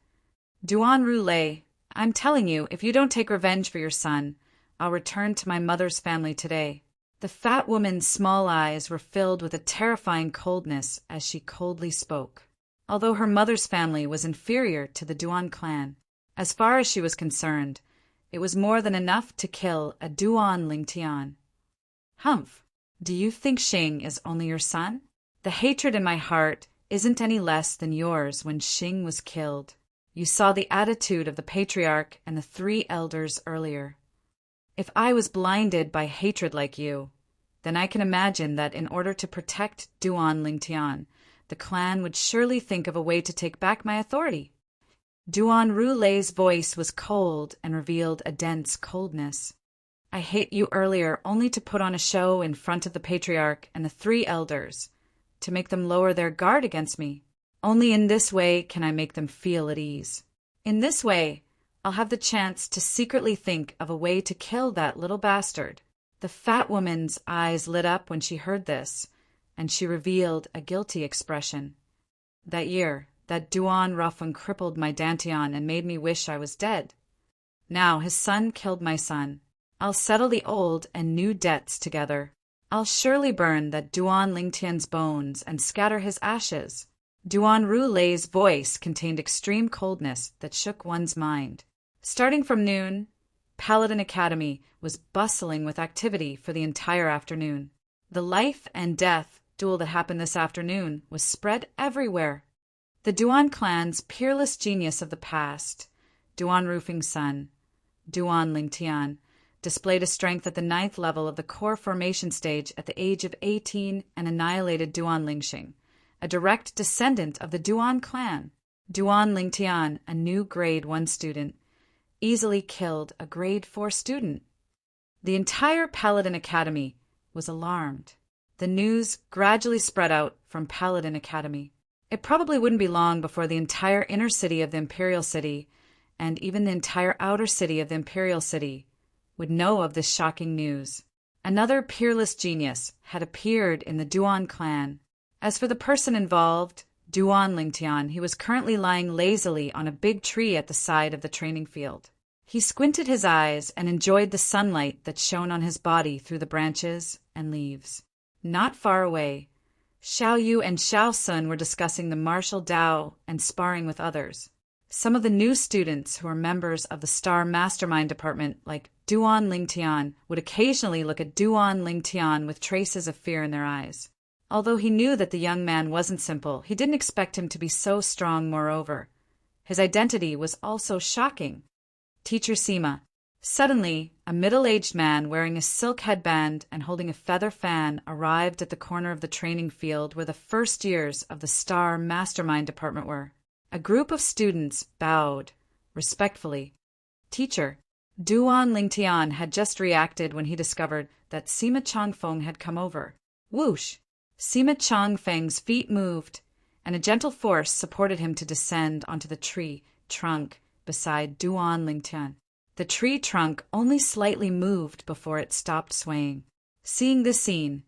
Duan Rulei, I'm telling you, if you don't take revenge for your son, I'll return to my mother's family today. The fat woman's small eyes were filled with a terrifying coldness as she coldly spoke. Although her mother's family was inferior to the Duan clan, as far as she was concerned, it was more than enough to kill a Duan Lingtian. Humph, do you think Xing is only your son? The hatred in my heart isn't any less than yours when Xing was killed. You saw the attitude of the patriarch and the 3 elders earlier. If I was blinded by hatred like you, then I can imagine that in order to protect Duan Lingtian, the clan would surely think of a way to take back my authority. Duan Rulei's voice was cold and revealed a dense coldness. I hate you earlier only to put on a show in front of the patriarch and the 3 elders, to make them lower their guard against me. Only in this way can I make them feel at ease. In this way, I'll have the chance to secretly think of a way to kill that little bastard. The fat woman's eyes lit up when she heard this, and she revealed a guilty expression. That year, that Duan Rufeng crippled my Dantian and made me wish I was dead. Now his son killed my son. I'll settle the old and new debts together. I'll surely burn that Duan Lingtian's bones and scatter his ashes. Duan Rulei's voice contained extreme coldness that shook one's mind. Starting from noon, Paladin Academy was bustling with activity for the entire afternoon. The life and death duel that happened this afternoon was spread everywhere. The Duan clan's peerless genius of the past, Duan Rufeng's son, Duan Lingtian, displayed a strength at the 9th level of the core formation stage at the age of 18 and annihilated Duan Lingxing, a direct descendant of the Duan clan. Duan Lingtian, a new grade 1 student, easily killed a grade 4 student. The entire Paladin Academy was alarmed. The news gradually spread out from Paladin Academy. It probably wouldn't be long before the entire inner city of the Imperial City, and even the entire outer city of the Imperial City, would know of this shocking news. Another peerless genius had appeared in the Duan clan. As for the person involved, Duan Lingtian, he was currently lying lazily on a big tree at the side of the training field. He squinted his eyes and enjoyed the sunlight that shone on his body through the branches and leaves. Not far away, Xiao Yu and Xiao Sun were discussing the martial Dao and sparring with others. Some of the new students who were members of the Star Mastermind Department, like Duan Lingtian, would occasionally look at Duan Lingtian with traces of fear in their eyes. Although he knew that the young man wasn't simple, he didn't expect him to be so strong moreover. His identity was also shocking. Teacher Sima. Suddenly, a middle-aged man wearing a silk headband and holding a feather fan arrived at the corner of the training field where the first years of the Star Mastermind Department were. A group of students bowed, respectfully. Teacher. Duan Lingtian had just reacted when he discovered that Sima Changfeng had come over. Whoosh! Sima Changfeng's feet moved, and a gentle force supported him to descend onto the tree trunk beside Duan Lingtian. The tree trunk only slightly moved before it stopped swaying. Seeing this scene,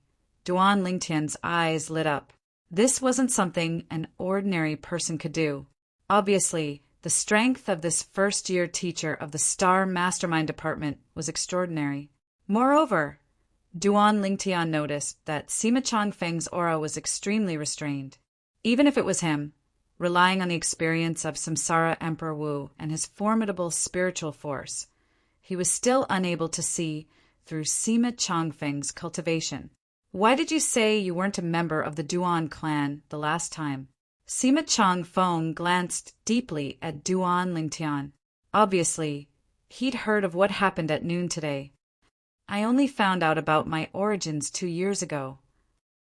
Duan Lingtian's eyes lit up. This wasn't something an ordinary person could do. Obviously, the strength of this first-year teacher of the Star Mastermind Department was extraordinary. Moreover, Duan Lingtian noticed that Sima Changfeng's aura was extremely restrained. Even if it was him, relying on the experience of Samsara Emperor Wu and his formidable spiritual force, he was still unable to see through Sima Chongfeng's cultivation. Why did you say you weren't a member of the Duan clan the last time? Sima Chongfeng glanced deeply at Duan Lingtian. Obviously, he'd heard of what happened at noon today. I only found out about my origins 2 years ago.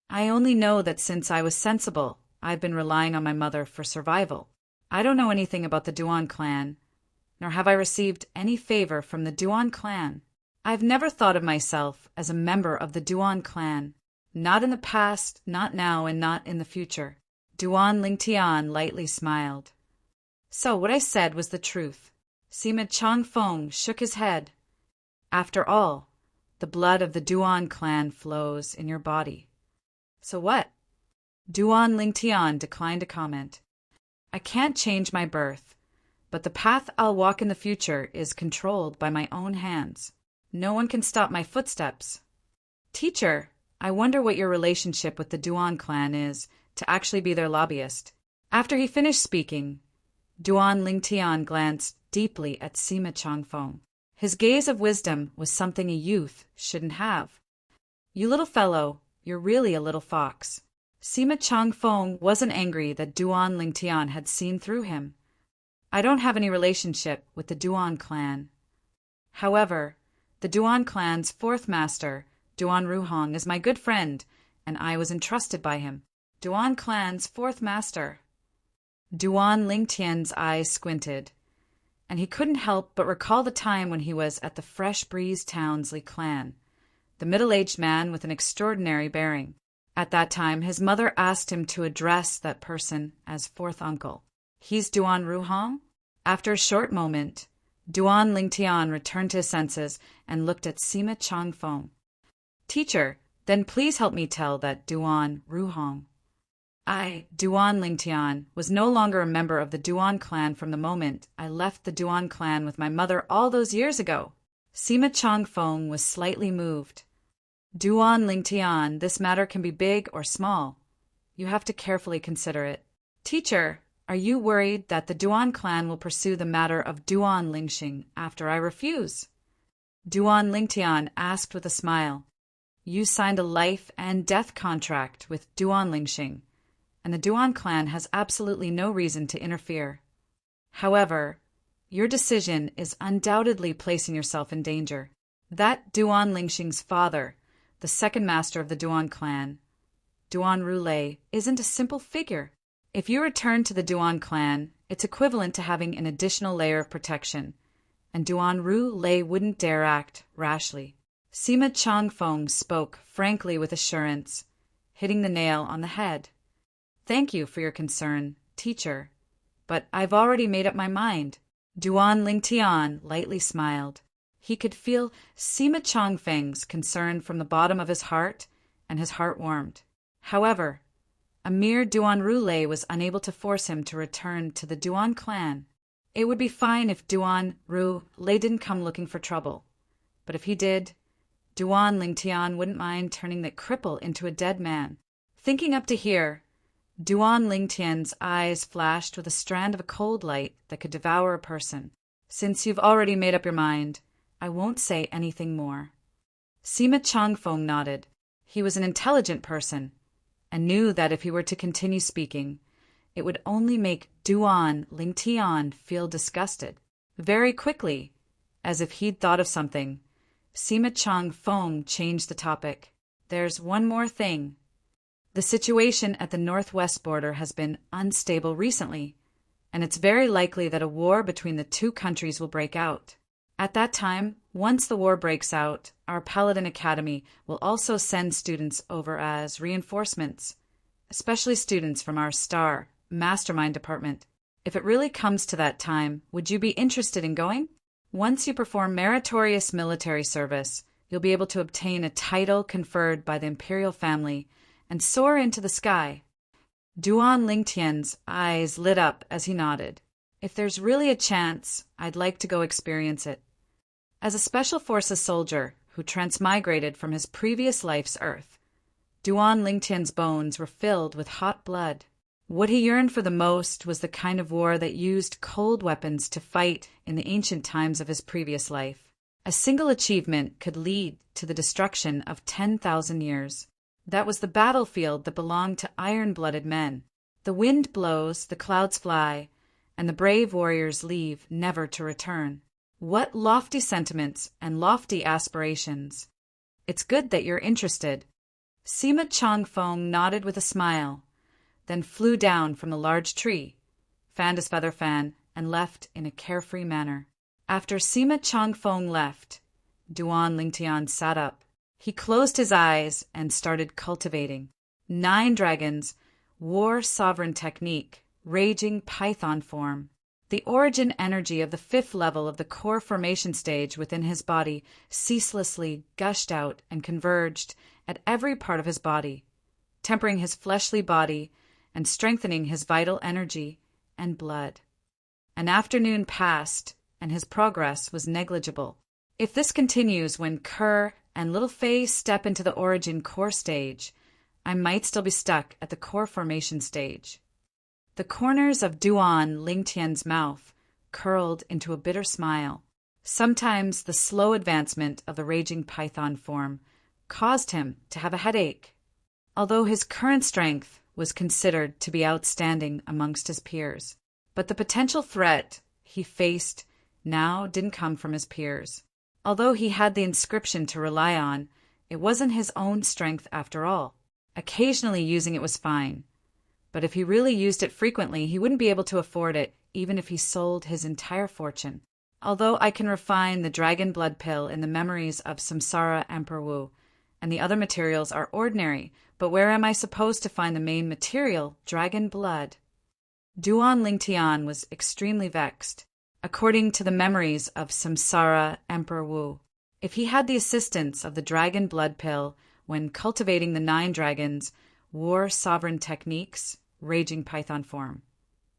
I only know that since I was sensible, I've been relying on my mother for survival. I don't know anything about the Duan clan, nor have I received any favor from the Duan clan. I've never thought of myself as a member of the Duan clan. Not in the past, not now, and not in the future. Duan Lingtian lightly smiled. So what I said was the truth. Sima Chongfeng shook his head. After all, the blood of the Duan clan flows in your body. So what? Duan Lingtian declined to comment. I can't change my birth, but the path I'll walk in the future is controlled by my own hands. No one can stop my footsteps. Teacher, I wonder what your relationship with the Duan clan is to actually be their lobbyist. After he finished speaking, Duan Lingtian glanced deeply at Sima Chongfeng. His gaze of wisdom was something a youth shouldn't have. You little fellow, you're really a little fox. Sima Chongfeng wasn't angry that Duan Lingtian had seen through him. I don't have any relationship with the Duan clan. However, the Duan clan's fourth master, Duan Ruhong, is my good friend, and I was entrusted by him. Duan clan's fourth master. Duan Lingtian's eyes squinted, and he couldn't help but recall the time when he was at the Fresh Breeze Townsley clan, the middle-aged man with an extraordinary bearing. At that time, his mother asked him to address that person as fourth uncle. He's Duan Ruhong? After a short moment, Duan Lingtian returned to his senses and looked at Sima Chongfeng. Teacher, then please help me tell that Duan Ruhong. Duan Lingtian, was no longer a member of the Duan clan from the moment I left the Duan clan with my mother all those years ago. Sima Chongfeng was slightly moved. Duan Lingtian, this matter can be big or small. You have to carefully consider it. Teacher, are you worried that the Duan clan will pursue the matter of Duan Lingxing after I refuse? Duan Lingtian asked with a smile. You signed a life and death contract with Duan Lingxing, and the Duan clan has absolutely no reason to interfere. However, your decision is undoubtedly placing yourself in danger. That Duan Lingxing's father, the second master of the Duan clan, Duan Rulei, isn't a simple figure. If you return to the Duan clan, it's equivalent to having an additional layer of protection, and Duan Rulei wouldn't dare act rashly. Sima Chongfeng spoke frankly with assurance, hitting the nail on the head. Thank you for your concern, teacher, but I've already made up my mind. Duan Lingtian lightly smiled. He could feel Sima Chongfeng's concern from the bottom of his heart, and his heart warmed. However, a mere Duan Rulei was unable to force him to return to the Duan clan. It would be fine if Duan Rulei didn't come looking for trouble, but if he did, Duan Lingtian wouldn't mind turning that cripple into a dead man. Thinking up to here, Duan Lingtian's eyes flashed with a strand of a cold light that could devour a person. Since you've already made up your mind, I won't say anything more. Sima Chongfeng nodded. He was an intelligent person, and knew that if he were to continue speaking, it would only make Duan Lingtian feel disgusted. Very quickly, as if he'd thought of something, Sima Chongfeng changed the topic. There's one more thing. The situation at the northwest border has been unstable recently, and it's very likely that a war between the two countries will break out. At that time, once the war breaks out, our Paladin Academy will also send students over as reinforcements, especially students from our STAR Mastermind department. If it really comes to that time, would you be interested in going? Once you perform meritorious military service, you'll be able to obtain a title conferred by the imperial family and soar into the sky. Duan Lingtian's eyes lit up as he nodded. If there's really a chance, I'd like to go experience it. As a Special Forces soldier who transmigrated from his previous life's Earth, Duan Lingtian's bones were filled with hot blood. What he yearned for the most was the kind of war that used cold weapons to fight in the ancient times of his previous life. A single achievement could lead to the destruction of 10,000 years. That was the battlefield that belonged to iron-blooded men. The wind blows, the clouds fly, and the brave warriors leave, never to return. What lofty sentiments and lofty aspirations! It's good that you're interested. Sima Chongfeng nodded with a smile, then flew down from the large tree, fanned his feather fan, and left in a carefree manner. After Sima Chongfeng left, Duan Lingtian sat up. He closed his eyes and started cultivating. 9 dragons, war sovereign technique, raging python form. The origin energy of the 5th level of the core formation stage within his body ceaselessly gushed out and converged at every part of his body, tempering his fleshly body and strengthening his vital energy and blood. An afternoon passed, and his progress was negligible. If this continues when Kerr and Little Fei step into the origin core stage, I might still be stuck at the core formation stage. The corners of Duan Lingtian's mouth curled into a bitter smile. Sometimes the slow advancement of the raging python form caused him to have a headache. Although his current strength was considered to be outstanding amongst his peers, but the potential threat he faced now didn't come from his peers. Although he had the inscription to rely on, it wasn't his own strength after all. Occasionally using it was fine, but if he really used it frequently, he wouldn't be able to afford it, even if he sold his entire fortune. Although I can refine the dragon blood pill in the memories of Samsara Emperor Wu, and the other materials are ordinary, but where am I supposed to find the main material, dragon blood? Duan Lingtian was extremely vexed. According to the memories of Samsara Emperor Wu, if he had the assistance of the dragon blood pill when cultivating the 9 dragons, war sovereign techniques, raging python form,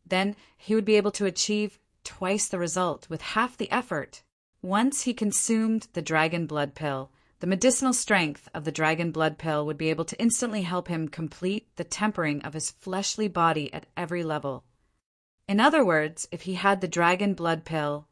then he would be able to achieve twice the result with half the effort. Once he consumed the dragon blood pill, the medicinal strength of the dragon blood pill would be able to instantly help him complete the tempering of his fleshly body at every level. In other words, if he had the dragon blood pill,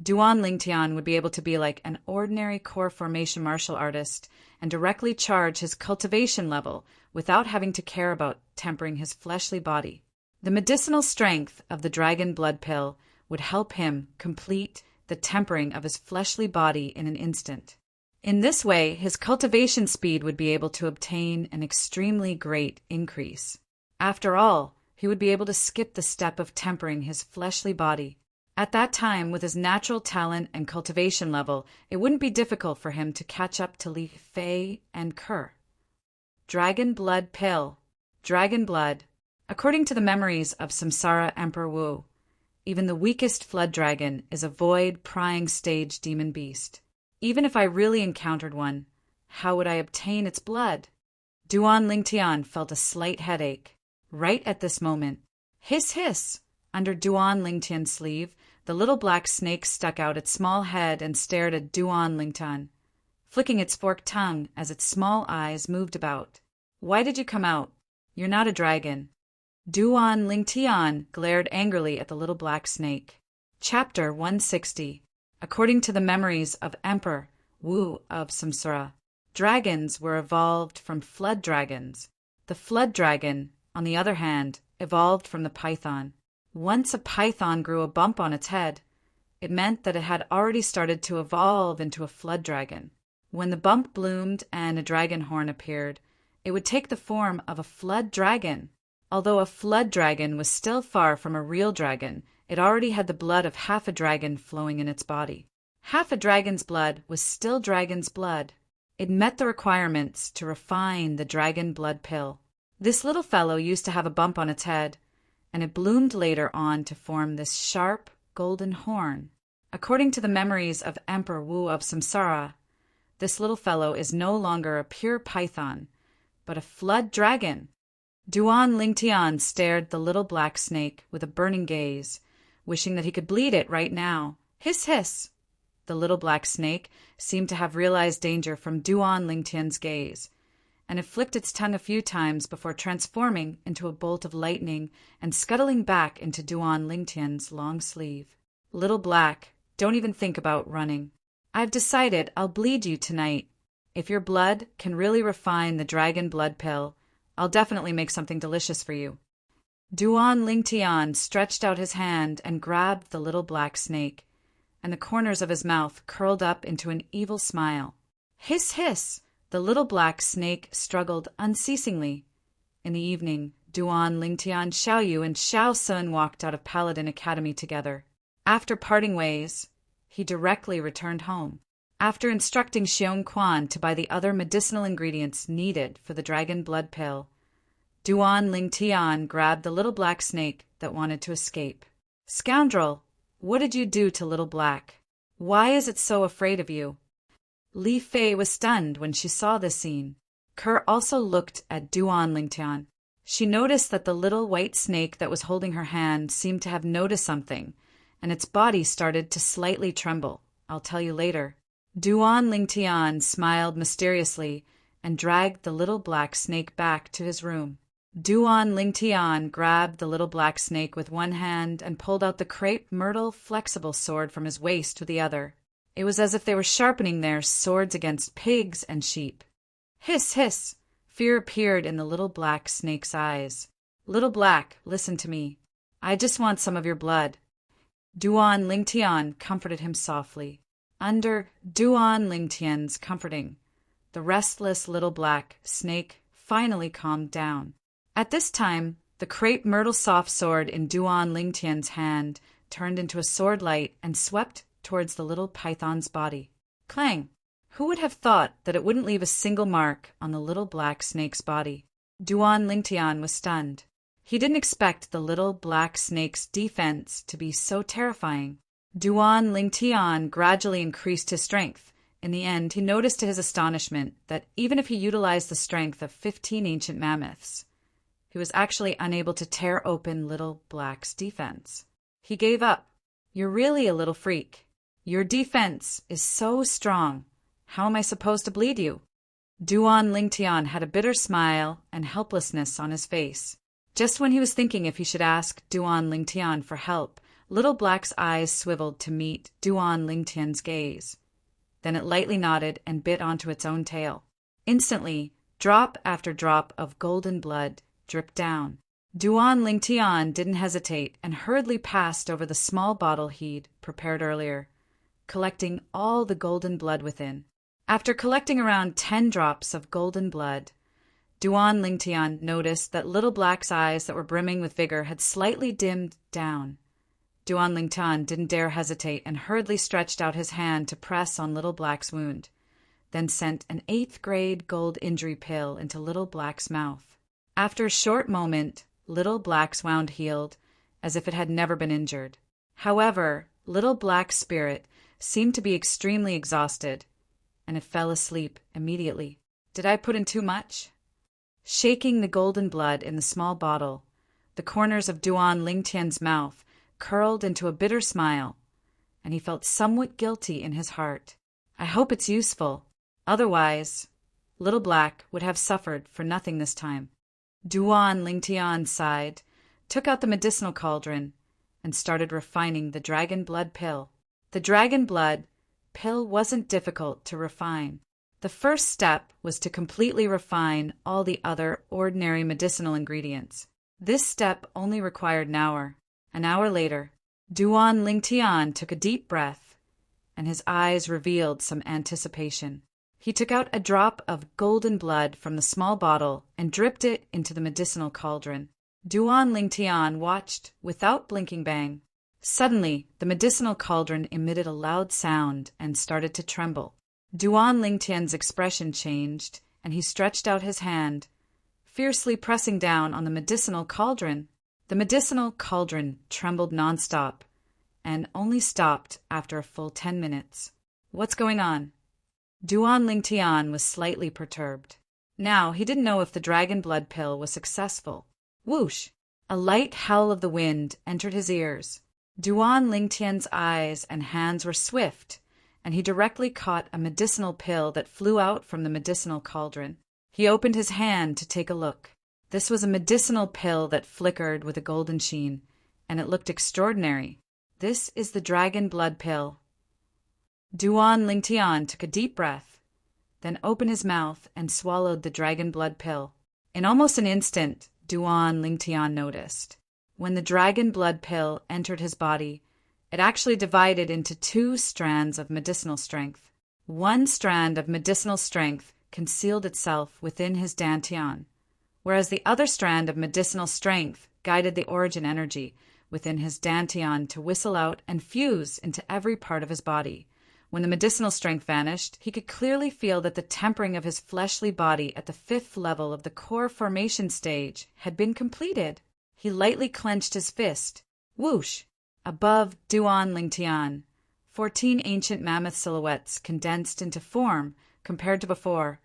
Duan Lingtian would be able to be like an ordinary core formation martial artist and directly charge his cultivation level without having to care about tempering his fleshly body. The medicinal strength of the dragon blood pill would help him complete the tempering of his fleshly body in an instant. In this way, his cultivation speed would be able to obtain an extremely great increase. After all, he would be able to skip the step of tempering his fleshly body. At that time, with his natural talent and cultivation level, it wouldn't be difficult for him to catch up to Li Fei and Kerr. Dragon blood pill. Dragon blood. According to the memories of Samsara Emperor Wu, even the weakest flood dragon is a void prying stage demon beast. Even if I really encountered one, how would I obtain its blood? Duan Lingtian felt a slight headache. Right at this moment, hiss hiss! Under Duan Lingtian's sleeve, the little black snake stuck out its small head and stared at Duan Lingtian, flicking its forked tongue as its small eyes moved about. Why did you come out? You're not a dragon. Duan Lingtian glared angrily at the little black snake. Chapter 160. According to the memories of Emperor Wu of Samsara, dragons were evolved from flood dragons. The flood dragon, on the other hand, evolved from the python. Once a python grew a bump on its head, it meant that it had already started to evolve into a flood dragon. When the bump bloomed and a dragon horn appeared, it would take the form of a flood dragon. Although a flood dragon was still far from a real dragon, it already had the blood of half a dragon flowing in its body. Half a dragon's blood was still dragon's blood. It met the requirements to refine the dragon blood pill. This little fellow used to have a bump on its head, and it bloomed later on to form this sharp, golden horn. According to the memories of Emperor Wu of Samsara, this little fellow is no longer a pure python, but a flood dragon. Duan Lingtian stared the little black snake with a burning gaze, wishing that he could bleed it right now. Hiss hiss! The little black snake seemed to have realized danger from Duan Lingtian's gaze, and it flicked its tongue a few times before transforming into a bolt of lightning and scuttling back into Duan Lingtian's long sleeve. Little Black, don't even think about running. I've decided I'll bleed you tonight. If your blood can really refine the dragon blood pill, I'll definitely make something delicious for you. Duan Lingtian stretched out his hand and grabbed the little black snake, and the corners of his mouth curled up into an evil smile. Hiss, hiss! The little black snake struggled unceasingly. In the evening, Duan Lingtian, Xiaoyu, and Xiao Sun walked out of Paladin Academy together. After parting ways, he directly returned home. After instructing Xiong Quan to buy the other medicinal ingredients needed for the dragon blood pill, Duan Lingtian grabbed the little black snake that wanted to escape. Scoundrel, what did you do to Little Black? Why is it so afraid of you? Li Fei was stunned when she saw this scene. Kerr also looked at Duan Lingtian. She noticed that the little white snake that was holding her hand seemed to have noticed something, and its body started to slightly tremble. I'll tell you later. Duan Lingtian smiled mysteriously and dragged the little black snake back to his room. Duan Lingtian grabbed the little black snake with one hand and pulled out the crepe myrtle flexible sword from his waist with the other. It was as if they were sharpening their swords against pigs and sheep. Hiss, hiss! Fear appeared in the little black snake's eyes. Little Black, listen to me. I just want some of your blood. Duan Lingtian comforted him softly. Under Duan Lingtian's comforting, the restless little black snake finally calmed down. At this time, the crepe myrtle soft sword in Duan Lingtian's hand turned into a sword light and swept towards the little python's body. Clang! Who would have thought that it wouldn't leave a single mark on the little black snake's body? Duan Lingtian was stunned. He didn't expect the little black snake's defense to be so terrifying. Duan Lingtian gradually increased his strength. In the end, he noticed to his astonishment that even if he utilized the strength of 15 ancient mammoths, he was actually unable to tear open Little Black's defense. He gave up. You're really a little freak. Your defense is so strong. How am I supposed to bleed you? Duan Lingtian had a bitter smile and helplessness on his face. Just when he was thinking if he should ask Duan Lingtian for help, Little Black's eyes swiveled to meet Duan Lingtian's gaze. Then it lightly nodded and bit onto its own tail. Instantly, drop after drop of golden blood dripped down. Duan Lingtian didn't hesitate and hurriedly passed over the small bottle he'd prepared earlier, collecting all the golden blood within. After collecting around 10 drops of golden blood, Duan Lingtian noticed that Little Black's eyes that were brimming with vigor had slightly dimmed down. Duan Lingtian didn't dare hesitate and hurriedly stretched out his hand to press on Little Black's wound, then sent an 8th grade gold injury pill into Little Black's mouth. After a short moment, Little Black's wound healed as if it had never been injured. However, Little Black's spirit seemed to be extremely exhausted, and it fell asleep immediately. Did I put in too much? Shaking the golden blood in the small bottle, the corners of Duan Lingtian's mouth curled into a bitter smile, and he felt somewhat guilty in his heart. I hope it's useful. Otherwise, Little Black would have suffered for nothing this time. Duan Lingtian sighed, took out the medicinal cauldron, and started refining the dragon blood pill. The dragon blood pill wasn't difficult to refine. The first step was to completely refine all the other ordinary medicinal ingredients. This step only required an hour. An hour later, Duan Lingtian took a deep breath, and his eyes revealed some anticipation. He took out a drop of golden blood from the small bottle and dripped it into the medicinal cauldron. Duan Lingtian watched without blinking bang. Suddenly, the medicinal cauldron emitted a loud sound and started to tremble. Duan Lingtian's expression changed, and he stretched out his hand, fiercely pressing down on the medicinal cauldron. The medicinal cauldron trembled nonstop, and only stopped after a full 10 minutes. What's going on? Duan Lingtian was slightly perturbed. Now he didn't know if the dragon blood pill was successful. Whoosh! A light howl of the wind entered his ears. Duan Lingtian's eyes and hands were swift, and he directly caught a medicinal pill that flew out from the medicinal cauldron. He opened his hand to take a look. This was a medicinal pill that flickered with a golden sheen, and it looked extraordinary. This is the dragon blood pill. Duan Lingtian took a deep breath, then opened his mouth and swallowed the dragon blood pill. In almost an instant, Duan Lingtian noticed. When the dragon blood pill entered his body, it actually divided into 2 strands of medicinal strength. One strand of medicinal strength concealed itself within his dantian, whereas the other strand of medicinal strength guided the origin energy within his dantian to whistle out and fuse into every part of his body. When the medicinal strength vanished, he could clearly feel that the tempering of his fleshly body at the 5th level of the core formation stage had been completed. He lightly clenched his fist. Whoosh! Above Duan Lingtian, 14 ancient mammoth silhouettes condensed into form compared to before.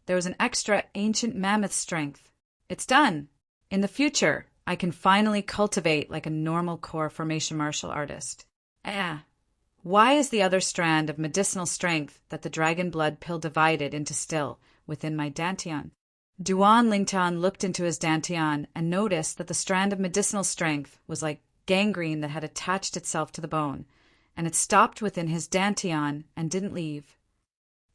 There was an extra ancient mammoth strength. It's done! In the future, I can finally cultivate like a normal core formation martial artist. Why is the other strand of medicinal strength that the dragon blood pill divided into still within my dantian? Duan Lingtian looked into his dantian and noticed that the strand of medicinal strength was like gangrene that had attached itself to the bone, and it stopped within his dantian and didn't leave.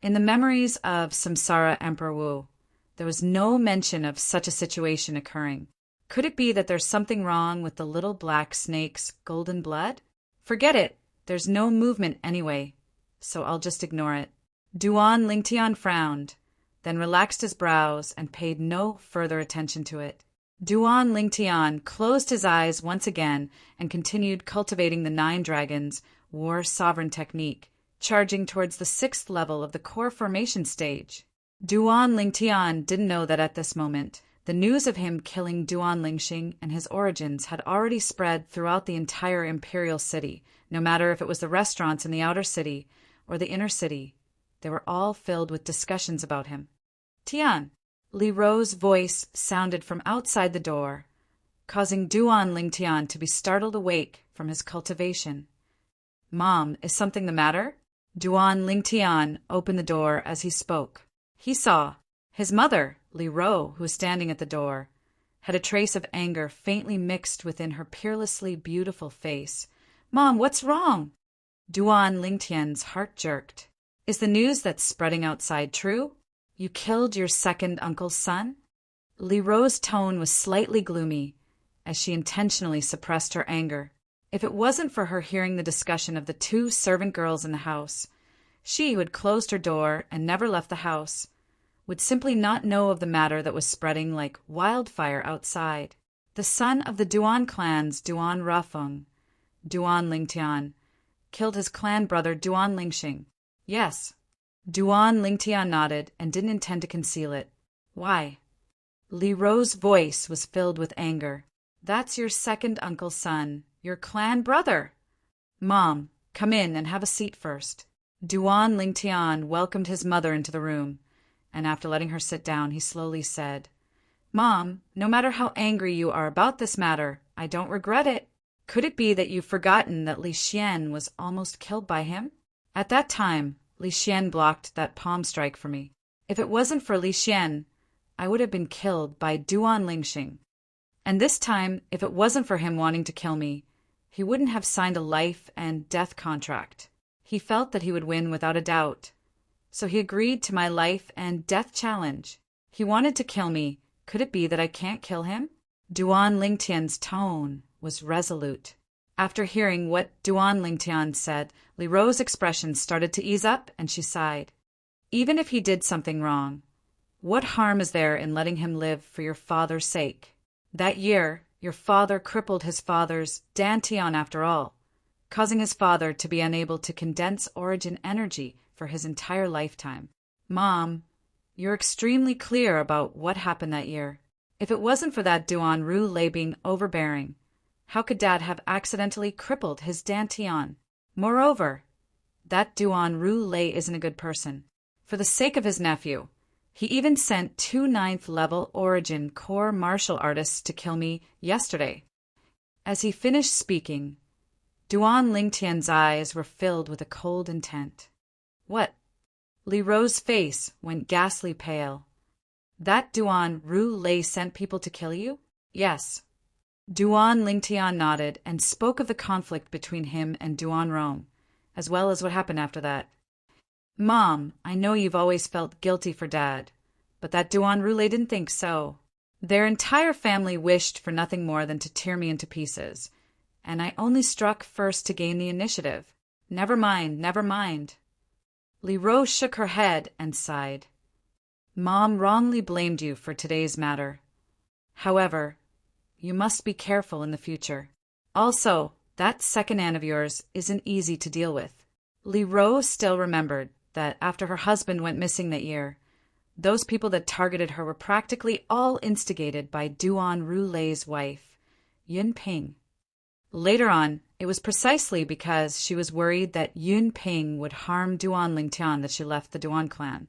In the memories of Samsara Emperor Wu, there was no mention of such a situation occurring. Could it be that there's something wrong with the little black snake's golden blood? Forget it. There's no movement anyway, so I'll just ignore it. Duan Lingtian frowned, then relaxed his brows and paid no further attention to it. Duan Lingtian closed his eyes once again and continued cultivating the 9 dragons war sovereign technique, charging towards the 6th level of the core formation stage. Duan Lingtian didn't know that at this moment, the news of him killing Duan Lingxing and his origins had already spread throughout the entire imperial city, no matter if it was the restaurants in the outer city or the inner city. They were all filled with discussions about him. Tian, Li Ro's voice sounded from outside the door, causing Duan Lingtian to be startled awake from his cultivation. Mom, is something the matter? Duan Lingtian opened the door as he spoke. He saw his mother, Li Ro, who was standing at the door, had a trace of anger faintly mixed within her peerlessly beautiful face. Mom, what's wrong? Duan Lingtian's heart jerked. Is the news that's spreading outside true? You killed your second uncle's son? Li Ro's tone was slightly gloomy, as she intentionally suppressed her anger. If it wasn't for her hearing the discussion of the 2 servant girls in the house, she, who had closed her door and never left the house, would simply not know of the matter that was spreading like wildfire outside. The son of the Duan clan's Duan Rafeng, Duan Lingtian, killed his clan brother Duan Lingxing. Yes. Duan Lingtian nodded and didn't intend to conceal it. Why? Li Ro's voice was filled with anger. That's your second uncle's son, your clan brother. Mom, come in and have a seat first. Duan Lingtian welcomed his mother into the room, and after letting her sit down, he slowly said, Mom, no matter how angry you are about this matter, I don't regret it. Could it be that you've forgotten that Li Xian was almost killed by him? At that time, Li Xian blocked that palm strike for me. If it wasn't for Li Xian, I would have been killed by Duan Lingxing. And this time, if it wasn't for him wanting to kill me, he wouldn't have signed a life and death contract. He felt that he would win without a doubt, so he agreed to my life and death challenge. He wanted to kill me. Could it be that I can't kill him? Duan Lingtian's tone was resolute. After hearing what Duan Lingtian said, Li Ro's expression started to ease up and she sighed. Even if he did something wrong, what harm is there in letting him live for your father's sake? That year, your father crippled his father's dantian after all, causing his father to be unable to condense origin energy for his entire lifetime. Mom, you're extremely clear about what happened that year. If it wasn't for that Duan Ru Lei being overbearing, how could Dad have accidentally crippled his dantian? Moreover, that Duan Ru Lei isn't a good person. For the sake of his nephew, he even sent 2 9th-level origin core martial artists to kill me yesterday. As he finished speaking, Duan Lingtian's eyes were filled with a cold intent. What? Li Ro's face went ghastly pale. That Duan Ru Lei sent people to kill you? Yes. Duan Lingtian nodded and spoke of the conflict between him and Duan Rome, as well as what happened after that. Mom, I know you've always felt guilty for Dad, but that Duan Rule didn't think so. Their entire family wished for nothing more than to tear me into pieces, and I only struck first to gain the initiative. Never mind, never mind. Li Rose shook her head and sighed. Mom wrongly blamed you for today's matter. However, you must be careful in the future. Also, that second aunt of yours isn't easy to deal with. Li Rose still remembered that after her husband went missing that year, those people that targeted her were practically all instigated by Duan Rule's wife, Yun Ping. Later on, it was precisely because she was worried that Yun Ping would harm Duan Lingtian that she left the Duan clan.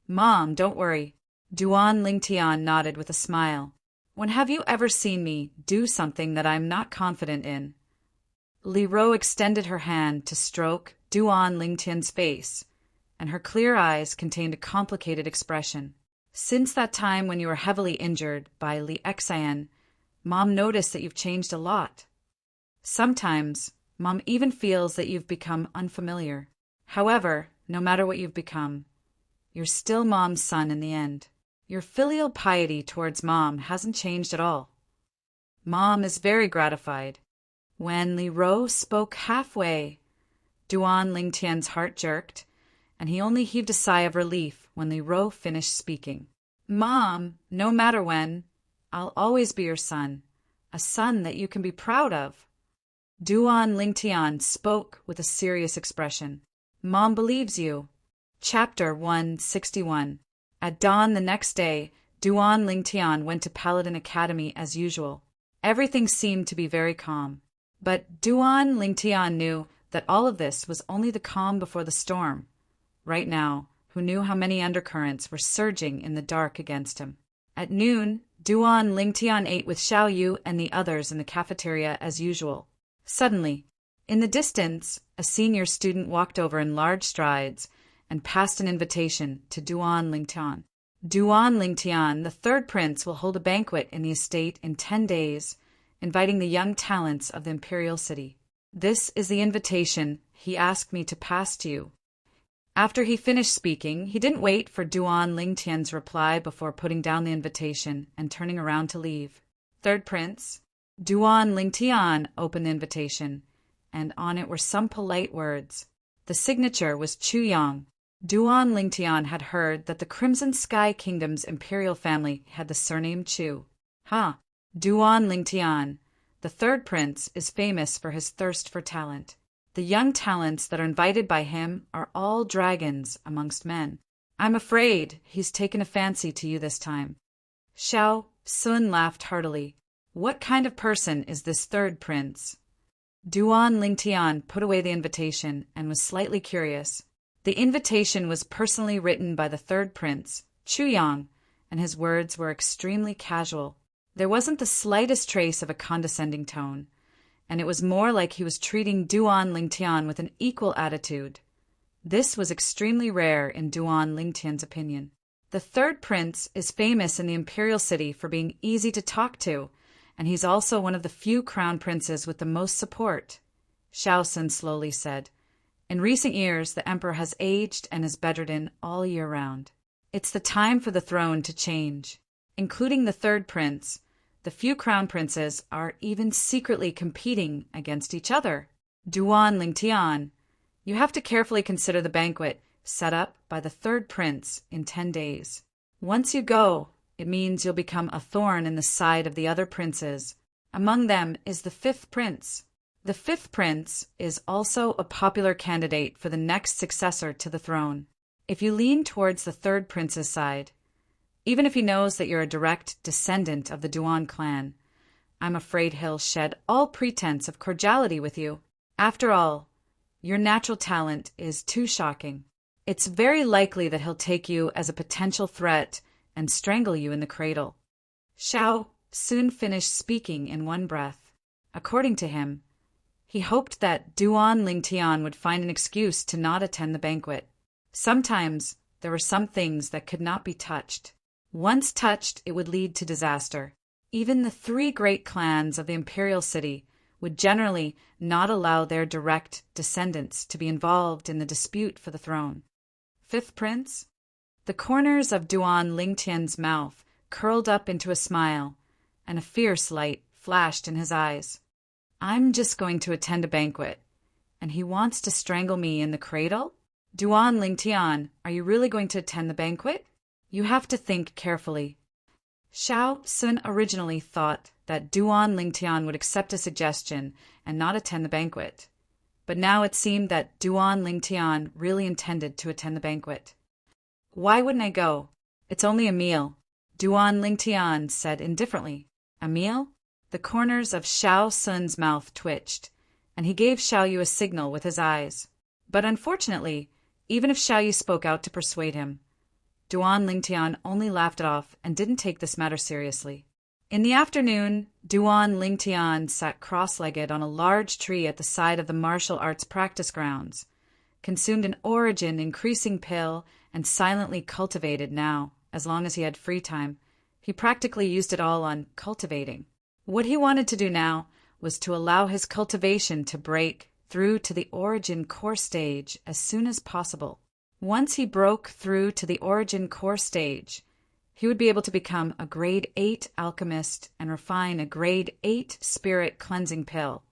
Mom, don't worry. Duan Lingtian nodded with a smile. When have you ever seen me do something that I'm not confident in? Li Ro extended her hand to stroke Duan Lingtian's face, and her clear eyes contained a complicated expression. Since that time when you were heavily injured by Li Xian, Mom noticed that you've changed a lot. Sometimes, Mom even feels that you've become unfamiliar. However, no matter what you've become, you're still Mom's son in the end. Your filial piety towards Mom hasn't changed at all. Mom is very gratified. When Li Ro spoke halfway, Duan Lingtian's heart jerked, and he only heaved a sigh of relief when Li Ro finished speaking. Mom, no matter when, I'll always be your son, a son that you can be proud of. Duan Lingtian spoke with a serious expression. Mom believes you. Chapter 161. At dawn the next day, Duan Lingtian went to Paladin Academy as usual. Everything seemed to be very calm. But Duan Lingtian knew that all of this was only the calm before the storm. Right now, who knew how many undercurrents were surging in the dark against him. At noon, Duan Lingtian ate with Xiao Yu and the others in the cafeteria as usual. Suddenly, in the distance, a senior student walked over in large strides and passed an invitation to Duan Lingtian. Duan Lingtian, the third prince, will hold a banquet in the estate in 10 days, inviting the young talents of the imperial city. This is the invitation he asked me to pass to you. After he finished speaking, he didn't wait for Duan Lingtian's reply before putting down the invitation and turning around to leave. Third prince, Duan Lingtian opened the invitation, and on it were some polite words. The signature was Chu Yang. Duan Lingtian had heard that the Crimson Sky Kingdom's imperial family had the surname Chu. Duan Lingtian, the third prince, is famous for his thirst for talent. The young talents that are invited by him are all dragons amongst men. I'm afraid he's taken a fancy to you this time. Xiao Sun laughed heartily. What kind of person is this third prince? Duan Lingtian put away the invitation and was slightly curious. The invitation was personally written by the third prince, Chu Yang, and his words were extremely casual. There wasn't the slightest trace of a condescending tone, and it was more like he was treating Duan Lingtian with an equal attitude. This was extremely rare in Duan Lingtian's opinion. The third prince is famous in the imperial city for being easy to talk to, and he's also one of the few crown princes with the most support, Xiao Sun slowly said. In recent years, the emperor has aged and is bedridden all year round. It's the time for the throne to change. Including the third prince, the few crown princes are even secretly competing against each other. Duan Lingtian, you have to carefully consider the banquet set up by the third prince in 10 days. Once you go, it means you'll become a thorn in the side of the other princes. Among them is the fifth prince. The fifth prince is also a popular candidate for the next successor to the throne. If you lean towards the third prince's side, even if he knows that you're a direct descendant of the Duan clan, I'm afraid he'll shed all pretense of cordiality with you. After all, your natural talent is too shocking. It's very likely that he'll take you as a potential threat and strangle you in the cradle. Xiao soon finished speaking in one breath. According to him, he hoped that Duan Lingtian would find an excuse to not attend the banquet. Sometimes there were some things that could not be touched. Once touched, it would lead to disaster. Even the 3 great clans of the imperial city would generally not allow their direct descendants to be involved in the dispute for the throne. fifth prince? The corners of Duan Lingtian's mouth curled up into a smile, and a fierce light flashed in his eyes. I'm just going to attend a banquet, and he wants to strangle me in the cradle? Duan Lingtian, are you really going to attend the banquet? You have to think carefully. Xiao Sun originally thought that Duan Lingtian would accept a suggestion and not attend the banquet. But now it seemed that Duan Lingtian really intended to attend the banquet. Why wouldn't I go? It's only a meal, Duan Lingtian said indifferently. A meal? The corners of Xiao Sun's mouth twitched, and he gave Xiao Yu a signal with his eyes. But unfortunately, even if Xiao Yu spoke out to persuade him, Duan Lingtian only laughed it off and didn't take this matter seriously. In the afternoon, Duan Lingtian sat cross-legged on a large tree at the side of the martial arts practice grounds, consumed an origin-increasing pill, and silently cultivated now, as long as he had free time. He practically used it all on cultivating. What he wanted to do now was to allow his cultivation to break through to the origin core stage as soon as possible. Once he broke through to the origin core stage, he would be able to become a grade 8 alchemist and refine a grade 8 spirit cleansing pill,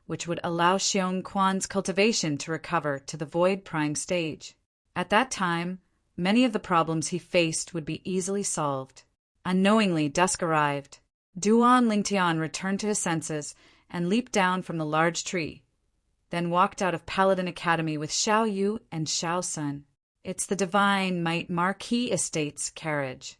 which would allow Xiong Quan's cultivation to recover to the void prying stage. At that time, many of the problems he faced would be easily solved. Unknowingly, dusk arrived. Duan Lingtian returned to his senses and leaped down from the large tree, then walked out of Paladin Academy with Xiao Yu and Xiao Sun. It's the Divine Might Marquis Estate's carriage.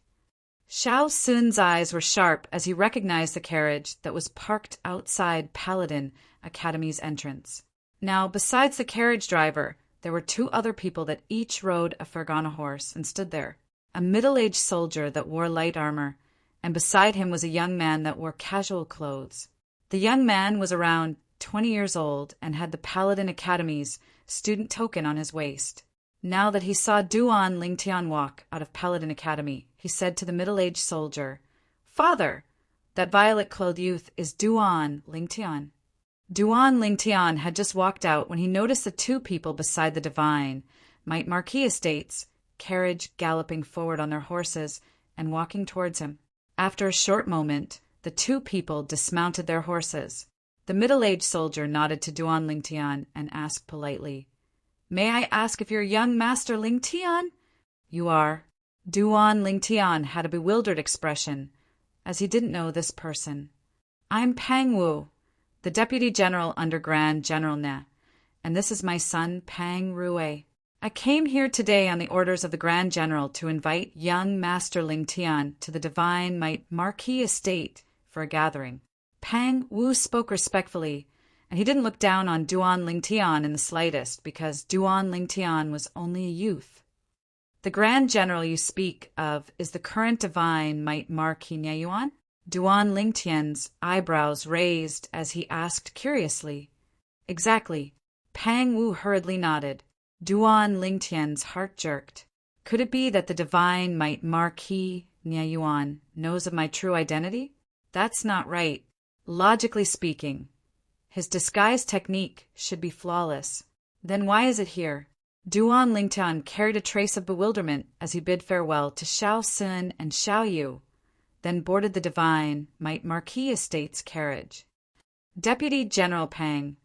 Xiao Sun's eyes were sharp as he recognized the carriage that was parked outside Paladin Academy's entrance. Now, besides the carriage driver, there were two other people that each rode a Fergana horse and stood there. A middle-aged soldier that wore light armor, and beside him was a young man that wore casual clothes. The young man was around 20 years old and had the Paladin Academy's student token on his waist. Now that he saw Duan Lingtian walk out of Paladin Academy, he said to the middle-aged soldier, "Father, that violet-clothed youth is Duan Lingtian." Duan Lingtian had just walked out when he noticed the two people beside the Divine Might Marquis Estate's carriage galloping forward on their horses and walking towards him. After a short moment, the two people dismounted their horses. The middle-aged soldier nodded to Duan Lingtian and asked politely, "May I ask if you're young Master Lingtian?" "You are." Duan Lingtian had a bewildered expression, as he didn't know this person. "I'm Pang Wu, the Deputy General under Grand General Ne, and this is my son Pang Rue. I came here today on the orders of the Grand General to invite young Master Lingtian to the Divine Might Marquis Estate for a gathering." Pang Wu spoke respectfully, and he didn't look down on Duan Lingtian in the slightest, because Duan Lingtian was only a youth. "The Grand General you speak of is the current Divine Might Marquis Nieyuan?" Duan Lingtian's eyebrows raised as he asked curiously. "Exactly." Pang Wu hurriedly nodded. Duan Lingtian's heart jerked. Could it be that the Divine Might Marquis Nieyuan knows of my true identity? That's not right. Logically speaking, his disguise technique should be flawless. Then why is it here? Duan Lingtian carried a trace of bewilderment as he bid farewell to Xiao Sun and Xiao Yu, then boarded the Divine Might Marquis Estate's carriage. "Deputy General Pang,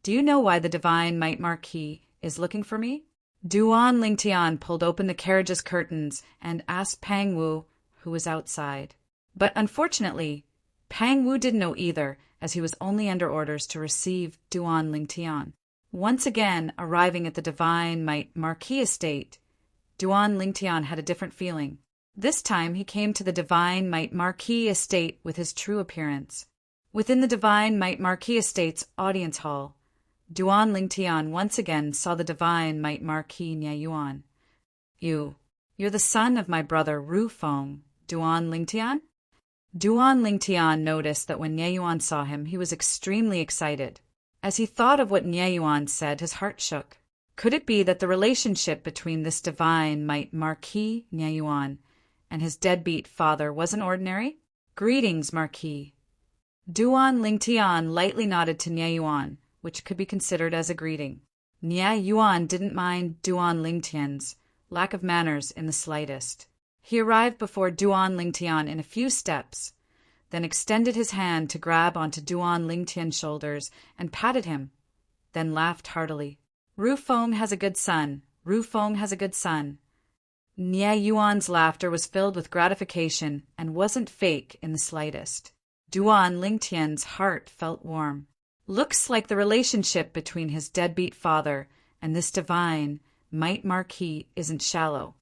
do you know why the Divine Might Marquis is looking for me?" Duan Lingtian pulled open the carriage's curtains and asked Pang Wu, who was outside. But unfortunately, Pang Wu didn't know either, as he was only under orders to receive Duan Lingtian. Once again arriving at the Divine Might Marquis Estate, Duan Lingtian had a different feeling. This time he came to the Divine Might Marquis Estate with his true appearance. Within the Divine Might Marquis Estate's audience hall, Duan Lingtian once again saw the Divine Might Marquis Nieyuan. You're the son of my brother Ru Feng, Duan Lingtian?" Duan Lingtian noticed that when Nieyuan saw him, he was extremely excited. As he thought of what Nieyuan said, his heart shook. Could it be that the relationship between this Divine Might Marquis Nieyuan and his deadbeat father wasn't ordinary? "Greetings, Marquis." Duan Lingtian lightly nodded to Nieyuan, which could be considered as a greeting. Nieyuan didn't mind Duan Lingtian's lack of manners in the slightest. He arrived before Duan Lingtian in a few steps, then extended his hand to grab onto Duan Lingtian's shoulders and patted him, then laughed heartily. Ru Feng has a good son. Ru Feng has a good son. Nie Yuan's laughter was filled with gratification and wasn't fake in the slightest. Duan Lingtian's heart felt warm. Looks like the relationship between his deadbeat father and this divine Might Marquis isn't shallow.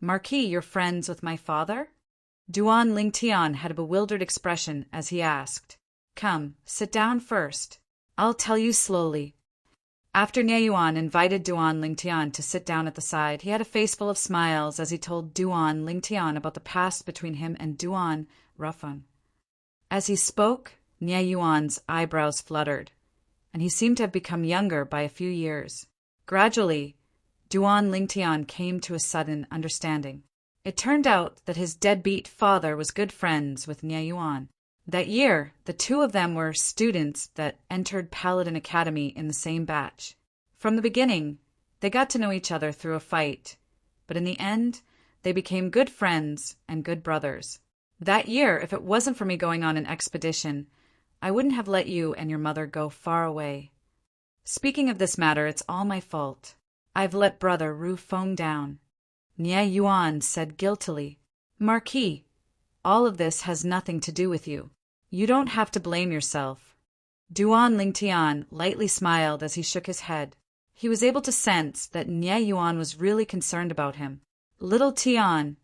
Marquis, you're friends with my father? Duan Lingtian had a bewildered expression as he asked. Come, sit down first. I'll tell you slowly. After Nie Yuan invited Duan Lingtian to sit down at the side, he had a face full of smiles as he told Duan Lingtian about the past between him and Duan Rufeng. As he spoke, Nie Yuan's eyebrows fluttered, and he seemed to have become younger by a few years. Gradually, Duan Lingtian came to a sudden understanding. It turned out that his deadbeat father was good friends with Nie Yuan. That year, the two of them were students that entered Paladin Academy in the same batch. From the beginning, they got to know each other through a fight, but in the end, they became good friends and good brothers. That year, if it wasn't for me going on an expedition, I wouldn't have let you and your mother go far away. Speaking of this matter, it's all my fault. I've let brother Ru Feng down. Nie Yuan said guiltily. Marquis, all of this has nothing to do with you. You don't have to blame yourself. Duan Lingtian lightly smiled as he shook his head. He was able to sense that Nie Yuan was really concerned about him. Little Tian,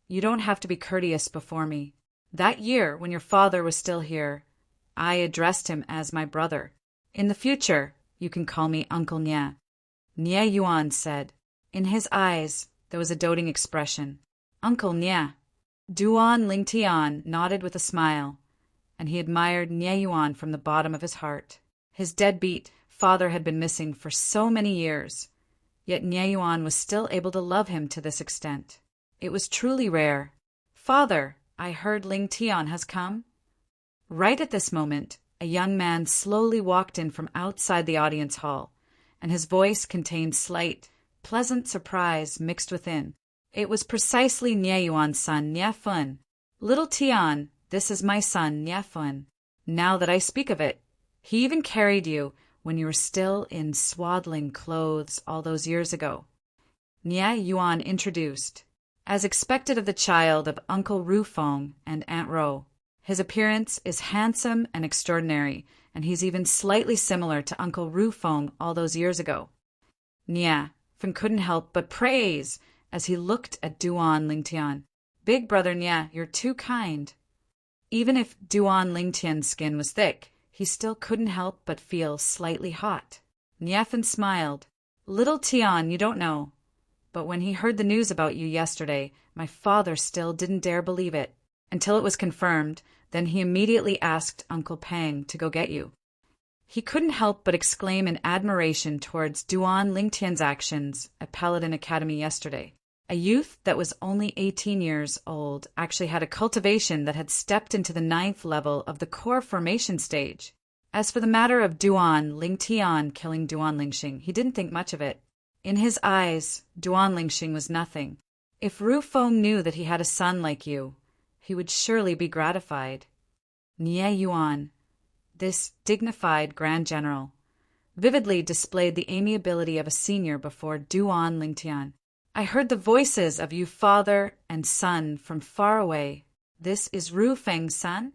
you don't have to be courteous before me. That year, when your father was still here, I addressed him as my brother. In the future, you can call me Uncle Nie. Nie Yuan said. In his eyes, there was a doting expression. Uncle Nie. Duan Lingtian nodded with a smile, and he admired Nie Yuan from the bottom of his heart. His deadbeat father had been missing for so many years, yet Nie Yuan was still able to love him to this extent. It was truly rare. Father, I heard Lingtian has come. Right at this moment, a young man slowly walked in from outside the audience hall, and his voice contained slight, pleasant surprise mixed within. It was precisely Nie Yuan's son, Nie Fun. Little Tian, this is my son, Nie Fun. Now that I speak of it, he even carried you when you were still in swaddling clothes all those years ago. Nie Yuan introduced. As expected of the child of Uncle Ru Feng and Aunt Ro, his appearance is handsome and extraordinary, and he's even slightly similar to Uncle Ru Feng all those years ago. Nie Fun couldn't help but praise as he looked at Duan Lingtian. Big brother Nie, you're too kind. Even if Duan Lingtian's skin was thick, he still couldn't help but feel slightly hot. Nie Fun smiled. Little Tian, you don't know, but when he heard the news about you yesterday, my father still didn't dare believe it. Until it was confirmed, then he immediately asked Uncle Pang to go get you. He couldn't help but exclaim in admiration towards Duan Lingtian's actions at Paladin Academy yesterday. A youth that was only 18 years old actually had a cultivation that had stepped into the 9th level of the core formation stage. As for the matter of Duan Lingtian killing Duan Lingxing, he didn't think much of it. In his eyes, Duan Lingxing was nothing. If Ru Feng knew that he had a son like you, he would surely be gratified. Nie Yuan, this dignified Grand General, vividly displayed the amiability of a senior before Duan Lingtian. I heard the voices of you father and son from far away. This is Ru Feng's son?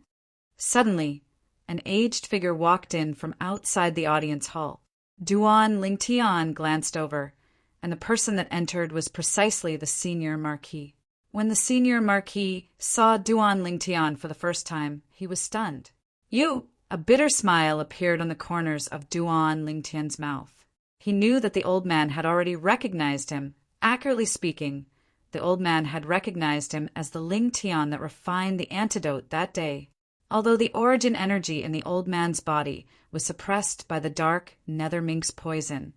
Suddenly, an aged figure walked in from outside the audience hall. Duan Lingtian glanced over, and the person that entered was precisely the senior marquis. When the senior marquis saw Duan Lingtian for the first time, he was stunned. You! A bitter smile appeared on the corners of Duan Lingtian's mouth. He knew that the old man had already recognized him. Accurately speaking, the old man had recognized him as the Lingtian that refined the antidote that day. Although the origin energy in the old man's body was suppressed by the dark nether minx poison,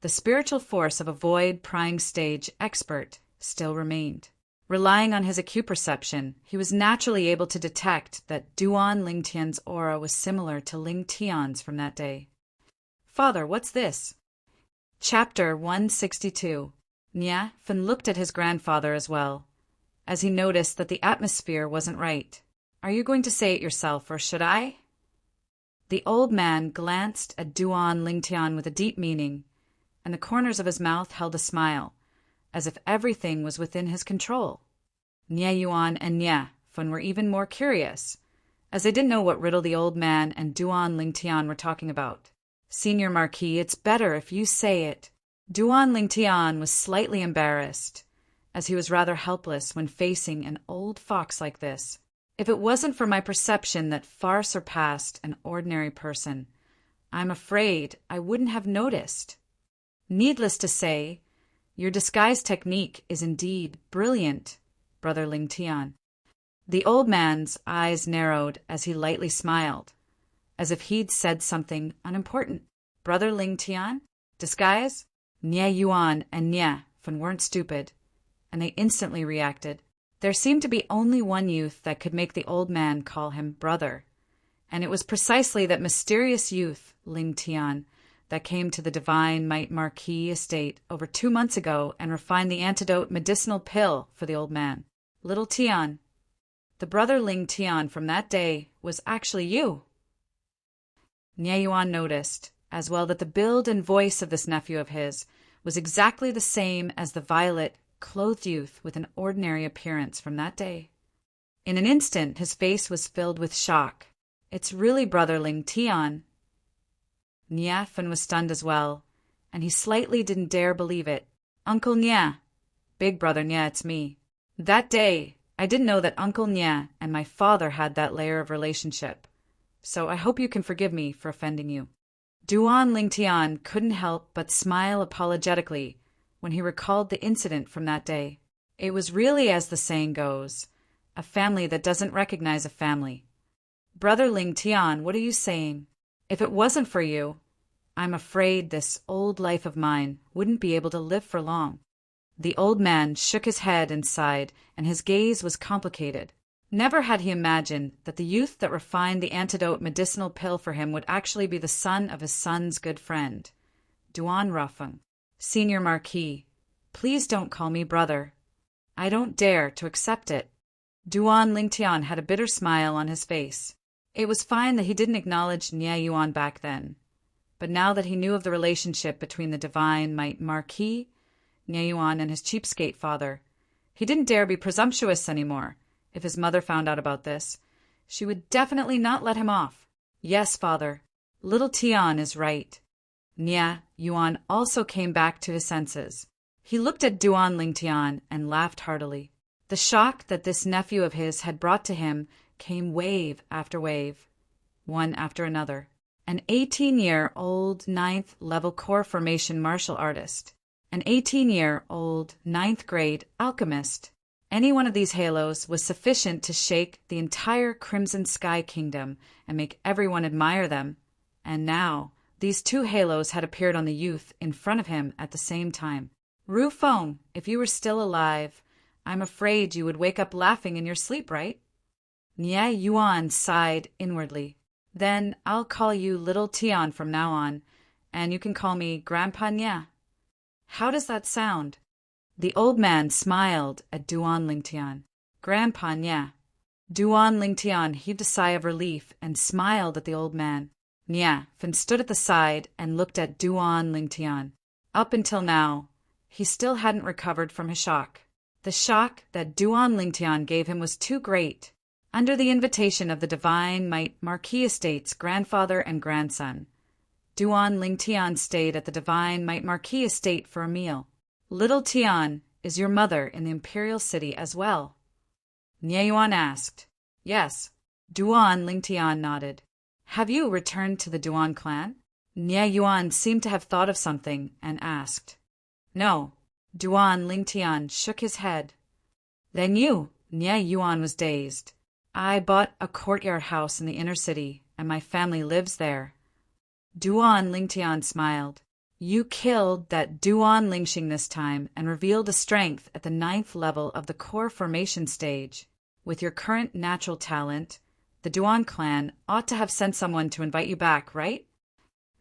the spiritual force of a void prying stage expert still remained. Relying on his acute perception, he was naturally able to detect that Duan Lingtian's aura was similar to Lingtian's from that day. Father, what's this? Chapter 162. Nia Fen looked at his grandfather as well, as he noticed that the atmosphere wasn't right. Are you going to say it yourself, or should I? The old man glanced at Duan Lingtian with a deep meaning, and the corners of his mouth held a smile, as if everything was within his control. Nia Yuan and Nia Fen were even more curious, as they didn't know what riddle the old man and Duan Lingtian were talking about. Senior Marquis, it's better if you say it. Duan Lingtian was slightly embarrassed, as he was rather helpless when facing an old fox like this. If it wasn't for my perception that far surpassed an ordinary person, I'm afraid I wouldn't have noticed. Needless to say, your disguise technique is indeed brilliant, Brother Lingtian. The old man's eyes narrowed as he lightly smiled, as if he'd said something unimportant. Brother Lingtian? Disguise? Nia Yuan and Nia Fen weren't stupid, and they instantly reacted. There seemed to be only one youth that could make the old man call him brother, and it was precisely that mysterious youth, Ling Tian, that came to the Divine Might Marquis estate over 2 months ago and refined the antidote medicinal pill for the old man. Little Tian. The brother Ling Tian from that day was actually you. Nia Yuan noticed, as well, that the build and voice of this nephew of his was exactly the same as the violet, clothed youth with an ordinary appearance from that day. In an instant, his face was filled with shock. It's really Brother Ling Tian. Nia Fen was stunned as well, and he slightly didn't dare believe it. Uncle Nia. Big Brother Nia, it's me. That day, I didn't know that Uncle Nia and my father had that layer of relationship, so I hope you can forgive me for offending you. Duan Lingtian couldn't help but smile apologetically when he recalled the incident from that day. It was really, as the saying goes, a family that doesn't recognize a family. Brother Lingtian, what are you saying? If it wasn't for you, I'm afraid this old life of mine wouldn't be able to live for long. The old man shook his head and sighed, and his gaze was complicated. Never had he imagined that the youth that refined the antidote medicinal pill for him would actually be the son of his son's good friend, Duan Rafeng. Senior Marquis, please don't call me brother. I don't dare to accept it. Duan Lingtian had a bitter smile on his face. It was fine that he didn't acknowledge Nia Yuan back then, but now that he knew of the relationship between the Divine Might Marquis, Nia Yuan, and his cheapskate father, he didn't dare be presumptuous anymore. If his mother found out about this, she would definitely not let him off. Yes, father, little Tian is right. Nia Yuan also came back to his senses. He looked at Duan Lingtian and laughed heartily. The shock that this nephew of his had brought to him came wave after wave, one after another. An 18-year-old 9th-level core formation martial artist, an 18-year-old 9th-grade alchemist. Any one of these halos was sufficient to shake the entire Crimson Sky Kingdom and make everyone admire them. And now, these 2 halos had appeared on the youth in front of him at the same time. Ru Feng, if you were still alive, I'm afraid you would wake up laughing in your sleep, right? Nia Yuan sighed inwardly. Then I'll call you Little Tian from now on, and you can call me Grandpa Nia. How does that sound? The old man smiled at Duan Lingtian. Grandpa Nia. Duan Lingtian heaved a sigh of relief and smiled at the old man. Nia Fen stood at the side and looked at Duan Lingtian. Up until now, he still hadn't recovered from his shock. The shock that Duan Lingtian gave him was too great. Under the invitation of the Divine Might Marquis Estate's grandfather and grandson, Duan Lingtian stayed at the Divine Might Marquis Estate for a meal. Little Tian is your mother in the Imperial City as well? Nia Yuan asked. Yes. Duan Lingtian nodded. Have you returned to the Duan clan? Nia Yuan seemed to have thought of something and asked. No. Duan Lingtian shook his head. Then you? Nia Yuan was dazed. I bought a courtyard house in the inner city, and my family lives there. Duan Lingtian smiled. You killed that Duan Lingxing this time and revealed a strength at the 9th level of the core formation stage. With your current natural talent, the Duan clan ought to have sent someone to invite you back, right?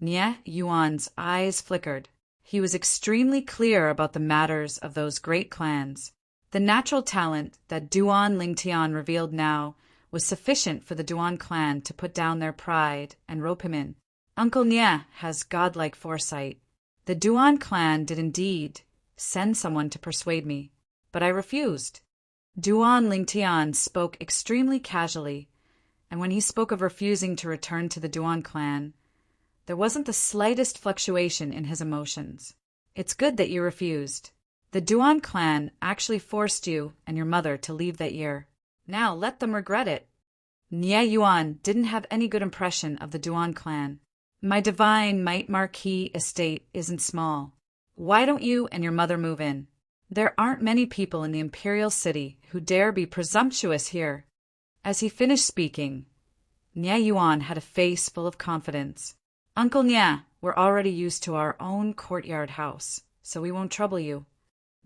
Nia Yuan's eyes flickered. He was extremely clear about the matters of those great clans. The natural talent that Duan Lingtian revealed now was sufficient for the Duan clan to put down their pride and rope him in. Uncle Nya has godlike foresight. The Duan clan did indeed send someone to persuade me, but I refused. Duan Lingtian spoke extremely casually, and when he spoke of refusing to return to the Duan clan, there wasn't the slightest fluctuation in his emotions. It's good that you refused. The Duan clan actually forced you and your mother to leave that year. Now let them regret it. Nye Yuan didn't have any good impression of the Duan clan. My divine might marquis estate isn't small. Why don't you and your mother move in? There aren't many people in the imperial city who dare be presumptuous here. As he finished speaking, Nye Yuan had a face full of confidence. Uncle Nya, we're already used to our own courtyard house, so we won't trouble you.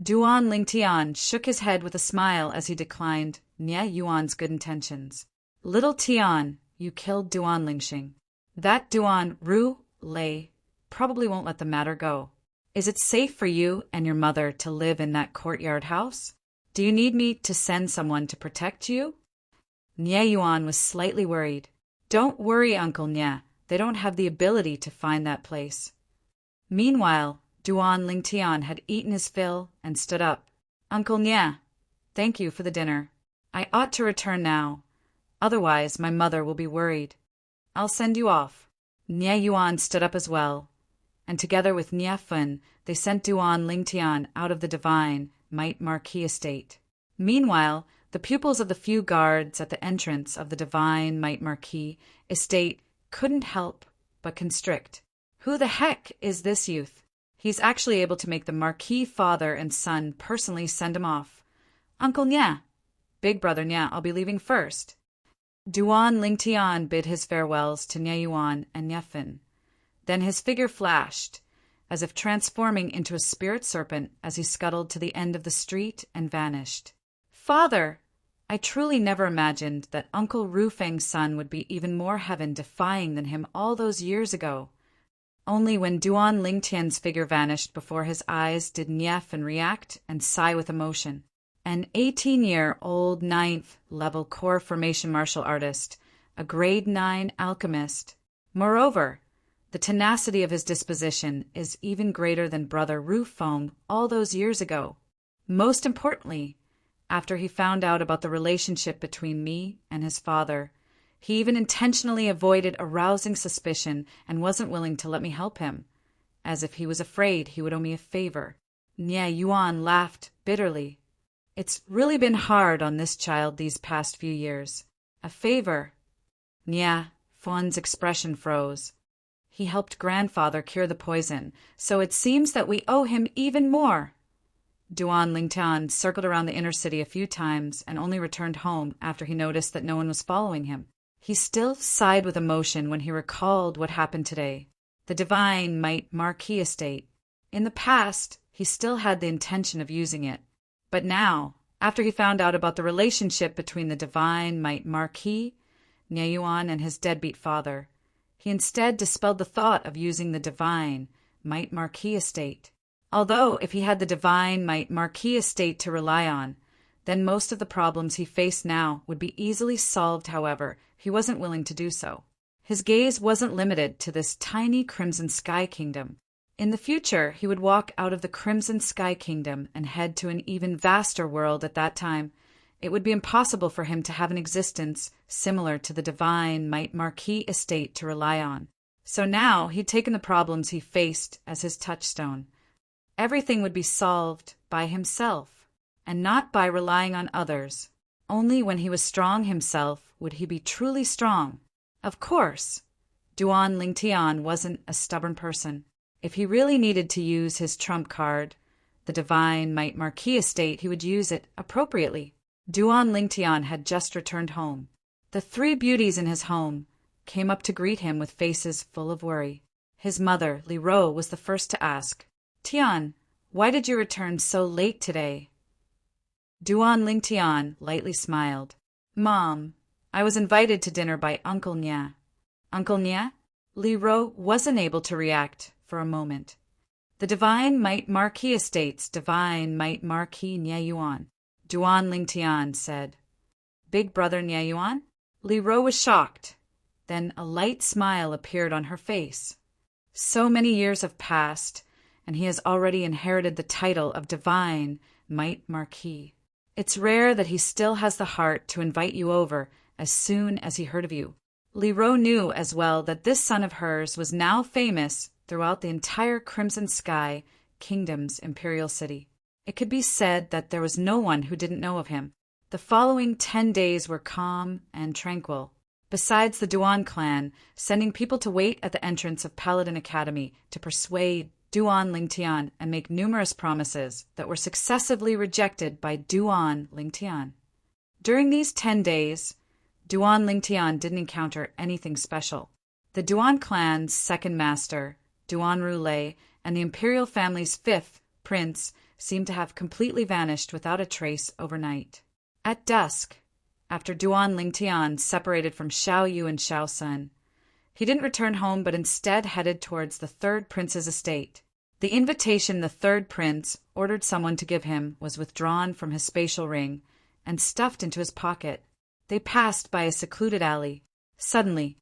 Duan Lingtian shook his head with a smile as he declined Nye Yuan's good intentions. Little Tian, you killed Duan Lingxing. That Duan Ru Lei probably won't let the matter go. Is it safe for you and your mother to live in that courtyard house? Do you need me to send someone to protect you? Nye Yuan was slightly worried. Don't worry, Uncle Nya. They don't have the ability to find that place. Meanwhile, Duan Lingtian had eaten his fill and stood up. Uncle Nya, thank you for the dinner. I ought to return now. Otherwise, my mother will be worried. I'll send you off. Nye Yuan stood up as well, and together with Nya Fun, they sent Duan Lingtian out of the divine might marquis estate. Meanwhile, the pupils of the few guards at the entrance of the divine might marquis estate couldn't help but constrict. Who the heck is this youth? He's actually able to make the marquis father and son personally send him off. Uncle Nya, big brother Nya, I'll be leaving first. Duan Lingtian bid his farewells to Nye Yuan and Nyefin. Then his figure flashed, as if transforming into a spirit serpent as he scuttled to the end of the street and vanished. Father! I truly never imagined that Uncle Ru Feng's son would be even more heaven-defying than him all those years ago. Only when Duan Lingtian's figure vanished before his eyes did Nyefin react and sigh with emotion. An 18-year-old 9th-level core formation martial artist, a grade 9 alchemist. Moreover, the tenacity of his disposition is even greater than Brother Ru Feng all those years ago. Most importantly, after he found out about the relationship between me and his father, he even intentionally avoided arousing suspicion and wasn't willing to let me help him, as if he was afraid he would owe me a favor. Nye Yuan laughed bitterly. It's really been hard on this child these past few years. A favor? Nye Fun's expression froze. He helped grandfather cure the poison, so it seems that we owe him even more. Duan Lingtian circled around the inner city a few times and only returned home after he noticed that no one was following him. He still sighed with emotion when he recalled what happened today. The divine might marquis estate. In the past, he still had the intention of using it. But now, after he found out about the relationship between the divine might marquis, Nye Yuan, and his deadbeat father, he instead dispelled the thought of using the divine might marquis estate. Although, if he had the divine might marquis estate to rely on, then most of the problems he faced now would be easily solved. However, he wasn't willing to do so. His gaze wasn't limited to this tiny Crimson Sky Kingdom. In the future, he would walk out of the Crimson Sky Kingdom and head to an even vaster world. At that time, it would be impossible for him to have an existence similar to the divine might marquis estate to rely on. So now he'd taken the problems he faced as his touchstone. Everything would be solved by himself, and not by relying on others. Only when he was strong himself would he be truly strong. Of course, Duan Lingtian wasn't a stubborn person. If he really needed to use his trump card, the divine might marquis estate, he would use it appropriately. Duan Lingtian had just returned home. The three beauties in his home came up to greet him with faces full of worry. His mother, Li Ro, was the first to ask, Tian, why did you return so late today? Duan Lingtian lightly smiled. Mom, I was invited to dinner by Uncle Nya. Uncle Nya? Li Ro wasn't able to react for a moment. The Divine Might Marquis Estates, Divine Might Marquis Niayuan, Duan Lingtian said. Big brother Niayuan? Li Ro was shocked. Then a light smile appeared on her face. So many years have passed, and he has already inherited the title of Divine Might Marquis. It's rare that he still has the heart to invite you over as soon as he heard of you. Li Ro knew as well that this son of hers was now famous throughout the entire Crimson Sky Kingdom's imperial city. It could be said that there was no one who didn't know of him. The following 10 days were calm and tranquil. Besides the Duan clan sending people to wait at the entrance of Paladin Academy to persuade Duan Lingtian and make numerous promises that were successively rejected by Duan Lingtian. During these 10 days, Duan Lingtian didn't encounter anything special. The Duan clan's second master, Duan Rulei, and the imperial family's fifth prince seemed to have completely vanished without a trace overnight. At dusk, after Duan Lingtian separated from Xiao Yu and Xiao Sun, he didn't return home but instead headed towards the third prince's estate. The invitation the third prince ordered someone to give him was withdrawn from his spatial ring and stuffed into his pocket. They passed by a secluded alley. Suddenly,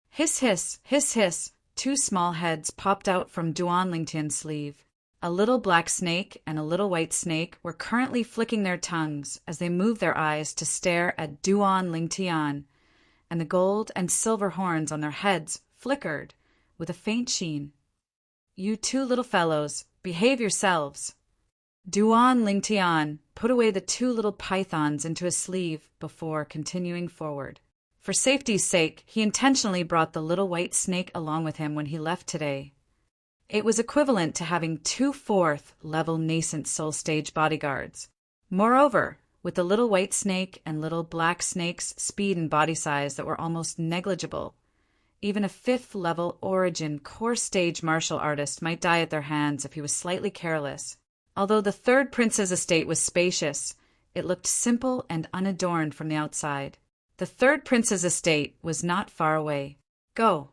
hiss, hiss, hiss, hiss, two small heads popped out from Duan Lingtian's sleeve. A little black snake and a little white snake were currently flicking their tongues as they moved their eyes to stare at Duan Lingtian, and the gold and silver horns on their heads flickered with a faint sheen. You two little fellows, behave yourselves. Duan Lingtian put away the two little pythons into his sleeve before continuing forward. For safety's sake, he intentionally brought the little white snake along with him when he left today. It was equivalent to having 2 4th-level nascent soul stage bodyguards. Moreover, with the little white snake and little black snake's speed and body size that were almost negligible, even a 5th-level origin core stage martial artist might die at their hands if he was slightly careless. Although the third prince's estate was spacious, it looked simple and unadorned from the outside. The third prince's estate was not far away. Go!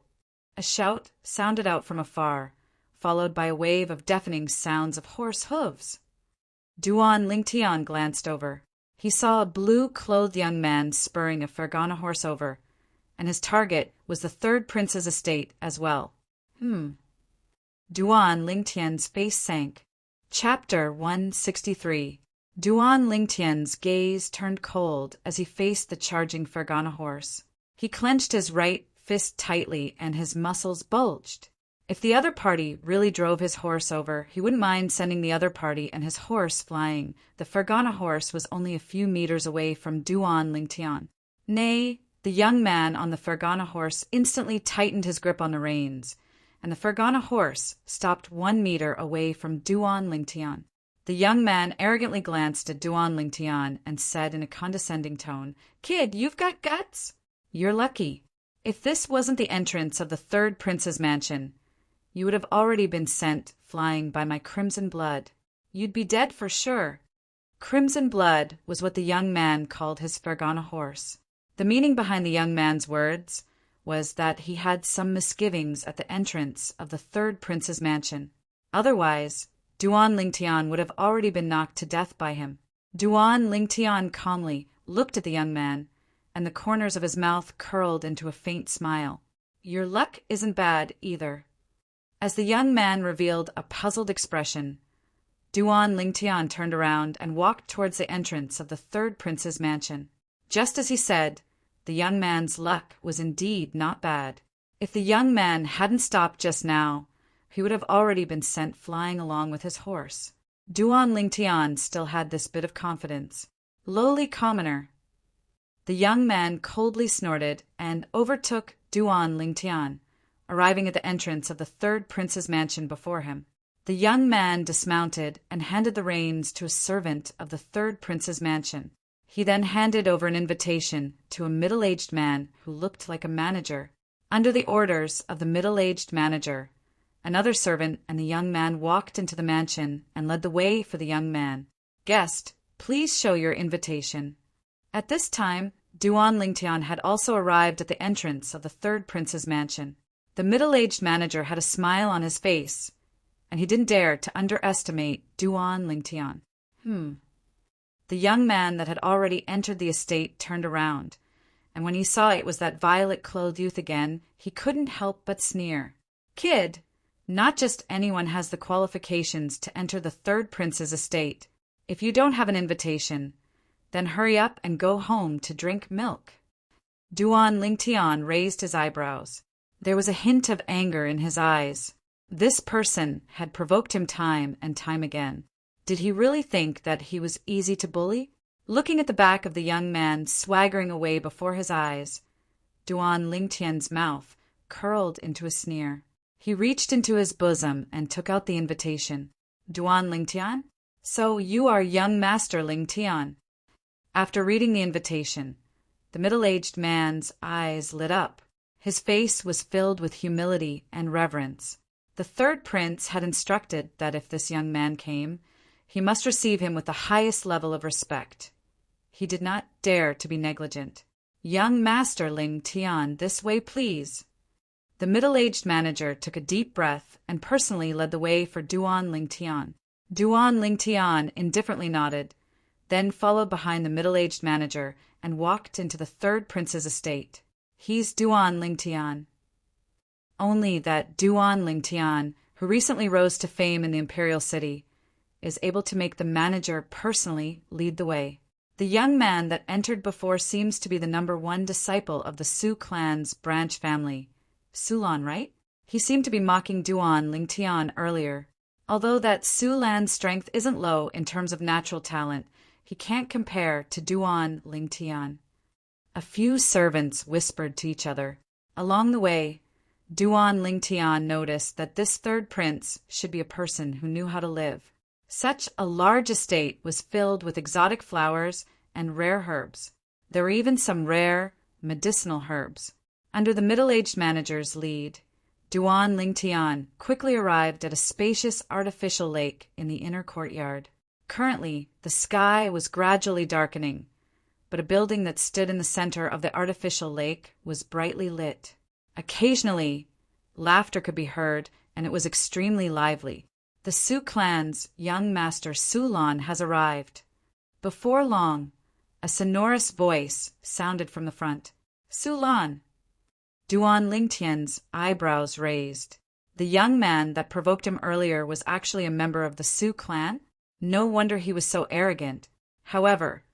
A shout sounded out from afar, followed by a wave of deafening sounds of horse hooves. Duan Lingtian glanced over. He saw a blue-clothed young man spurring a Fergana horse over, and his target was the third prince's estate as well. Duan Lingtian's face sank. Chapter 163. Duan Lingtian's gaze turned cold as he faced the charging Fergana horse. He clenched his right fist tightly and his muscles bulged. If the other party really drove his horse over, he wouldn't mind sending the other party and his horse flying. The Fergana horse was only a few meters away from Duan Lingtian. Nay, the young man on the Fergana horse instantly tightened his grip on the reins, and the Fergana horse stopped 1 meter away from Duan Lingtian. The young man arrogantly glanced at Duan Lingtian and said in a condescending tone, "Kid, you've got guts? You're lucky. If this wasn't the entrance of the third prince's mansion, you would have already been sent flying by my crimson blood. You'd be dead for sure." Crimson blood was what the young man called his Fergana horse. The meaning behind the young man's words was that he had some misgivings at the entrance of the third prince's mansion. Otherwise, Duan Lingtian would have already been knocked to death by him. Duan Lingtian calmly looked at the young man, and the corners of his mouth curled into a faint smile. "Your luck isn't bad either." As the young man revealed a puzzled expression, Duan Lingtian turned around and walked towards the entrance of the third prince's mansion. Just as he said, the young man's luck was indeed not bad. If the young man hadn't stopped just now, he would have already been sent flying along with his horse. Duan Lingtian still had this bit of confidence. "Lowly commoner." The young man coldly snorted and overtook Duan Lingtian, arriving at the entrance of the third prince's mansion before him. The young man dismounted and handed the reins to a servant of the third prince's mansion. He then handed over an invitation to a middle-aged man who looked like a manager. Under the orders of the middle-aged manager, another servant and the young man walked into the mansion and led the way for the young man. "Guest, please show your invitation." At this time, Duan Lingtian had also arrived at the entrance of the third prince's mansion. The middle-aged manager had a smile on his face, and he didn't dare to underestimate Duan Lingtian. The young man that had already entered the estate turned around, and when he saw it was that violet-clothed youth again, he couldn't help but sneer. "Kid, not just anyone has the qualifications to enter the third prince's estate. If you don't have an invitation, then hurry up and go home to drink milk." Duan Lingtian raised his eyebrows. There was a hint of anger in his eyes. This person had provoked him time and time again. Did he really think that he was easy to bully? Looking at the back of the young man swaggering away before his eyes, Duan Lingtian's mouth curled into a sneer. He reached into his bosom and took out the invitation. "Duan Lingtian? So you are young Master Lingtian." After reading the invitation, the middle-aged man's eyes lit up. His face was filled with humility and reverence. The third prince had instructed that if this young man came, he must receive him with the highest level of respect. He did not dare to be negligent. "Young Master Lingtian, this way, please." The middle-aged manager took a deep breath and personally led the way for Duan Lingtian. Duan Lingtian indifferently nodded, then followed behind the middle-aged manager and walked into the third prince's estate. "He's Duan Lingtian." Only that Duan Lingtian, who recently rose to fame in the imperial city, is able to make the manager personally lead the way. The young man that entered before seems to be the #1 disciple of the Su clan's branch family. Sulan, right? He seemed to be mocking Duan Lingtian earlier. Although that Sulan's strength isn't low in terms of natural talent, he can't compare to Duan Lingtian. A few servants whispered to each other. Along the way, Duan Lingtian noticed that this third prince should be a person who knew how to live. Such a large estate was filled with exotic flowers and rare herbs. There were even some rare, medicinal herbs. Under the middle-aged manager's lead, Duan Lingtian quickly arrived at a spacious artificial lake in the inner courtyard. Currently, the sky was gradually darkening, but a building that stood in the center of the artificial lake was brightly lit. Occasionally, laughter could be heard, and it was extremely lively. "The Su clan's young master Sulan has arrived." Before long, a sonorous voice sounded from the front. "Sulan!" Duan Lingtian's eyebrows raised. The young man that provoked him earlier was actually a member of the Su clan? No wonder he was so arrogant. However,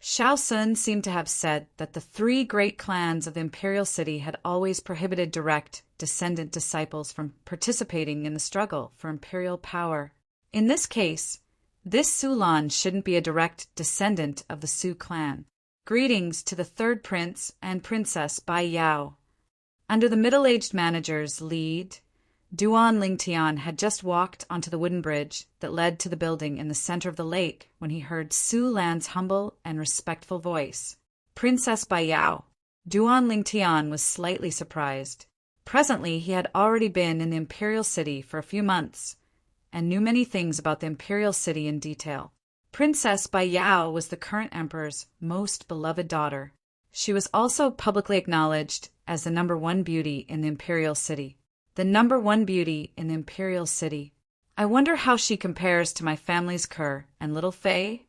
Shao Sun seemed to have said that the 3 great clans of the imperial city had always prohibited direct descendant disciples from participating in the struggle for imperial power. In this case, this Sulan shouldn't be a direct descendant of the Su clan. Greetings to the third prince and princess Bai Yao. Under the middle-aged manager's lead, Duan Lingtian had just walked onto the wooden bridge that led to the building in the center of the lake when he heard Su Lan's humble and respectful voice. "Princess Bai Yao." Duan Lingtian was slightly surprised. Presently, he had already been in the imperial city for a few months and knew many things about the imperial city in detail. Princess Bai Yao was the current emperor's most beloved daughter. She was also publicly acknowledged as the #1 beauty in the imperial city. The #1 beauty in the imperial city. I wonder how she compares to my family's cur and little Fei?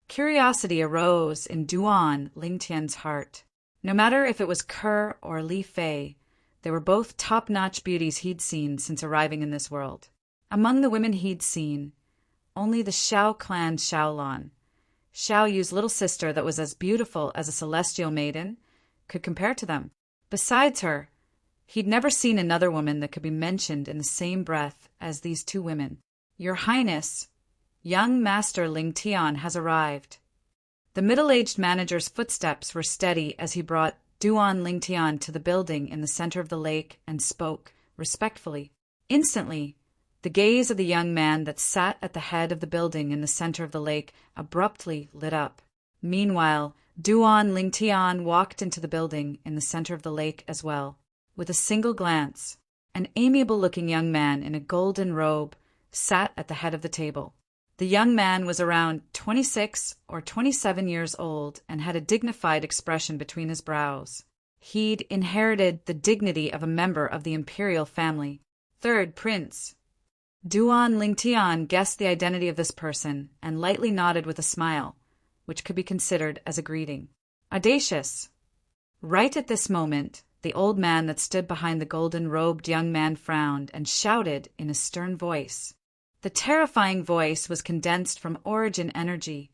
Curiosity arose in Duan Lingtian's heart. No matter if it was Ker or Li Fei, they were both top-notch beauties he'd seen since arriving in this world. Among the women he'd seen, only the Shao clan Xiaolan, Xiao Yu's little sister that was as beautiful as a celestial maiden, could compare to them. Besides her, he'd never seen another woman that could be mentioned in the same breath as these 2 women. "Your Highness, young Master Lingtian has arrived." The middle-aged manager's footsteps were steady as he brought Duan Lingtian to the building in the center of the lake and spoke respectfully. Instantly, the gaze of the young man that sat at the head of the building in the center of the lake abruptly lit up. Meanwhile, Duan Lingtian walked into the building in the center of the lake as well. With a single glance, an amiable-looking young man in a golden robe sat at the head of the table. The young man was around 26 or 27 years old and had a dignified expression between his brows. He'd inherited the dignity of a member of the imperial family. "Third prince." Duan Lingtian guessed the identity of this person and lightly nodded with a smile, which could be considered as a greeting. Audacious. Right at this moment, the old man that stood behind the golden-robed young man frowned and shouted in a stern voice. The terrifying voice was condensed from origin energy,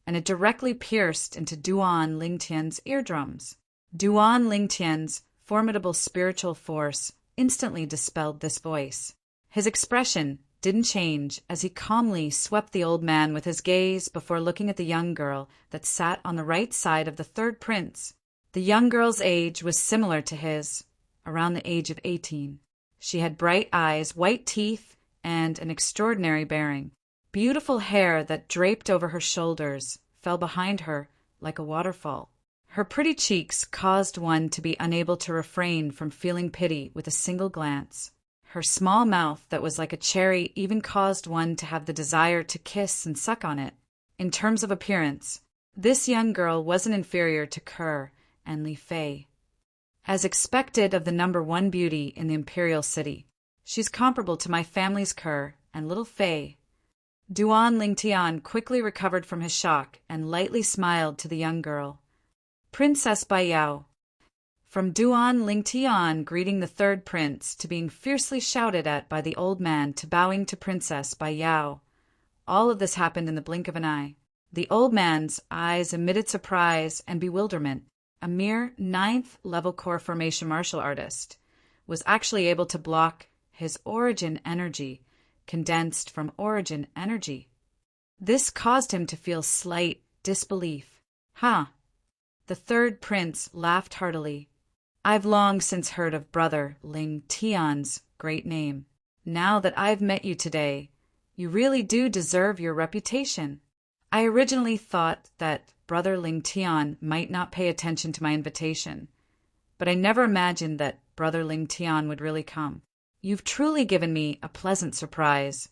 and it directly pierced into Duan Lingtian's eardrums. Duan Lingtian's formidable spiritual force instantly dispelled this voice. His expression didn't change as he calmly swept the old man with his gaze before looking at the young girl that sat on the right side of the third prince. The young girl's age was similar to his, around the age of 18. She had bright eyes, white teeth, and an extraordinary bearing. Beautiful hair that draped over her shoulders fell behind her like a waterfall. Her pretty cheeks caused one to be unable to refrain from feeling pity with a single glance. Her small mouth that was like a cherry even caused one to have the desire to kiss and suck on it. In terms of appearance, this young girl wasn't inferior to Kerr and Li Fei. As expected of the #1 beauty in the imperial city, she's comparable to my family's Kerr and little Fei. Duan Lingtian quickly recovered from his shock and lightly smiled to the young girl. Princess Baiyao. From Duan Lingtian greeting the third prince to being fiercely shouted at by the old man to bowing to Princess Baiyao, all of this happened in the blink of an eye. The old man's eyes emitted surprise and bewilderment. A mere 9th level core formation martial artist was actually able to block his origin energy, condensed from origin energy. This caused him to feel slight disbelief. The third prince laughed heartily. I've long since heard of Brother Ling Tian's great name. Now that I've met you today, you really do deserve your reputation. I originally thought that Brother Ling Tian might not pay attention to my invitation, but I never imagined that Brother Ling Tian would really come. You've truly given me a pleasant surprise.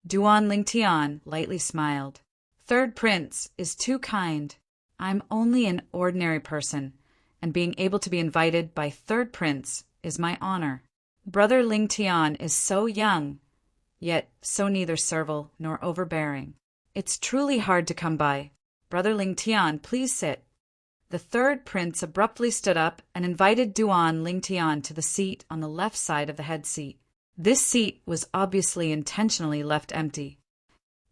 Duan Ling Tian lightly smiled. Third Prince is too kind. I'm only an ordinary person, and being able to be invited by Third Prince is my honor. Brother Ling Tian is so young, yet so neither servile nor overbearing. It's truly hard to come by. Brother Ling Tian, please sit. The third prince abruptly stood up and invited Duan Ling Tian to the seat on the left side of the head seat. This seat was obviously intentionally left empty.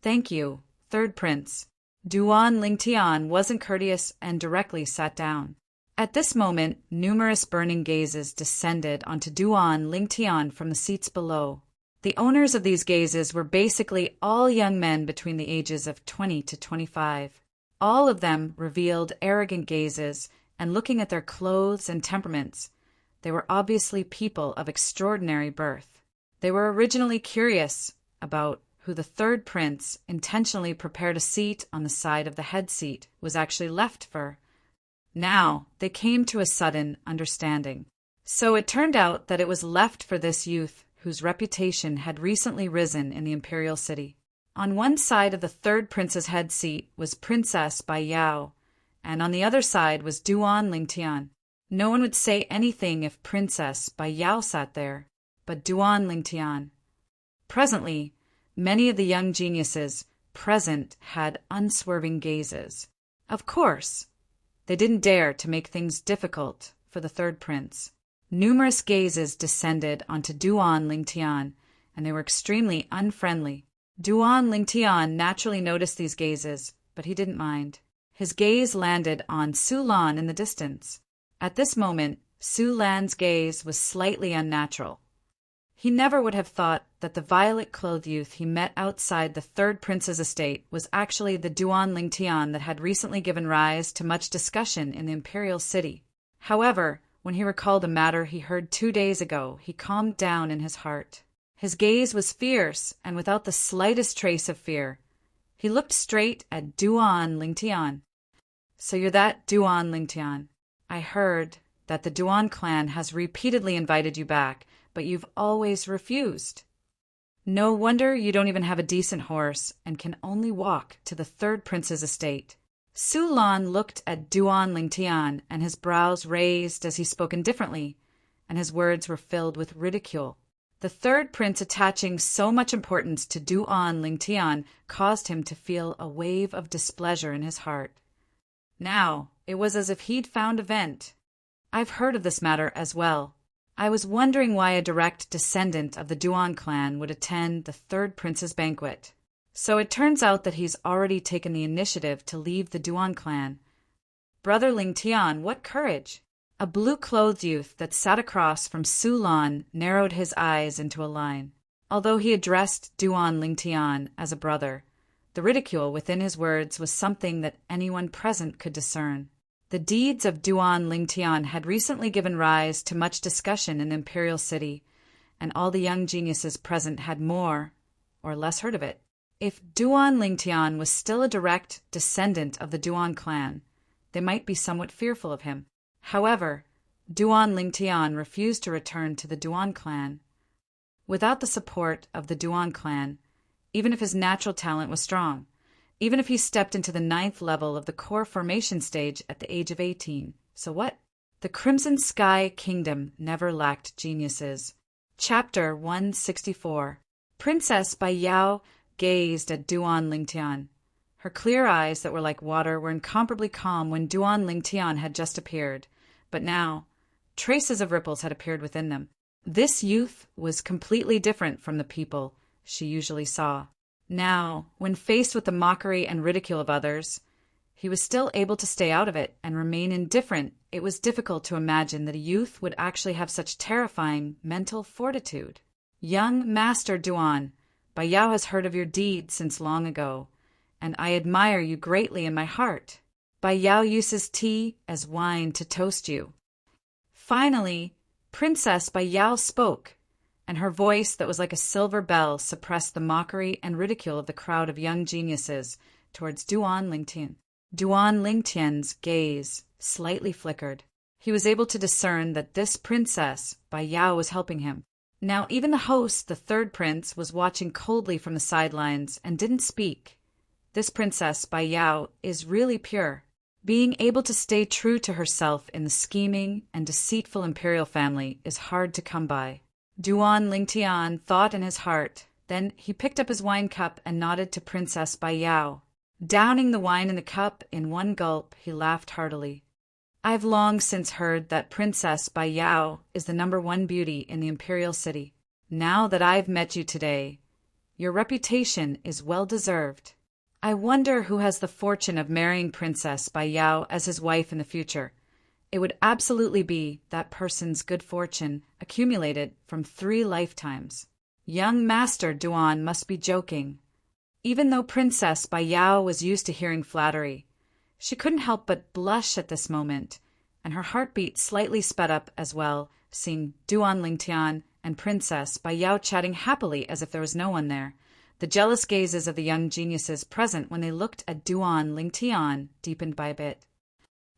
Thank you, third prince. Duan Ling Tian wasn't courteous and directly sat down. At this moment, numerous burning gazes descended onto Duan Ling Tian from the seats below. The owners of these gazes were basically all young men between the ages of 20 to 25. All of them revealed arrogant gazes, and looking at their clothes and temperaments, they were obviously people of extraordinary birth. They were originally curious about who the third prince intentionally prepared a seat on the side of the head seat was actually left for. Now they came to a sudden understanding. So it turned out that it was left for this youth whose reputation had recently risen in the imperial city. On one side of the third prince's head seat was Princess Baiyao, and on the other side was Duan Ling Tian. No one would say anything if Princess Baiyao sat there, but Duan Ling Tian. Presently, many of the young geniuses present had unswerving gazes. Of course, they didn't dare to make things difficult for the third prince. Numerous gazes descended onto Duan Ling Tian, and they were extremely unfriendly. Duan Ling Tian naturally noticed these gazes, but he didn't mind. His gaze landed on Su Lan in the distance. At this moment, Su Lan's gaze was slightly unnatural. He never would have thought that the violet-clothed youth he met outside the third prince's estate was actually the Duan Ling Tian that had recently given rise to much discussion in the imperial city. However, when he recalled a matter he heard 2 days ago, he calmed down in his heart. His gaze was fierce and without the slightest trace of fear. He looked straight at Duan Ling Tian. So you're that Duan Ling Tian. I heard that the Duan clan has repeatedly invited you back, but you've always refused. No wonder you don't even have a decent horse and can only walk to the third prince's estate. Su Lan looked at Duan Ling Tian, and his brows raised as he spoke indifferently, and his words were filled with ridicule. The third prince attaching so much importance to Duan Lingtian caused him to feel a wave of displeasure in his heart. Now, it was as if he'd found a vent. I've heard of this matter as well. I was wondering why a direct descendant of the Duan clan would attend the third prince's banquet. So it turns out that he's already taken the initiative to leave the Duan clan. Brother Lingtian, what courage! A blue-clothed youth that sat across from Su Lan narrowed his eyes into a line. Although he addressed Duan Lingtian as a brother, the ridicule within his words was something that anyone present could discern. The deeds of Duan Lingtian had recently given rise to much discussion in the imperial city, and all the young geniuses present had more or less heard of it. If Duan Lingtian was still a direct descendant of the Duan clan, they might be somewhat fearful of him. However, Duan Lingtian refused to return to the Duan clan. Without the support of the Duan clan, even if his natural talent was strong, even if he stepped into the 9th level of the core formation stage at the age of 18, so what? The Crimson Sky Kingdom never lacked geniuses. Chapter 164. Princess Bai Yao gazed at Duan Lingtian. Her clear eyes that were like water were incomparably calm when Duan Lingtian had just appeared. But now, traces of ripples had appeared within them. This youth was completely different from the people she usually saw. Now, when faced with the mockery and ridicule of others, he was still able to stay out of it and remain indifferent. It was difficult to imagine that a youth would actually have such terrifying mental fortitude. Young Master Duan, Bai Yao has heard of your deeds since long ago, and I admire you greatly in my heart. Bai Yao uses tea as wine to toast you. Finally, Princess Bai Yao spoke, and her voice that was like a silver bell suppressed the mockery and ridicule of the crowd of young geniuses towards Duan Lingtian. Duan Lingtian's gaze slightly flickered. He was able to discern that this princess, Bai Yao, was helping him. Now even the host, the third prince, was watching coldly from the sidelines and didn't speak. This princess, Bai Yao, is really pure. Being able to stay true to herself in the scheming and deceitful imperial family is hard to come by. Duan Lingtian thought in his heart. Then he picked up his wine cup and nodded to Princess Bai Yao. Downing the wine in the cup in one gulp, he laughed heartily. I've long since heard that Princess Bai Yao is the #1 beauty in the imperial city. Now that I've met you today, your reputation is well deserved. I wonder who has the fortune of marrying Princess Bai Yao as his wife in the future. It would absolutely be that person's good fortune accumulated from 3 lifetimes. Young Master Duan must be joking. Even though Princess Bai Yao was used to hearing flattery, she couldn't help but blush at this moment, and her heartbeat slightly sped up as well, seeing Duan Lingtian and Princess Bai Yao chatting happily as if there was no one there. The jealous gazes of the young geniuses present when they looked at Duan Lingtian deepened by a bit.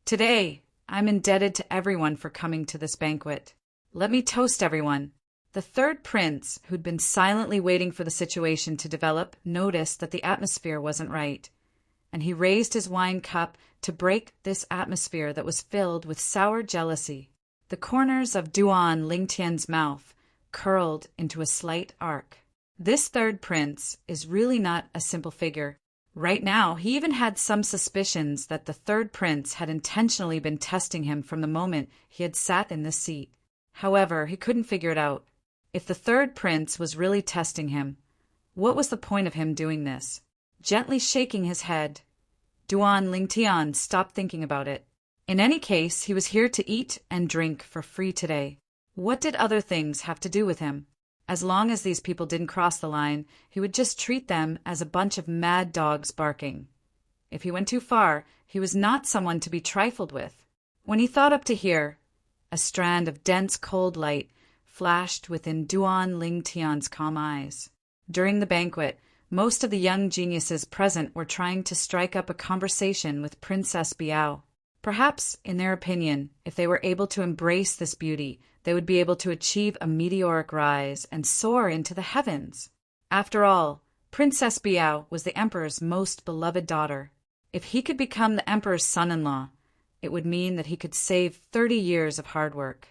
Today, I'm indebted to everyone for coming to this banquet. Let me toast everyone. The third prince, who'd been silently waiting for the situation to develop, noticed that the atmosphere wasn't right, and he raised his wine cup to break this atmosphere that was filled with sour jealousy. The corners of Duan Lingtian's mouth curled into a slight arc. This third prince is really not a simple figure. Right now, he even had some suspicions that the third prince had intentionally been testing him from the moment he had sat in this seat. However, he couldn't figure it out. If the third prince was really testing him, what was the point of him doing this? Gently shaking his head, Duan Lingtian stopped thinking about it. In any case, he was here to eat and drink for free today. What did other things have to do with him? As long as these people didn't cross the line, he would just treat them as a bunch of mad dogs barking. If he went too far, he was not someone to be trifled with. When he thought up to here, a strand of dense cold light flashed within Duan Lingtian's calm eyes. During the banquet, most of the young geniuses present were trying to strike up a conversation with Princess Bai Yao. Perhaps, in their opinion, if they were able to embrace this beauty, they would be able to achieve a meteoric rise and soar into the heavens. After all, Princess Bai Yao was the emperor's most beloved daughter. If he could become the emperor's son-in-law, it would mean that he could save 30 years of hard work.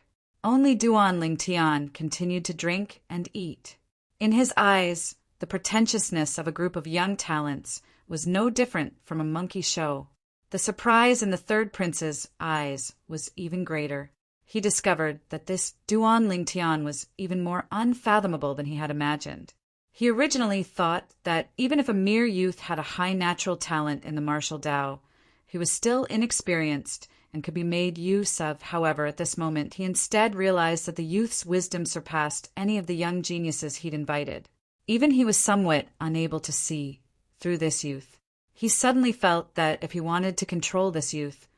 Only Duan Lingtian continued to drink and eat. In his eyes, the pretentiousness of a group of young talents was no different from a monkey show. The surprise in the third prince's eyes was even greater. He discovered that this Duan Lingtian was even more unfathomable than he had imagined. He originally thought that even if a mere youth had a high natural talent in the martial Tao, he was still inexperienced and could be made use of. However, at this moment, he instead realized that the youth's wisdom surpassed any of the young geniuses he'd invited. Even he was somewhat unable to see through this youth. He suddenly felt that if he wanted to control this youth,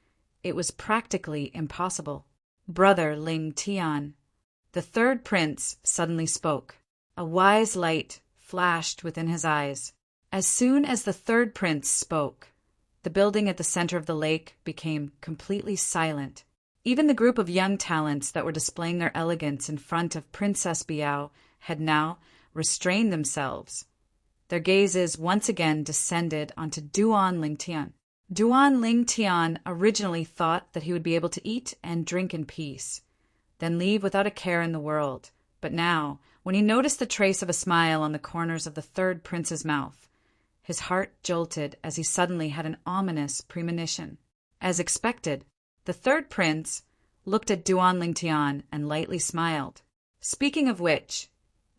it was practically impossible. Brother Ling Tian, the third prince, suddenly spoke. A wise light flashed within his eyes. As soon as the third prince spoke, the building at the center of the lake became completely silent. Even the group of young talents that were displaying their elegance in front of Princess Biao had now restrained themselves. Their gazes once again descended onto Duan Lingtian. Duan Lingtian originally thought that he would be able to eat and drink in peace, then leave without a care in the world. But now, when he noticed the trace of a smile on the corners of the third prince's mouth, his heart jolted as he suddenly had an ominous premonition. As expected, the third prince looked at Duan Lingtian and lightly smiled. Speaking of which,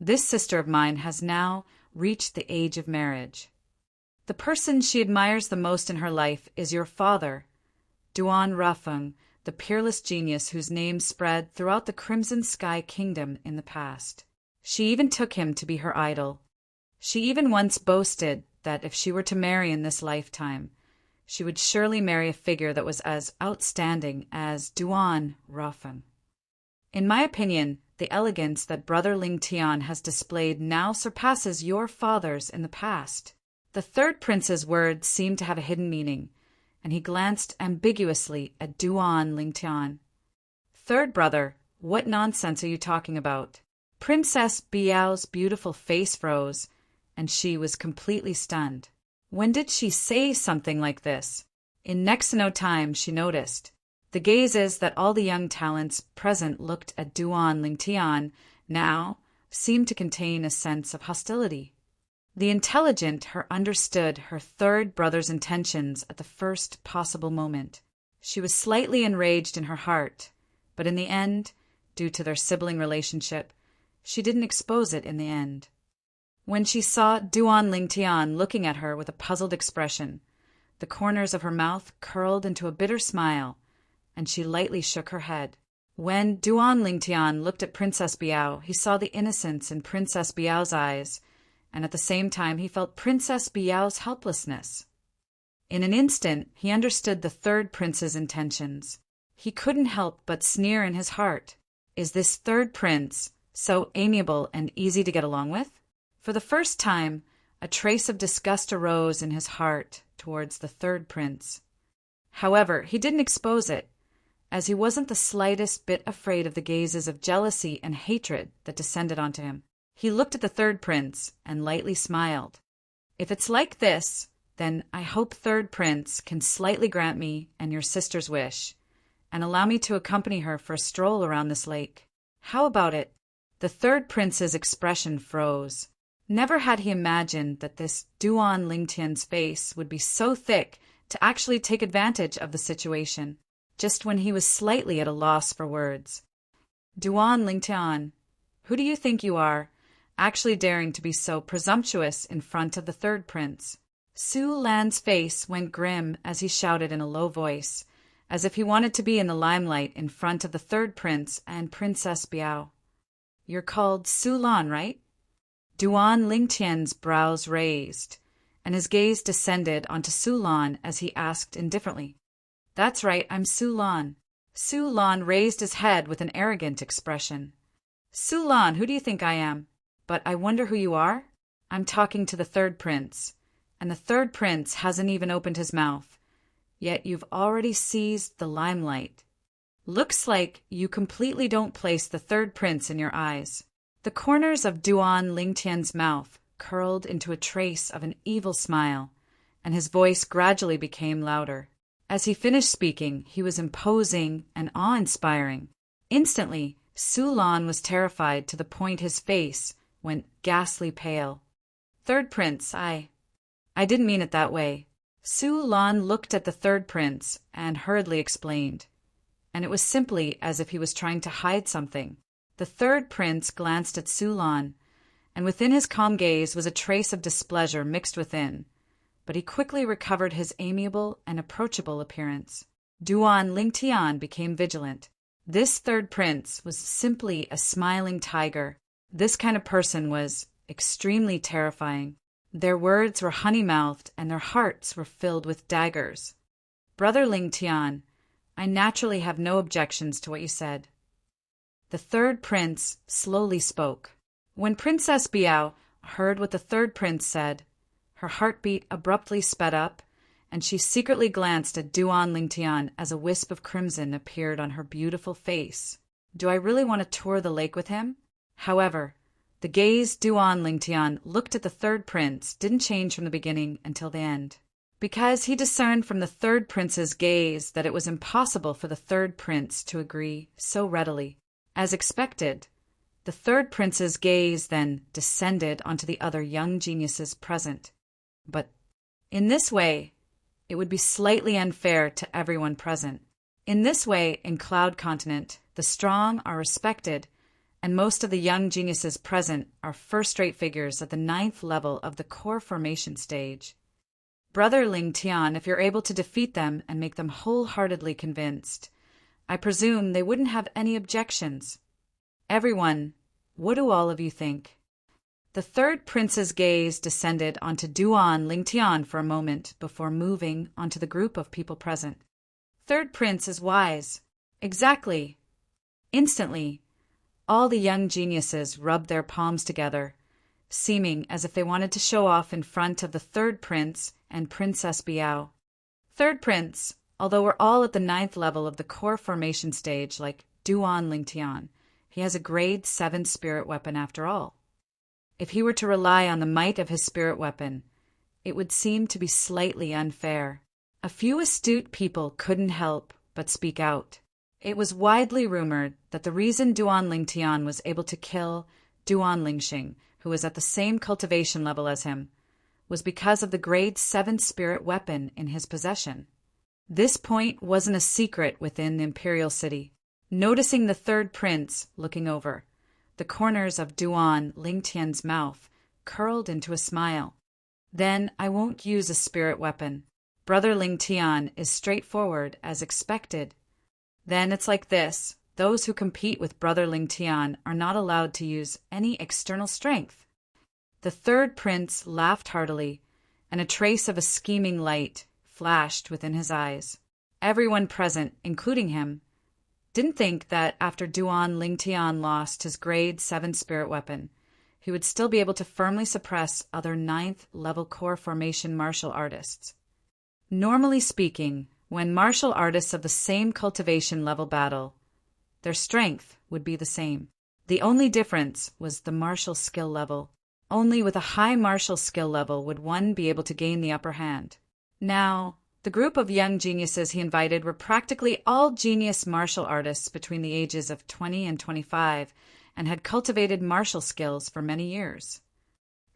this sister of mine has now reached the age of marriage. The person she admires the most in her life is your father, Duan Rafeng, the peerless genius whose name spread throughout the Crimson Sky Kingdom in the past. She even took him to be her idol. She even once boasted that if she were to marry in this lifetime, she would surely marry a figure that was as outstanding as Duan Rafeng. In my opinion, the elegance that Brother Lingtian has displayed now surpasses your father's in the past. The third prince's words seemed to have a hidden meaning, and he glanced ambiguously at Duan Lingtian. Third brother, what nonsense are you talking about? Princess Biao's beautiful face froze, and she was completely stunned. When did she say something like this? In next to no time, she noticed. The gazes that all the young talents present looked at Duan Lingtian now seemed to contain a sense of hostility. The intelligent her understood her third brother's intentions at the first possible moment. She was slightly enraged in her heart, but in the end, due to their sibling relationship, she didn't expose it in the end. When she saw Duan Lingtian looking at her with a puzzled expression, the corners of her mouth curled into a bitter smile, and she lightly shook her head. When Duan Lingtian looked at Princess Biao, he saw the innocence in Princess Biao's eyes, and at the same time he felt Princess Biao's helplessness. In an instant, he understood the third prince's intentions. He couldn't help but sneer in his heart. Is this third prince so amiable and easy to get along with? For the first time, a trace of disgust arose in his heart towards the third prince. However, he didn't expose it, as he wasn't the slightest bit afraid of the gazes of jealousy and hatred that descended onto him. He looked at the third prince and lightly smiled. If it's like this, then I hope third prince can slightly grant me and your sister's wish, and allow me to accompany her for a stroll around this lake. How about it? The third prince's expression froze. Never had he imagined that this Duan Lingtian's face would be so thick to actually take advantage of the situation, just when he was slightly at a loss for words. Duan Lingtian, who do you think you are, actually daring to be so presumptuous in front of the third prince? Su Lan's face went grim as he shouted in a low voice, as if he wanted to be in the limelight in front of the third prince and Princess Biao. You're called Su Lan, right? Duan Lingtian's brows raised, and his gaze descended onto Su Lan as he asked indifferently. That's right, I'm Su Lan. Su Lan raised his head with an arrogant expression. Su Lan, who do you think I am? But I wonder who you are? I'm talking to the third prince, and the third prince hasn't even opened his mouth, yet you've already seized the limelight. Looks like you completely don't place the third prince in your eyes. The corners of Duan Lingtian's mouth curled into a trace of an evil smile, and his voice gradually became louder. As he finished speaking, he was imposing and awe-inspiring. Instantly, Lan was terrified to the point his face went ghastly pale. Third prince, I didn't mean it that way. Lan looked at the third prince and hurriedly explained, and it was simply as if he was trying to hide something. The third prince glanced at Lan, and within his calm gaze was a trace of displeasure mixed within, but he quickly recovered his amiable and approachable appearance. Duan Lingtian became vigilant. This third prince was simply a smiling tiger. This kind of person was extremely terrifying. Their words were honey-mouthed and their hearts were filled with daggers. Brother Lingtian, I naturally have no objections to what you said. The third prince slowly spoke. When Princess Biao heard what the third prince said, her heartbeat abruptly sped up, and she secretly glanced at Duan Lingtian as a wisp of crimson appeared on her beautiful face. Do I really want to tour the lake with him? However, the gaze Duan Lingtian looked at the third prince didn't change from the beginning until the end, because he discerned from the third prince's gaze that it was impossible for the third prince to agree so readily. As expected, the third prince's gaze then descended onto the other young geniuses present. But in this way, it would be slightly unfair to everyone present. In this way, in Cloud Continent, the strong are respected, and most of the young geniuses present are first-rate figures at the 9th level of the core formation stage. Brother Lingtian, if you're able to defeat them and make them wholeheartedly convinced, I presume they wouldn't have any objections. Everyone, what do all of you think? The third prince's gaze descended onto Duan Lingtian for a moment before moving onto the group of people present. Third prince is wise. Exactly. Instantly, all the young geniuses rubbed their palms together, seeming as if they wanted to show off in front of the third prince and Princess Biao. Third prince, although we're all at the 9th level of the core formation stage like Duan Lingtian, he has a grade 7 spirit weapon after all. If he were to rely on the might of his spirit weapon, it would seem to be slightly unfair. A few astute people couldn't help but speak out. It was widely rumored that the reason Duan Lingtian was able to kill Duan Lingxing, who was at the same cultivation level as him, was because of the grade 7 spirit weapon in his possession. This point wasn't a secret within the Imperial City. Noticing the third prince looking over, the corners of Duan Lingtian's mouth curled into a smile. Then I won't use a spirit weapon. Brother Lingtian is straightforward as expected. Then it's like this. Those who compete with Brother Lingtian are not allowed to use any external strength. The third prince laughed heartily, and a trace of a scheming light flashed within his eyes. Everyone present, including him, didn't think that after Duan Lingtian lost his grade 7 spirit weapon, he would still be able to firmly suppress other 9th level core formation martial artists. Normally speaking, when martial artists of the same cultivation level battle, their strength would be the same. The only difference was the martial skill level. Only with a high martial skill level would one be able to gain the upper hand. Now, the group of young geniuses he invited were practically all genius martial artists between the ages of 20 and 25 and had cultivated martial skills for many years.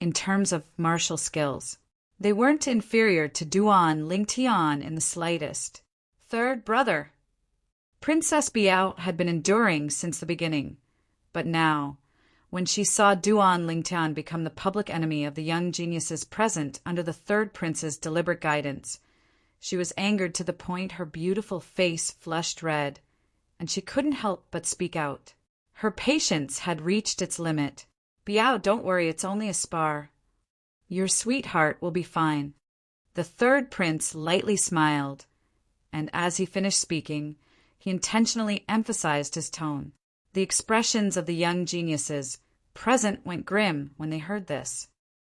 In terms of martial skills, they weren't inferior to Duan Lingtian in the slightest. Third brother. Princess Biao had been enduring since the beginning, but now, when she saw Duan Lingtian become the public enemy of the young geniuses present under the third prince's deliberate guidance, she was angered to the point her beautiful face flushed red, and she couldn't help but speak out. Her patience had reached its limit. Biao, don't worry, it's only a spar. Your sweetheart will be fine. The third prince lightly smiled, and as he finished speaking, he intentionally emphasized his tone. The expressions of the young geniuses present went grim when they heard this.